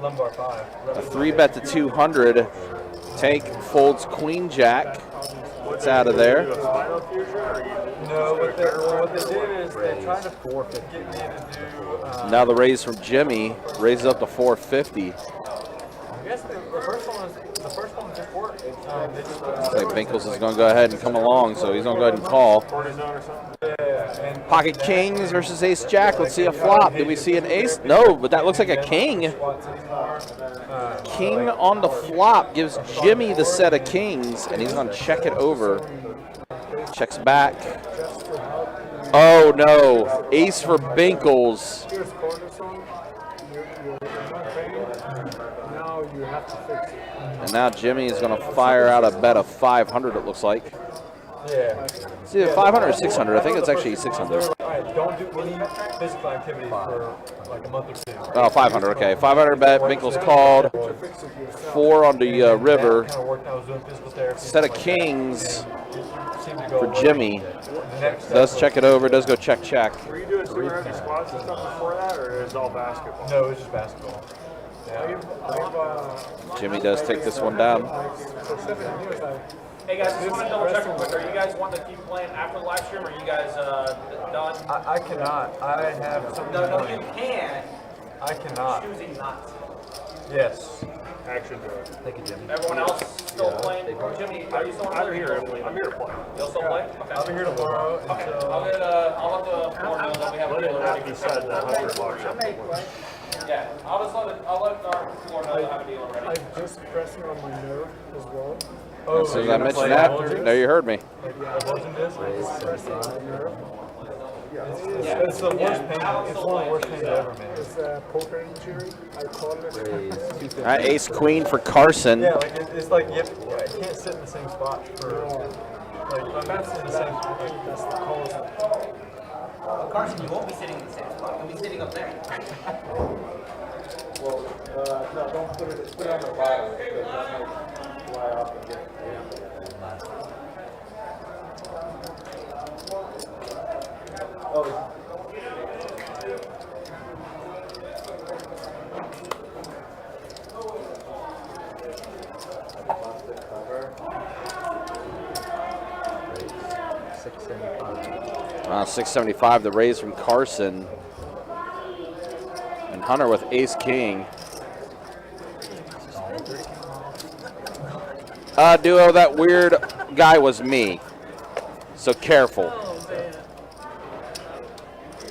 Lumbar 5. A 3-bet to 200. Tank folds queen jack. It's out of there. No, what they did is they tried to get me to do. Now the raise from Jimmy raises up to 450. I guess the first one just worked. Looks like Binkles is going to go ahead and come along, so he's going to go ahead and call. Yeah. Pocket kings versus ace jack. Let's see a flop. Did we see an ace? No, but that looks like a king. King on the flop gives Jimmy the set of kings, and he's going to check it over. Checks back. Oh, no. Ace for Binkles. And now Jimmy is going to fire out a bet of 500, it looks like. Yeah. It's either 500 or 600. I think it's actually 600. All right, don't do any physical activity for like a month or two. Oh, 500, okay. 500 bet, Binkles called. 4 on the river. Set of kings for Jimmy. Does check it over, does go check, check. Were you doing super heavy squats and stuff before that, or is it all basketball? No, it's just basketball. Jimmy does take this one down. Hey guys, just want to double check real quick. Are you guys wanting to keep playing after the live stream, or are you guys done? I cannot. I have something. No, you can. I cannot. Choosing not. Yes. Action throw. Thank you, Jimmy. Everyone else still playing? Jimmy, are you still on? I'm here. I'm here to play. You'll still play? Okay. I'll be here tomorrow. Okay. I'll let the floor know that we have a deal already. Be said that $100. Yeah, I'll let our floor know that I have a deal already. I'm just pressing on my nerve as well. Oh, As soon as I mentioned that, no, you heard me. It's the worst pain. It's one of the worst pains ever, man. It's a poker injury. I call it. All right, ace queen for Carson. Yeah, like it's like you can't sit in the same spot for. Like I'm not sitting in the same spot. That's the cause. Carson, you won't be sitting in the same spot. You'll be sitting up there. Well, no, don't put it on the bottom because it might fly off and get. Oh. $675, the raise from Carson. And Hunter with ace-king. Duo, that weird guy was me. So careful.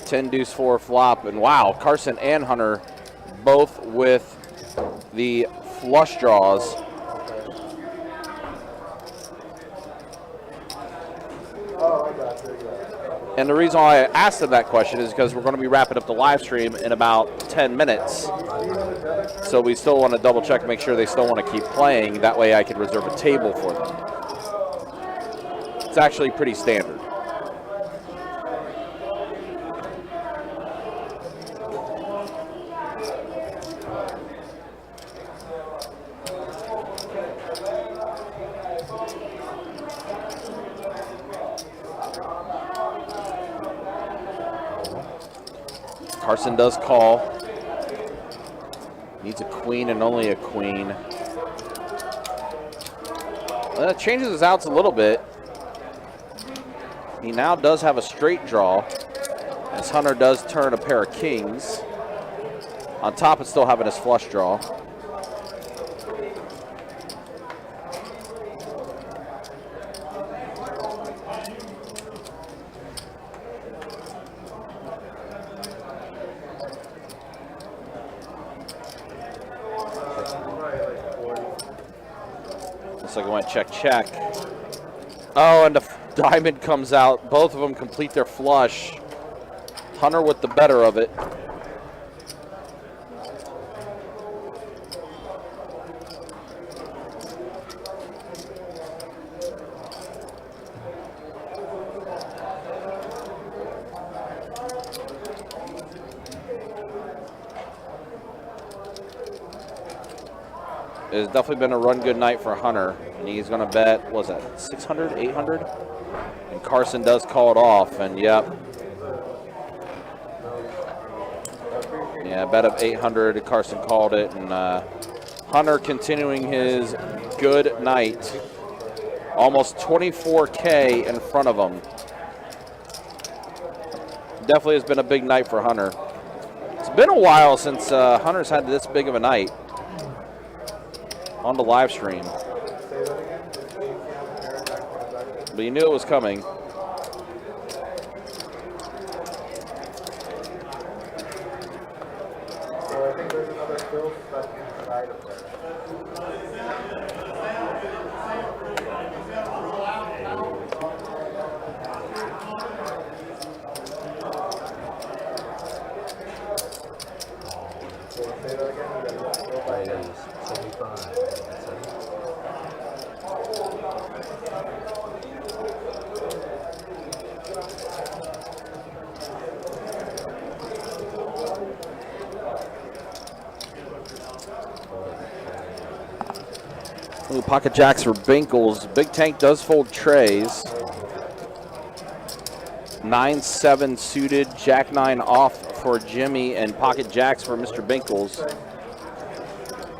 10 deuce 4 flop, and wow, Carson and Hunter both with the flush draws. And the reason why I asked him that question is because we're going to be wrapping up the live stream in about 10 minutes. So we still want to double check, make sure they still want to keep playing. That way I can reserve a table for them. It's actually pretty standard. Carson does call. Needs a queen and only a queen. That changes his outs a little bit. He now does have a straight draw, as Hunter does turn a pair of kings. On top of still having his flush draw. Looks like it went check, check. Oh, and the diamond comes out. Both of them complete their flush. Hunter with the better of it. It's definitely been a run good night for Hunter, and he's going to bet, what was that, 600, 800? And Carson does call it off, and yep. Yeah, bet of 800, Carson called it, and Hunter continuing his good night. Almost 24K in front of him. Definitely has been a big night for Hunter. It's been a while since Hunter's had this big of a night on the live stream. But you knew it was coming. still stuck inside of there. Say that again. 75. Little pocket jacks for Binkles. Big Tank does fold trays. 9-7 suited, Jack 9 off for Jimmy, and pocket jacks for Mr. Binkles.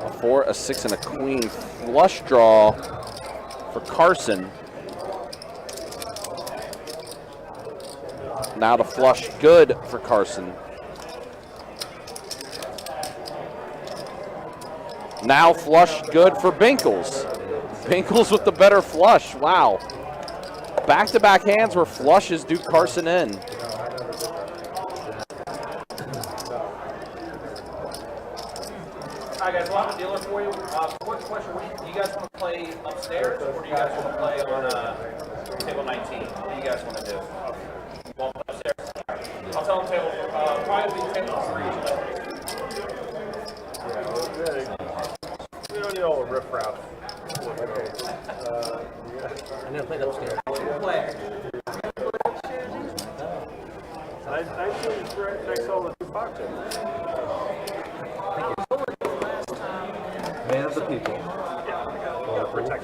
A 4, a 6, and a queen. Flush draw for Carson. Now the flush good for Carson. Now flush good for Binkles. Binkles with the better flush. Wow. Back-to-back hands where flushes do Carson in. All right, guys, we'll have a dealer for you. Quick question, do you guys want to play upstairs or do you guys want to play on table 19? What do you guys want to do? Well, upstairs. I'll tell them table, probably be table 3. We don't need all the riffraff. I never played upstairs. I think right next to all the two pockets. Man of the people. Yeah, protect.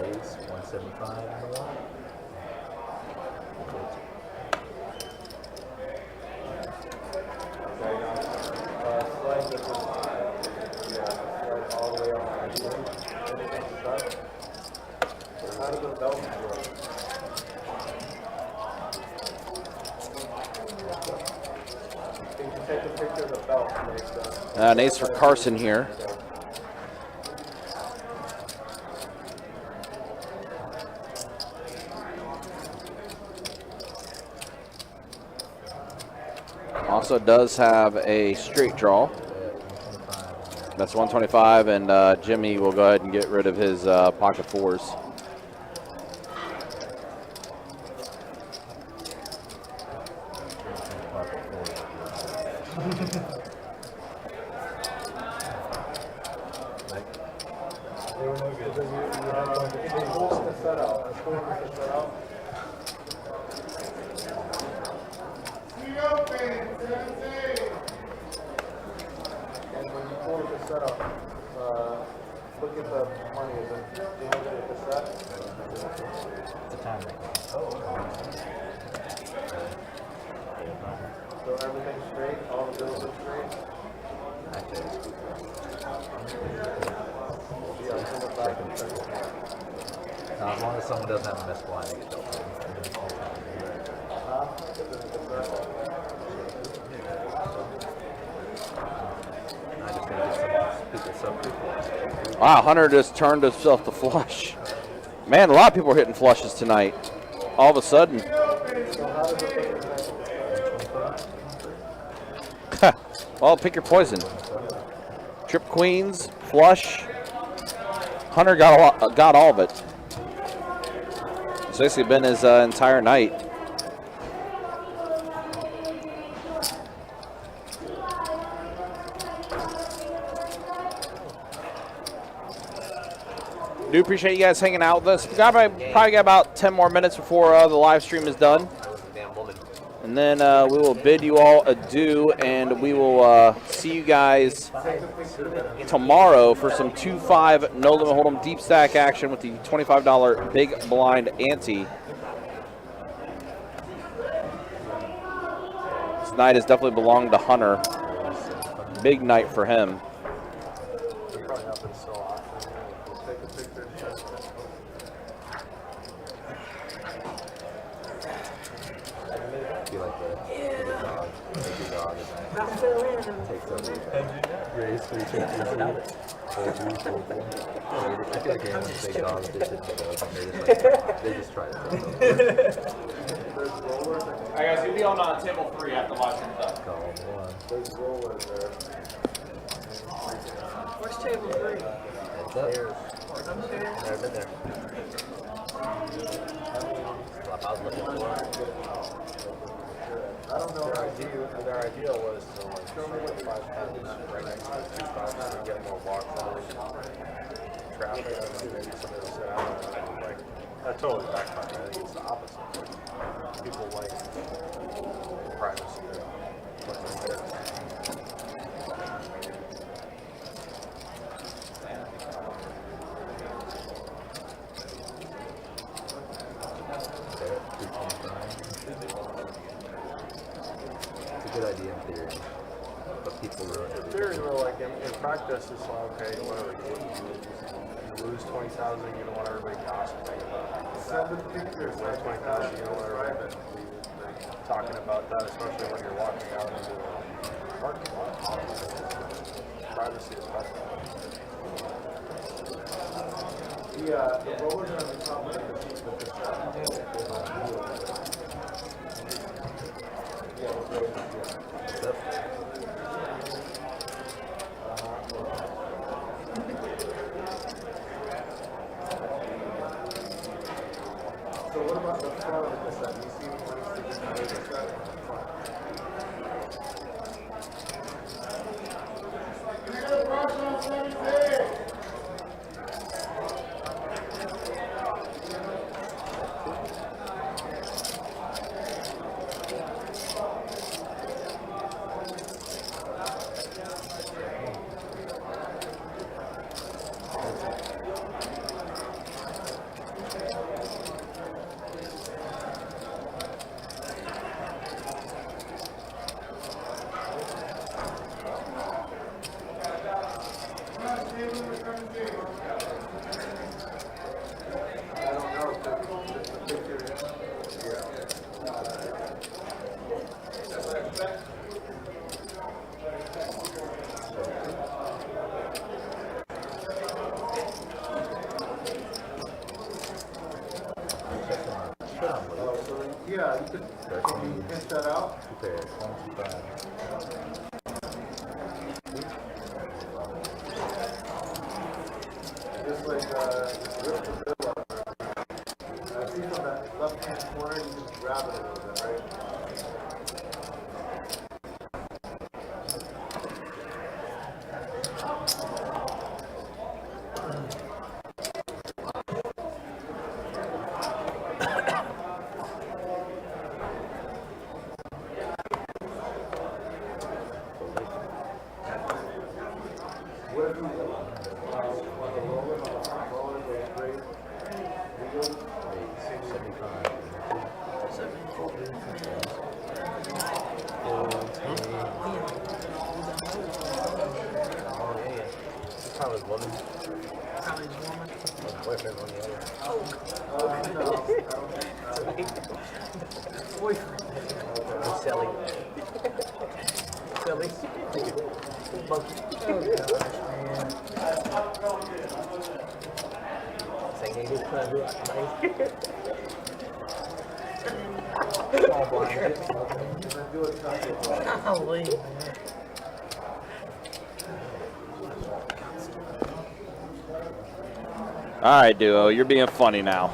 Raise 175 on the wall. All the way on. How does the belt work? Can you take a picture of the belt? An ace for Carson here. Also does have a straight draw. That's 125, and Jimmy will go ahead and get rid of his pocket 4s. Look at the money, is it damaged with the set? It's a time record. So everything's straight, all the bills are straight? Yeah, I'll send it back and check it. As long as someone doesn't have a missed blind, they get dealt with. I just gotta get some people. Wow, Hunter just turned himself to flush. Man, a lot of people are hitting flushes tonight. All of a sudden. Well, pick your poison. Trip queens, flush. Hunter got all of it. It's basically been his entire night. Do appreciate you guys hanging out with us. We probably got about 10 more minutes before the live stream is done. And then we will bid you all adieu, and we will see you guys tomorrow for some 2-5 no limit hold'em deep stack action with the $25 big blind ante. This night has definitely belonged to Hunter. Big night for him. Be like that. dog and I fell in and takes over. Raise 3 chickens. I feel like anyone's big dog with their chickens goes and they just try to take over. Alright guys, you'll be on table 3 after the live stream's up. Call 1. There's rollers there. where's table 3? Heads up. Upstairs. I've been there. I was looking for it. I don't know. Their idea was to like show me like 5 pounds right next to the 2 spots and get more walk traffic and then maybe somebody will sit out and like that totally backfired. I think it's the opposite. People like privacy. Good idea in theory, but people ruin it. In theory, though, like in practice, it's like, okay, whatever, you lose 20,000, you don't want everybody gossiping about it. You win 20,000, you don't want everybody talking about that, especially when you're walking out into the parking lot. Privacy is best. The rollers are on the top of the So what about the front of the set? You see when it's sticking out of the set? Yeah, you could pinch that out. 2 pairs, 1, 2, 5. Just like lift the bill up. I see from that left-hand corner, you just grab it a little bit, right? What if you want to roll it on the top roller, go straight, wheel, 75. Probably woman. Probably his woman. Boyfriend on the other. Boyfriend. Silly. Silly. Monkey. Oh gosh, man. Saying they just trying to do it tonight. All blind. Golly, man. All right, Duo, you're being funny now.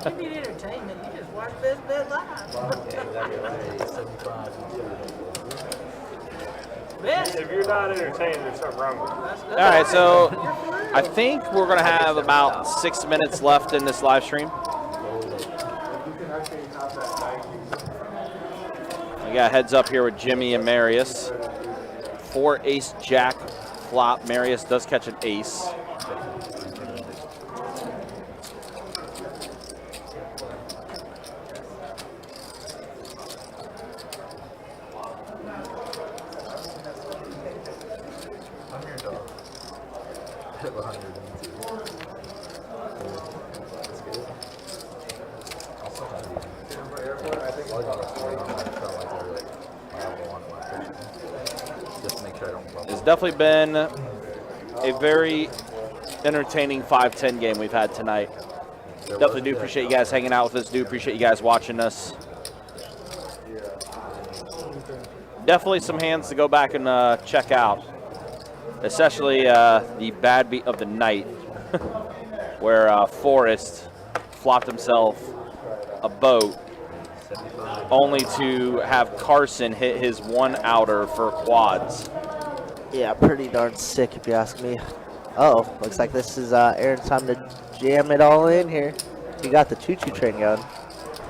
You need entertainment. You just watch Best Bet Live. Best. If you're not entertained, there's something wrong with you. All right, so I think we're going to have about 6 minutes left in this live stream. We got heads up here with Jimmy and Marius. 4 ace jack flop. Marius does catch an ace. It's definitely been a very entertaining 5-10 game we've had tonight. Definitely do appreciate you guys hanging out with us. Do appreciate you guys watching us. Definitely some hands to go back and check out, especially the bad beat of the night, where Forrest flopped himself a boat, only to have Carson hit his 1-outer for quads. Yeah, pretty darn sick if you ask me. Oh, looks like this is Aaron's time to jam it all in here. He got the choo-choo train going.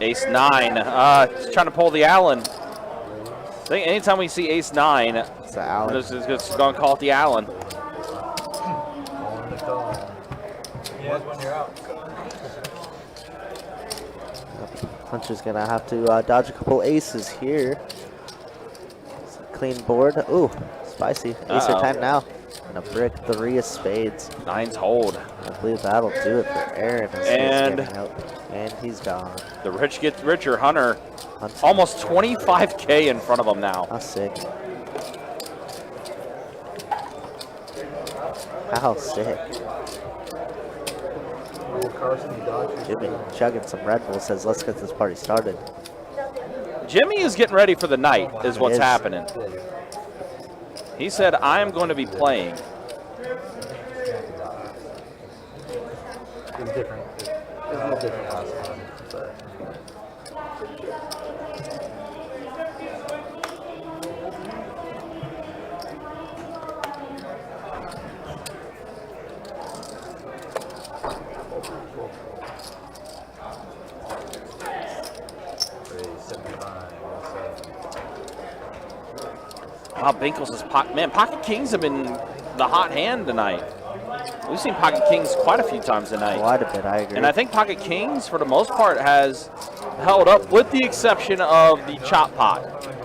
Ace-9, just trying to pull the Allen. I think anytime we see Ace-9, it's the Allen. This is just going to call it the Allen. Yeah, when you're out. Puncher's going to have to dodge a couple aces here. It's a clean board. Ooh, spicy. Ace or 10 now. And a brick 3 of spades. 9's hold. I believe that'll do it for Aaron. And he's gone. The rich gets richer. Hunter, almost 25K in front of him now. How sick. How sick. Jimmy chugging some Red Bull says, let's get this party started. Jimmy is getting ready for the night, is what's happening. He said, I am going to be playing. It's different. It's a little different last time, but. Wow, Binkles is Pocket Kings have been the hot hand tonight. We've seen Pocket Kings quite a few times tonight. Quite a bit, I agree. And I think Pocket Kings, for the most part, has held up, with the exception of the chop pot,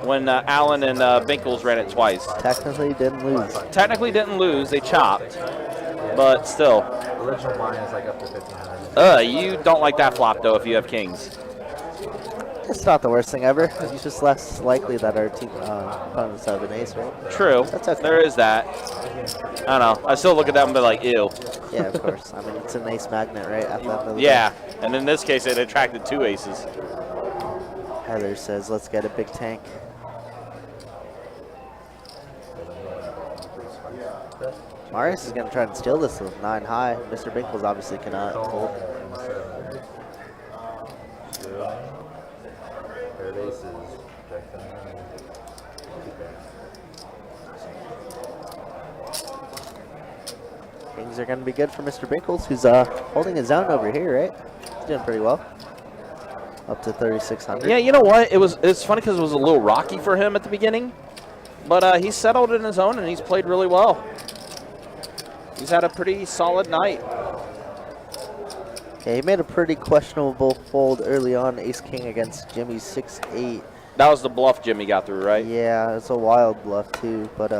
when Allen and Binkles ran it twice. Technically didn't lose. Technically didn't lose, they chopped, but still. Original line is like up to 1,500. You don't like that flop, though, if you have Kings. It's not the worst thing ever. It's just less likely that our team opponents have an ace, right? True. That's okay. There is that. I don't know. I still look at that and be like, ew. Yeah, of course. I mean, it's an ace magnet, right? At the end of the yeah, day. And in this case, it attracted 2 aces. Heather says, let's get a big tank. Marius is going to try and steal this with 9 high. Mr. Binkles obviously cannot hold. Things are going to be good for Mr. Binkles, who's holding his own over here, right? He's doing pretty well. Up to 3,600. Yeah, you know what? It's funny because it was a little rocky for him at the beginning, but he's settled in his own and he's played really well. He's had a pretty solid night. Yeah, he made a pretty questionable fold early on, Ace-King against Jimmy's 6-8. That was the bluff Jimmy got through, right? Yeah, it's a wild bluff too, but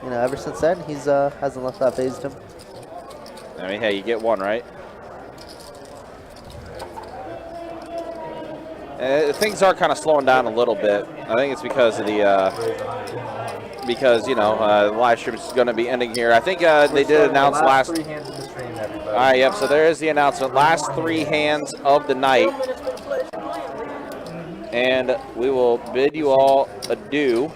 you know, ever since then, he's hasn't left that phased him. I mean, hey, you get one, right? Things are kind of slowing down a little bit. I think it's because of the the live stream is going to be ending here. I think they did announce last. 3 hands in the stream, everybody. All right, yep. So there is the announcement. Last 3 hands of the night, and we will bid you all adieu.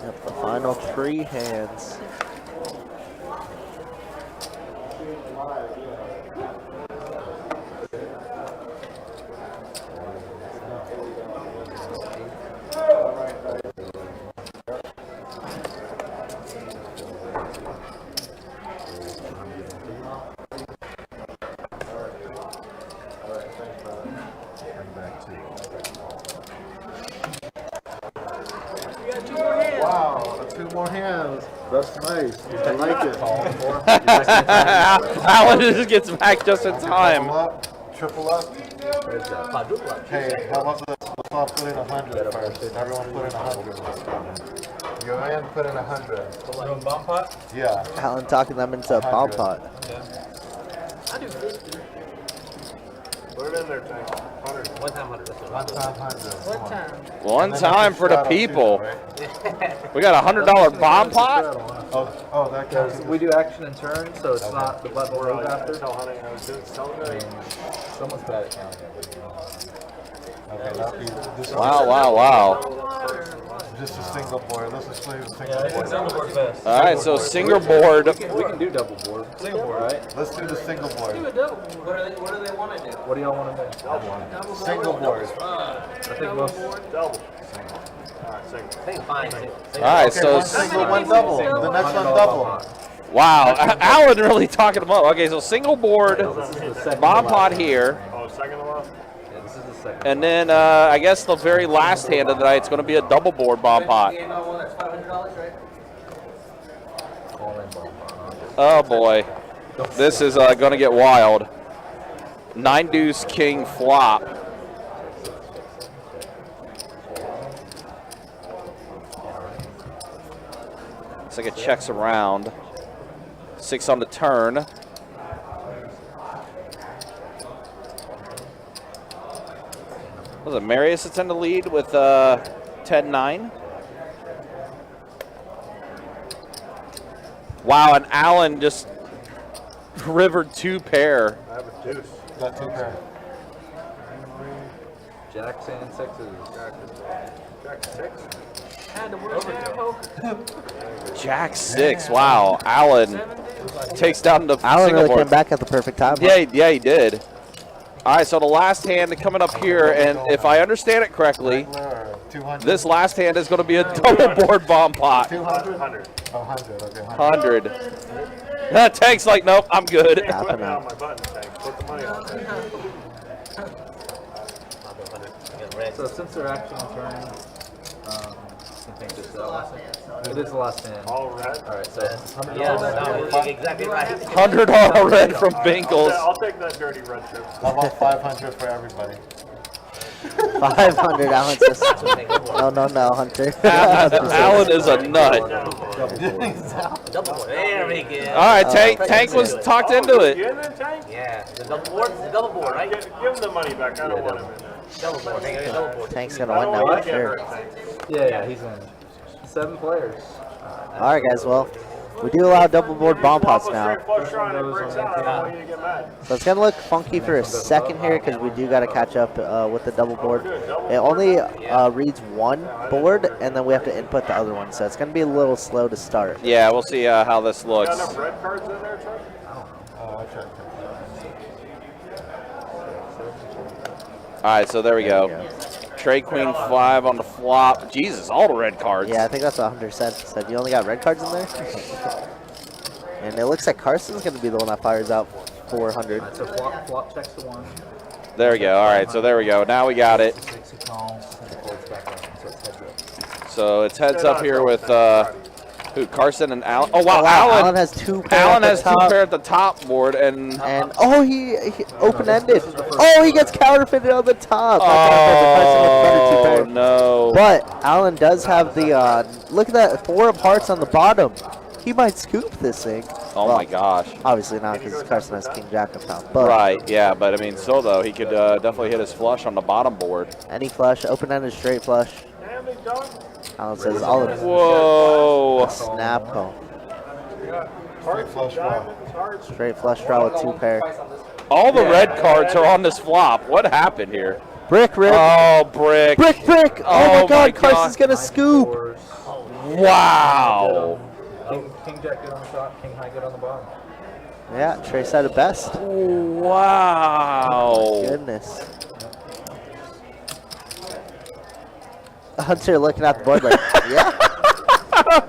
Yep, the final 3 hands. Wow, 2 more hands. That's nice. I like it. Alan just gets back just in time. Triple up. Hey, how about this? Let's all put in 100 first. Everyone put in 100. Go in, put in 100. Doing bomb pot? Yeah. Alan talking them into a bomb pot. Yeah. I do 50. Put it in there, Tank. 100. One time 100. One time 100. One time. One time for the people. We got a $100 bomb pot. Oh, that counts. We do action and turn, so it's not the button we'll move after. Tell honey I was doing something. Someone's bad at counting everything. Okay, that'll be this. Wow, wow, wow. Just a single board. Let's just play the single Yeah, I think board. single board's best. All right, so single board. We can do double board. Single board, right? Let's do the single Do board. a double. What do they want to do? What do y'all want to do? Double Single board. I think most. Double. Alright, single. Fine. All right, Okay, so one single, one double. The next one double. wow, Alan really talking them up. Okay, so single board, This is the second bomb to pot last. here, Oh, second to last? Yeah, this is the second. and then I guess the very last hand of the night is going to be a double board bomb pot. Game on one that's $500, right? Colon Dee. Oh boy, this is going to get wild. 9 deuce king flop. Looks like it checks around. 6 on the turn. Was it Marius that's in the lead with 10-9? Wow, and Allen just rivered 2 pair. I have a deuce. Got 2 pair. Jacks and sixes. Jack 6. Had the worst tempo. Jack 6. Wow, Allen takes down the Allen single really board. came back at the perfect time. Yeah, he did. All right, so the last hand coming up here, and if I understand it correctly, Regular or 200? this last hand is going to be a double board bomb pot. 200? 100. Oh, 100. Okay, 100. 100. Tank's like, nope, I'm good. Put me on my button, Tank. Put the money on there. So since they're action and turn, I think this is the last hand. It is the last hand. All red. All right, so $100 Yes, exactly right. $100 red from Bingles. I'll take that dirty red trip. How about 500 for everybody? 500, Allen says. No, Hunter. Allen is a nut. Double board. There we go. All right, Tank was talked into You it. in there, Tank? Yeah, the double board, right? Give him the money back. I don't want him in there. Double board. Hang on, double board. Tank's going I to don't win now want for to get sure. hurt, Tank. Yeah, he's in. 7 players. All right, guys. Well, we do allow double board bomb pots now. Flush draw and it breaks out. I don't want you to get mad. So it's going to look funky for a second here because we do got to catch up with the double board. It only reads one board, and then we have to input the other one. So it's going to be a little slow to start. Yeah, we'll see how this Got looks. enough red cards in there, Chuck? Oh, okay. All right, so there we go. Trade Queen 5 on the flop. Jesus, all the red cards. Yeah, I think that's what Hunter said. He said you only got red cards in there? And it looks like Carson's going to be the one that fires out 400. All right, so flop checks to 1. There we go. All right, so there we go. Now we got it. 6 he calls, and it folds back up, so it's heads up. So it's heads up here with who? Carson and Allen. Oh wow, Allen Allen has 2 pair Allen at has the 2 top. pair at the top board, and Oh, he open-ended. Oh, he gets counterfeited on the top. oh no. But Allen does have the, look at that, 4 of hearts on the bottom. He might scoop this thing. Oh Well, my gosh. Obviously not because Carson has King Jack up top. But Right, yeah, but I mean, still though, he could definitely hit his flush on the bottom board. any flush, open-ended straight flush. Damn it, dog. Allen says all of Whoa. snap call. Straight flush draw. Diamonds, hearts. Straight flush draw with 2 pair. All the red cards are on this flop. What happened here? Brick, rip. Oh, brick. Brick. Oh, my God. Carson's going to scoop. Wow. King Jack good on the top, King High good on the bottom. Yeah, Trey said it best. Wow. Goodness. Hunter looking at the board like, yeah.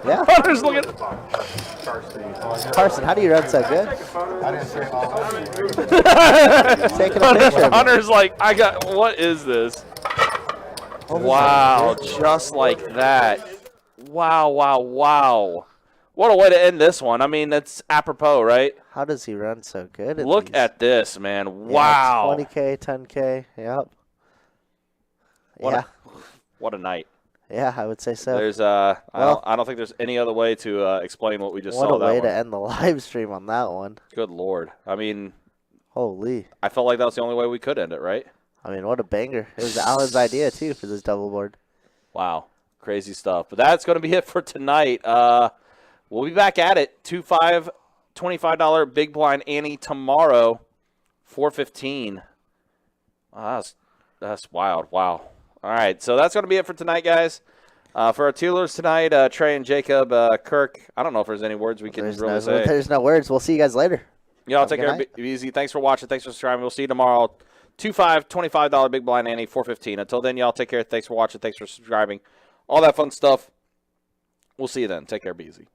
Yeah. Hunter's looking. Carson, how do you run so good? I didn't say all of it. Taking a picture. of it. Hunter's like, what is this? Wow, just like that. Wow. What a way to end this one. I mean, that's apropos, right? How does he run so good? Look at this, man. Wow. Yeah, 20K, 10K. Yep. What a night. Yeah, I would say so. There's I don't think there's any other way to explain what we just saw. What a that way one. to end the live stream on that one. Good Lord. I mean, Holy. I felt like that was the only way we could end it, right? I mean, what a banger. It was Alan's idea, too, for this double board. Wow. Crazy stuff. But that's going to be it for tonight. We'll be back at it. 2-5, $25 big blind Annie tomorrow, 4:15. Wow, that's wild. Wow. All right, so that's going to be it for tonight, guys. For our Tealers tonight, Trey and Jacob, Kirk, I don't know if there's any words we can really say. There's no words. We'll see you guys later. Y'all take care. Be easy. Thanks for watching. Thanks for subscribing. We'll see you tomorrow. 2-5, $25 big blind Annie, 4:15. Until then, y'all take care. Thanks for watching. Thanks for subscribing. All that fun stuff. We'll see you then. Take care. Be easy.